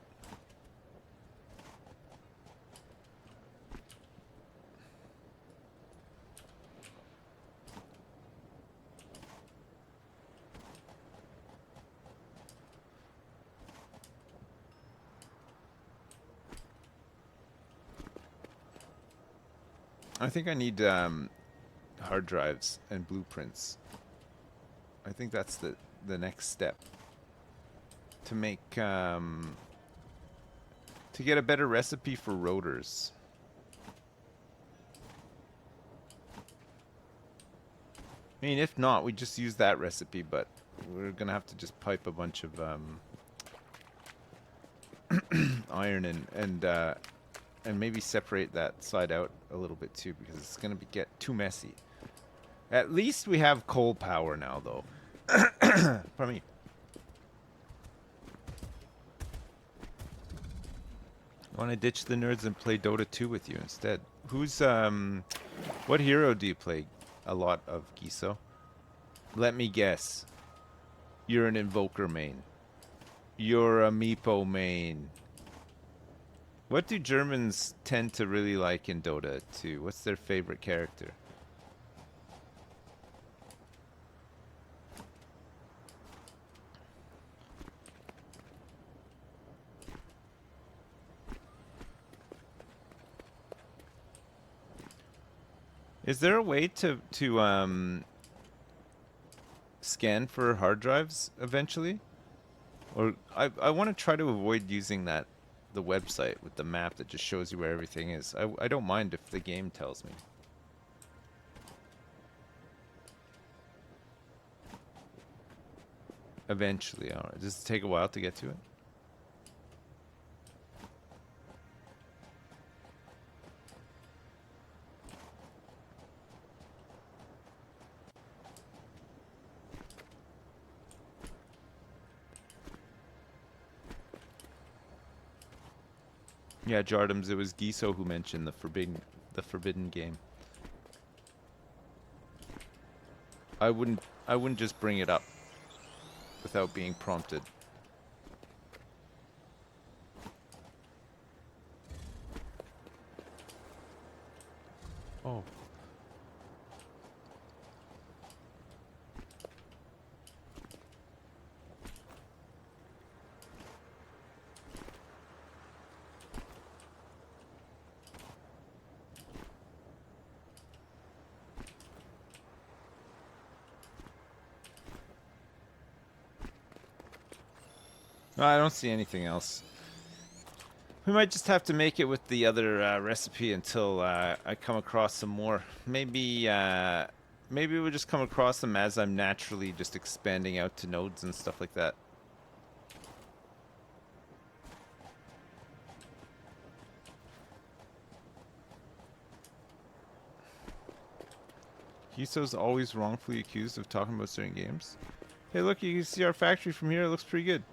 I think I need hard drives and blueprints. I think that's the next step to make to get a better recipe for rotors. I mean, if not, we just use that recipe, but we're gonna have to just pipe a bunch of iron and maybe separate that side out a little bit too, because it's gonna get too messy. At least we have coal power now, though. Pardon me. I want to ditch the nerds and play Dota 2 with you instead. Who's what hero do you play a lot of, Giso? Let me guess. You're an Invoker main. You're a Meepo main. What do Germans tend to really like in Dota 2? What's their favorite character? Is there a way to scan for hard drives eventually? Or I want to try to avoid using the website with the map that just shows you where everything is. I don't mind if the game tells me. Eventually, alright. Does it take a while to get to it? Yeah, Jardams, it was Giso who mentioned the forbidden game. I wouldn't just bring it up without being prompted. Oh. No, I don't see anything else. We might just have to make it with the other recipe until I come across some more. Maybe we'll just come across them as I'm naturally just expanding out to nodes and stuff like that. Hiso's always wrongfully accused of talking about certain games. Hey, look, you can see our factory from here. It looks pretty good.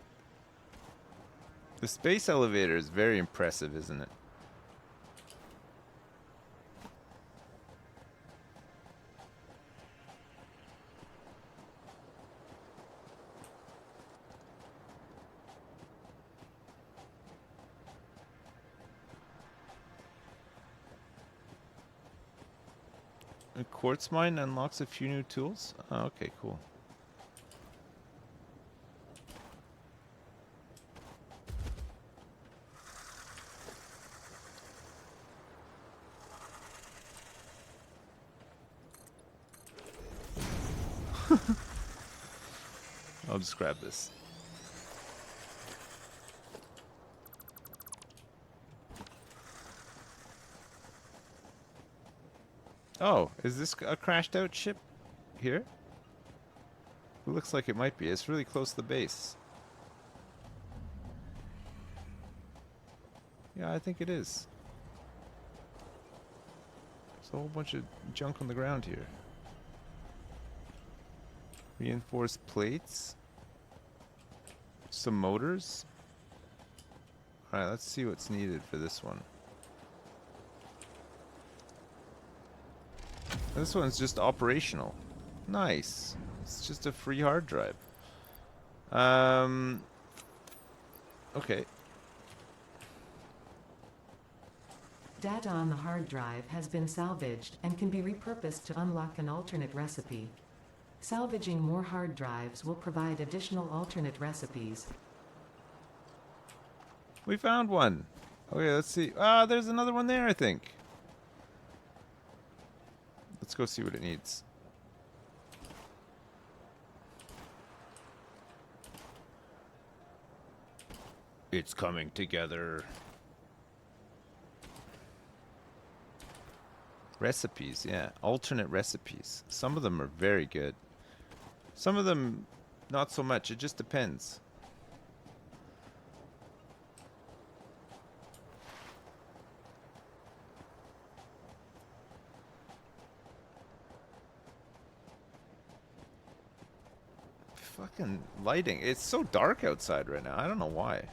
The space elevator is very impressive, isn't it? A quartz mine unlocks a few new tools? Oh, okay, cool. I'll just grab this. Oh, is this a crashed out ship here? It looks like it might be. It's really close to the base. Yeah, I think it is. There's a whole bunch of junk on the ground here. Reinforced plates. Some motors. Alright, let's see what's needed for this one. This one's just operational. Nice. It's just a free hard drive. Okay. Data on the hard drive has been salvaged and can be repurposed to unlock an alternate recipe. Salvaging more hard drives will provide additional alternate recipes. We found one. Okay, let's see. Ah, there's another one there, I think. Let's go see what it needs. It's coming together. Recipes, yeah. Alternate recipes. Some of them are very good. Some of them, not so much. It just depends. Fucking lighting. It's so dark outside right now. I don't know why.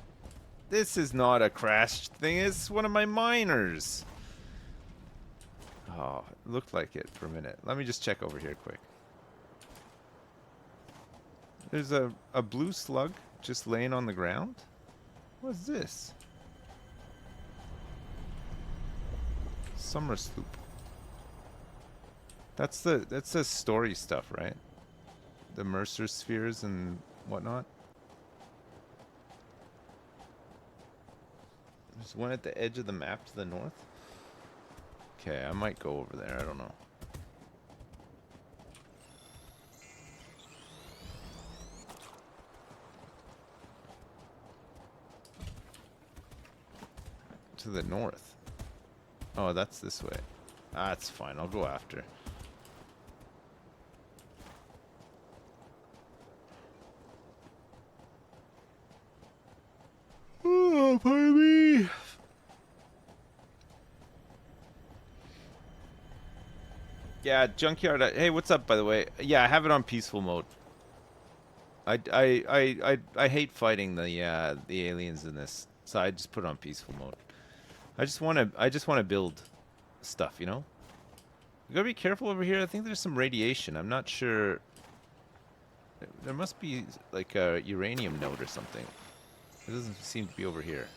This is not a crashed thing. It's one of my miners. Oh, it looked like it for a minute. Let me just check over here quick. There's a blue slug just laying on the ground. What's this? Summer sloop. That's the story stuff, right? The Mercer spheres and whatnot. There's one at the edge of the map to the north. Okay, I might go over there. I don't know. To the north. Oh, that's this way. Ah, that's fine. I'll go after. Oh, pardon me. Yeah, junkyard. Hey, what's up, by the way? Yeah, I have it on peaceful mode. I hate fighting the aliens in this, so I just put it on peaceful mode. I just wanna build stuff, you know. You gotta be careful over here. I think there's some radiation. I'm not sure. There must be like a uranium node or something. It doesn't seem to be over here.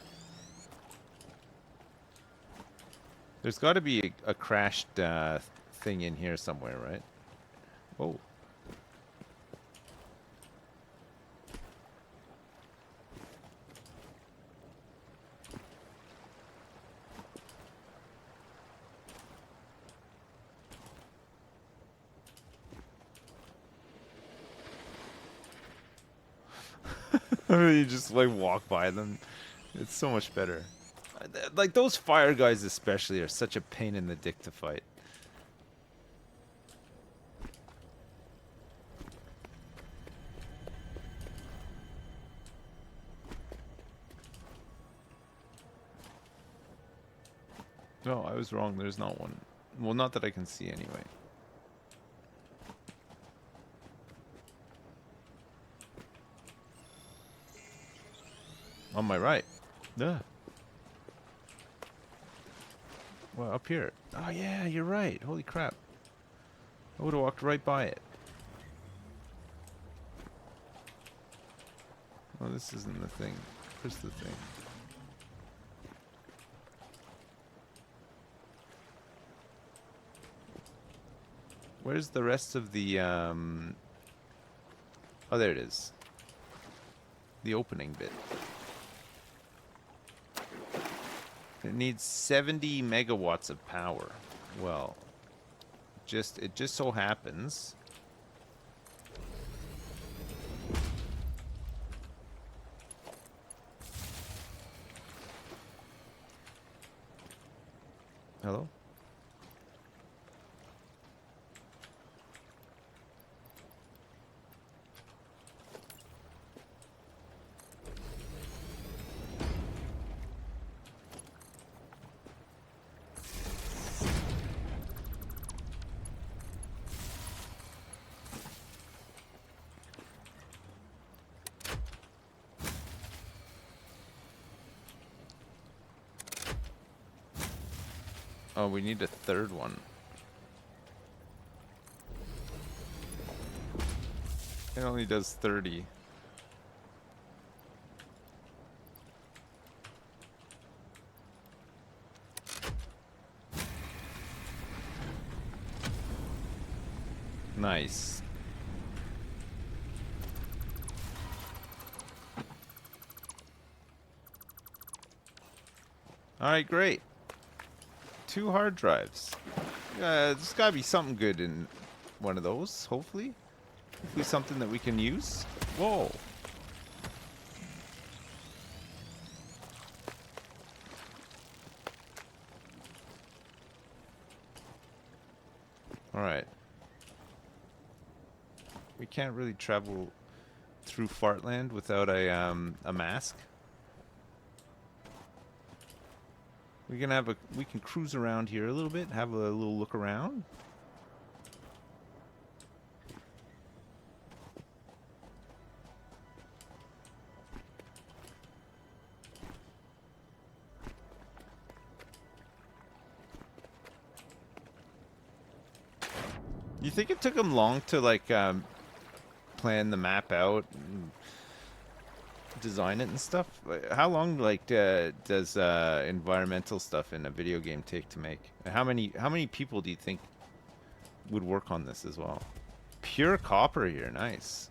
There's got to be a crashed thing in here somewhere, right? Whoa. You just like walk by them. It's so much better. Like those fire guys especially are such a pain in the dick to fight. No, I was wrong. There's not one. Well, not that I can see anyway. On my right. Yeah. Well, up here. Oh, yeah, you're right. Holy crap. I would have walked right by it. Oh, this isn't the thing. Where's the thing? Where's the rest of the, Oh, there it is. The opening bit. It needs 70 megawatts of power. Well, it just so happens. Hello? Oh, we need a third one. It only does 30. Nice. Alright, great. 2 hard drives. There's gotta be something good in one of those, hopefully. Hopefully something that we can use. Whoa. Alright. We can't really travel through Fartland without a mask. We can cruise around here a little bit, have a little look around. You think it took them long to like plan the map out and design it and stuff? How long like does environmental stuff in a video game take to make? And how many people do you think would work on this as well? Pure copper here, nice.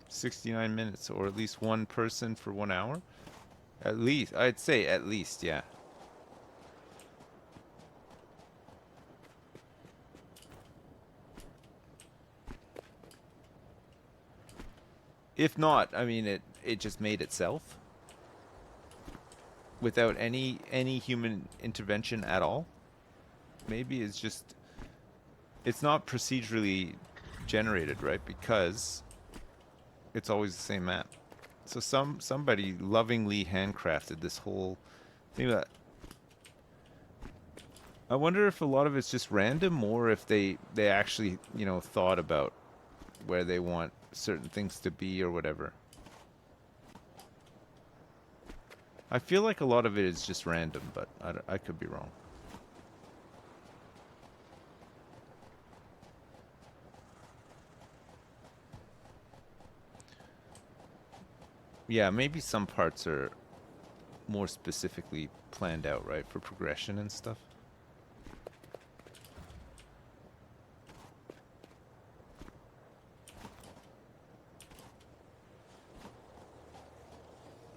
"69 minutes, or at least one person for 1 hour." At least, I'd say at least, yeah. If not, I mean, it just made itself without any human intervention at all. Maybe it's not procedurally generated, right? Because it's always the same map. So somebody lovingly handcrafted this whole thing. That I wonder if a lot of it's just random, or if they actually, you know, thought about where they want certain things to be or whatever. I feel like a lot of it is just random, but I could be wrong. Yeah, maybe some parts are more specifically planned out, right, for progression and stuff.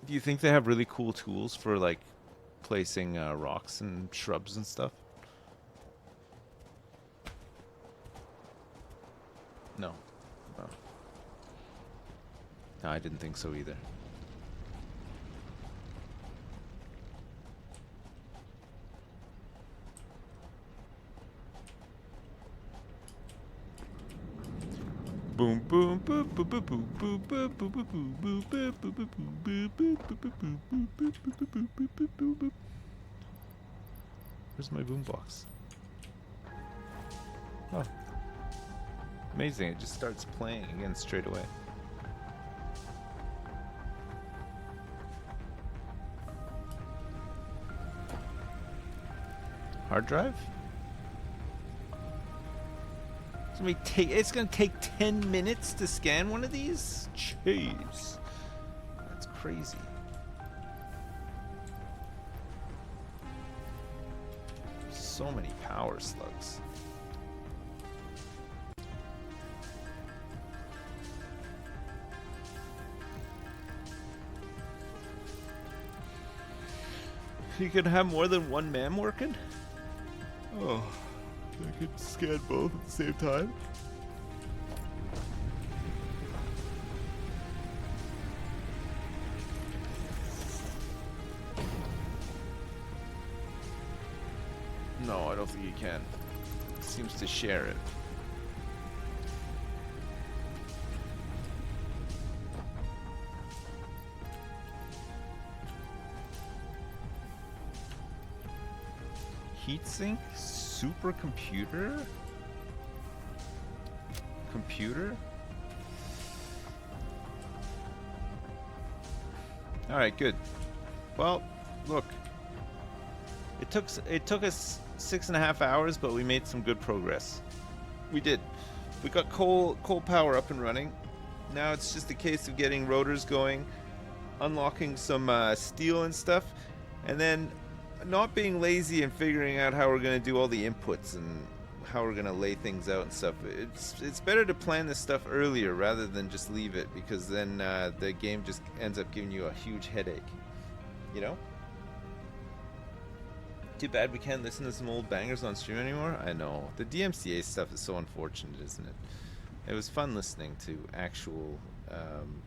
Do you think they have really cool tools for like placing rocks and shrubs and stuff? No. No. No, I didn't think so either. Boom boom boom boom boom boom boom boom boom boom boom boom boom boom boom boom. Where's my boombox? Oh. Amazing, it just starts playing again straight away. Hard drive? It's gonna take 10 minutes to scan one of these? Jeez. That's crazy. So many power slugs. You can have more than one man working? Oh, I could scan both at the same time. No, I don't think you can. It seems to share it. Heatsink? Supercomputer? Computer? Alright, good. Well, look. It took us 6.5 hours, but we made some good progress. We did. We got coal power up and running. Now it's just a case of getting rotors going, unlocking some steel and stuff, and then not being lazy and figuring out how we're going to do all the inputs and how we're going to lay things out and stuff. It's better to plan this stuff earlier rather than just leave it, because then the game just ends up giving you a huge headache. You know? Too bad we can't listen to some old bangers on stream anymore. I know. The DMCA stuff is so unfortunate, isn't it? It was fun listening to actual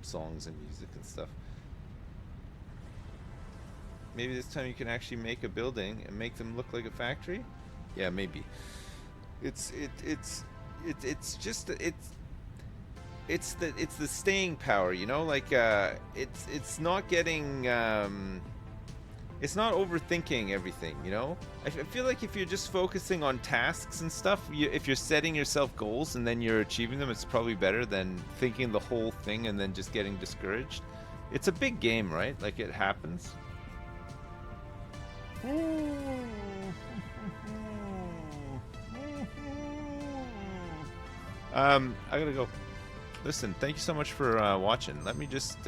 songs and music and stuff. Maybe this time you can actually make a building and make them look like a factory. Yeah, maybe. It's the staying power, you know. Like it's not getting it's not overthinking everything, you know. I feel like if you're just focusing on tasks and stuff, if you're setting yourself goals and then you're achieving them, it's probably better than thinking the whole thing and then just getting discouraged. It's a big game, right? Like, it happens. I gotta go. Listen, thank you so much for watching. Let me just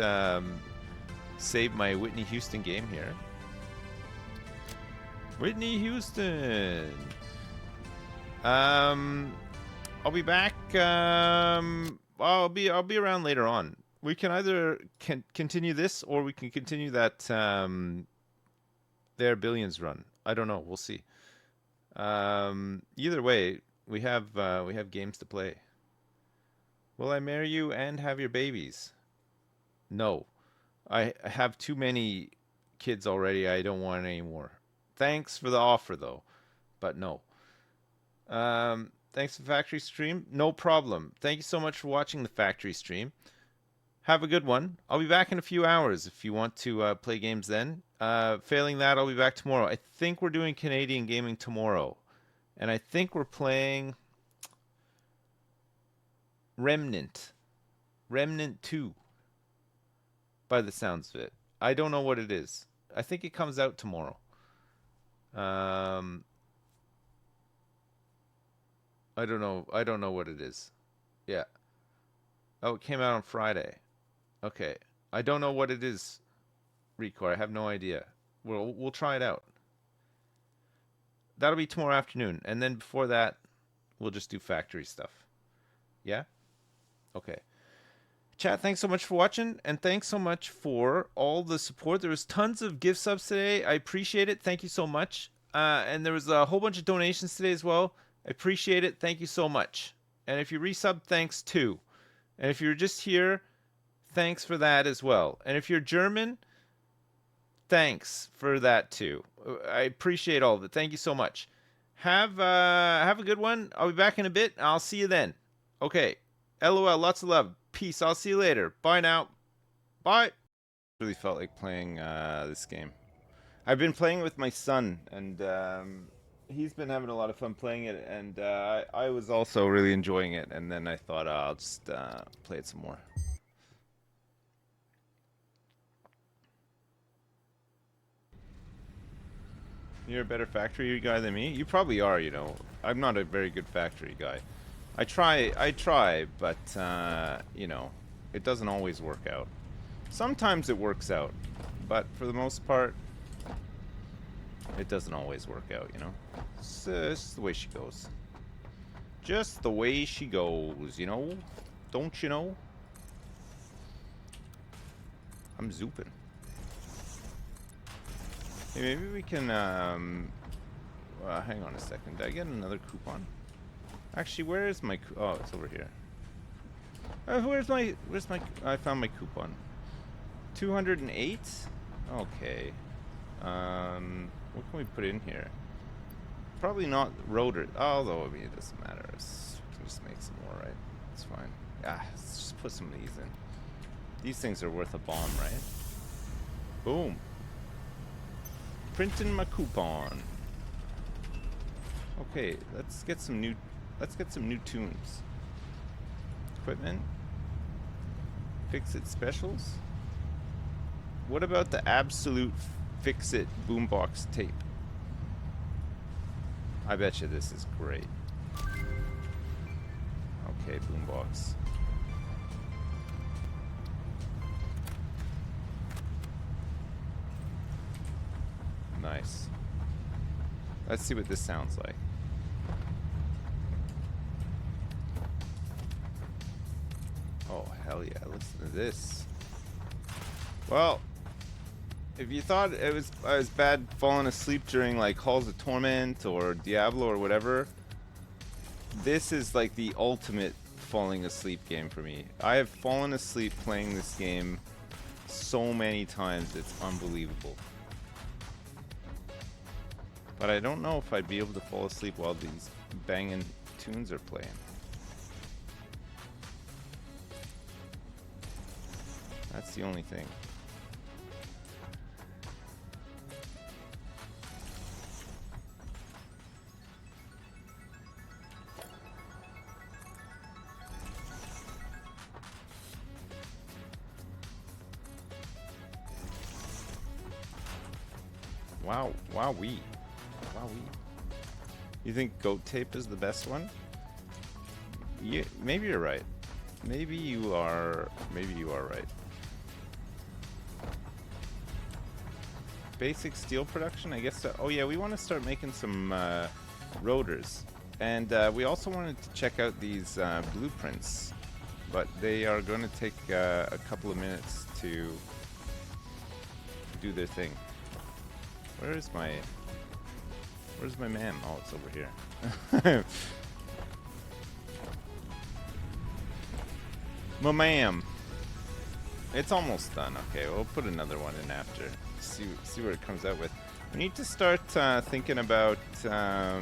save my Whitney Houston game here. Whitney Houston. I'll be back. I'll be around later on. We can either continue this, or we can continue that their Billions run. I don't know. We'll see. Either way, we have games to play. Will I marry you and have your babies? No. I have too many kids already. I don't want any more. Thanks for the offer, though. But no. Thanks for the factory stream. No problem. Thank you so much for watching the factory stream. Have a good one. I'll be back in a few hours if you want to play games then. Failing that, I'll be back tomorrow. I think we're doing Canadian gaming tomorrow. And I think we're playing Remnant 2, by the sounds of it. I don't know what it is. I think it comes out tomorrow. I don't know what it is. Yeah. Oh, it came out on Friday. Okay. I don't know what it is, Rico. I have no idea. We'll try it out. That'll be tomorrow afternoon, and then before that, we'll just do factory stuff. Yeah? Okay. Chat, thanks so much for watching, and thanks so much for all the support. There was tons of gift subs today. I appreciate it. Thank you so much. And there was a whole bunch of donations today as well. I appreciate it. Thank you so much. And if you resub, thanks too. And if you're just here, thanks for that as well. And if you're German, thanks for that too. I appreciate all of it. Thank you so much. Have a good one. I'll be back in a bit. I'll see you then. Okay. LOL. Lots of love. Peace. I'll see you later. Bye now. Bye. Really felt like playing this game. I've been playing with my son, and he's been having a lot of fun playing it, and I was also really enjoying it. And then I thought I'll just play it some more. You're a better factory guy than me? You probably are, you know. I'm not a very good factory guy. I try, but, you know, it doesn't always work out. Sometimes it works out, but for the most part, it doesn't always work out, you know. It's just the way she goes. Just the way she goes, you know? Don't you know? I'm zooping. Hey, maybe we can, hang on a second. Did I get another coupon? Actually, where is my, oh, it's over here. Where's my, I found my coupon. 208? Okay. What can we put in here? Probably not rotor, although, I mean, it doesn't matter. We can just make some more, right? It's fine. Ah, let's just put some of these in. These things are worth a bomb, right? Boom. Printing my coupon. Okay, let's get some new tunes. Equipment. Fix-It specials. What about the absolute Fix-It boombox tape? I bet you this is great. Okay, boombox. Nice. Let's see what this sounds like. Oh, hell yeah. Listen to this. Well, if you thought I was bad falling asleep during like Halls of Torment or Diablo or whatever, this is like the ultimate falling asleep game for me. I have fallen asleep playing this game so many times, it's unbelievable. But I don't know if I'd be able to fall asleep while these banging tunes are playing. That's the only thing. Wow, wowee. Wowee. You think goat tape is the best one? Yeah, maybe you're right. Maybe you are right. Basic steel production, I guess. So, oh yeah, we want to start making some rotors. And we also wanted to check out these blueprints. But they are going to take a couple of minutes to do their thing. Where's my man? Oh, it's over here. My ma'am. It's almost done. Okay, we'll put another one in after. See what it comes out with. We need to start thinking about how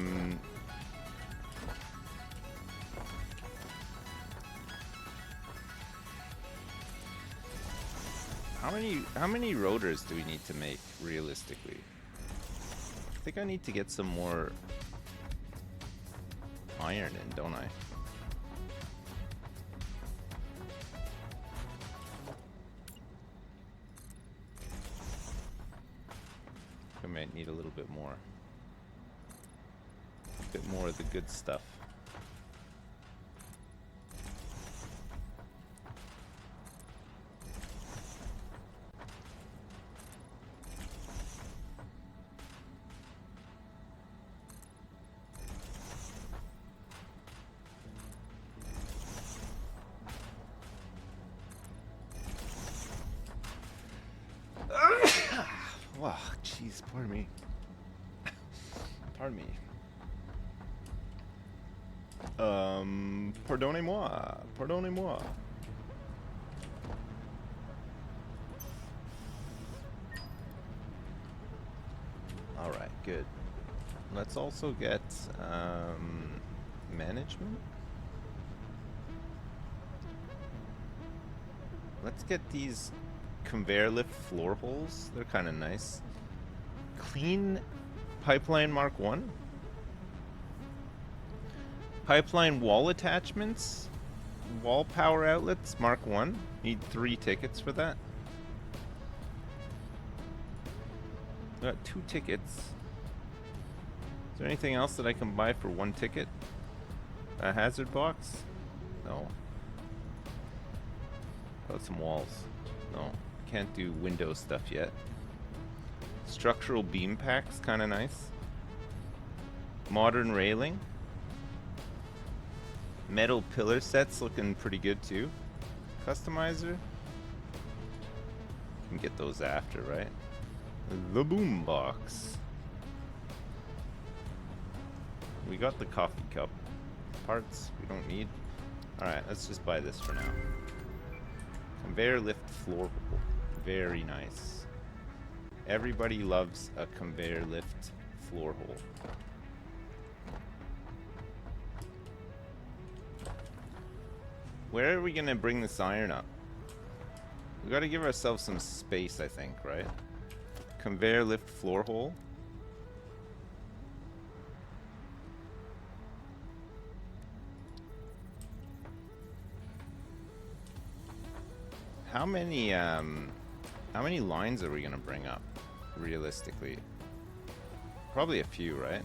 many rotors do we need to make realistically? I think I need to get some more iron in, don't I? I might need a little bit more. A bit more of the good stuff. Wow, jeez, pardon me. Pardon me. Pardonnez-moi. Pardonnez-moi. Alright, good. Let's also get management. Let's get these conveyor lift floor holes. They're kind of nice. Clean pipeline Mark 1. Pipeline wall attachments. Wall power outlets Mark 1. Need 3 tickets for that. Got 2 tickets. Is there anything else that I can buy for 1 ticket? A hazard box? No. Got some walls. No. Can't do window stuff yet. Structural beam packs, kind of nice. Modern railing. Metal pillar sets looking pretty good too. Customizer. Can get those after, right? The boom box. We got the coffee cup. Parts we don't need. Alright, let's just buy this for now. Conveyor lift floor hole. Very nice. Everybody loves a conveyor lift floor hole. Where are we gonna bring this iron up? We gotta give ourselves some space, I think, right? Conveyor lift floor hole. How many lines are we gonna bring up, realistically? Probably a few, right?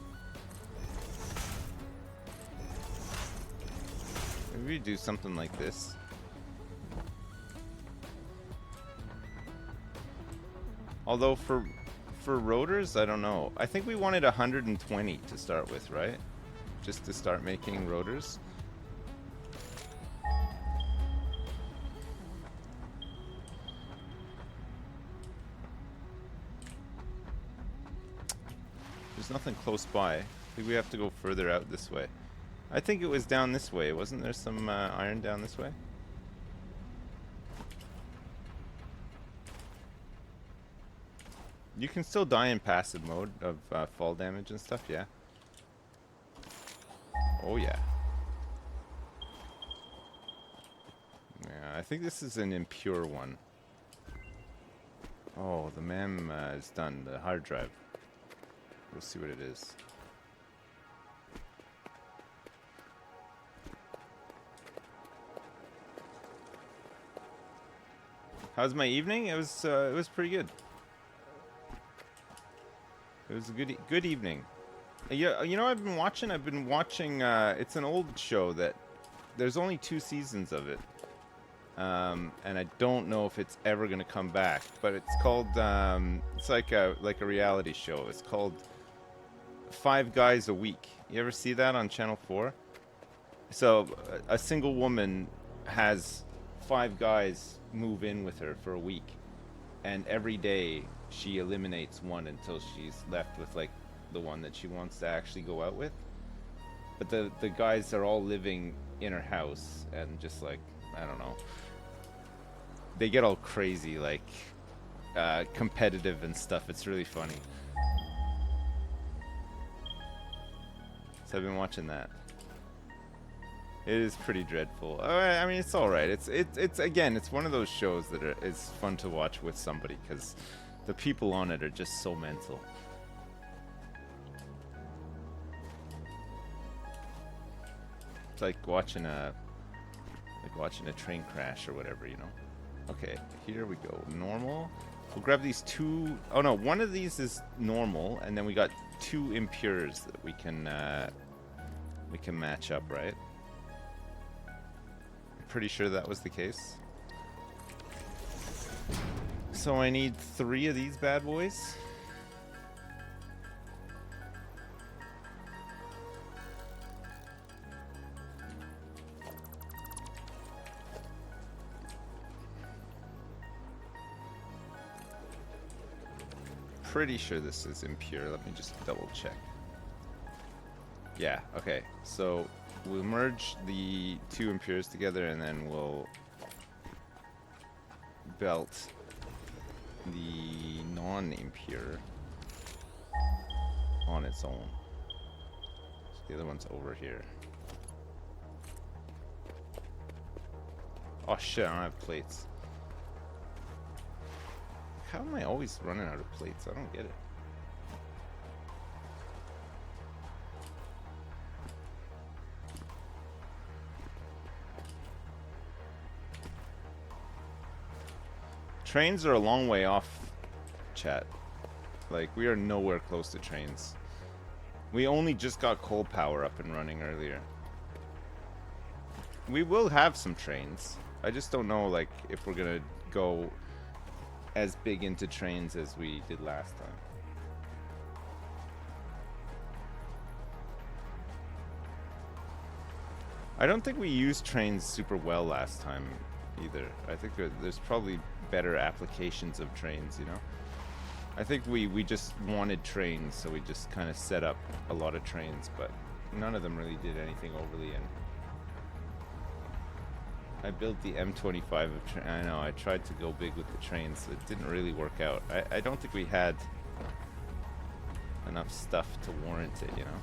Maybe we do something like this. Although for rotors, I don't know. I think we wanted 120 to start with, right? Just to start making rotors. There's nothing close by. I think we have to go further out this way. I think it was down this way. Wasn't there some iron down this way? You can still die in passive mode of fall damage and stuff, yeah. Oh yeah. Yeah, I think this is an impure one. Oh, the mem is done. The hard drive. We'll see what it is. How's my evening? It was pretty good. It was a good evening. Yeah, you know what I've been watching? I've been watching. It's an old show that there's only 2 seasons of it, and I don't know if it's ever gonna come back. But it's called. It's like a reality show. It's called 5 Guys a Week. You ever see that on Channel 4? So a single woman has 5 guys move in with her for a week, and every day she eliminates one until she's left with like the one that she wants to actually go out with. But the guys are all living in her house, and just like, I don't know, they get all crazy, like competitive and stuff. It's really funny. So I've been watching that. It is pretty dreadful. I mean, it's all right. It's again, it's one of those shows that it's fun to watch with somebody, because the people on it are just so mental. It's like watching a train crash or whatever, you know. Okay, here we go. Normal. We'll grab these 2. Oh no, one of these is normal, and then we got 2 impures that we can match up, right? Pretty sure that was the case. So I need 3 of these bad boys. Pretty sure this is impure. Let me just double check. Yeah, okay. So we'll merge the two impures together, and then we'll belt the non-impure on its own. So the other one's over here. Oh shit, I don't have plates. How am I always running out of plates? I don't get it. Trains are a long way off, chat. Like, we are nowhere close to trains. We only just got coal power up and running earlier. We will have some trains. I just don't know, like, if we're gonna go as big into trains as we did last time. I don't think we used trains super well last time either. I think there's probably better applications of trains, you know? I think we just wanted trains, so we just kind of set up a lot of trains, but none of them really did anything overly. And I built the M25 of train. I know, I tried to go big with the trains, so it didn't really work out. I don't think we had enough stuff to warrant it, you know?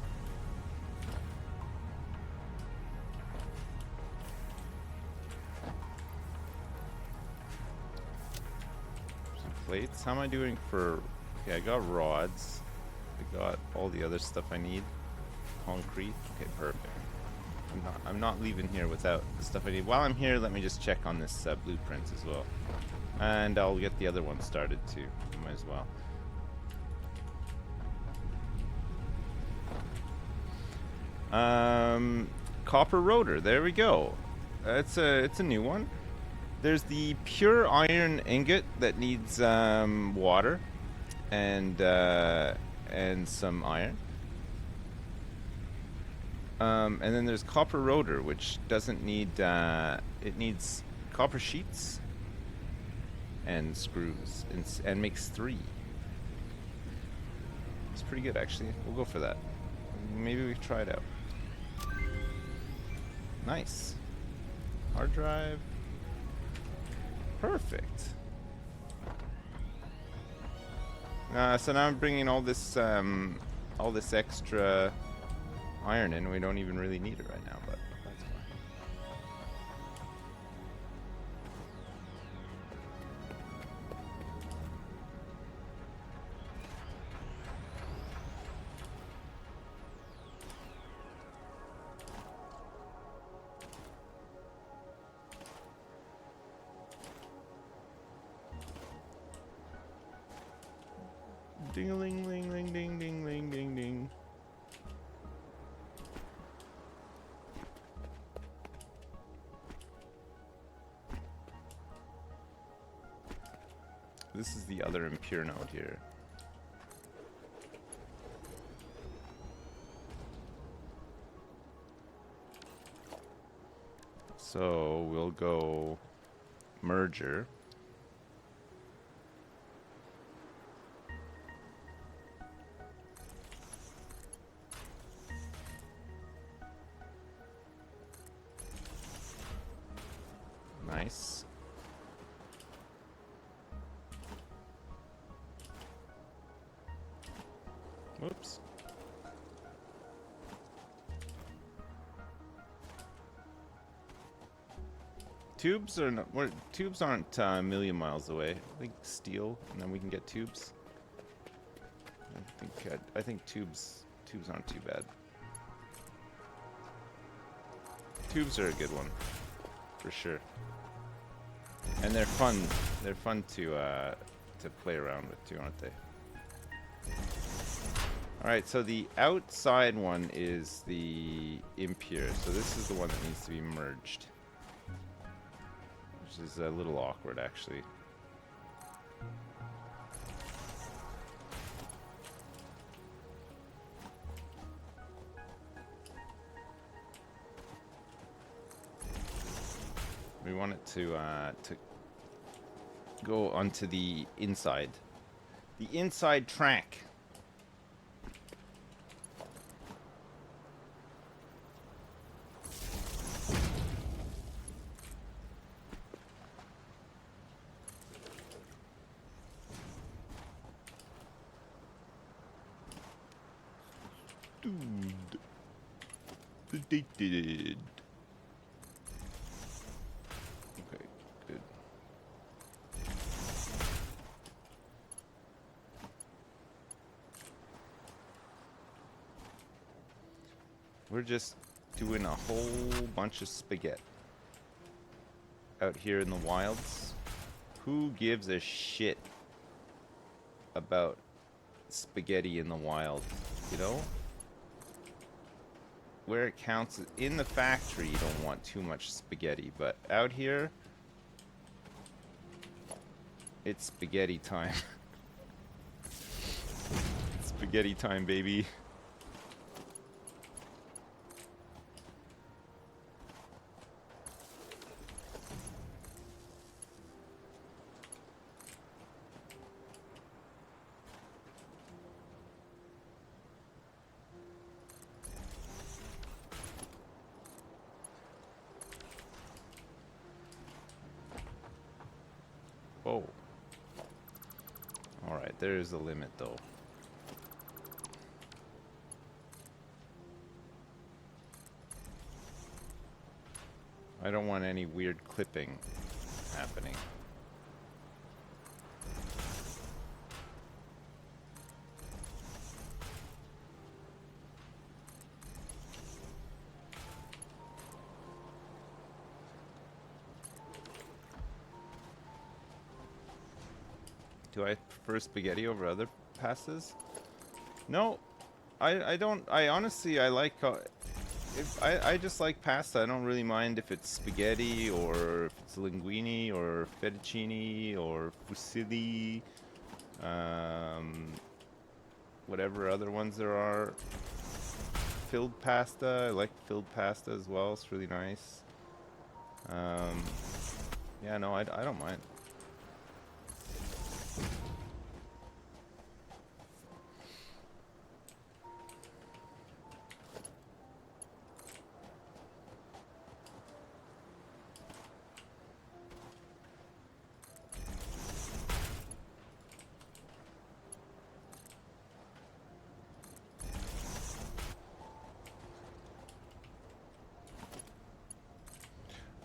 Plates. How am I doing for... Okay, I got rods. I got all the other stuff I need. Concrete. Okay, perfect. I'm not leaving here without the stuff I need. While I'm here, let me just check on this blueprint as well. And I'll get the other one started too. Might as well. Copper rotor. There we go. It's a new one. There's the pure iron ingot that needs water and some iron. And then there's copper rotor, which doesn't need it needs copper sheets and screws and makes 3. It's pretty good, actually. We'll go for that. Maybe we can try it out. Nice. Hard drive. Perfect. So now I'm bringing all this extra iron in. We don't even really need it right now, but that's fine. Ding-a-ling-ling-ling, ding-ding-ling, ding-ding. This is the other impure node here. So we'll go merger. Nice. Whoops. Tubes are not, tubes aren't a million miles away. I think steel, and then we can get tubes. I think tubes aren't too bad. Tubes are a good one, for sure. And they're fun. They're fun to play around with too, aren't they? All right. So the outside one is the impure. So this is the one that needs to be merged, which is a little awkward, actually. We want it to go onto the inside track. Dude. Did. Okay, good. We're just doing a whole bunch of spaghetti out here in the wilds. Who gives a shit about spaghetti in the wild, you know? Where it counts in the factory, you don't want too much spaghetti, but out here, it's spaghetti time. Spaghetti time, baby. Oh. Alright, there's a limit though. I don't want any weird clipping happening. Do I prefer spaghetti over other pastas? No, I don't. I honestly, I like. If I just like pasta. I don't really mind if it's spaghetti or if it's linguine or fettuccine or fusilli, whatever other ones there are. Filled pasta. I like filled pasta as well. It's really nice. Yeah, no, I don't mind.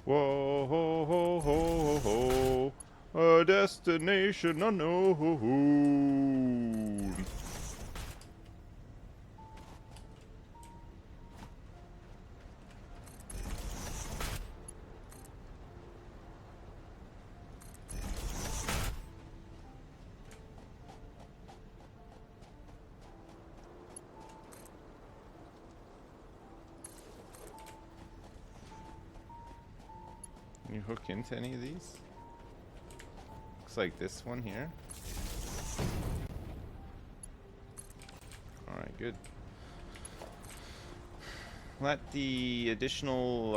Whoa, ho, ho, ho, ho, ho. A destination unknown. Can you hook into any of these? Looks like this one here. Alright, good. Let the additional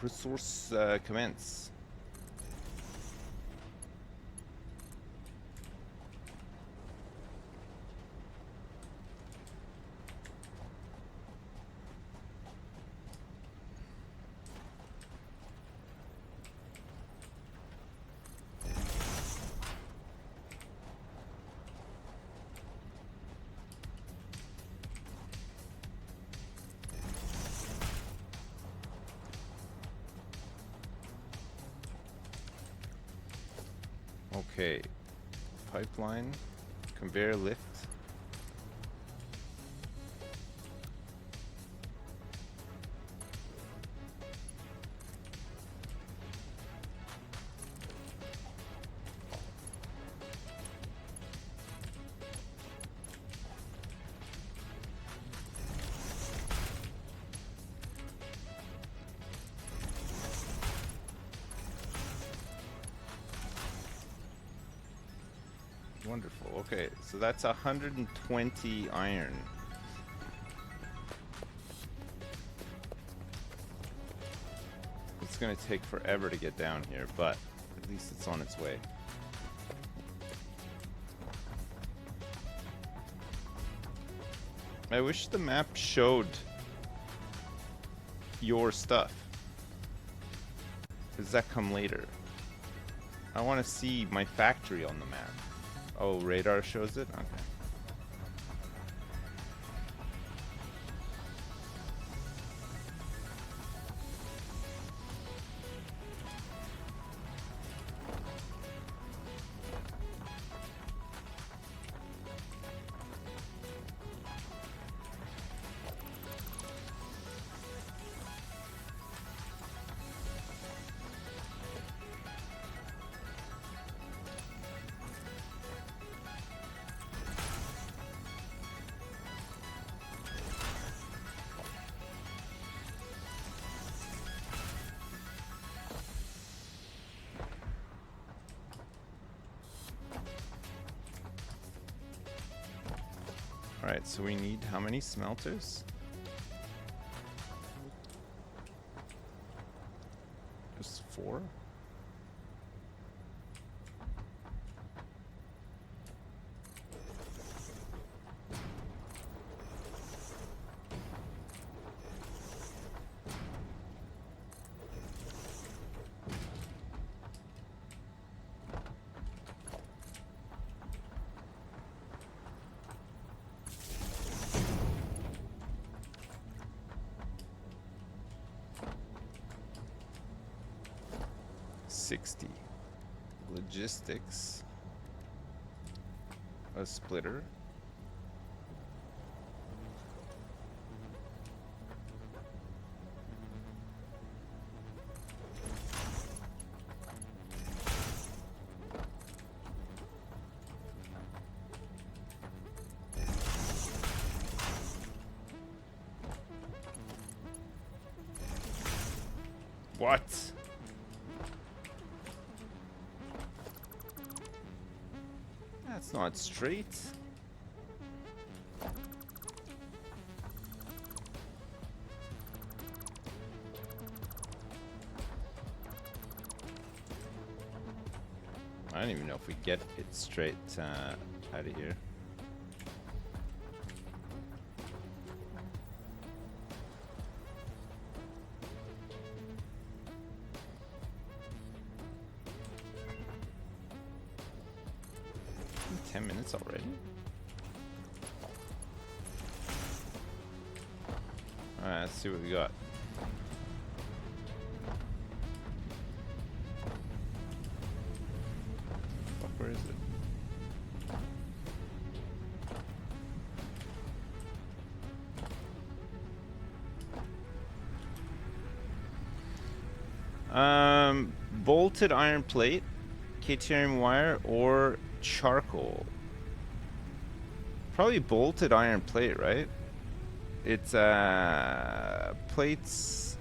resource commence. Okay, pipeline, conveyor lift. Wonderful. Okay, so that's 120 iron. It's gonna take forever to get down here, but at least it's on its way. I wish the map showed your stuff. Does that come later? I want to see my factory on the map. Oh, radar shows it? Okay. Alright, so we need how many smelters? Just 4? Logistics. A splitter. What? That's not straight. I don't even know if we get it straight out of here. Already? Alright, let's see what we got. Fuck, where is it? Bolted iron plate, K-term wire, or charcoal. Probably bolted iron plate, right? It's plates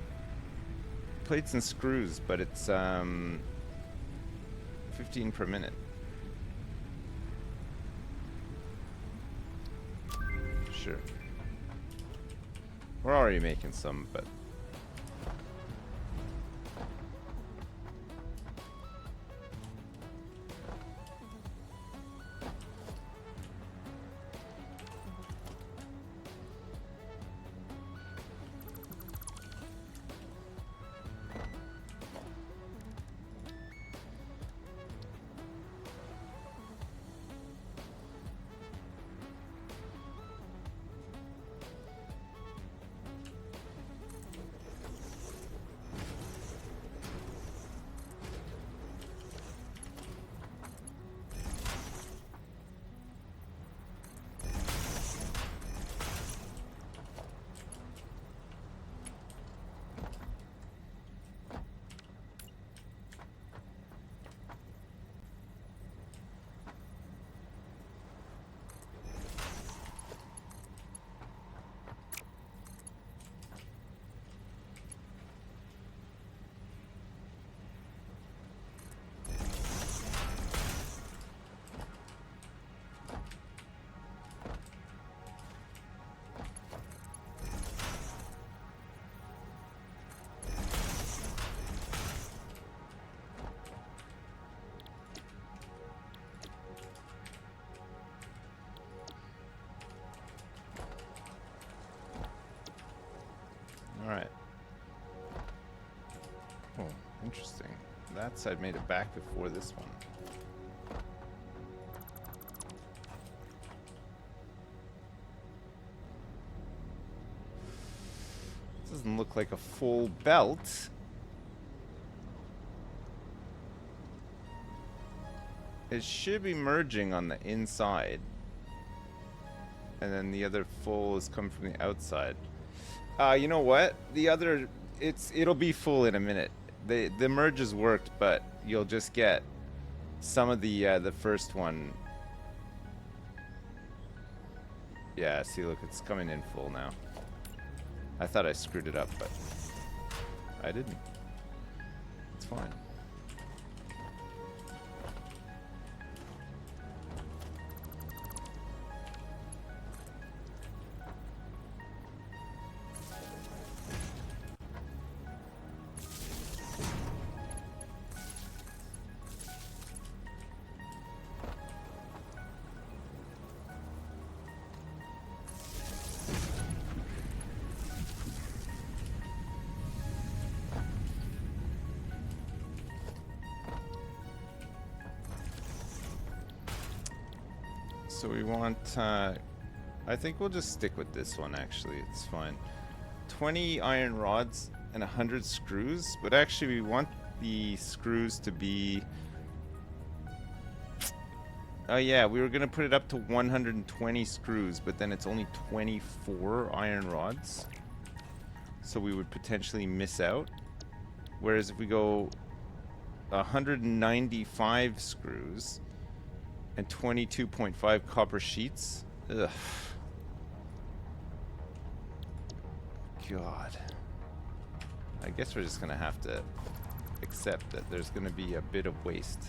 and screws, but it's 15 per minute. Sure. We're already making some, but alright. Oh, interesting. That side made it back before this one. Doesn't look like a full belt. It should be merging on the inside. And then the other full is coming from the outside. You know what? The other, it'll be full in a minute. The merges worked, but you'll just get some of the first one. Yeah, see, look, it's coming in full now. I thought I screwed it up, but I didn't. It's fine. So we want, I think we'll just stick with this one actually, it's fine. 20 iron rods and 100 screws, but actually we want the screws to be... Oh yeah, we were gonna put it up to 120 screws, but then it's only 24 iron rods. So we would potentially miss out. Whereas if we go 195 screws and 22.5 copper sheets, ugh. God. I guess we're just gonna have to accept that there's gonna be a bit of waste.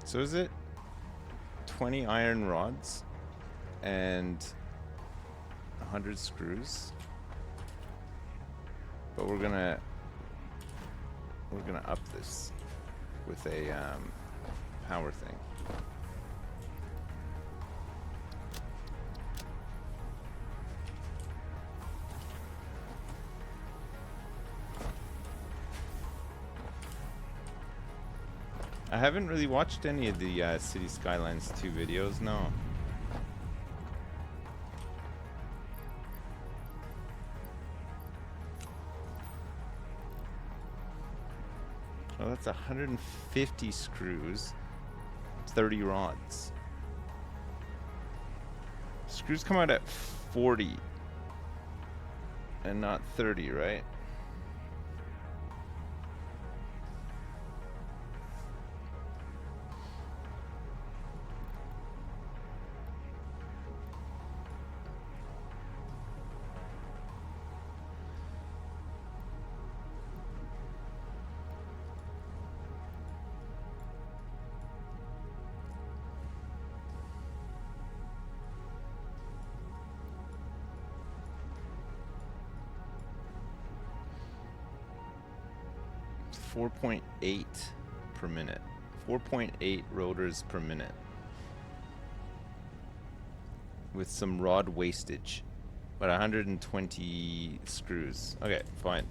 So is it 20 iron rods and 100 screws? But we're gonna up this with a power thing. I haven't really watched any of the City Skylines 2 videos, no. Oh, that's 150 screws, 30 rods. Screws come out at 40 and not 30, right? It's 4.8 per minute. 4.8 rotors per minute. With some rod wastage. But 120 screws. Okay, fine.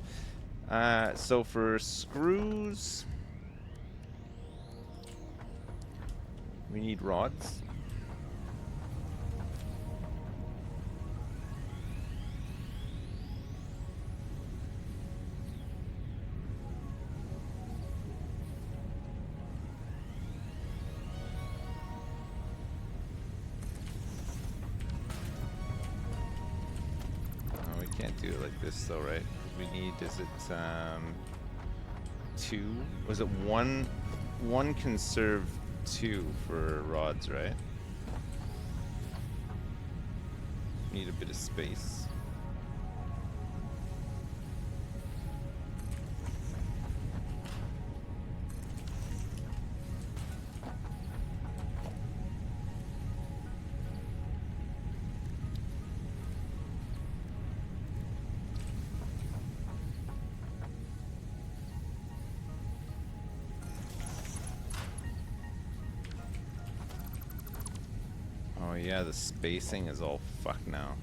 So for screws, we need rods. Oh, we can't do it like this though, right? We need, is it two? Was it one? One can serve two for rods, right? Need a bit of space. Oh yeah, the spacing is all fucked now.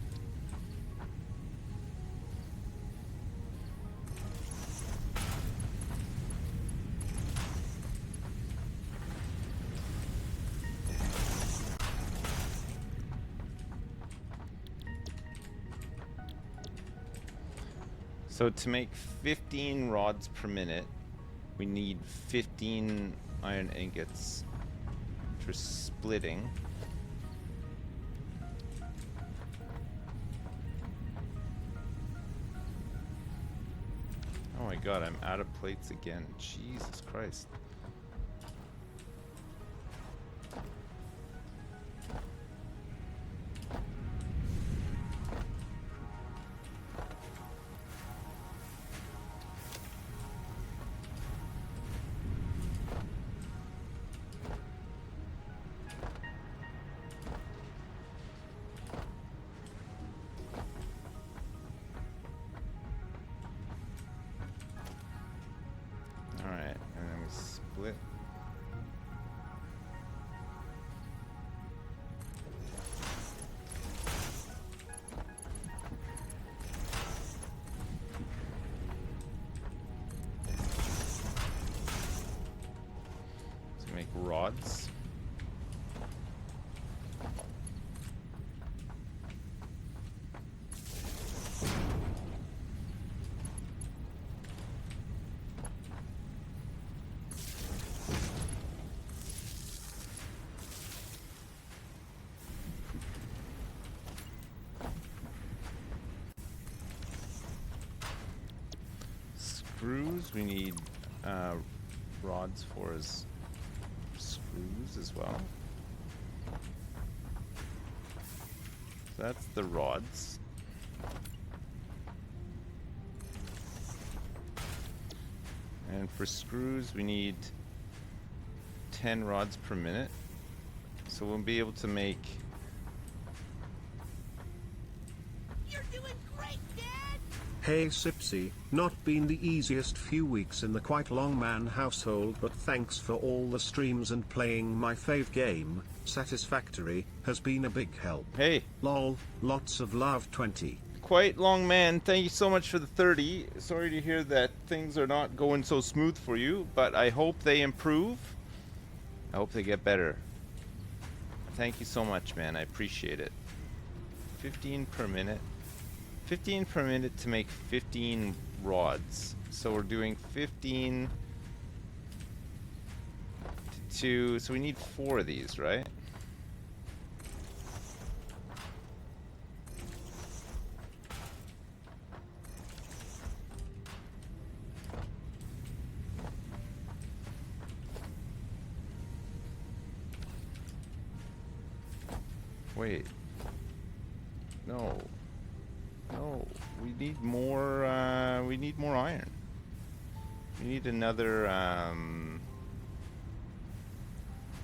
So to make 15 rods per minute, we need 15 iron ingots for splitting. Oh my god, I'm out of plates again. Jesus Christ. screws, we need rods for his screws as well. So that's the rods. And for screws, we need 10 rods per minute. So we'll be able to make... You're doing great, Dad! Hey Sipsy, not been the easiest few weeks in the quite long man household, but thanks for all the streams and playing my fave game, Satisfactory, has been a big help. Hey! Lol, lots of love 20. Quite long man, thank you so much for the 30. Sorry to hear that things are not going so smooth for you, but I hope they improve. I hope they get better. Thank you so much, man. I appreciate it. 15 per minute. 15 per minute to make 15 rods. So we're doing 15 to 2. So we need 4 of these, right? Wait. No. No. We need more iron. We need another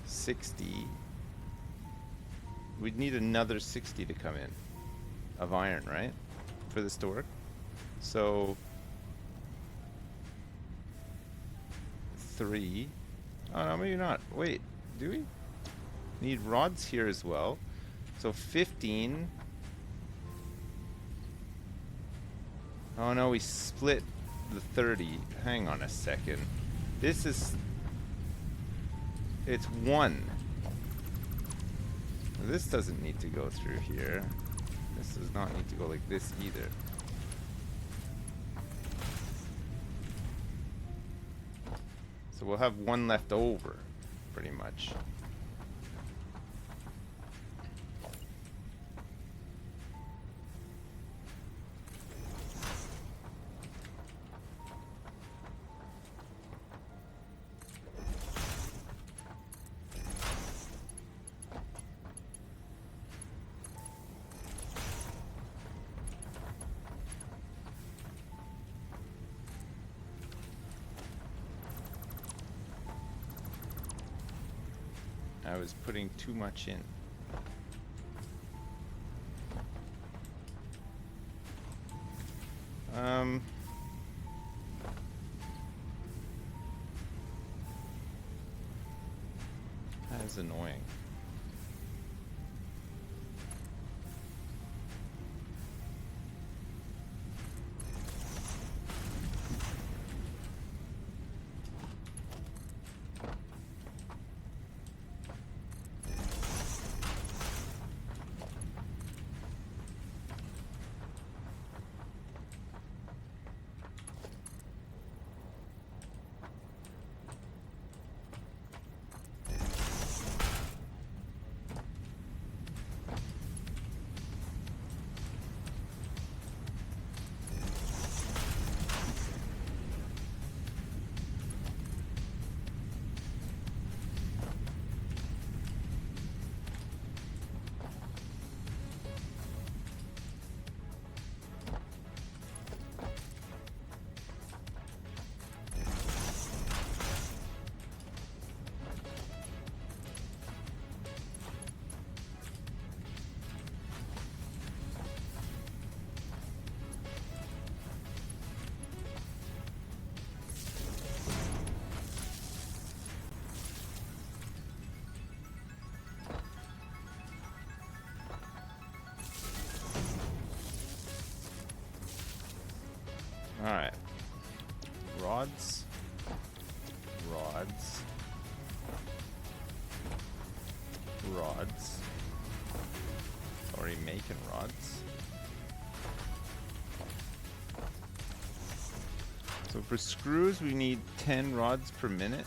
60. We'd need another 60 to come in of iron, right? For this to work. So 3. Oh no, maybe not. Wait, do we? Need rods here as well. So 15. Oh no, we split the 30. Hang on a second. This is... It's 1. This doesn't need to go through here. This does not need to go like this either. So we'll have 1 left over, pretty much. I was putting too much in. That is annoying. Alright. Rods. Rods. Rods. Already making rods. So for screws, we need 10 rods per minute.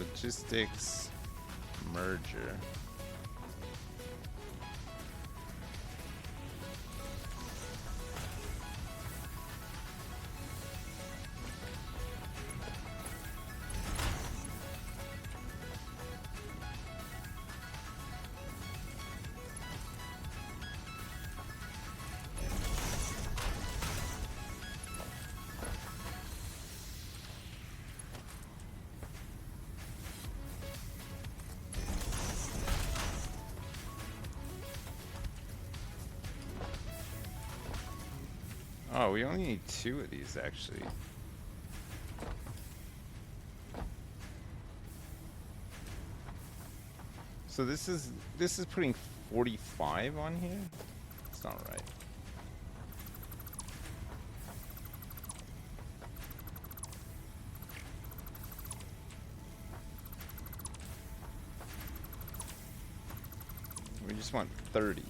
logistics merger. Oh, we only need 2 of these actually. So this is putting 45 on here? It's not right. We just want 30.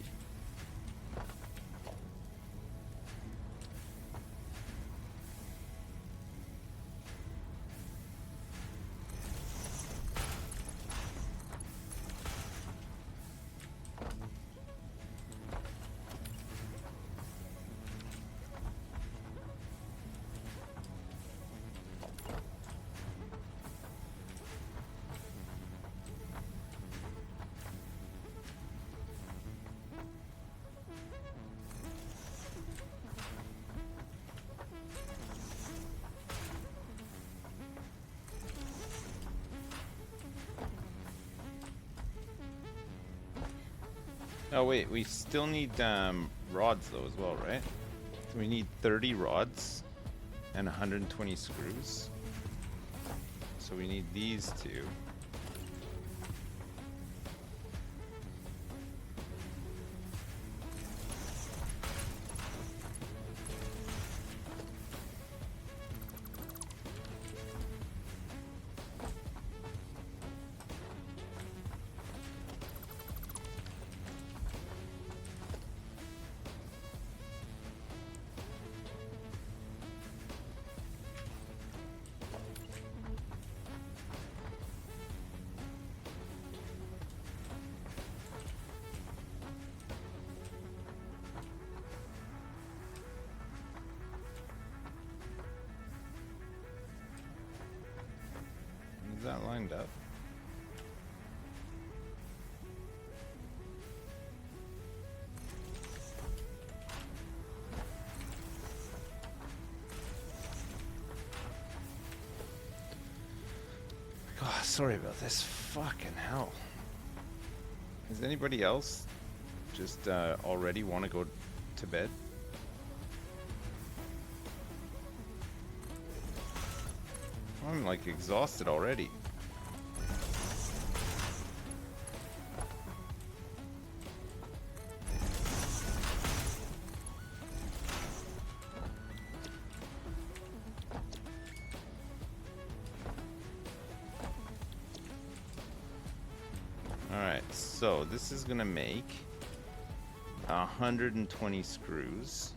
Oh wait, we still need rods though as well, right? So we need 30 rods and 120 screws. So we need these 2. Is that lined up? God, sorry about this. Fucking hell. Does anybody else just already want to go to bed? I'm like exhausted already. Alright, so this is gonna make 120 screws.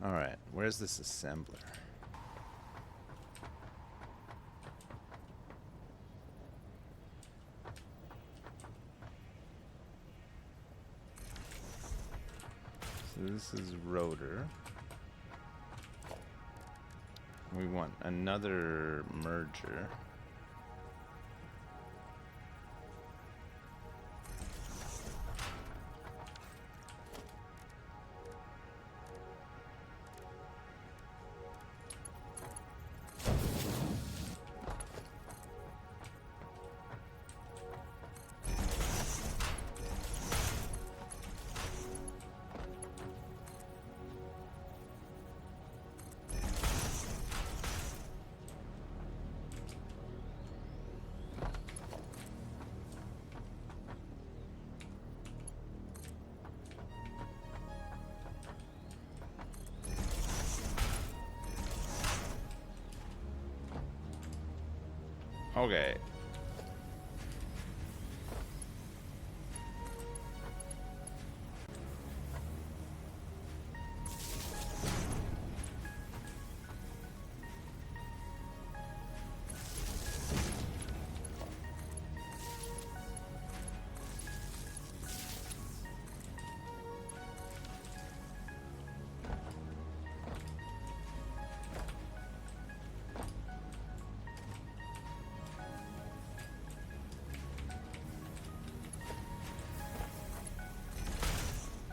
Alright, where's this assembler? So this is rotor. We want another merger. Okay.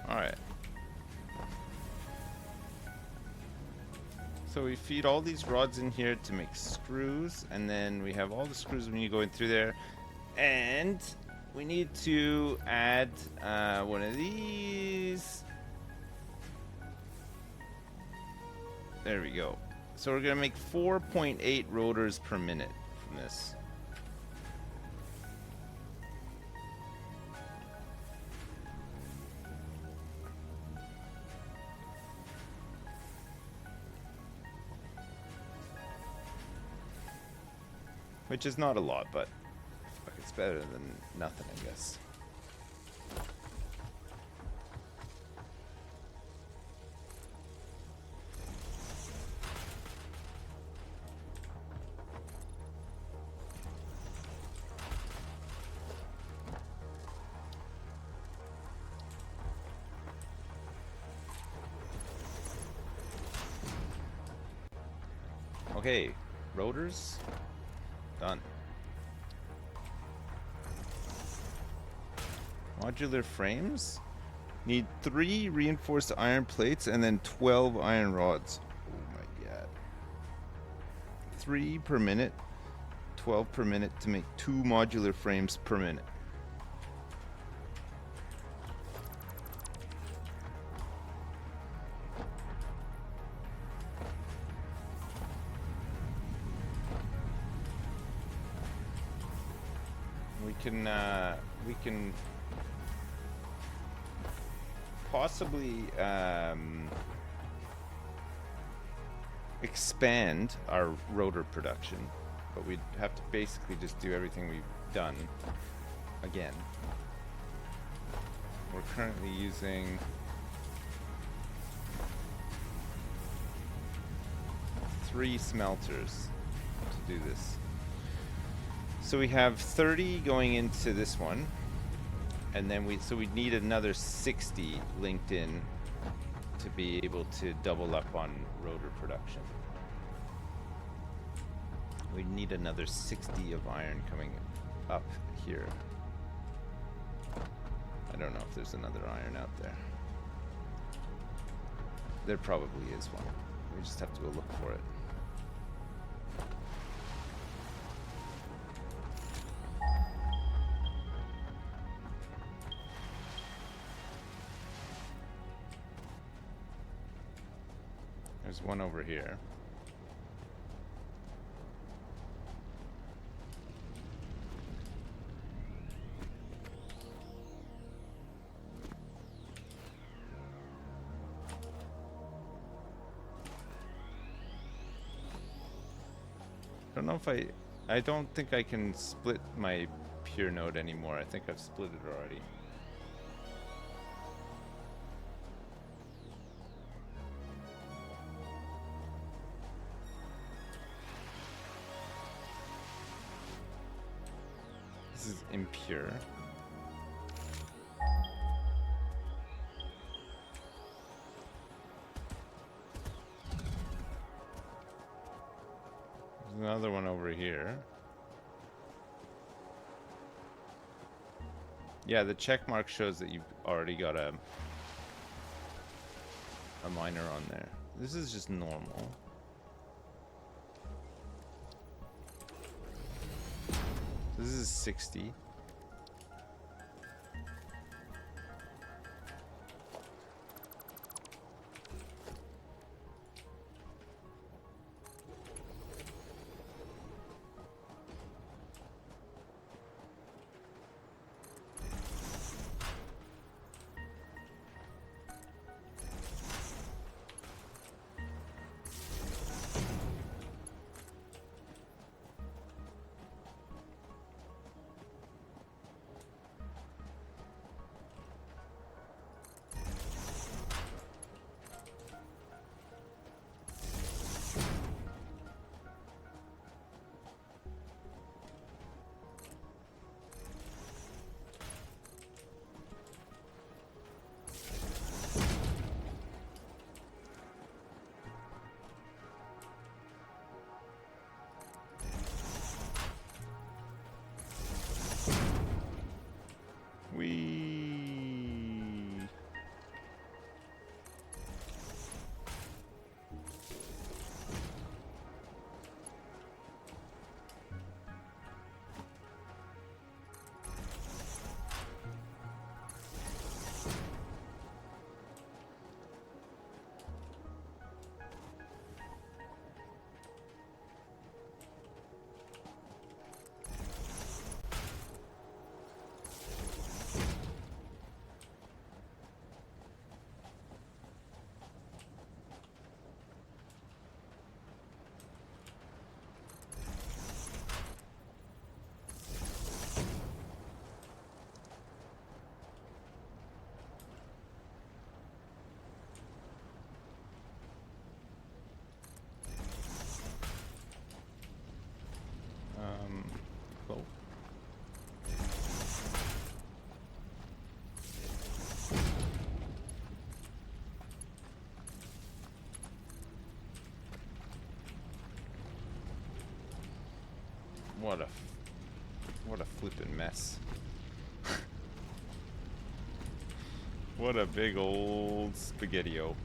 Alright. So we feed all these rods in here to make screws, and then we have all the screws when you go in through there. And we need to add one of these. There we go. So we're going to make 4.8 rotors per minute from this. Which is not a lot, but fuck, it's better than nothing, I guess. Okay, rotors. Done. Modular frames need 3 reinforced iron plates and then 12 iron rods. Oh my god. 3 per minute, 12 per minute to make 2 modular frames per minute. We can possibly expand our rotor production, but we'd have to basically just do everything we've done again. We're currently using 3 smelters to do this. So we have 30 going into this one, and then we'd need another 60 linked in to be able to double up on rotor production. We need another 60 of iron coming up here. I don't know if there's another iron out there. There probably is one. We just have to go look for it. There's one over here. I don't know if I don't think I can split my pure node anymore. I think I've split it already. This is impure. There's another one over here. Yeah, the check mark shows that you've already got a miner on there. This is just normal. This is 60. What a flippin' mess. What a big old spaghetti-o.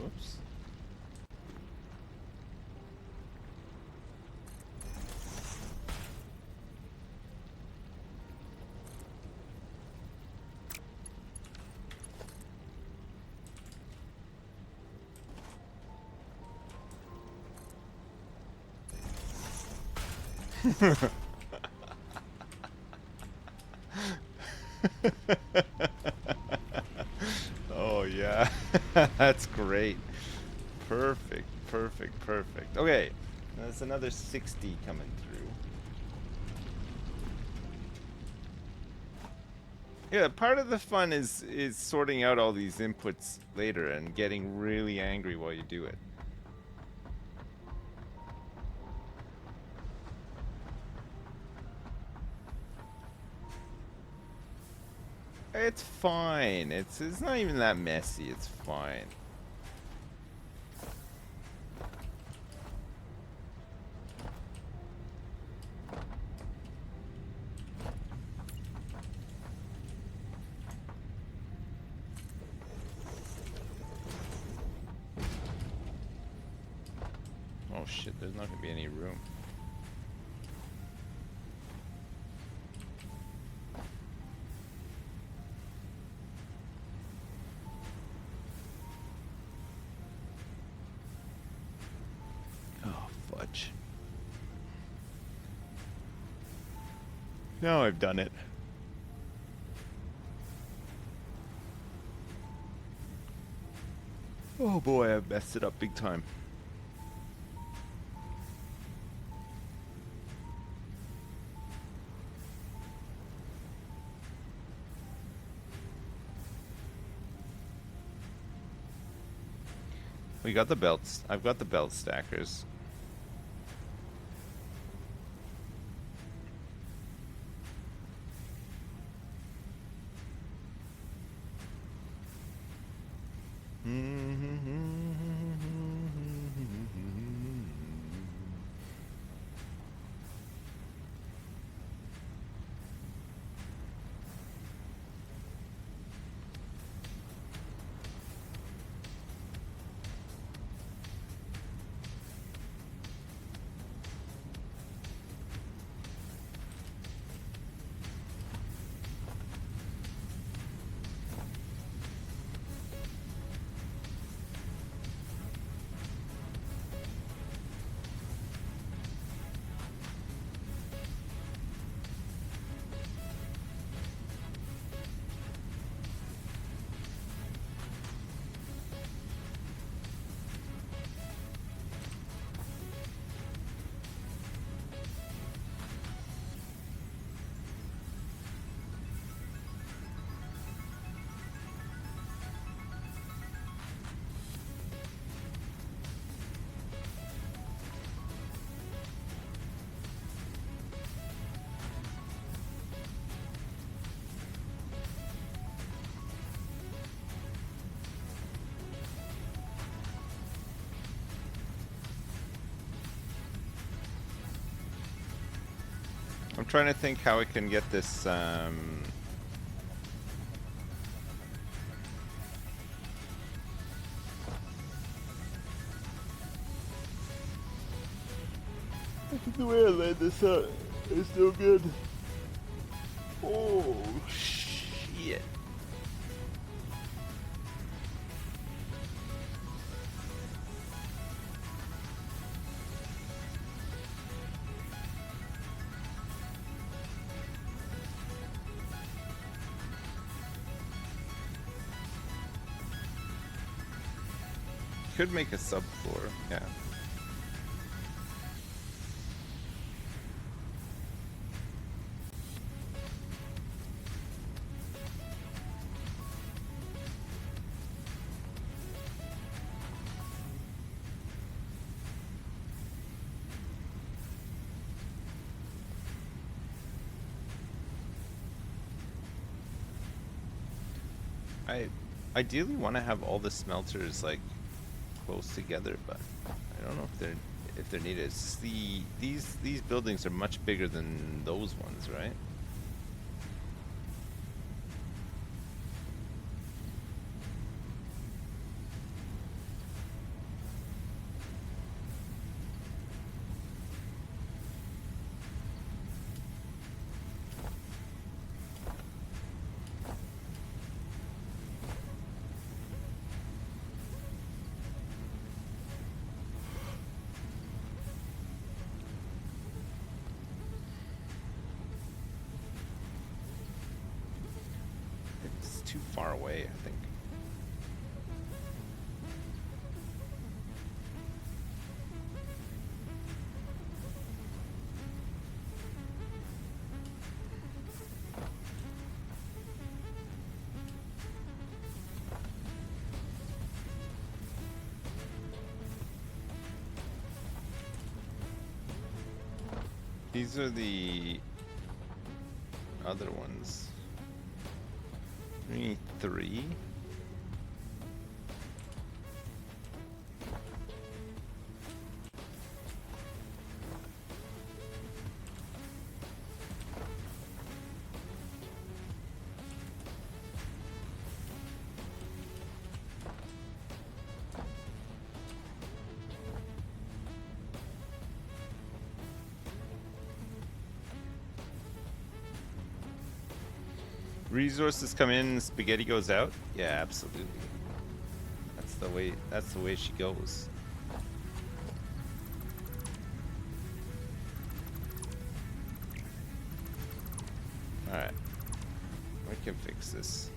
Whoops. Oh yeah. That's great. Perfect, perfect, perfect. Okay, that's another 60 coming through. Yeah, part of the fun is sorting out all these inputs later and getting really angry while you do it. It's fine. It's not even that messy. It's fine. Oh shit, there's not gonna be any room. Oh, fudge. Now I've done it. Oh boy, I've messed it up big time. We got the belts. I've got the belt stackers. I'm trying to think how I can get this, I think the way I laid this out is no good. Oh, shit. Could make a subfloor, yeah. I ideally want to have all the smelters like close together, but I don't know if they're needed. It's these buildings are much bigger than those ones, right? It's too far away, I think. These are the other ones. We need 3. Resources come in, spaghetti goes out. Yeah, absolutely. That's the way. That's the way she goes. All right, we can fix this.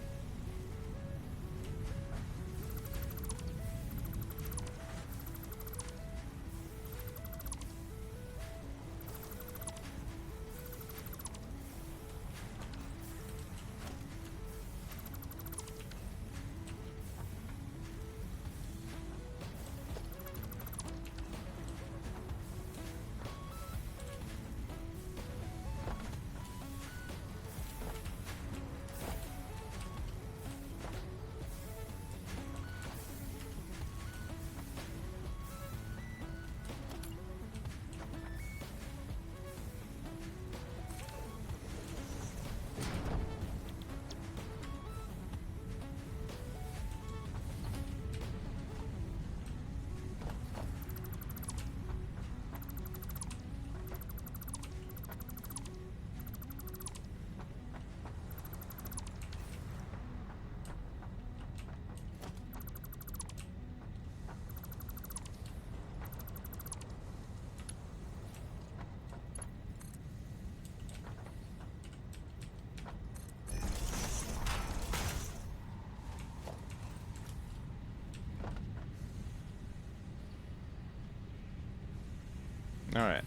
All right.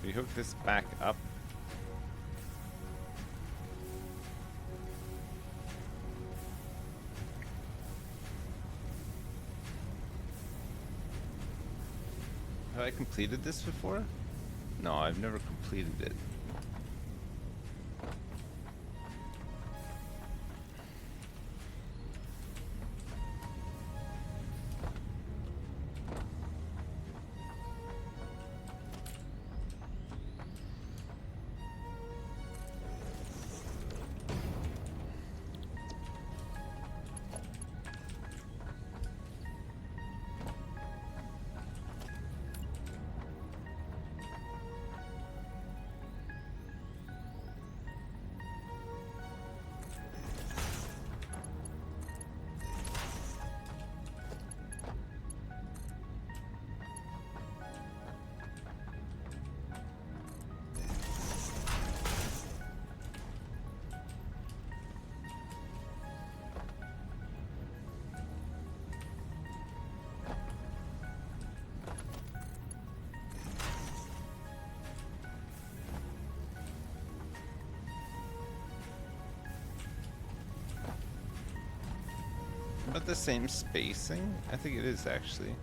We hook this back up. Have I completed this before? No, I've never completed it. About the same spacing? I think it is actually.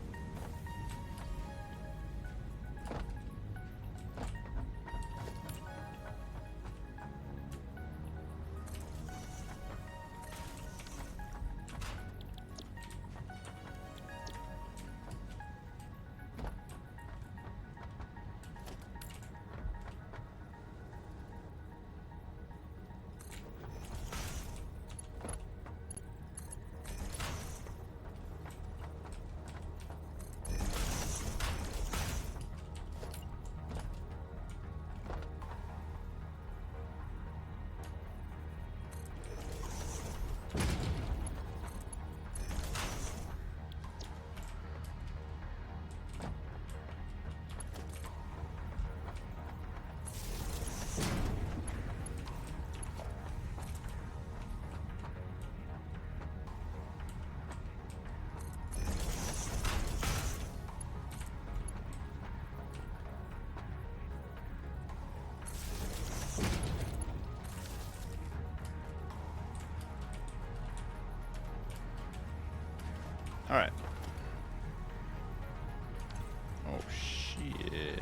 All right. Oh shit.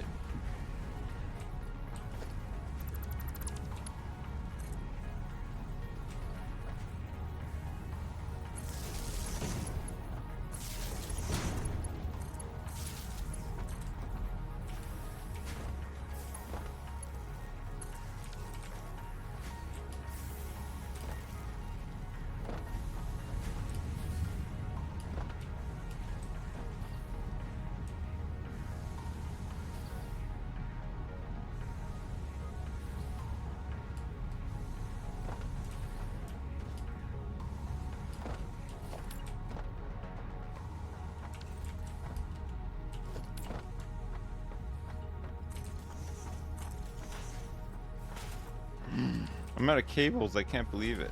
I'm out of cables. I can't believe it.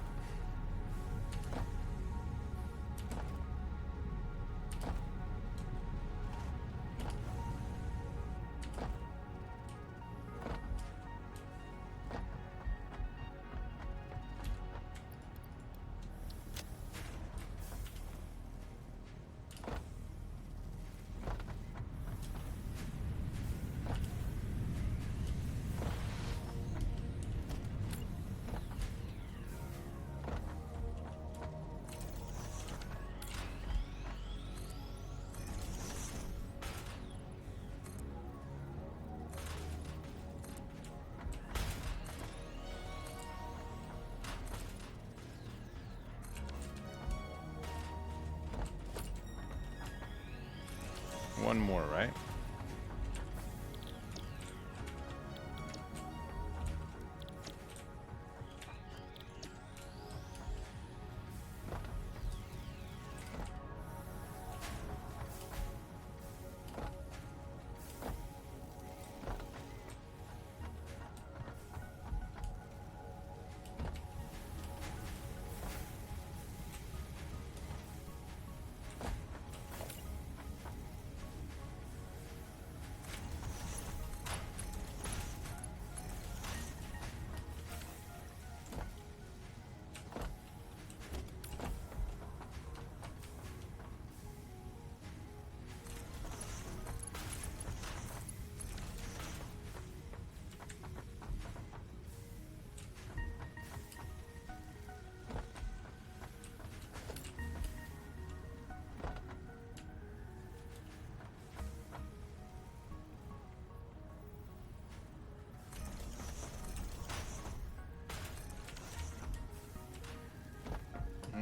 One more, right?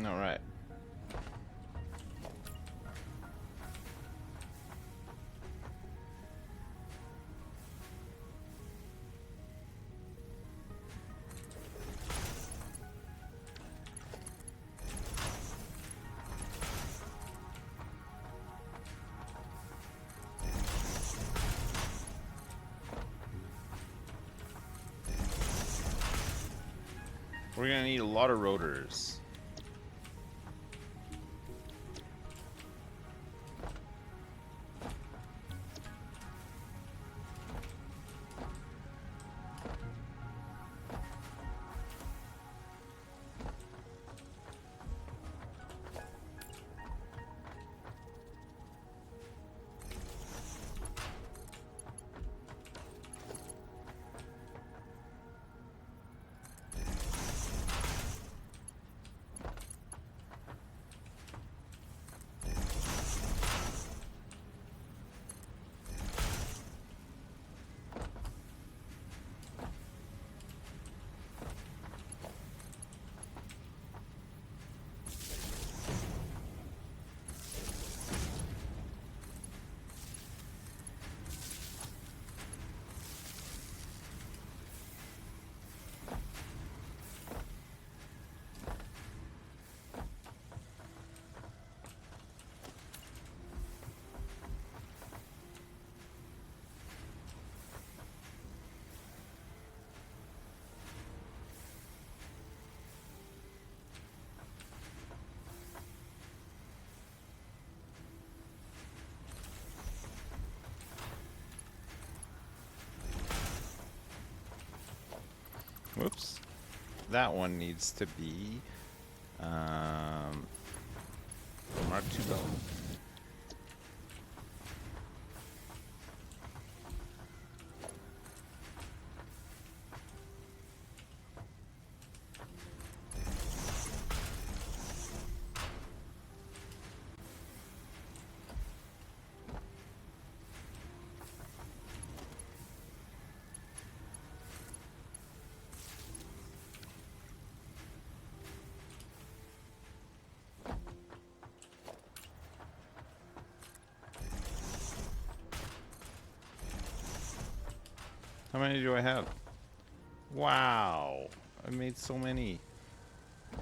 All right. We're gonna need a lot of rotors. Whoops. That one needs to be Mark II belt. How many do I have? Wow, I made so many. Do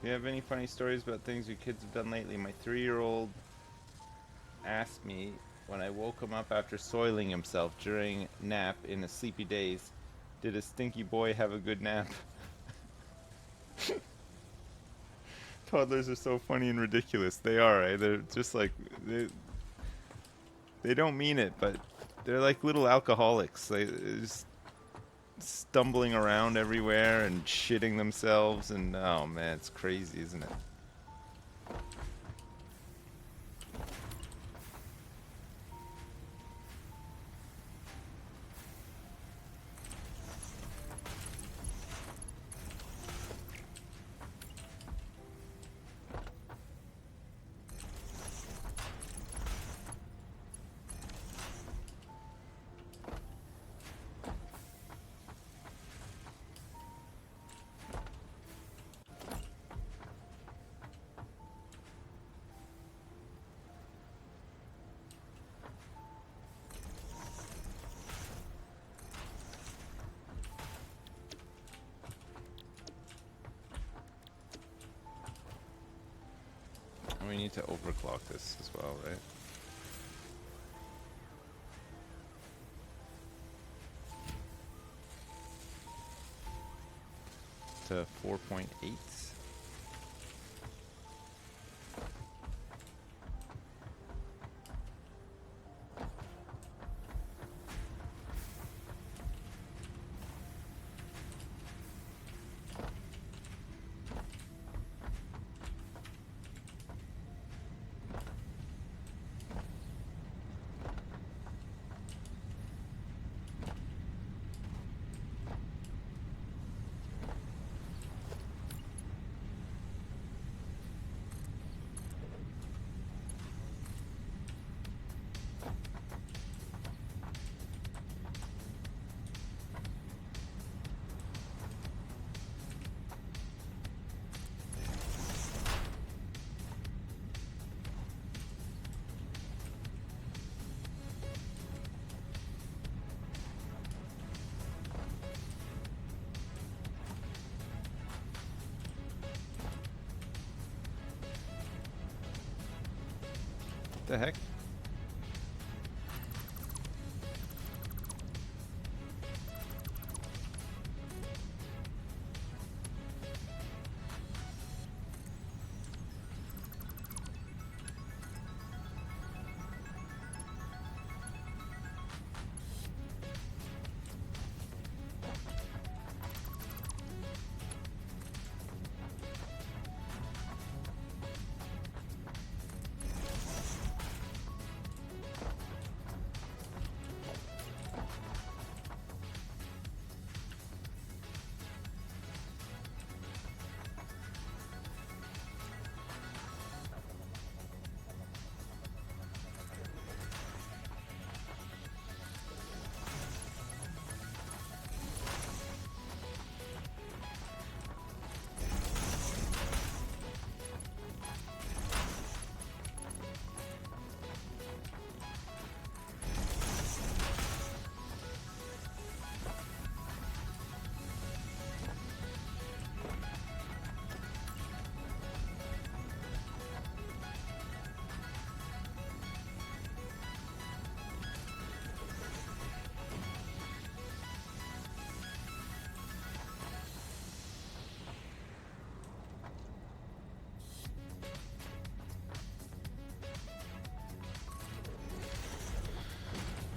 you have any funny stories about things your kids have done lately? My 3-year-old asked me when I woke him up after soiling himself during nap in a sleepy daze, did a stinky boy have a good nap? Toddlers are so funny and ridiculous. They are, eh? They're just like, they don't mean it, but they're like little alcoholics. They're just stumbling around everywhere and shitting themselves, and oh man, it's crazy, isn't it? We need to overclock this as well, right? To 4.8. The heck?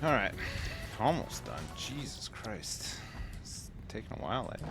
Alright. Almost done. Jesus Christ. It's taking a while, eh?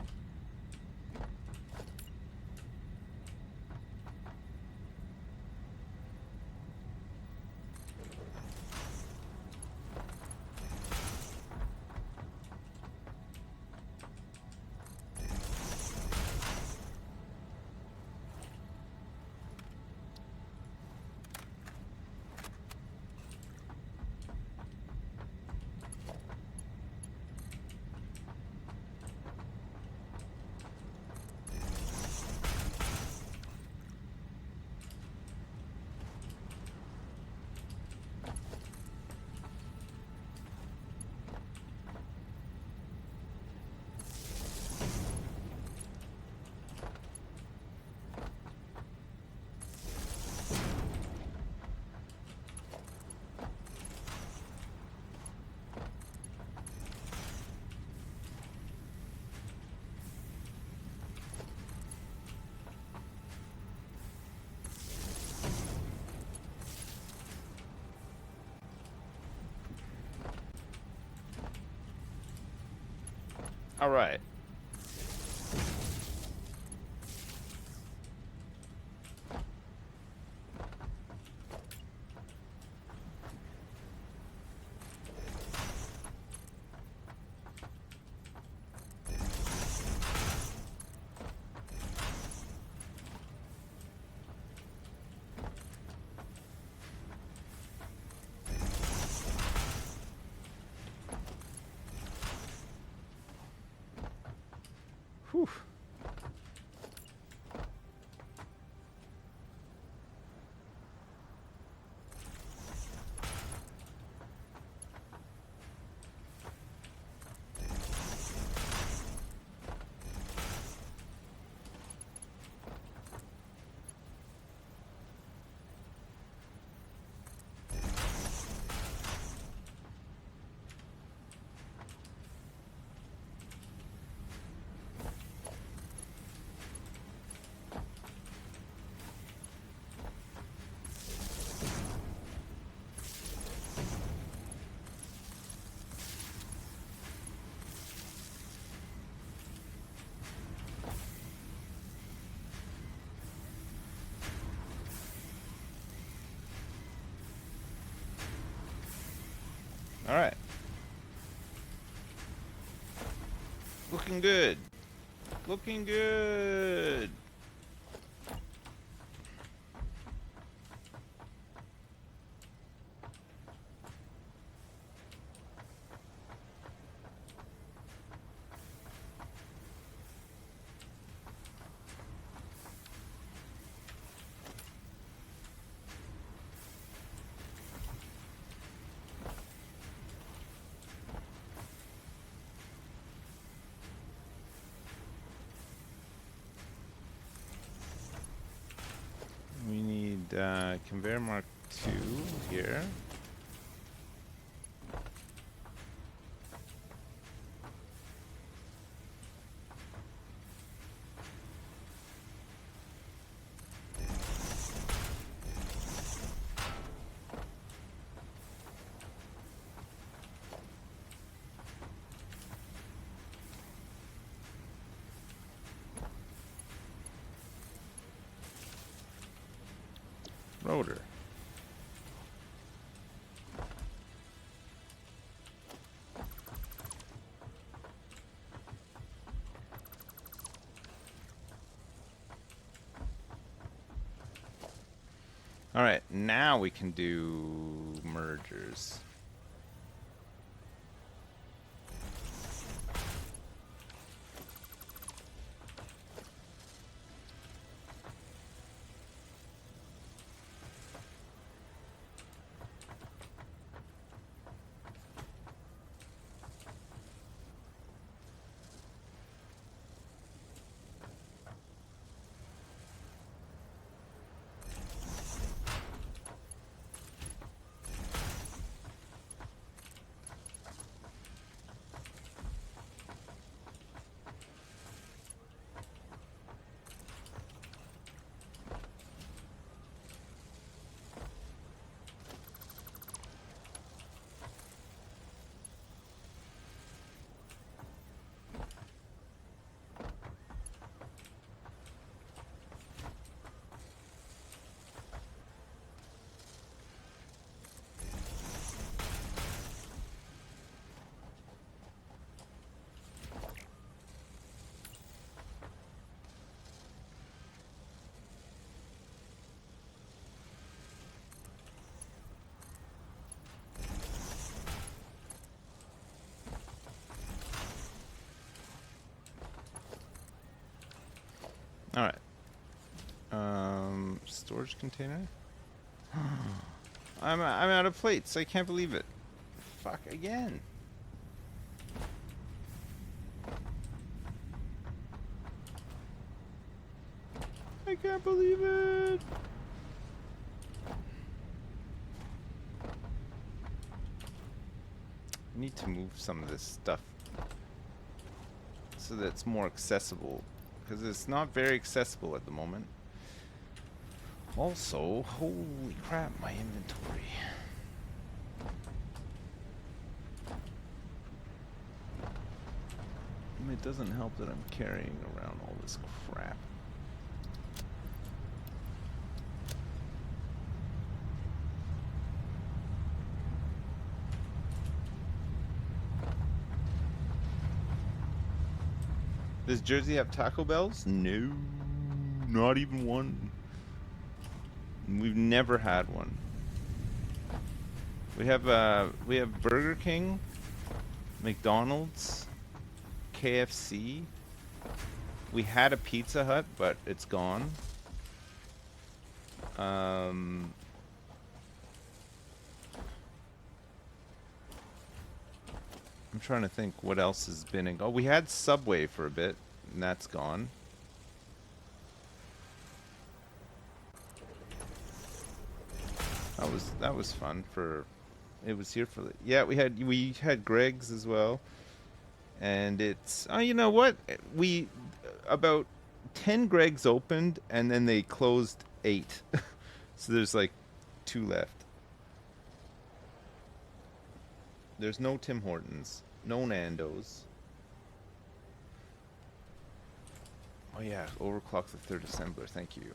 All right. Whew. All right. Looking good. Looking good. We need conveyor mark 2 here. Rotor. All right, now we can do mergers. All right. Storage container. I'm out of plates. I can't believe it. Fuck again. I can't believe it. I need to move some of this stuff so that it's more accessible, because it's not very accessible at the moment. Also, holy crap, my inventory. It doesn't help that I'm carrying around all this crap. Does Jersey have Taco Bells? No, not even one. We've never had one. We have Burger King, McDonald's, KFC. We had a Pizza Hut, but it's gone. I'm trying to think what else has been in. Oh, we had Subway for a bit, and that's gone. That was fun for. It was here for the. Yeah, we had Greg's as well, and it's. Oh, you know what? We about 10 Greg's opened, and then they closed 8, so there's like 2 left. There's no Tim Hortons, no Nando's. Oh yeah, overclock the 3rd assembler. Thank you.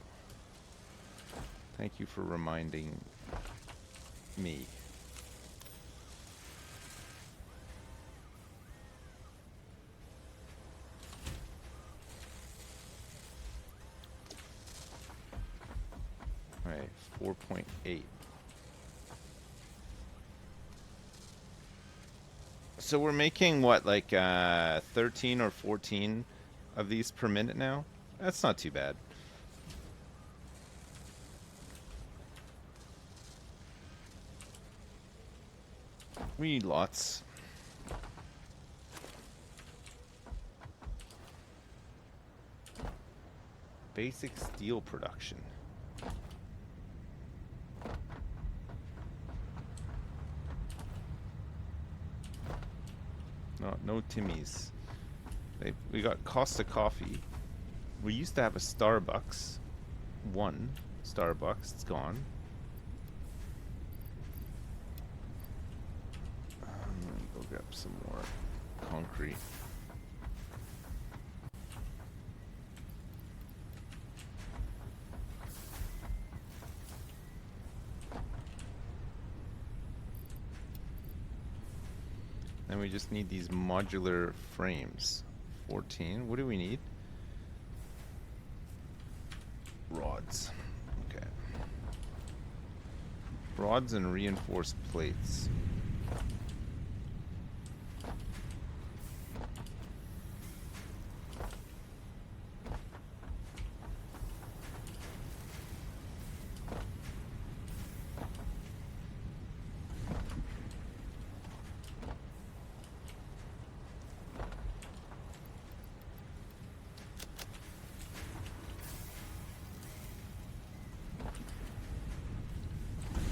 Thank you for reminding me. All right, 4.8. So we're making what, like 13 or 14 of these per minute now? That's not too bad. We need lots. Basic steel production. No Timmy's. We got Costa Coffee. We used to have a Starbucks. One Starbucks. It's gone. Let me go grab some more concrete. Then we just need these modular frames. 14. What do we need? Rods. Okay. Rods and reinforced plates.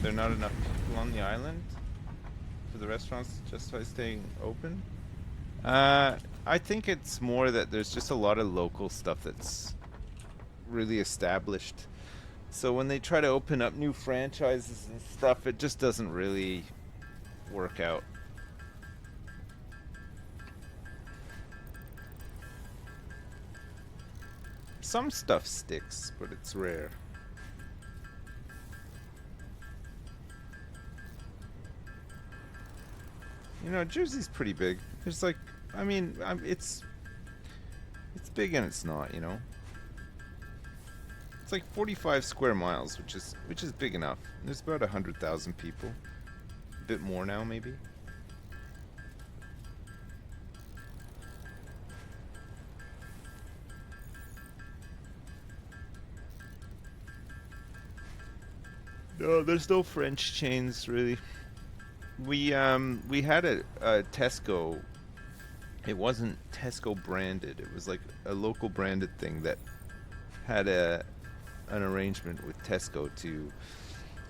There not enough people on the island for the restaurants to justify staying open? I think it's more that there's just a lot of local stuff that's really established. So when they try to open up new franchises and stuff, it just doesn't really work out. Some stuff sticks, but it's rare. You know, Jersey's pretty big. There's like, I mean, it's big and it's not, you know. It's like 45 square miles, which is big enough. There's about 100,000 people. A bit more now, maybe. No, there's no French chains really. We had a Tesco. It wasn't Tesco branded. It was like a local branded thing that had an arrangement with Tesco to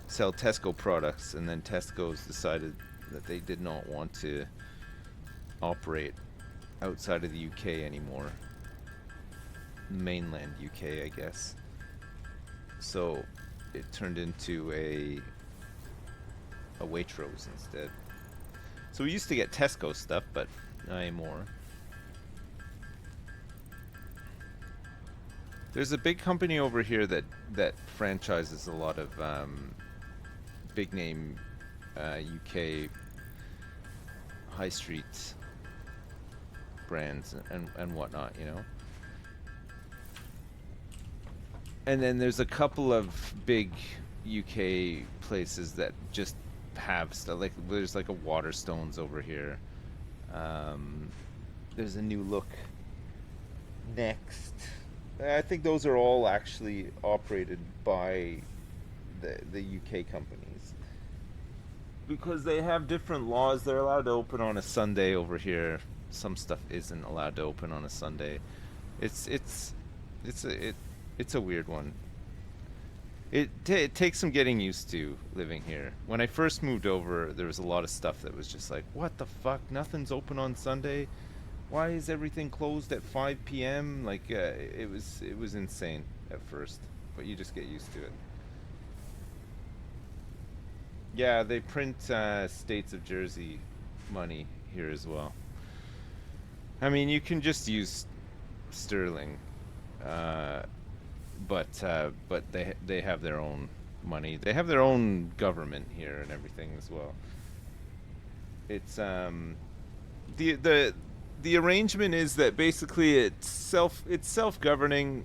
sell Tesco products, and then Tesco's decided that they did not want to operate outside of the UK anymore. Mainland UK, I guess. So it turned into a Waitrose instead. So we used to get Tesco stuff, but not anymore. There's a big company over here that franchises a lot of big name UK high street brands and whatnot, you know. And then there's a couple of big UK places that just have stuff. Like there's like a Waterstones over here. There's a New Look next. I think those are all actually operated by the UK companies because they have different laws. They're allowed to open on a Sunday over here. Some stuff isn't allowed to open on a Sunday. It's a weird one. It takes some getting used to living here. When I first moved over, there was a lot of stuff that was just like, what the fuck? Nothing's open on Sunday. Why is everything closed at 5 p.m.? Like it was insane at first, but you just get used to it. Yeah, they print states of Jersey money here as well. I mean, you can just use sterling, but they have their own money. They have their own government here and everything as well. It's the arrangement is that basically it's self-governing.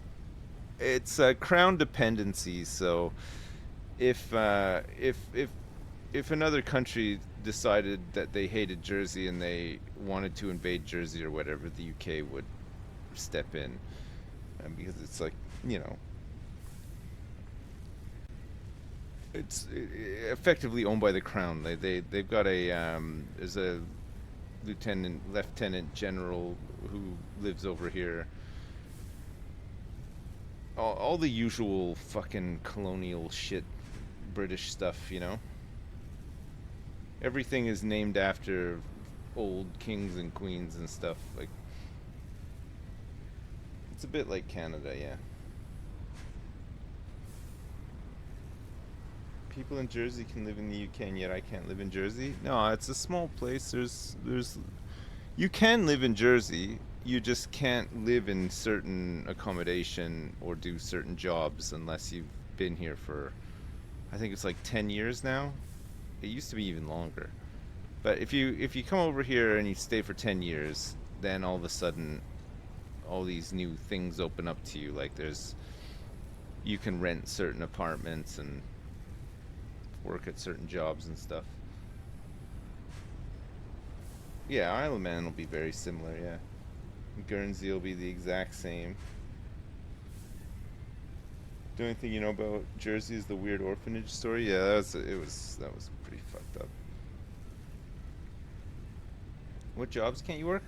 It's crown dependency. So if another country decided that they hated Jersey and they wanted to invade Jersey or whatever, the UK would step in, because it's like, you know, it's effectively owned by the crown. They've got a there's a lieutenant general who lives over here. All the usual fucking colonial shit, British stuff, you know. Everything is named after old kings and queens and stuff. Like, it's a bit like Canada, yeah. People in Jersey can live in the UK and yet I can't live in Jersey? No, it's a small place. There's you can live in Jersey, you just can't live in certain accommodation or do certain jobs unless you've been here for, I think it's like 10 years now. It used to be even longer. But if you come over here and you stay for 10 years, then all of a sudden all these new things open up to you. Like you can rent certain apartments and work at certain jobs and stuff. Yeah, Isle of Man will be very similar, yeah. Guernsey will be the exact same. The only thing you know about Jersey is the weird orphanage story. Yeah, that was pretty fucked up. What jobs can't you work?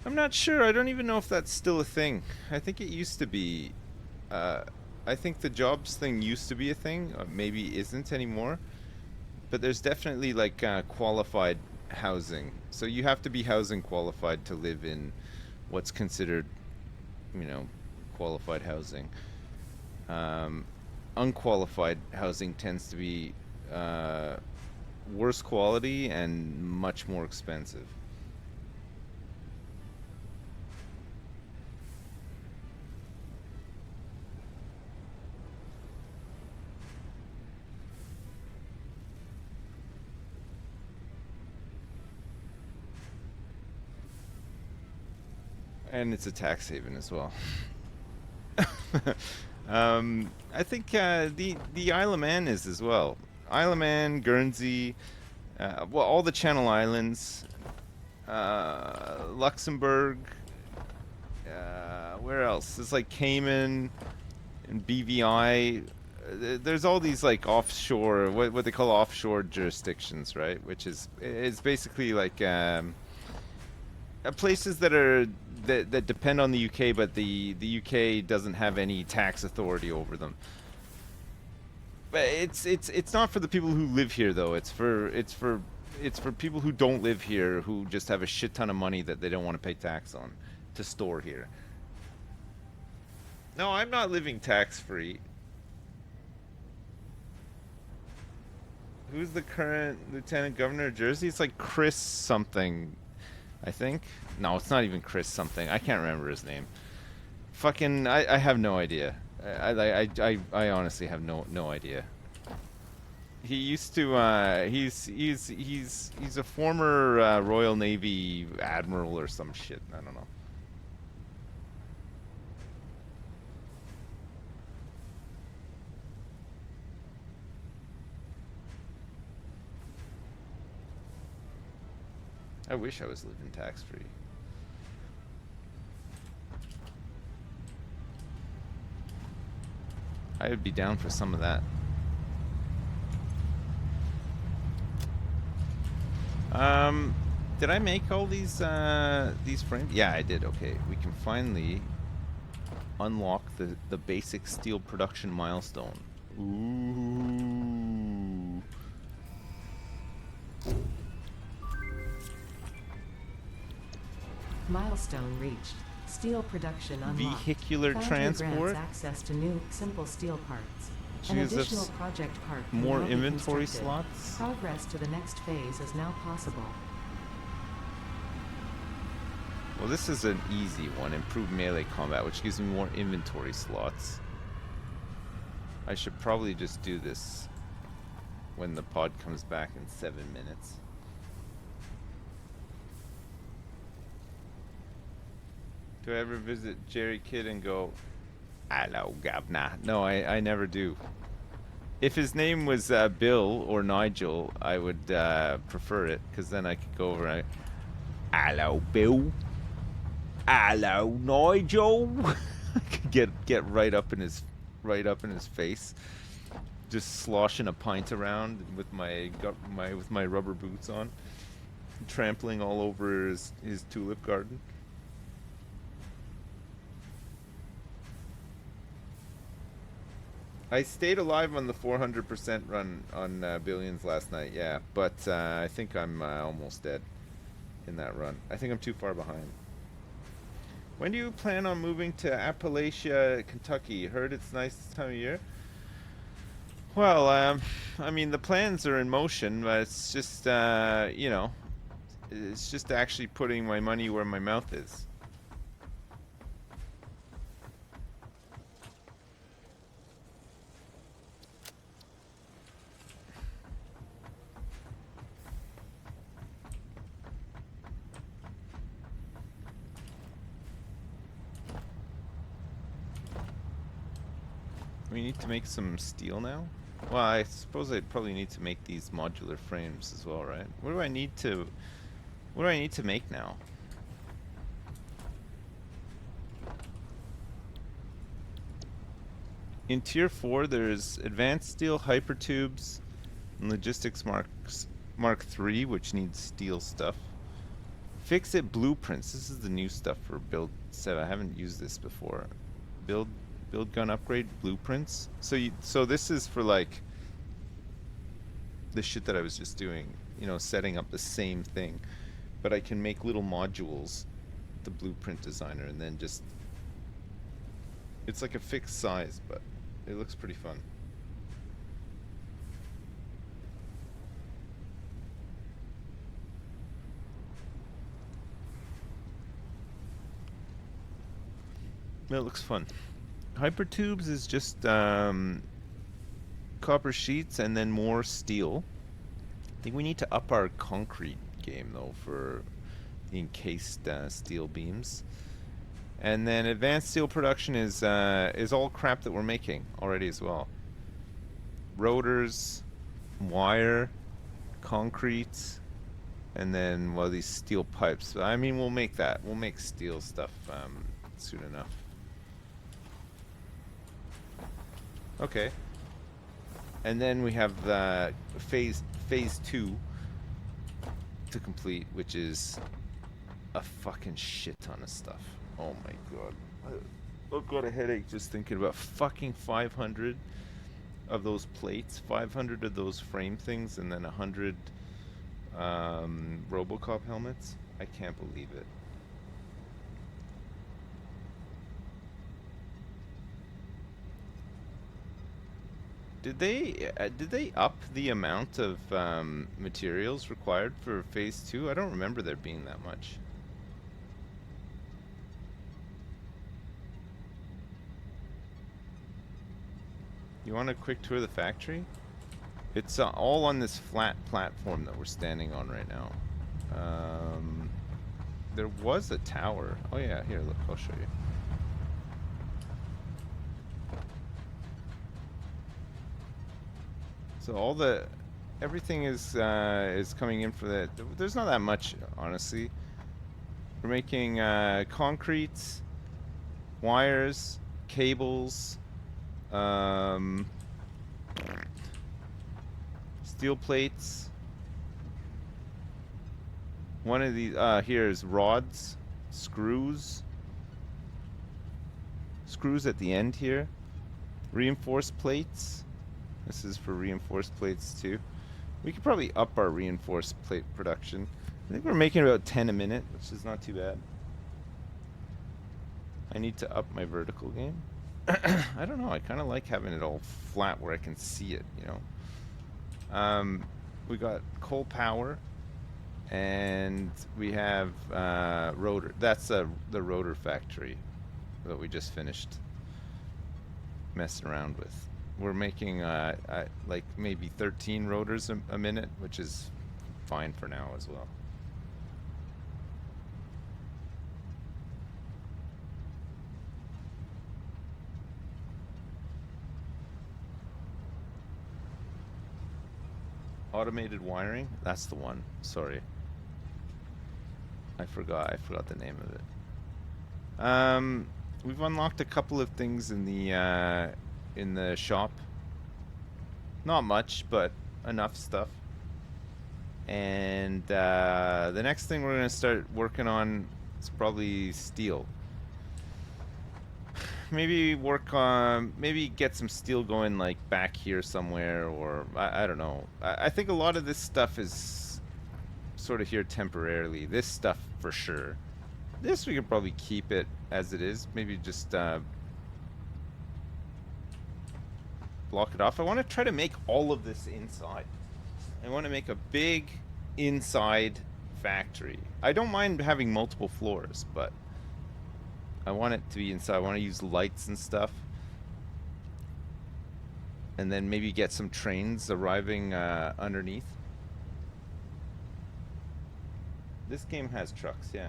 I'm not sure. I don't even know if that's still a thing. I think it used to be. I think the jobs thing used to be a thing. Maybe isn't anymore. But there's definitely like qualified housing. So you have to be housing qualified to live in what's considered, you know, qualified housing. Unqualified housing tends to be worse quality and much more expensive. And it's a tax haven as well. I think the Isle of Man is as well. Isle of Man, Guernsey, well, all the Channel Islands, Luxembourg. Where else? It's like Cayman and BVI. there's all these like offshore, what they call offshore jurisdictions, right? Which is it's basically like places that are that depend on the UK, but the UK doesn't have any tax authority over them. But it's not for the people who live here though. It's for people who don't live here, who just have a shit ton of money that they don't want to pay tax on to store here. No, I'm not living tax free. Who's the current Lieutenant Governor of Jersey? It's like Chris something, I think. No, it's not even Chris something. I can't remember his name. Fucking, I have no idea. I honestly have no idea. He used to. He's a former Royal Navy admiral or some shit. I don't know. I wish I was living tax-free. I would be down for some of that. Did I make all these frames? Yeah, I did. Okay, we can finally unlock the basic steel production milestone. Ooh. Milestone reached. Steel production unlocked. Vehicular Foundry transport. grants access to new, simple steel parts. An Jeez, additional that's project part can more now be inventory constructed. slots. Progress to the next phase is now possible. Well, this is an easy one. Improved melee combat, which gives me more inventory slots. I should probably just do this when the pod comes back in 7 minutes. Do I ever visit Jerry Kidd and go, "Hello, Gavna"? No, I never do. If his name was Bill or Nigel, I would prefer it, because then I could go over and "Hello, Bill. Hello, Nigel." I could get right up in his face, just sloshing a pint around with my rubber boots on, trampling all over his tulip garden. I stayed alive on the 400% run on Billions last night, yeah, but I think I'm almost dead in that run. I think I'm too far behind. When do you plan on moving to Appalachia, Kentucky? Heard it's nice this time of year. Well, I mean, the plans are in motion, but it's just, you know, it's just actually putting my money where my mouth is. We need to make some steel now? Well, I suppose I'd probably need to make these modular frames as well, right? What do I need to make now? In tier 4 there's advanced steel hypertubes and logistics mark 3, which needs steel stuff. Fix it blueprints. This is the new stuff for build 7. I haven't used this before. Build gun upgrade blueprints. So this is for like the shit that I was just doing, you know, setting up the same thing, but I can make little modules, the blueprint designer, and then just, it's like a fixed size, but it looks pretty fun. It looks fun. Hypertubes is just copper sheets and then more steel. I think we need to up our concrete game though for the encased steel beams. And then advanced steel production is all crap that we're making already as well. Rotors, wire, concrete, and then well, these steel pipes. I mean, we'll make that. We'll make steel stuff soon enough. Okay. And then we have the phase 2 to complete, which is a fucking shit ton of stuff. Oh my god. I've got a headache just thinking about fucking 500 of those plates, 500 of those frame things, and then 100 Robocop helmets. I can't believe it. Did they up the amount of materials required for phase 2? I don't remember there being that much. You want a quick tour of the factory? It's all on this flat platform that we're standing on right now. There was a tower. Oh yeah, here, look, I'll show you. So everything is coming in for that. There's not that much, honestly. We're making concrete, wires, cables, steel plates. One of these here is rods, screws at the end here, reinforced plates. This is for reinforced plates too. We could probably up our reinforced plate production. I think we're making about 10 a minute, which is not too bad. I need to up my vertical game. I don't know, I kind of like having it all flat where I can see it, you know. We got coal power, and we have rotor. That's the rotor factory that we just finished messing around with. We're making like maybe 13 rotors a minute, which is fine for now as well. Automated wiring, that's the one. Sorry, I forgot the name of it. We've unlocked a couple of things in the shop. Not much, but enough stuff. And the next thing we're gonna start working on is probably steel. Maybe maybe get some steel going like back here somewhere, or I don't know. I think a lot of this stuff is sort of here temporarily. This stuff for sure. This we could probably keep it as it is. Maybe just block it off. I want to try to make all of this inside. I want to make a big inside factory. I don't mind having multiple floors, but I want it to be inside. I want to use lights and stuff. And then maybe get some trains arriving underneath. This game has trucks, yeah.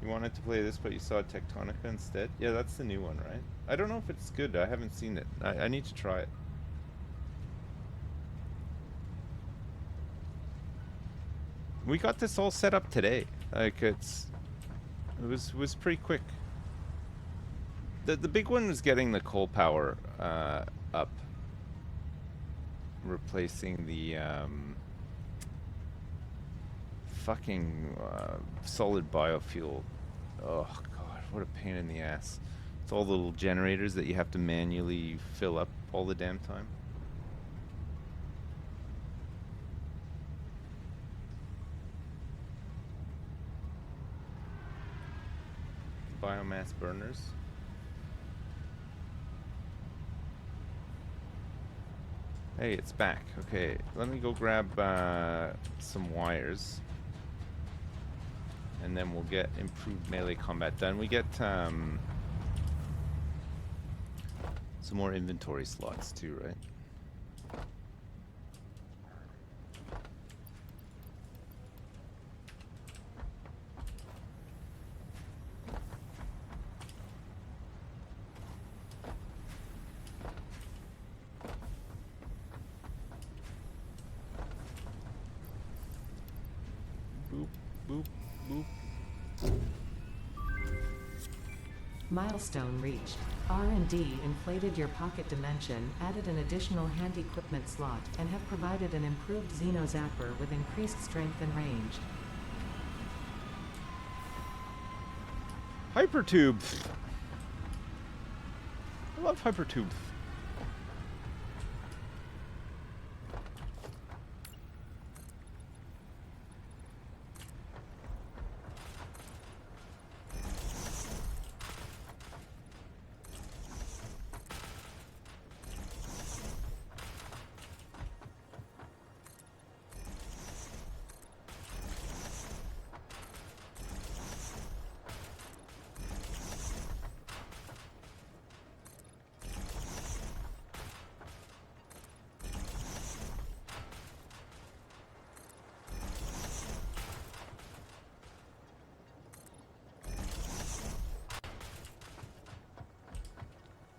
You wanted to play this, but you saw Tectonica instead? Yeah, that's the new one, right? I don't know if it's good. I haven't seen it. I need to try it. We got this all set up today. Like, it was pretty quick. The big one was getting the coal power up. Replacing the fucking solid biofuel. Oh god, what a pain in the ass. It's all the little generators that you have to manually fill up all the damn time. Biomass burners. Hey, it's back. Okay, let me go grab some wires. And then we'll get improved melee combat done. We get some more inventory slots too, right? Milestone reached. R&D inflated your pocket dimension, added an additional hand equipment slot, and have provided an improved Xeno Zapper with increased strength and range. Hypertube. I love hypertube.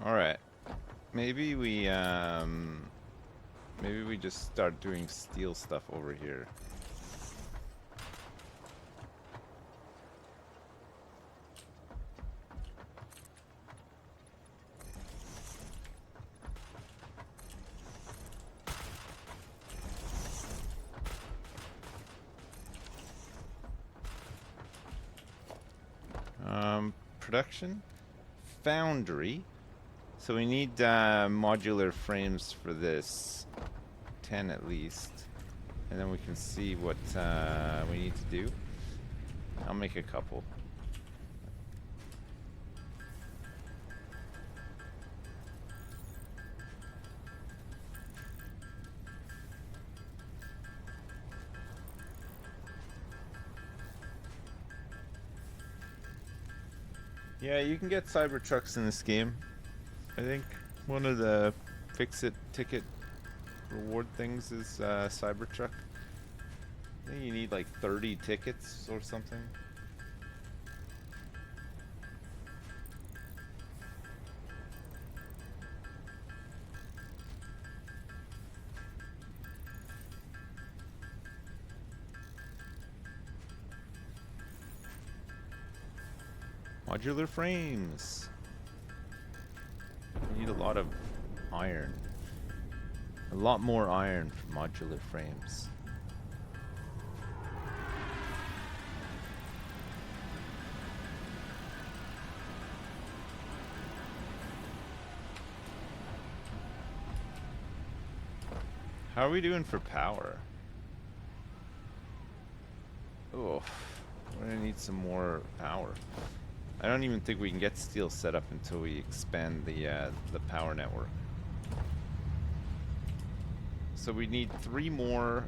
Alright. Maybe we just start doing steel stuff over here. Production? Foundry. So we need modular frames for this, 10 at least, and then we can see what we need to do. I'll make a couple. Yeah, you can get Cybertrucks in this game. I think one of the fix-it ticket reward things is Cybertruck. I think you need like 30 tickets or something. Modular frames. We need a lot of iron. A lot more iron for modular frames. How are we doing for power? Oh, we're gonna need some more power. I don't even think we can get steel set up until we expand the power network. So we need 3 more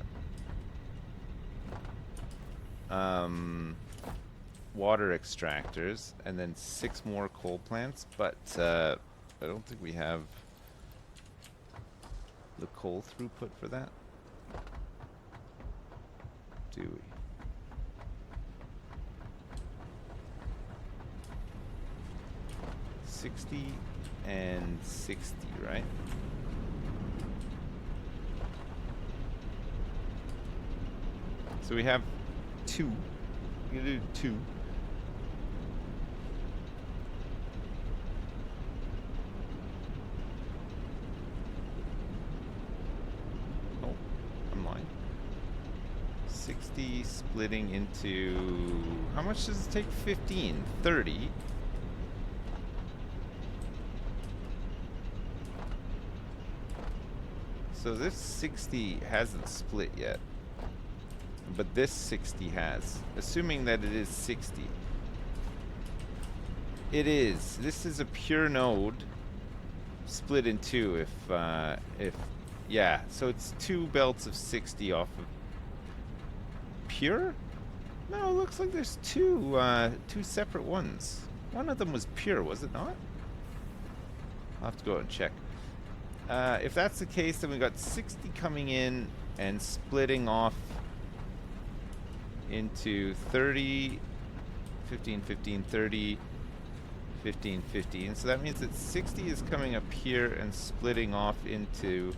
water extractors and then 6 more coal plants, but I don't think we have the coal throughput for that. Do we? $60 and $60, right? So we have 2. We're gonna do 2. Oh, I'm lying. 60 splitting into... How much does it take? 15. 30. So this 60 hasn't split yet, but this 60 has, assuming that it is 60. It is. This is a pure node split in 2 if yeah, so it's 2 belts of 60 off of pure? No, it looks like there's 2 separate ones. One of them was pure, was it not? I'll have to go out and check. If that's the case, then we got 60 coming in and splitting off into 30, 15, 15, 30, 15, 15. So that means that 60 is coming up here and splitting off into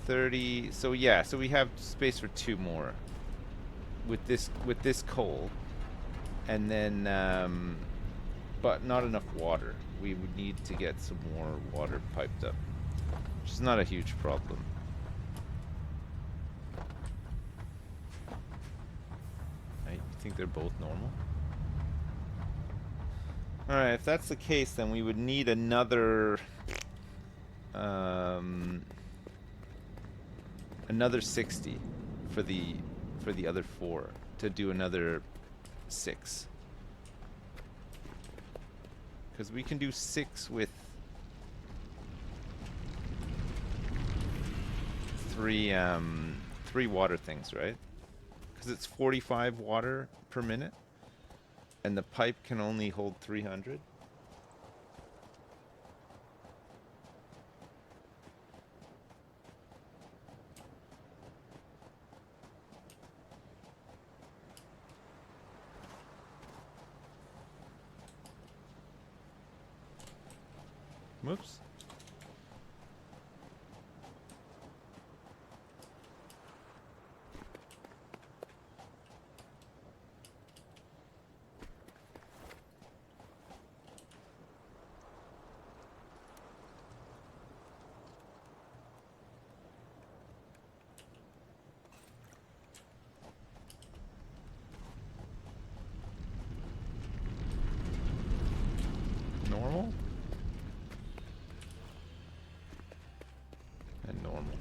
30. So yeah, so we have space for 2 more with this coal. And then but not enough water. We would need to get some more water piped up, which is not a huge problem. I think they're both normal. Alright, if that's the case, then we would need another another 60 for the other 4 to do another 6. Because we can do 6 with 3 water things, right? Because it's 45 water per minute, and the pipe can only hold 300. Whoops. Normal? And normal.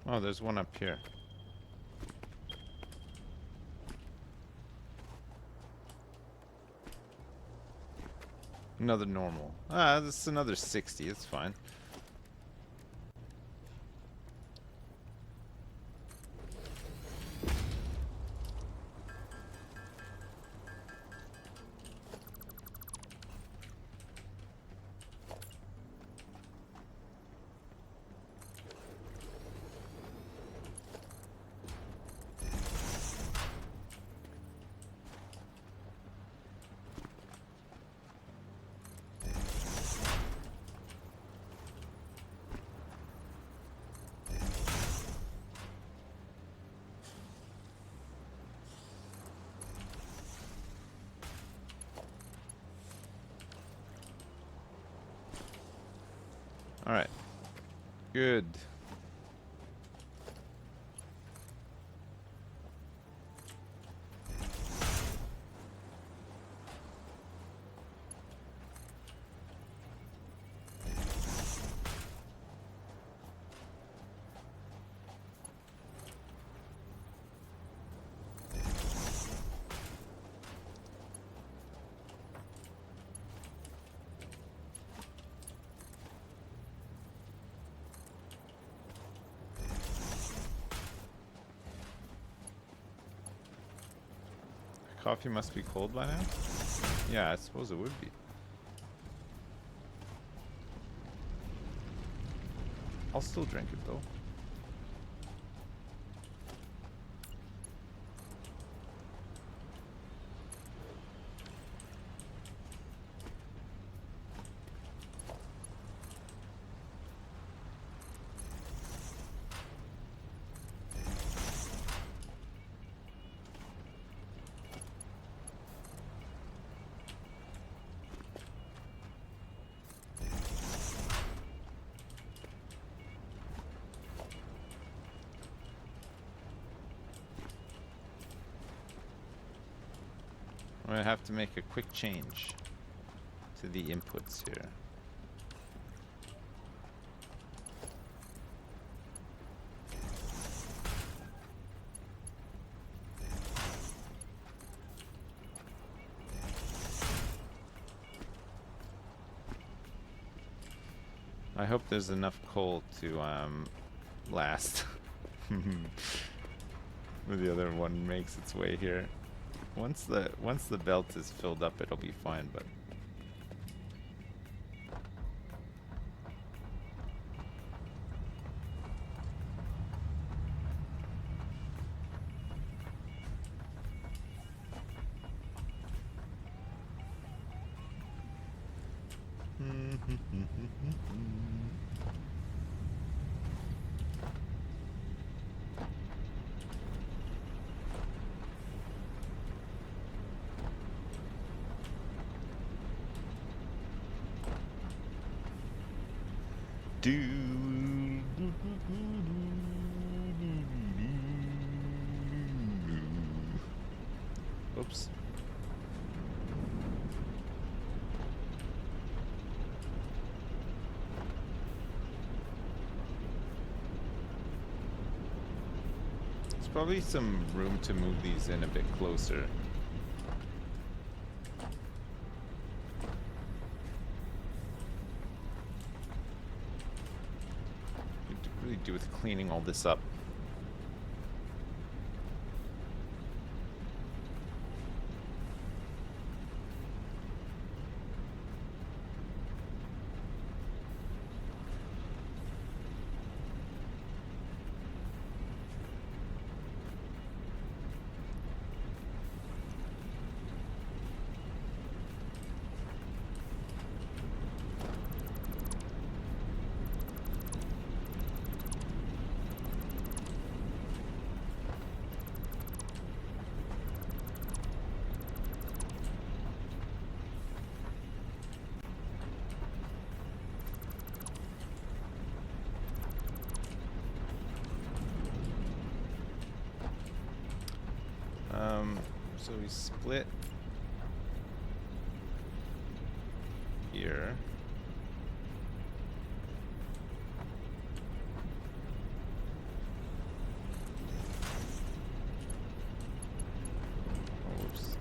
Oh, there's one up here. Another normal. Ah, this is another 60. It's fine. All right. Good. Coffee must be cold by now? Yeah, I suppose it would be. I'll still drink it though. I'm gonna have to make a quick change to the inputs here. I hope there's enough coal to last when the other one makes its way here. Once the belt is filled up, it'll be fine, but Oops. There's probably some room to move these in a bit closer. Could really do with cleaning all this up. So we split here. Oh, whoops.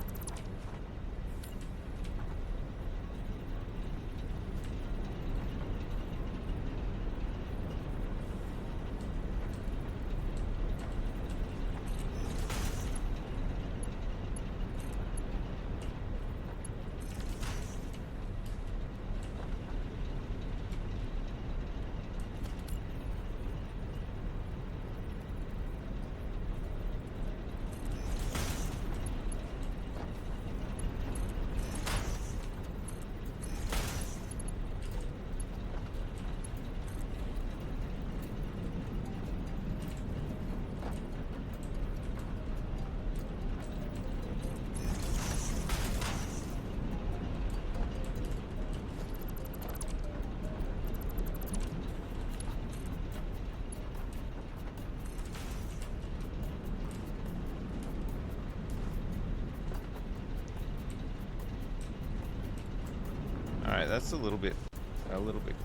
Alright, that's a little bit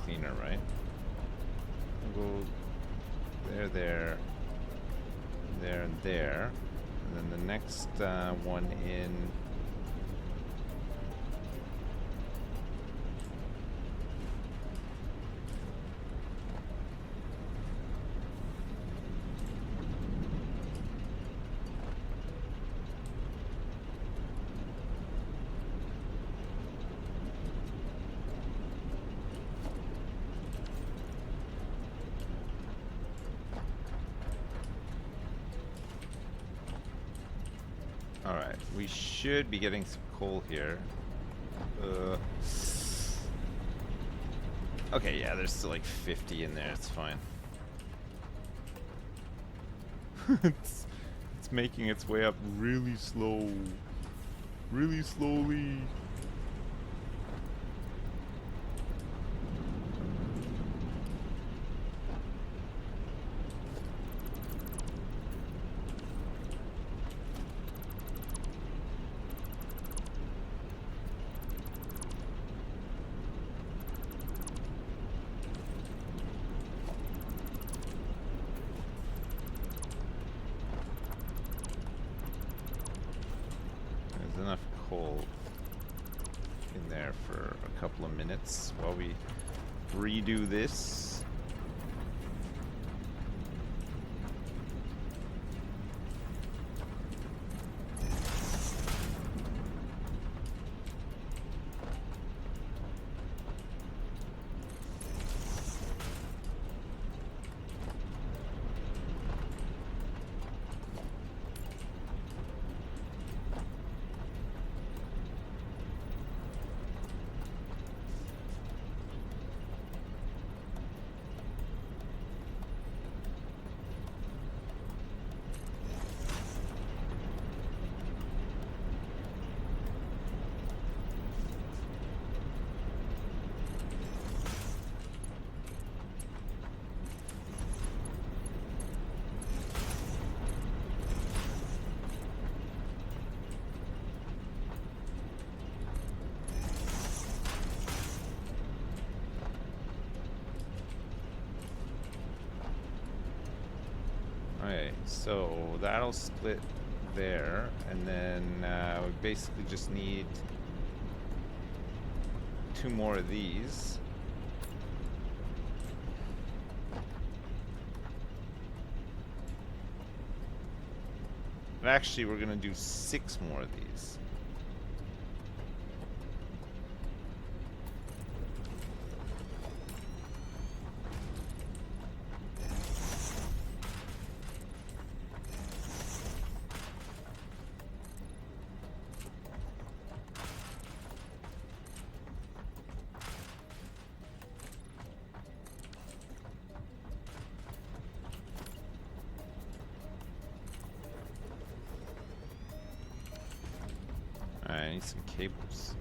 cleaner, right? We'll go there, there, there, and there. And then the next one in. Alright, we should be getting some coal here. Okay, yeah, there's still like 50 in there, it's fine. it's making its way up really slow. Really slowly. Enough coal in there for a couple of minutes while we redo this. Okay, so that'll split there, and then we basically just need 2 more of these. But actually, we're gonna do 6 more of these. I need some cables.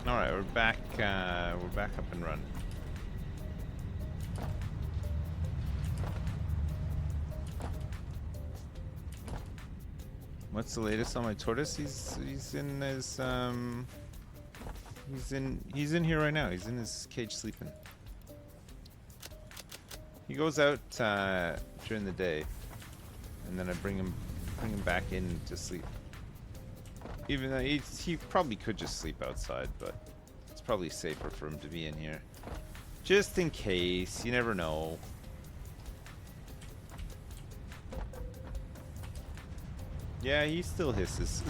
All right, we're back. We're back up and running. What's the latest on my tortoise? He's in his he's in here right now. He's in his cage sleeping. He goes out during the day, and then I bring him back in to sleep. Even though he probably could just sleep outside, but it's probably safer for him to be in here, just in case. You never know. Yeah, he still hisses.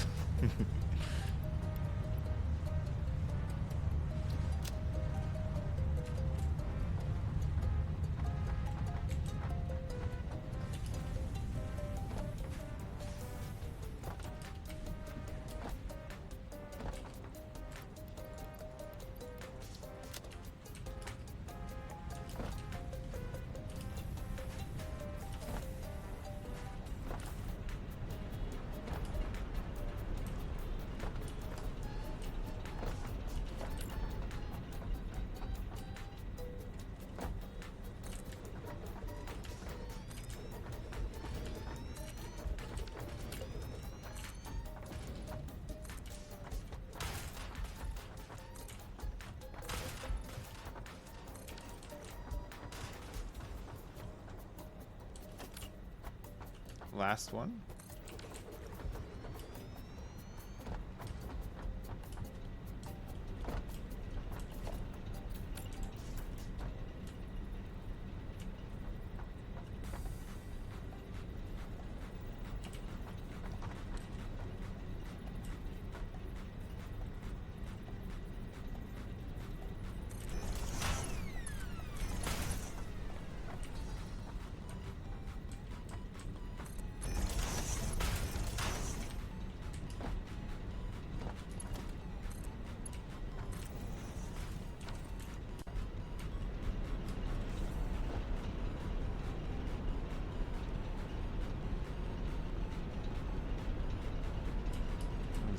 Last one.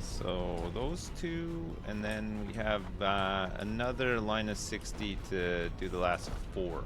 So those 2, and then we have another line of 60 to do the last 4.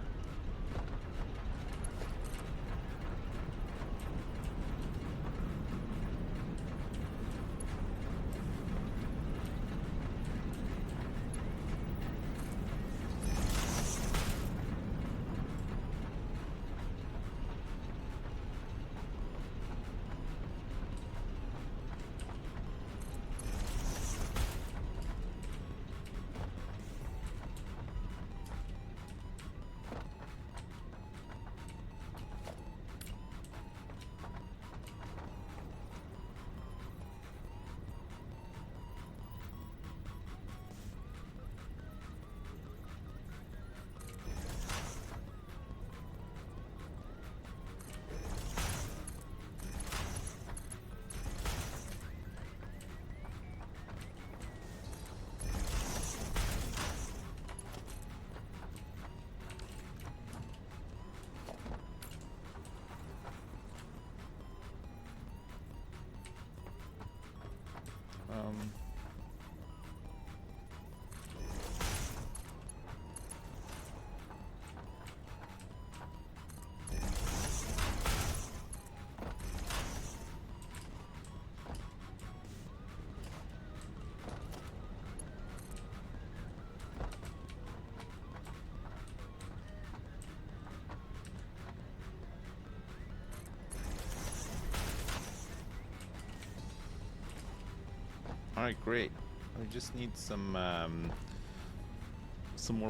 Alright, great. We just need some more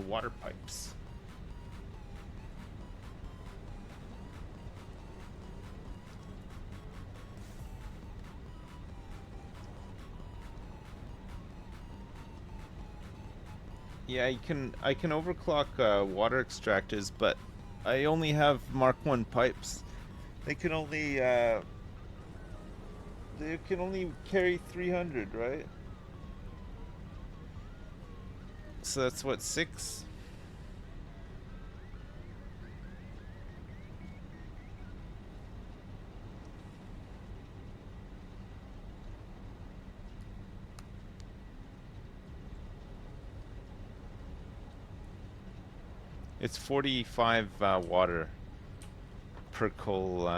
water pipes. Yeah, I can overclock water extractors, but I only have Mark 1 pipes. They can only carry 300, right? So that's what, 6? It's 45 water per coal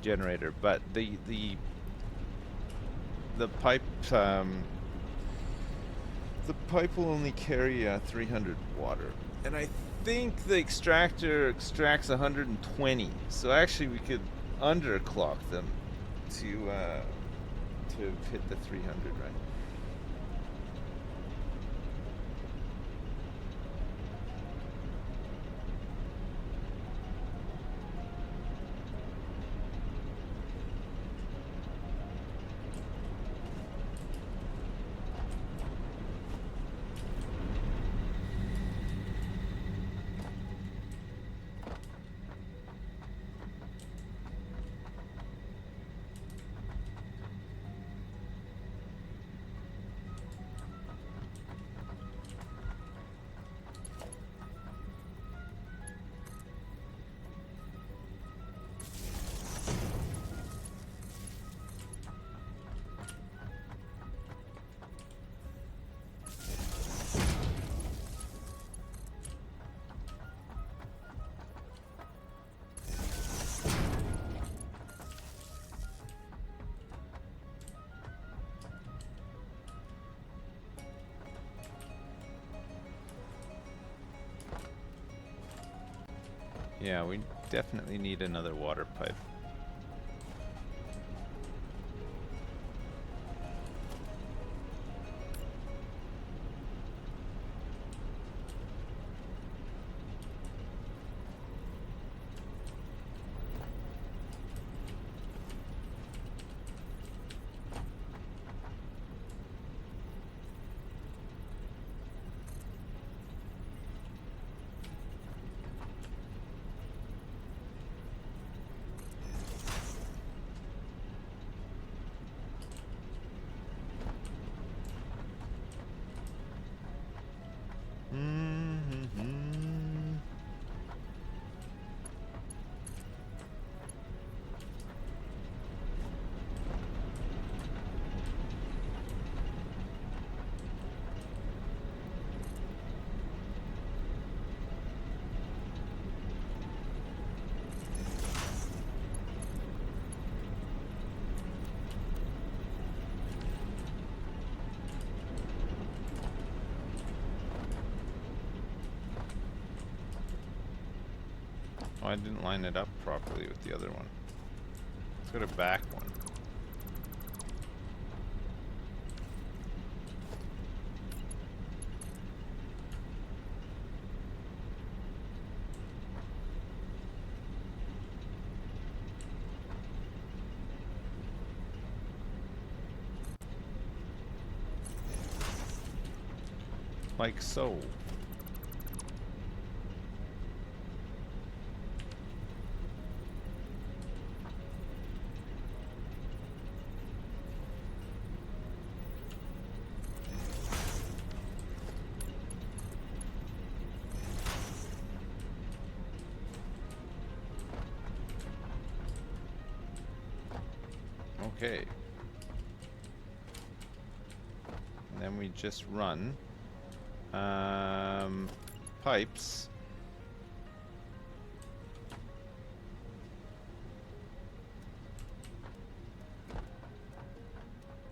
generator, but the pipe the pipe will only carry 300 water, and I think the extractor extracts 120. So actually, we could underclock them to hit the 300, right? Yeah, we definitely need another water pipe. Oh, I didn't line it up properly with the other one. Let's go to back one. Like so. Okay. And then we just run pipes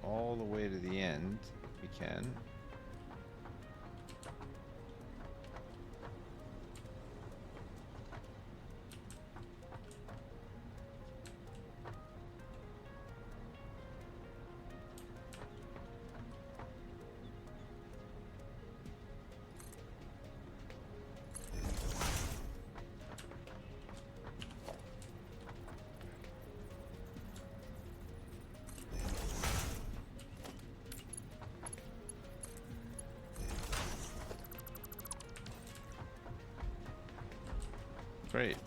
all the way to the end if we can. Great.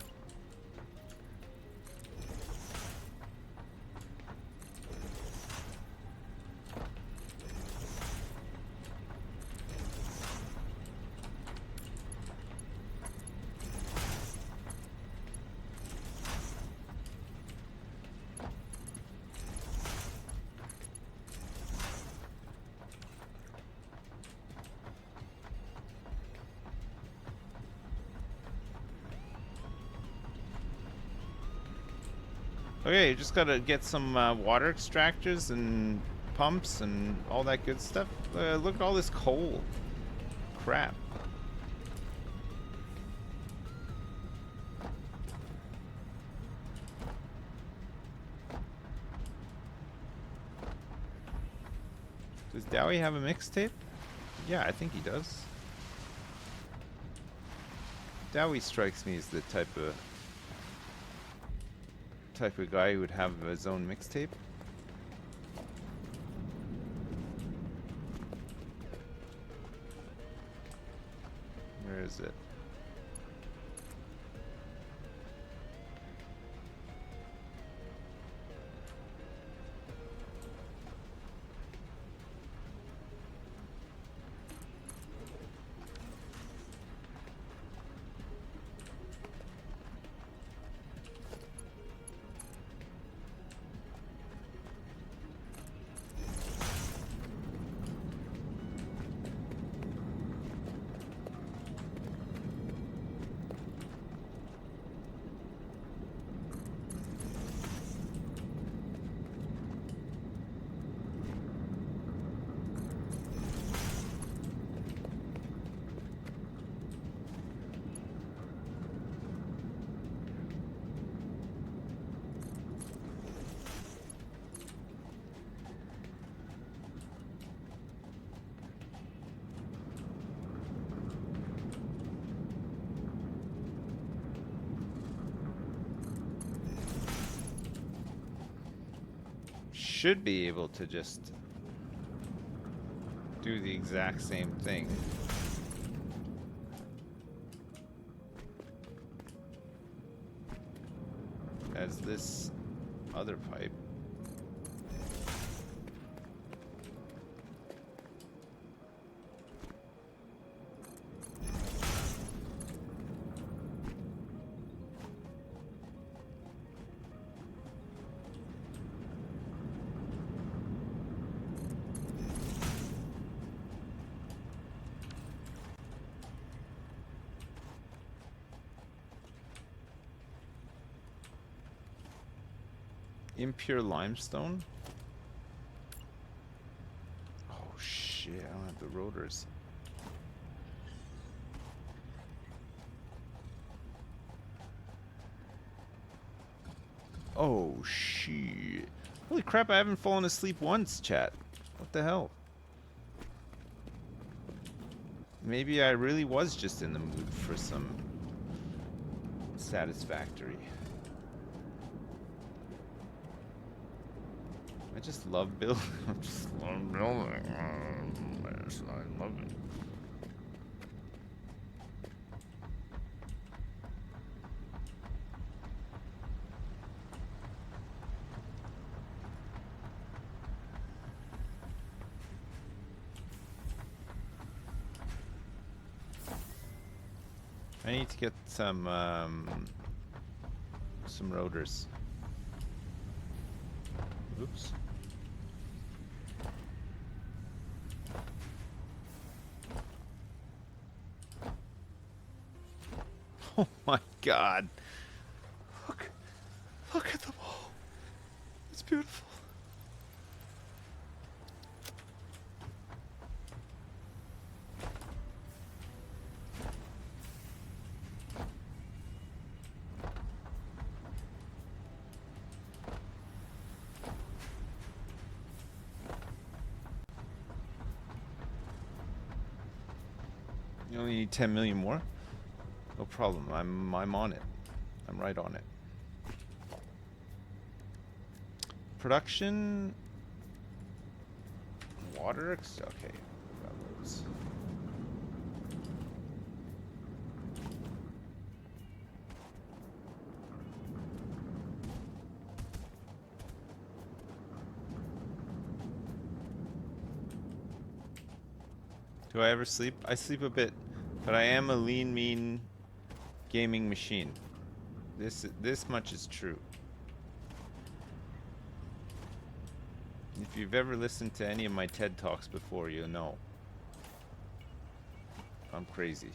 Okay, you just gotta get some water extractors and pumps and all that good stuff. Look at all this coal. Crap. Does Dowie have a mixtape? Yeah, I think he does. Dowie strikes me as the type of guy who would have his own mixtape. Where is it? Should be able to just do the exact same thing. As this other pipe. Impure limestone? Oh shit, I don't have the rotors. Oh shit. Holy crap, I haven't fallen asleep once, chat. What the hell? Maybe I really was just in the mood for some Satisfactory. I just love building. I just love building. I love it. I need to get some rotors. Oops. Oh my god. Look at the wall. It's beautiful. You only need 10 million more? No problem. I'm on it. I'm right on it. Production. Water. Okay. Got those. Do I ever sleep? I sleep a bit, but I am a lean, mean gaming machine. This much is true. If you've ever listened to any of my TED Talks before, you'll know. I'm crazy.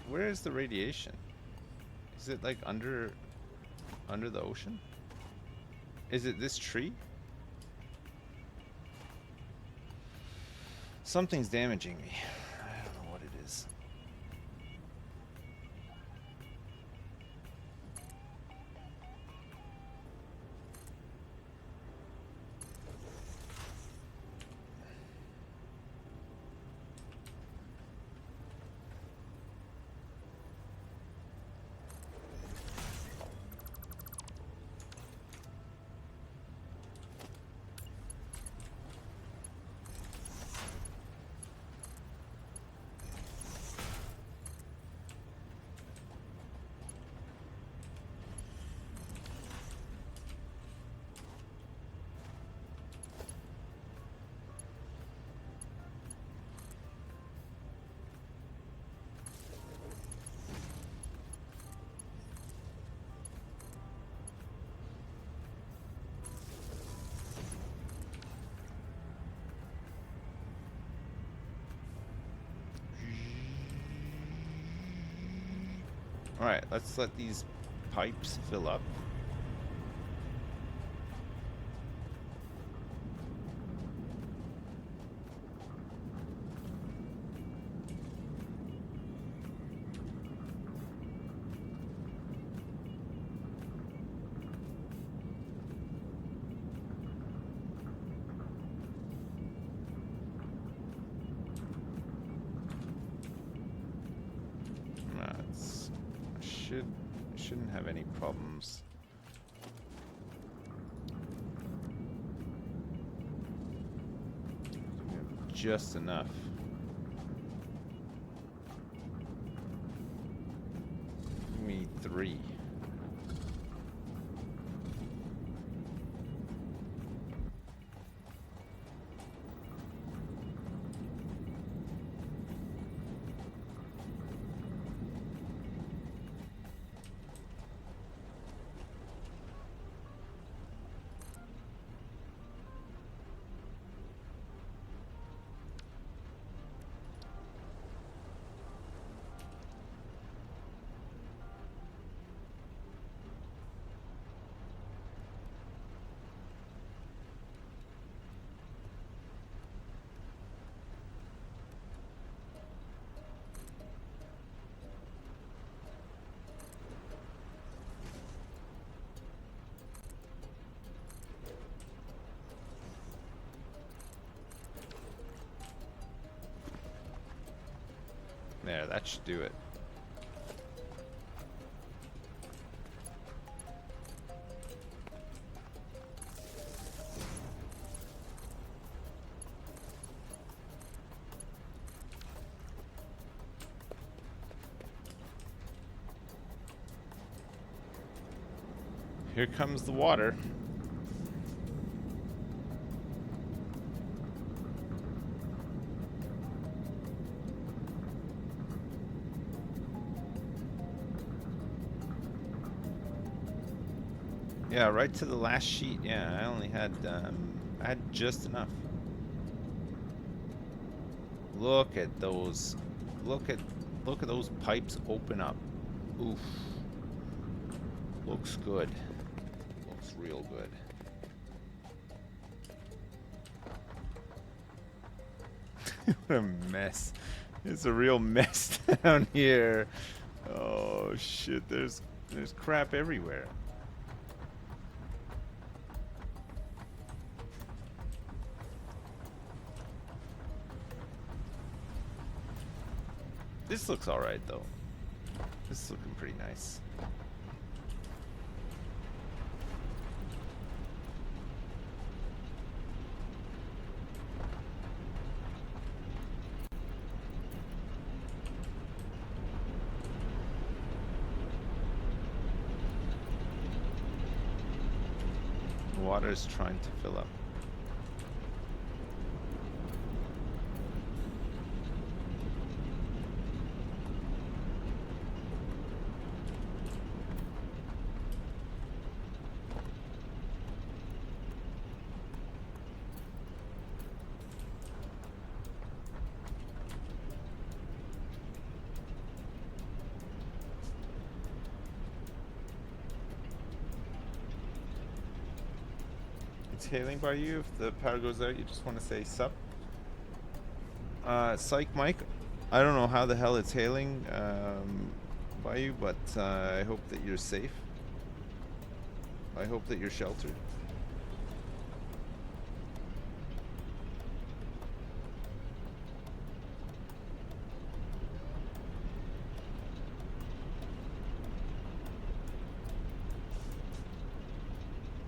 Where is the radiation? Is it like under the ocean? Is it this tree? Something's damaging me. I don't know what it is. Alright, let's let these pipes fill up. Shouldn't have any problems. We have just enough. We need 3. There, that should do it. Here comes the water. Yeah, right to the last sheet. Yeah, I only had I had just enough. Look at those. Look at those pipes open up. Oof. Looks good. Looks real good. What a mess. It's a real mess down here. Oh shit, there's There's crap everywhere. This looks alright though. This is looking pretty nice. Water is trying to fill up. It's hailing by you. If the power goes out, you just want to say sup. Psych Mike, I don't know how the hell it's hailing by you, but I hope that you're safe. I hope that you're sheltered.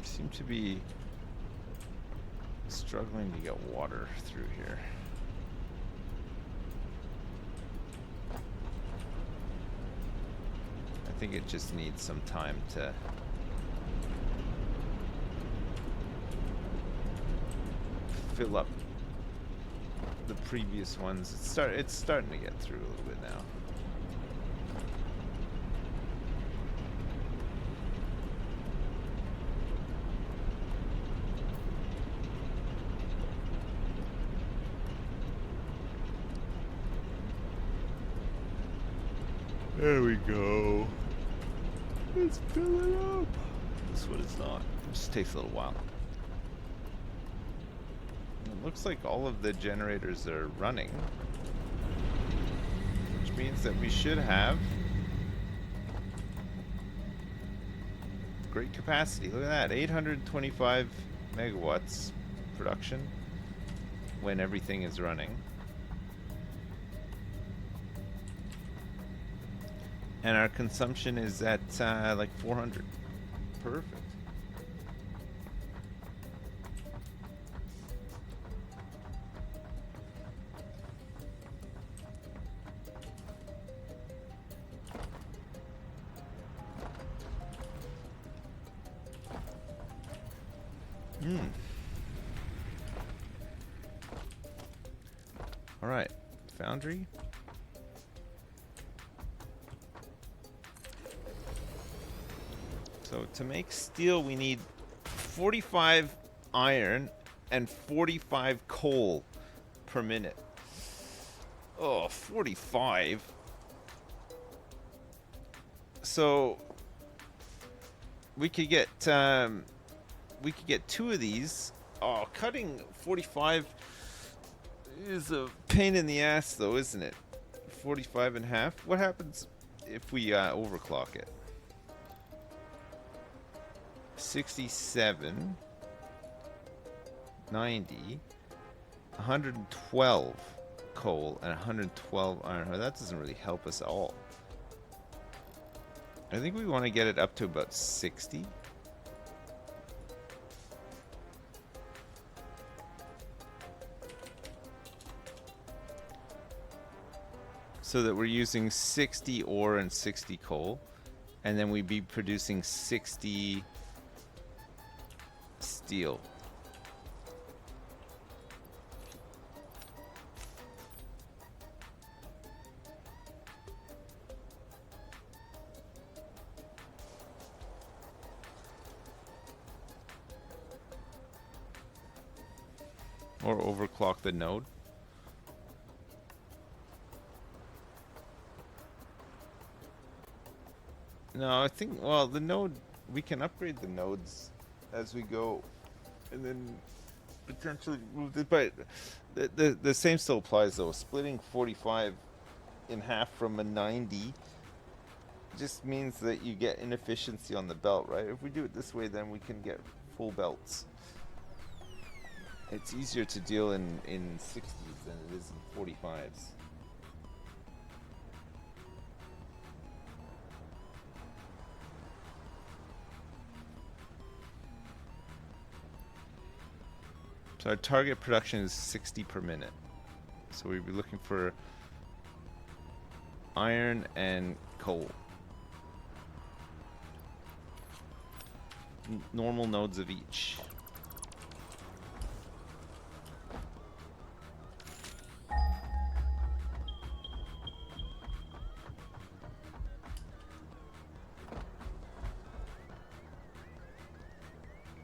Seem to be struggling to get water through here. I think it just needs some time to fill up the previous ones. It's starting to get through a little bit now. There we go. It's filling up. This one is not. It just takes a little while. It looks like all of the generators are running, which means that we should have great capacity. Look at that, 825 megawatts production when everything is running. And our consumption is at like 400. Perfect. All right, foundry. So to make steel, we need 45 iron and 45 coal per minute. Oh, 45. So we could get two of these. Oh, cutting 45 is a pain in the ass, though, isn't it? 45 and a half. What happens if we overclock it? 67, 90, 112 coal, and 112 iron. That doesn't really help us at all. I think we want to get it up to about 60. So that we're using 60 ore and 60 coal, and then we'd be producing 60 steel. Or overclock the node. No, I think, well, the node, we can upgrade the nodes as we go, and then potentially move it, but the same still applies though. Splitting 45 in half from a 90 just means that you get inefficiency on the belt, right? If we do it this way, then we can get full belts. It's easier to deal in 60s than it is in 45s. So our target production is 60 per minute. So we'd be looking for iron and coal. Normal nodes of each.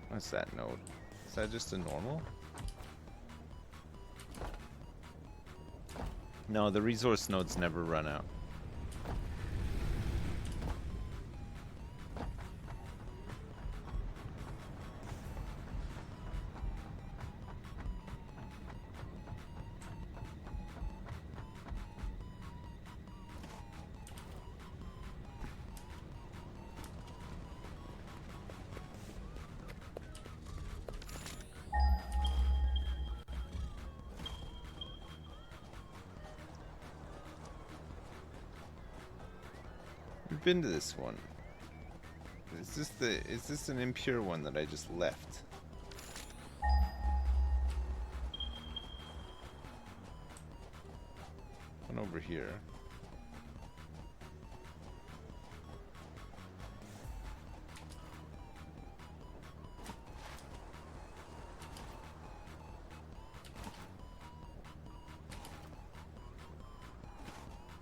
What's that node? Is that just a normal? No, the resource nodes never run out. We've been to this one. Is this an impure one that I just left? One over here.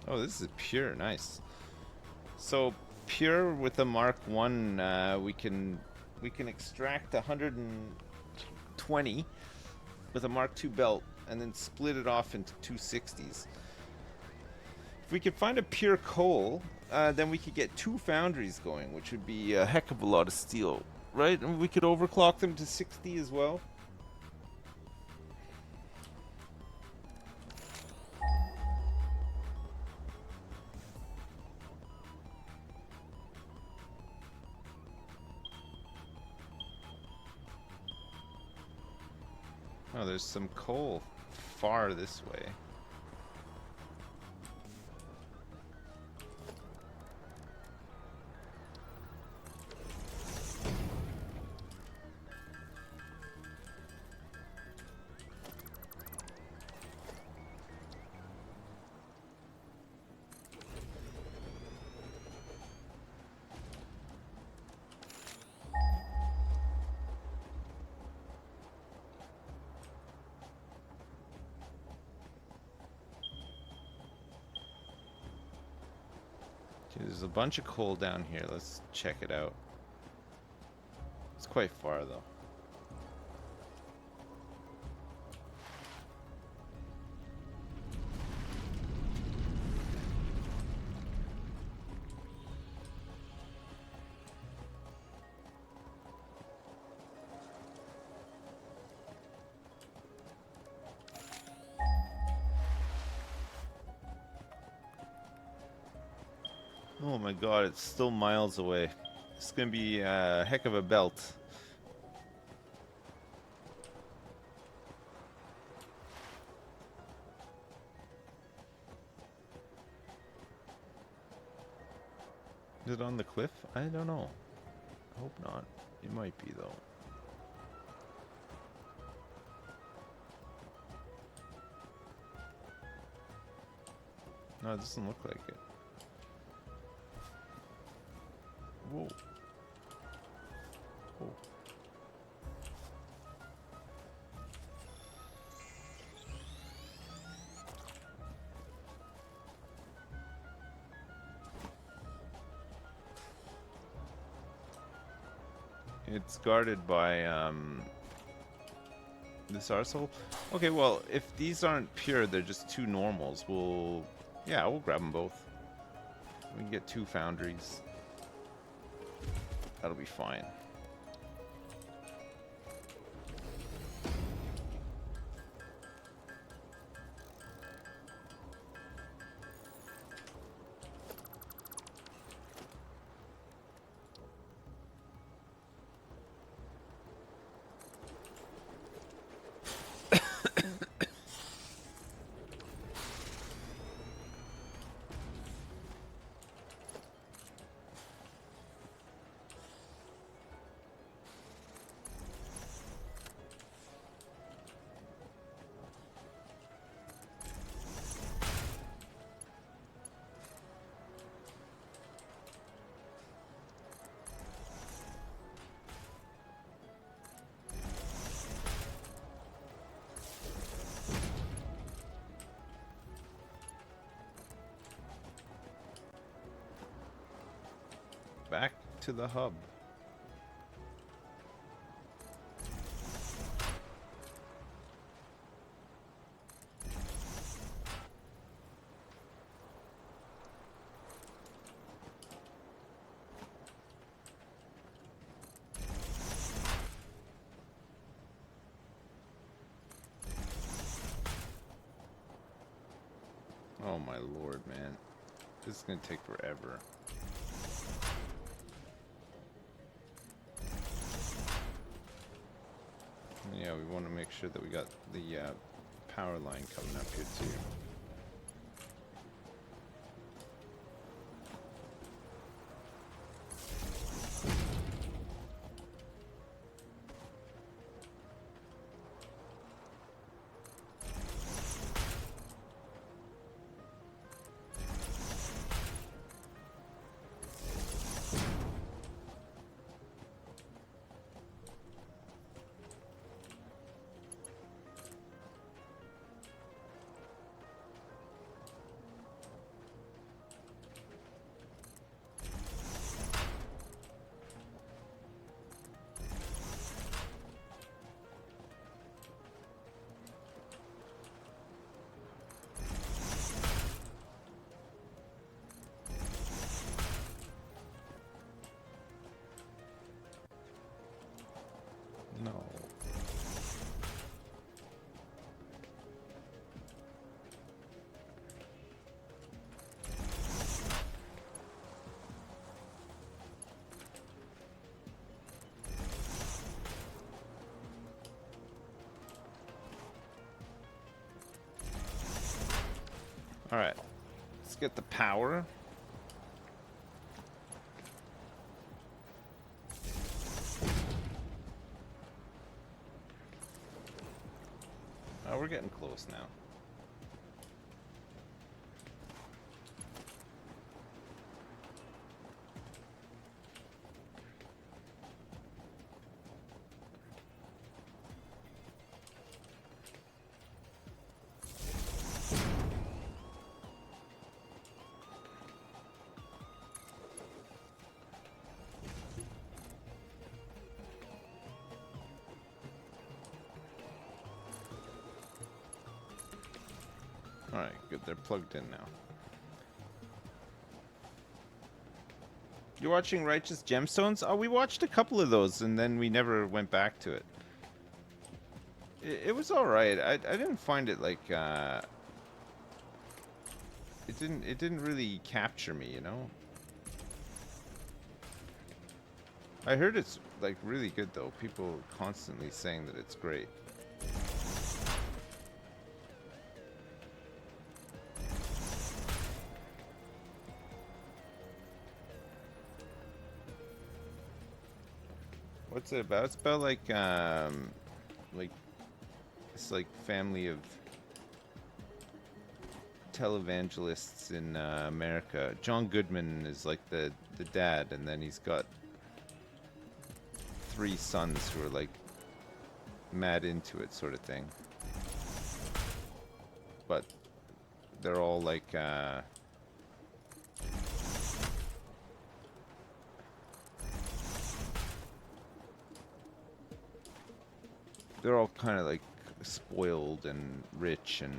Oh, this is pure, nice. So pure with a Mark 1, we can extract 120 with a Mark 2 belt and then split it off into 260s. If we could find a pure coal, then we could get 2 foundries going, which would be a heck of a lot of steel, right? And we could overclock them to 60 as well. Oh, there's some coal far this way. There's a bunch of coal down here. Let's check it out. It's quite far though. Oh my god, it's still miles away. It's gonna be a heck of a belt. Is it on the cliff? I don't know. I hope not. It might be though. No, it doesn't look like it. Whoa. Whoa. It's guarded by this arsehole. Okay, well, if these aren't pure, they're just 2 normals. We'll grab them both. We can get 2 foundries. That'll be fine. Back to the hub. Oh my lord, man. This is gonna take forever. Yeah, we want to make sure that we got the power line coming up here too. No. All right. Let's get the power. Oh, we're getting close now. Alright, good. They're plugged in now. You're watching Righteous Gemstones? Oh, we watched a couple of those and then we never went back to it. It was alright. I didn't find it like, it didn't really capture me, you know? I heard it's like really good though. People constantly saying that it's great. What's it about? It's about like this like family of televangelists in America. John Goodman is like the dad, and then he's got 3 sons who are like mad into it, sort of thing. But they're all like they're all kind of like spoiled and rich and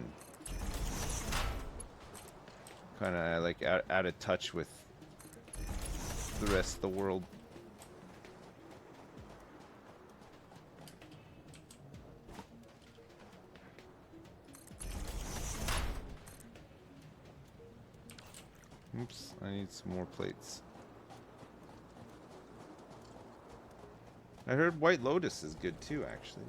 kind of like out of touch with the rest of the world. Oops, I need some more plates. I heard White Lotus is good too, actually.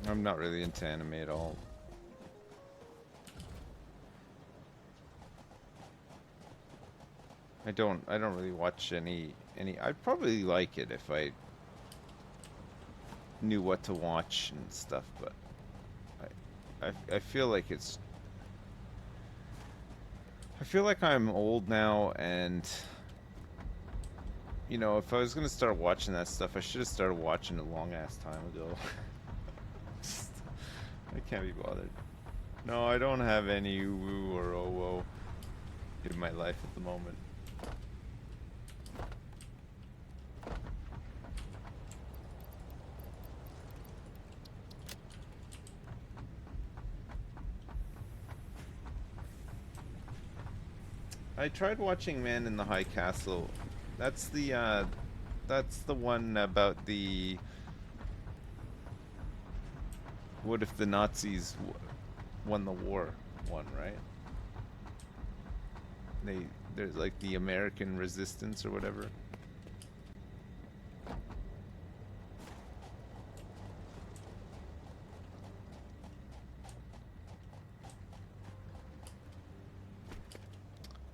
I'm not really into anime at all. I don't really watch any I'd probably like it if I knew what to watch and stuff, but I feel like it's I feel like I'm old now, and you know, if I was gonna start watching that stuff, I should have started watching it a long ass time ago. Just, I can't be bothered. No, I don't have any woo or oh whoa in my life at the moment. I tried watching Man in the High Castle. That's the one about the what if the Nazis won the war one, right? There's like the American resistance or whatever.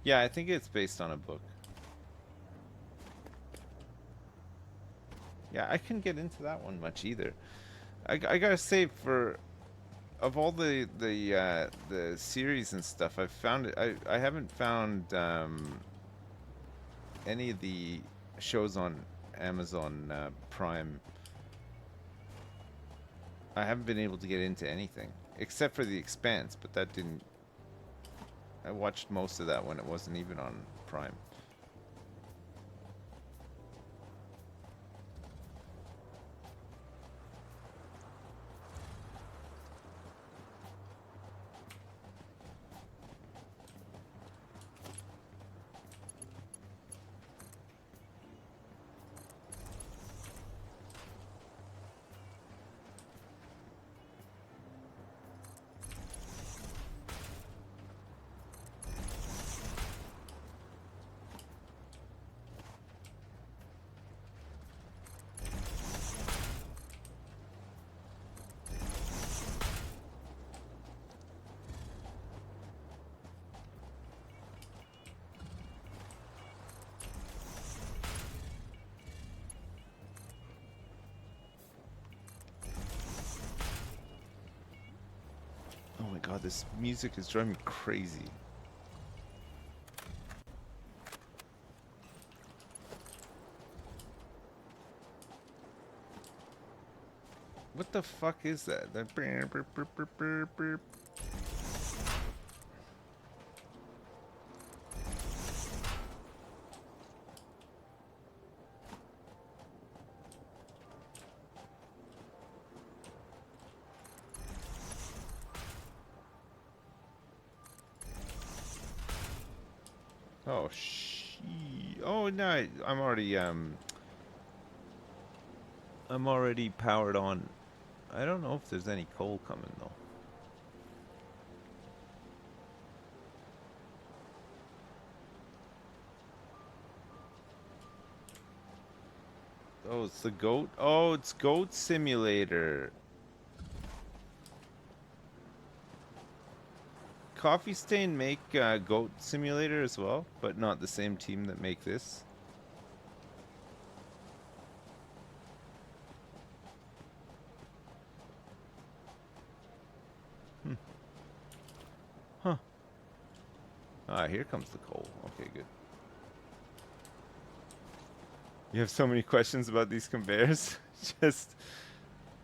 Yeah, I think it's based on a book. Yeah, I couldn't get into that one much either. I gotta say, of all the series and stuff, I've found it. I haven't found any of the shows on Amazon Prime. I haven't been able to get into anything except for The Expanse, but that didn't. I watched most of that when it wasn't even on Prime. Oh my god, this music is driving me crazy. What the fuck is that? That burp, burp, burp, burp, burp, burp. Oh oh no, I'm already powered on. I don't know if there's any coal coming though. Oh, it's the goat. Oh, it's Goat Simulator. Coffee Stain make Goat Simulator as well, but not the same team that make this. Huh. Ah, here comes the coal. Okay, good. You have so many questions about these conveyors.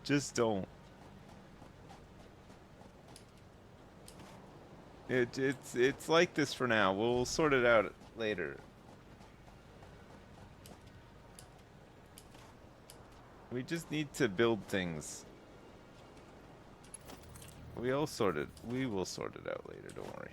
just don't. It's like this for now. We'll sort it out later. We just need to build things. We will sort it out later, don't worry.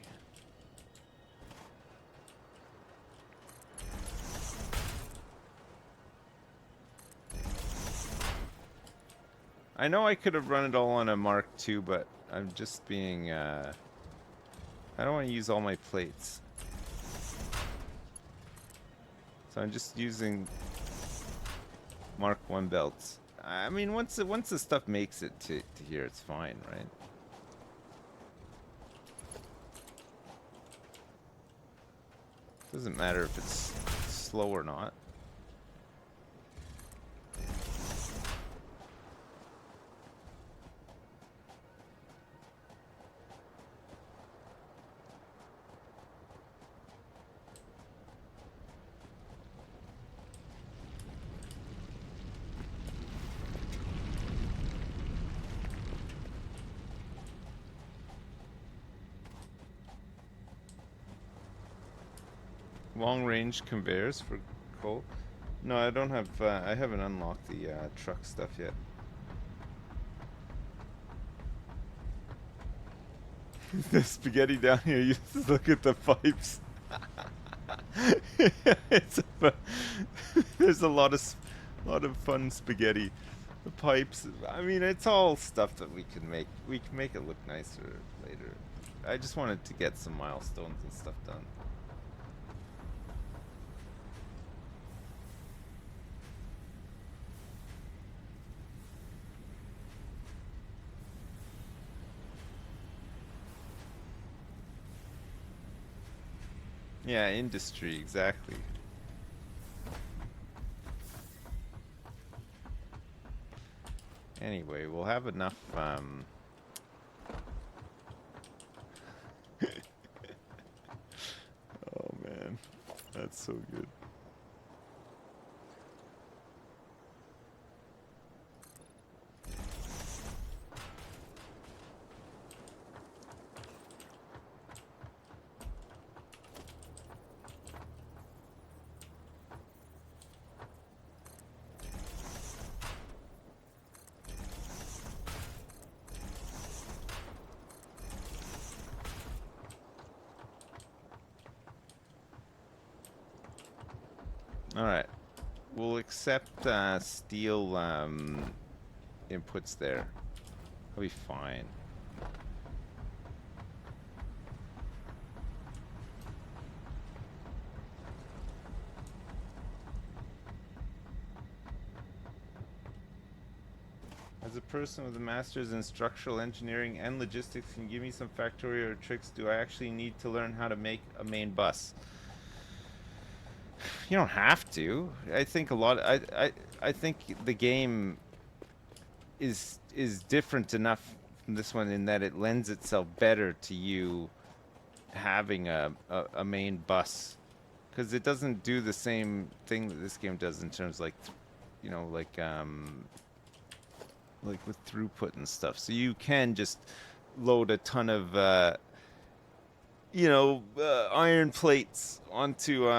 I know I could have run it all on a Mark II, but I'm just being I don't want to use all my plates. So I'm just using Mark I belts. I mean, once the stuff makes it to here, it's fine, right? Doesn't matter if it's slow or not. Long range conveyors for coal. No, I don't have. I haven't unlocked the truck stuff yet. The spaghetti down here. You just look at the pipes. There's a lot of fun spaghetti. The pipes. I mean, it's all stuff that we can make. We can make it look nicer later. I just wanted to get some milestones and stuff done. Yeah, industry, exactly. Anyway, we'll have enough, oh man, that's so good. Alright, we'll accept steel inputs there. That'll be fine. As a person with a master's in structural engineering and logistics, can you give me some factory or tricks? Do I actually need to learn how to make a main bus? You don't have to. I think a lot. I think the game is different enough from this one in that it lends itself better to you having a main bus, because it doesn't do the same thing that this game does in terms like, you know, like with throughput and stuff. So you can just load a ton of iron plates onto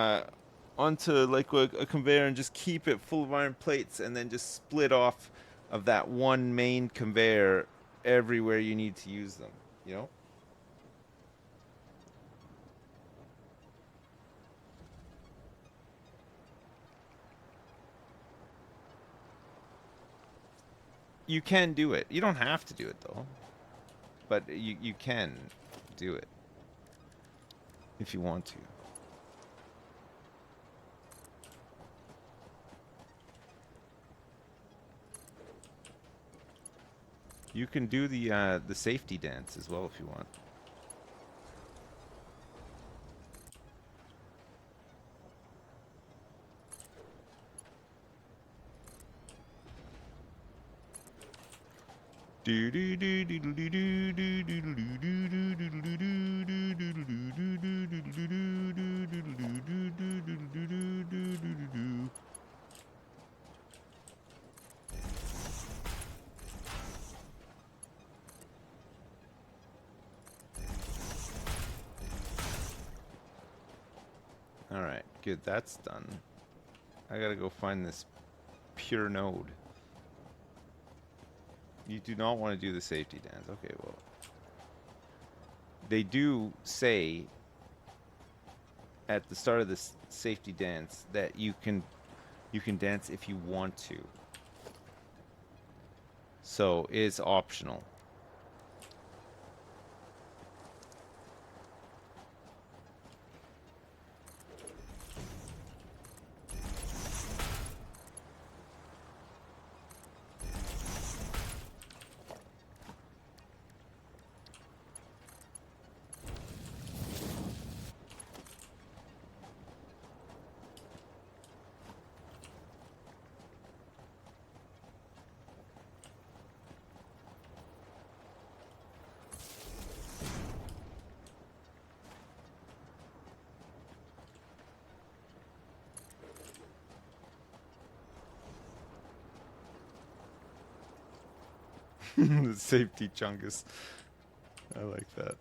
like a conveyor and just keep it full of iron plates, and then just split off of that one main conveyor everywhere you need to use them, you know? You can do it. You don't have to do it though, but you can do it if you want to. You can do the safety dance as well if you want. Alright, good, that's done. I gotta go find this pure node. You do not want to do the safety dance. Okay, well. They do say at the start of this safety dance that you can dance if you want to. So it's optional. The safety chungus. I like that.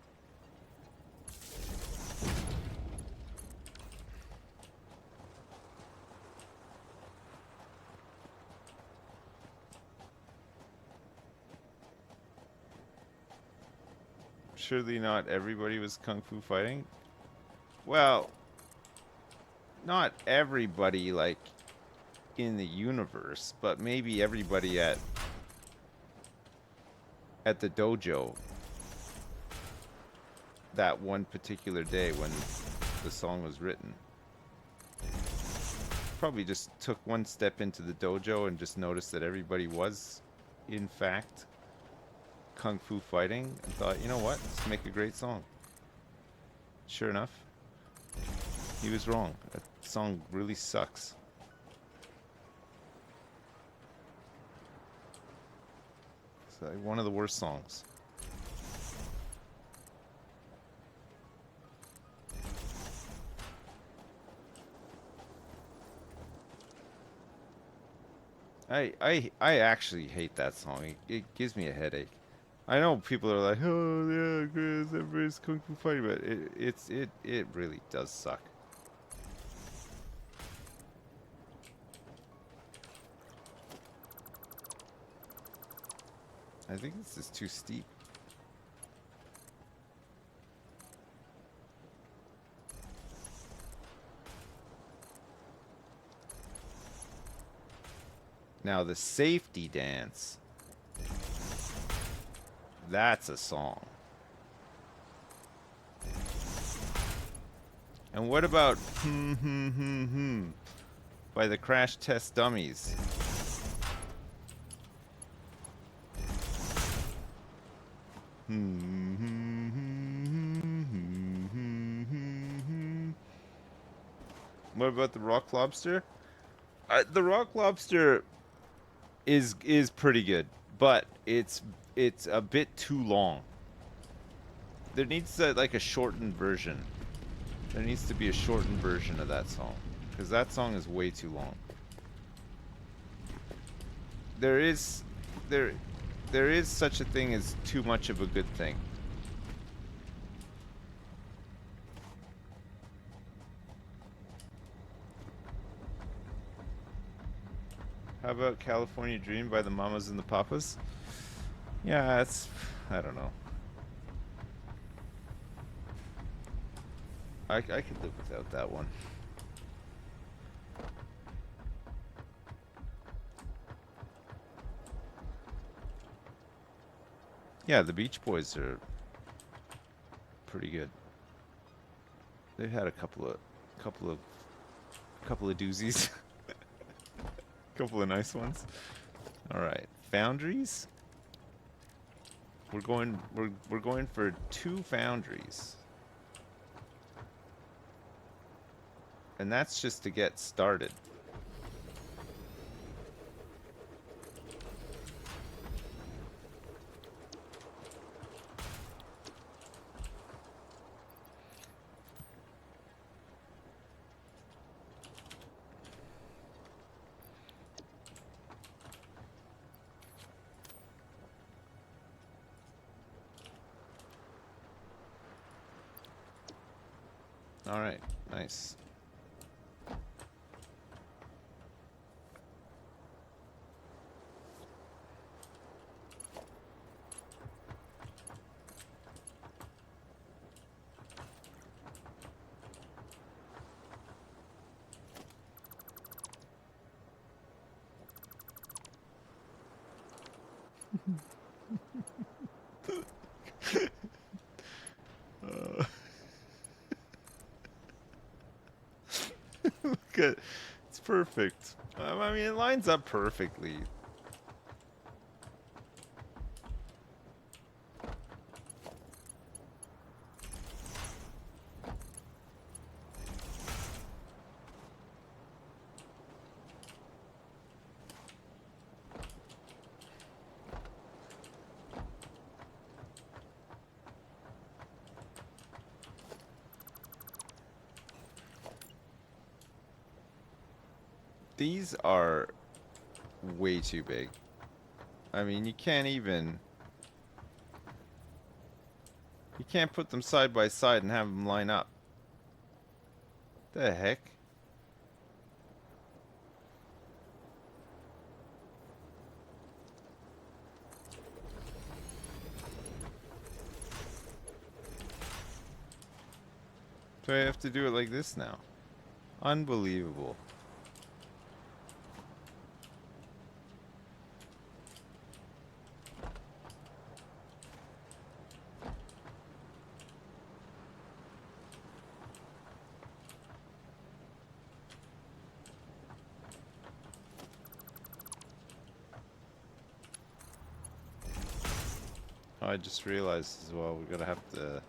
Surely not everybody was kung fu fighting. Well, not everybody like in the universe, but maybe everybody at the dojo that one particular day when the song was written. Probably just took one step into the dojo and just noticed that everybody was, in fact, kung fu fighting and thought, you know what, let's make a great song. Sure enough, he was wrong. That song really sucks. It's like one of the worst songs. I actually hate that song. It gives me a headache. I know people are like, oh yeah, Chris, everybody's kung fu fighting, but it really does suck. I think this is too steep. Now the safety dance. That's a song. And what about by the Crash Test Dummies? What about the Rock Lobster? The Rock Lobster is pretty good, but it's a bit too long. There needs like a shortened version. There needs to be a shortened version of that song, because that song is way too long. There is such a thing as too much of a good thing. How about California Dream by the Mamas and the Papas? Yeah, it's, I don't know. I could live without that one. Yeah, the Beach Boys are pretty good. They've had a couple of doozies. Couple of nice ones. All right, Foundries. We're going for 2 Foundries. And that's just to get started. All right, nice. Look at, it's perfect. I mean, it lines up perfectly. These are way too big. I mean, you can't put them side by side and have them line up. The heck? So I have to do it like this now. Unbelievable. Oh, I just realized as well, we're gonna have to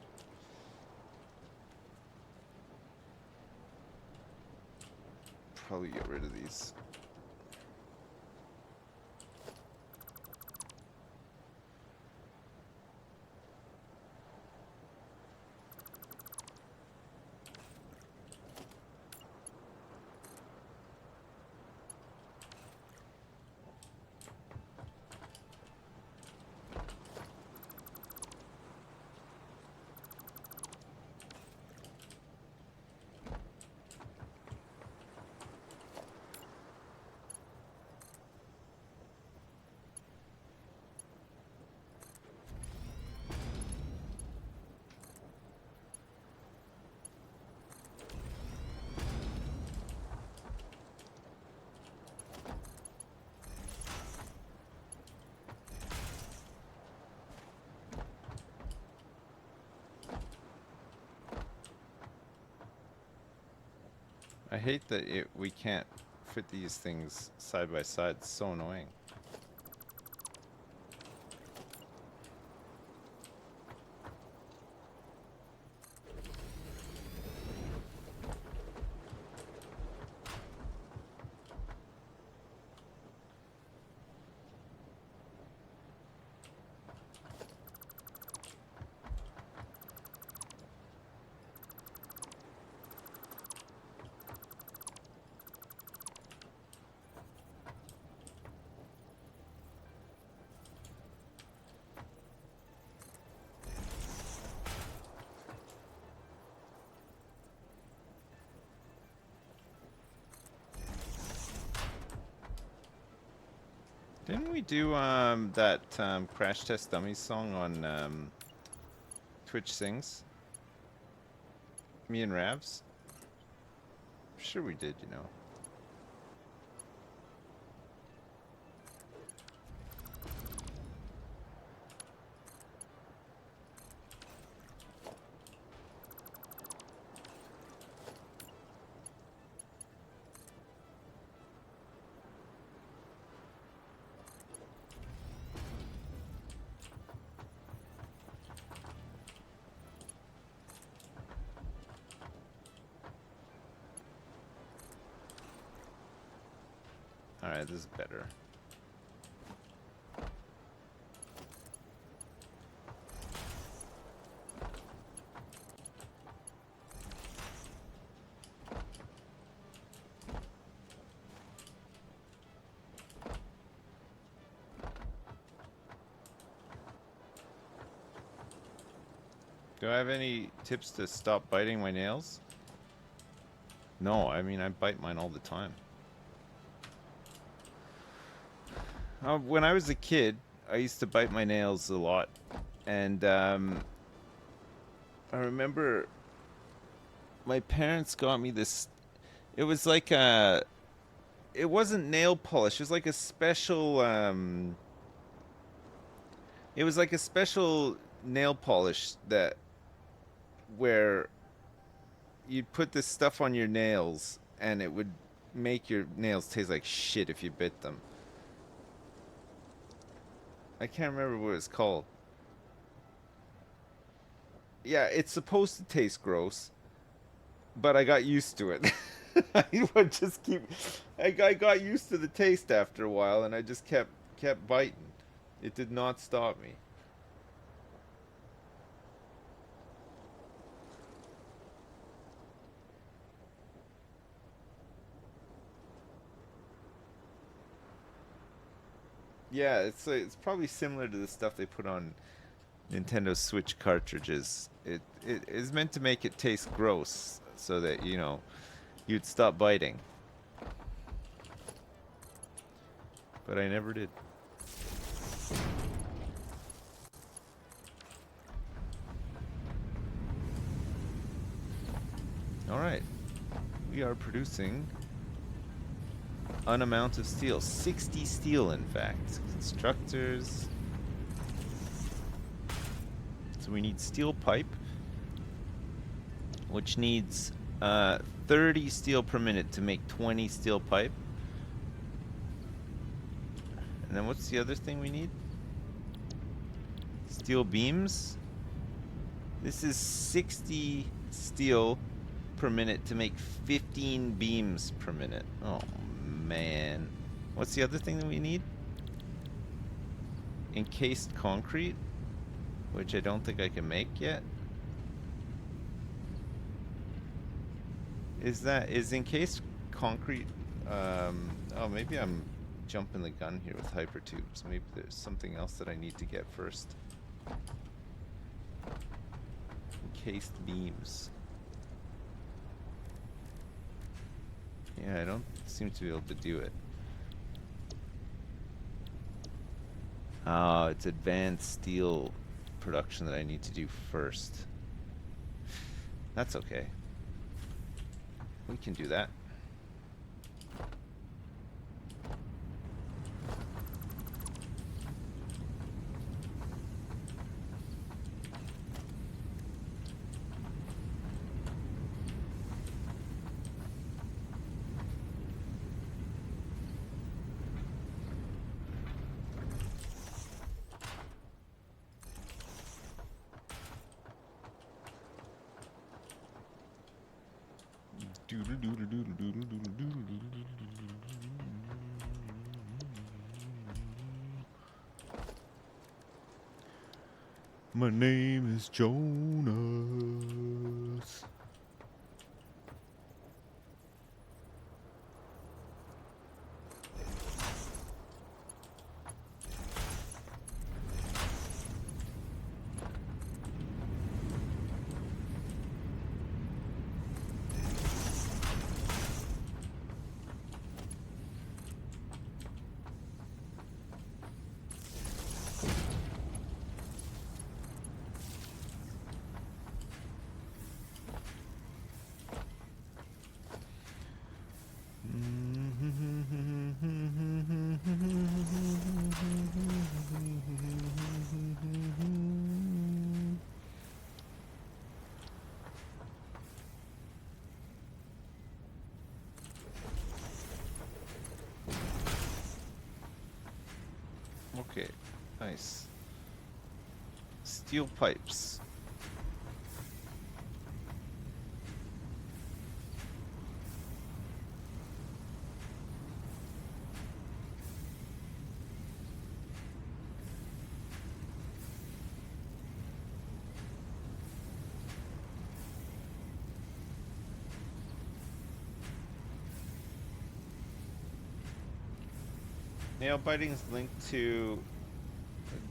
probably get rid of these. I hate that we can't fit these things side by side. It's so annoying. Didn't we do that Crash Test Dummies song on Twitch Sings? Me and Ravs? Sure we did, you know. Alright, this is better. Do I have any tips to stop biting my nails? No, I mean, I bite mine all the time. When I was a kid, I used to bite my nails a lot. And I remember my parents got me this. It was like a. It wasn't nail polish. It was like a special. It was like a special nail polish that. Where you'd put this stuff on your nails and it would make your nails taste like shit if you bit them. I can't remember what it's called. Yeah, it's supposed to taste gross, but I got used to it. I would just keep. I got used to the taste after a while, and I just kept biting. It did not stop me. Yeah, it's probably similar to the stuff they put on Nintendo Switch cartridges. It is meant to make it taste gross so that, you know, you'd stop biting. But I never did. we are producing an amount of steel. 60 steel, in fact. Constructors. So we need steel pipe, which needs 30 steel per minute to make 20 steel pipe. And then what's the other thing we need? Steel beams. This is 60 steel per minute to make 15 beams per minute. Oh man. What's the other thing that we need? Encased concrete, which I don't think I can make yet. Is encased concrete oh, maybe I'm jumping the gun here with hypertubes. Maybe there's something else that I need to get first. Encased beams. Yeah, I don't seem to be able to do it. Oh, it's advanced steel production that I need to do first. That's okay. We can do that. My name is Jonas. Okay, nice. Steel pipes. Nail biting is linked to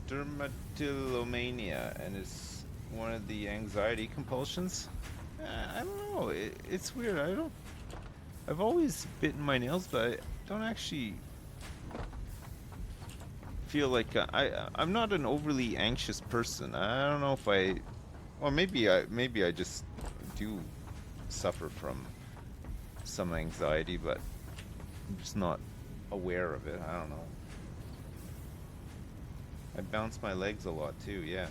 dermatillomania and is one of the anxiety compulsions. I don't know. It's weird. I've always bitten my nails, but I don't actually feel like I'm not an overly anxious person. I don't know if or maybe I just do suffer from some anxiety, but I'm just not aware of it. I don't know. I bounce my legs a lot too. Yeah,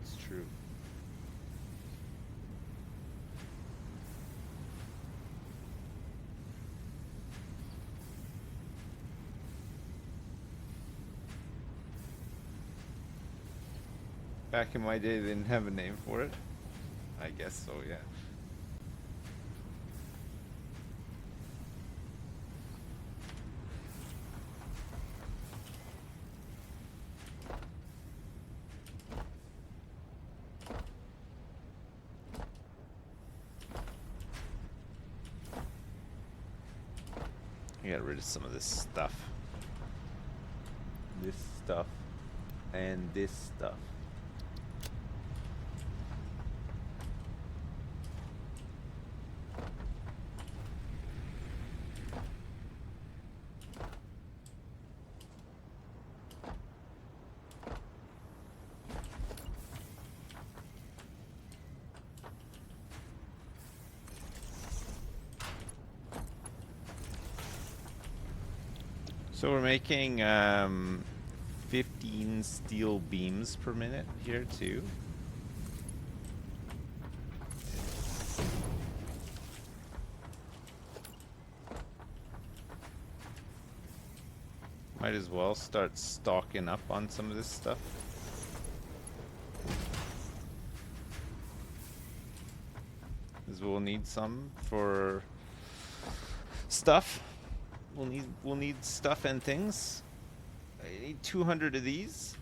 it's true. Back in my day, they didn't have a name for it. I guess so, yeah. Get rid of some of this stuff. This stuff. And this stuff. So we're making 15 steel beams per minute here too. Might as well start stocking up on some of this stuff. Because we'll need some for stuff. We'll need stuff and things. I need 200 of these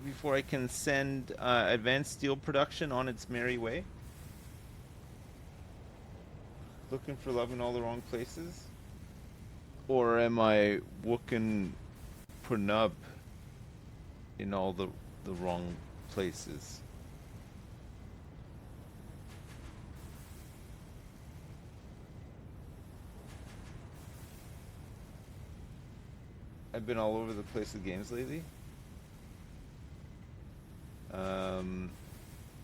before I can send advanced steel production on its merry way. Looking for love in all the wrong places? Or am I looking for nub in all the wrong places? I've been all over the place with games lately.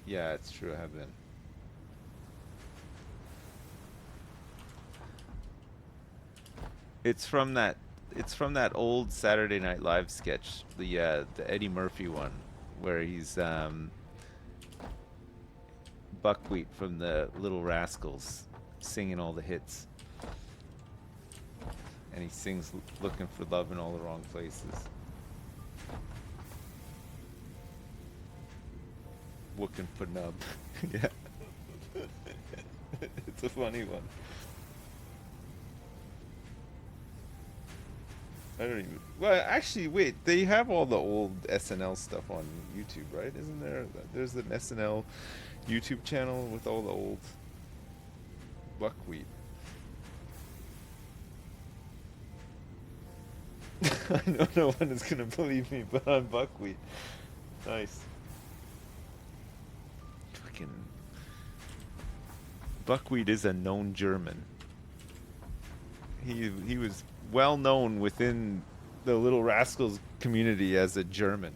Yeah, it's true, I have been. It's from that old Saturday Night Live sketch, the Eddie Murphy one, where he's Buckwheat from the Little Rascals singing all the hits. And he sings looking for love in all the wrong places. Looking for nub. Yeah. It's a funny one. I don't even... Well, actually, wait. They have all the old SNL stuff on YouTube, right? Isn't there? There's an SNL YouTube channel with all the old Buckwheat. I know no one is gonna believe me, but I'm Buckwheat. Nice. Fucking Buckwheat is a known German. He was well known within the Little Rascals community as a German.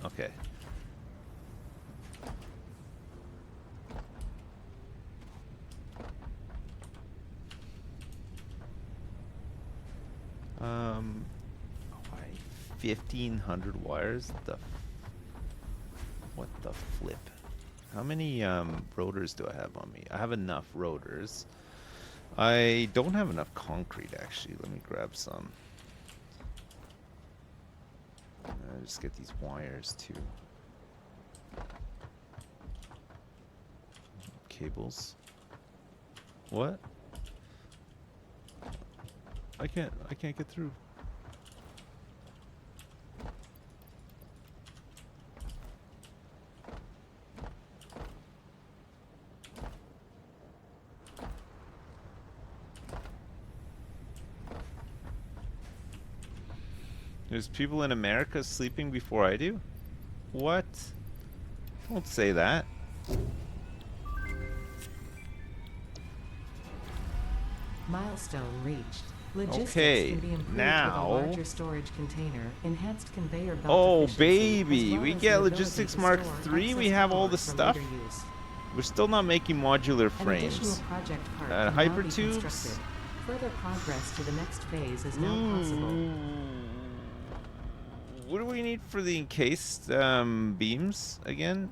Okay. Why 1,500 wires? What the flip? How many rotors do I have on me? I have enough rotors. I don't have enough concrete actually. Let me grab some. Just get these wires too. Cables. What? I can't get through. There's people in America sleeping before I do? What? Don't say that. Milestone reached. Logistics Okay, can be improved now... with a larger storage container, enhanced conveyor belt Oh, efficiency, baby! as well We as get the ability Logistics to Mark store III, we excess have all power the for stuff. later use. We're still not making modular An additional frames. project part can now be Hypertubes? constructed. Further progress to the next phase is now possible. What do we need for the encased beams again?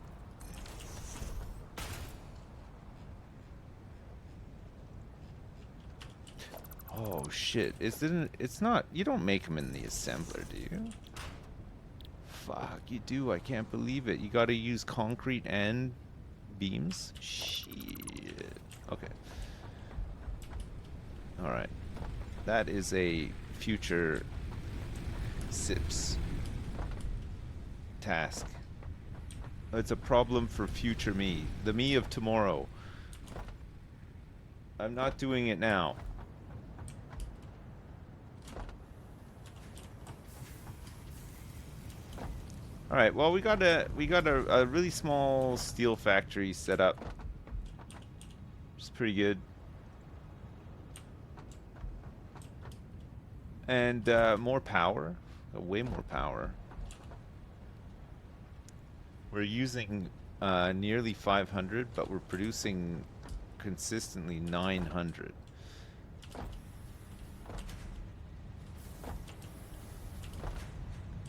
Oh shit! It's not. You don't make them in the assembler, do you? Fuck, you do. I can't believe it. You got to use concrete and beams. Shit. Okay. All right. That is a future SIPS task. It's a problem for future me, the me of tomorrow. I'm not doing it now. All right. Well, we got a really small steel factory set up. It's pretty good. And more power, way more power. We're using nearly 500, but we're producing consistently 900.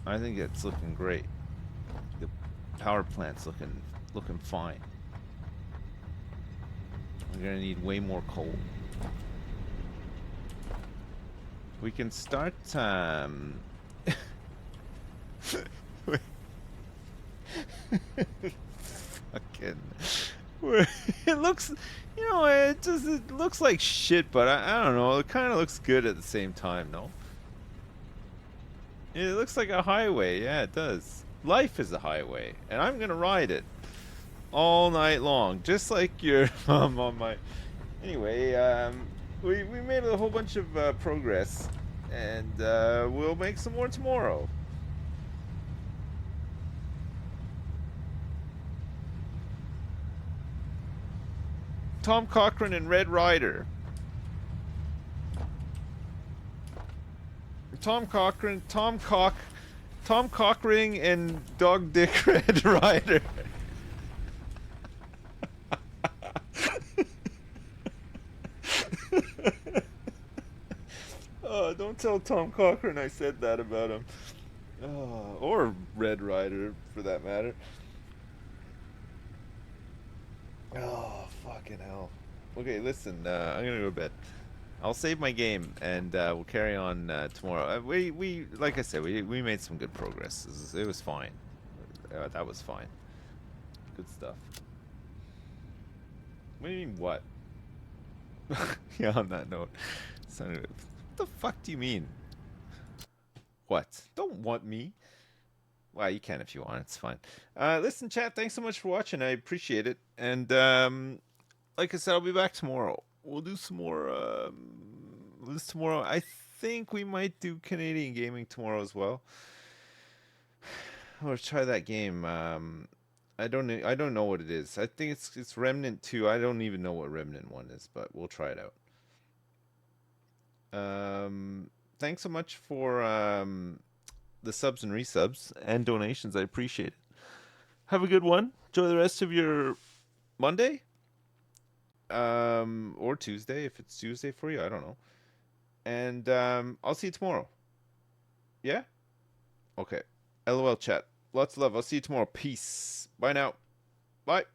I think it's looking great. The power plant's looking fine. We're gonna need way more coal. We can start fucking it looks, you know, it looks like shit, but I don't know, it kind of looks good at the same time. No, it looks like a highway. Yeah, it does. Life is a highway, and I'm gonna ride it all night long, just like your mom on my. Anyway, we made a whole bunch of progress, and we'll make some more tomorrow. Tom Cochran and Red Ryder. Tom Cochran, Tom Cochran and Dog Dick Red Ryder. Oh, don't tell Tom Cochran I said that about him. Oh, or Red Ryder, for that matter. Oh, fucking hell. Okay, listen, I'm gonna go to bed. I'll save my game, and we'll carry on tomorrow. We like I said, we made some good progress. It was fine. That was fine. Good stuff. What do you mean, what? Yeah, on that note. What the fuck do you mean? What? Don't want me. Well, you can if you want. It's fine. Listen, chat, thanks so much for watching. I appreciate it. And like I said, I'll be back tomorrow. We'll do some more this tomorrow. I think we might do Canadian gaming tomorrow as well. I'll try that game. I don't know what it is. I think it's Remnant 2. I don't even know what Remnant 1 is, but we'll try it out. Thanks so much for the subs and resubs and donations. I appreciate it. Have a good one. Enjoy the rest of your Monday. Or Tuesday, if it's Tuesday for you. I don't know. And I'll see you tomorrow. Yeah? Okay. LOL chat. Lots of love. I'll see you tomorrow. Peace. Bye now. Bye.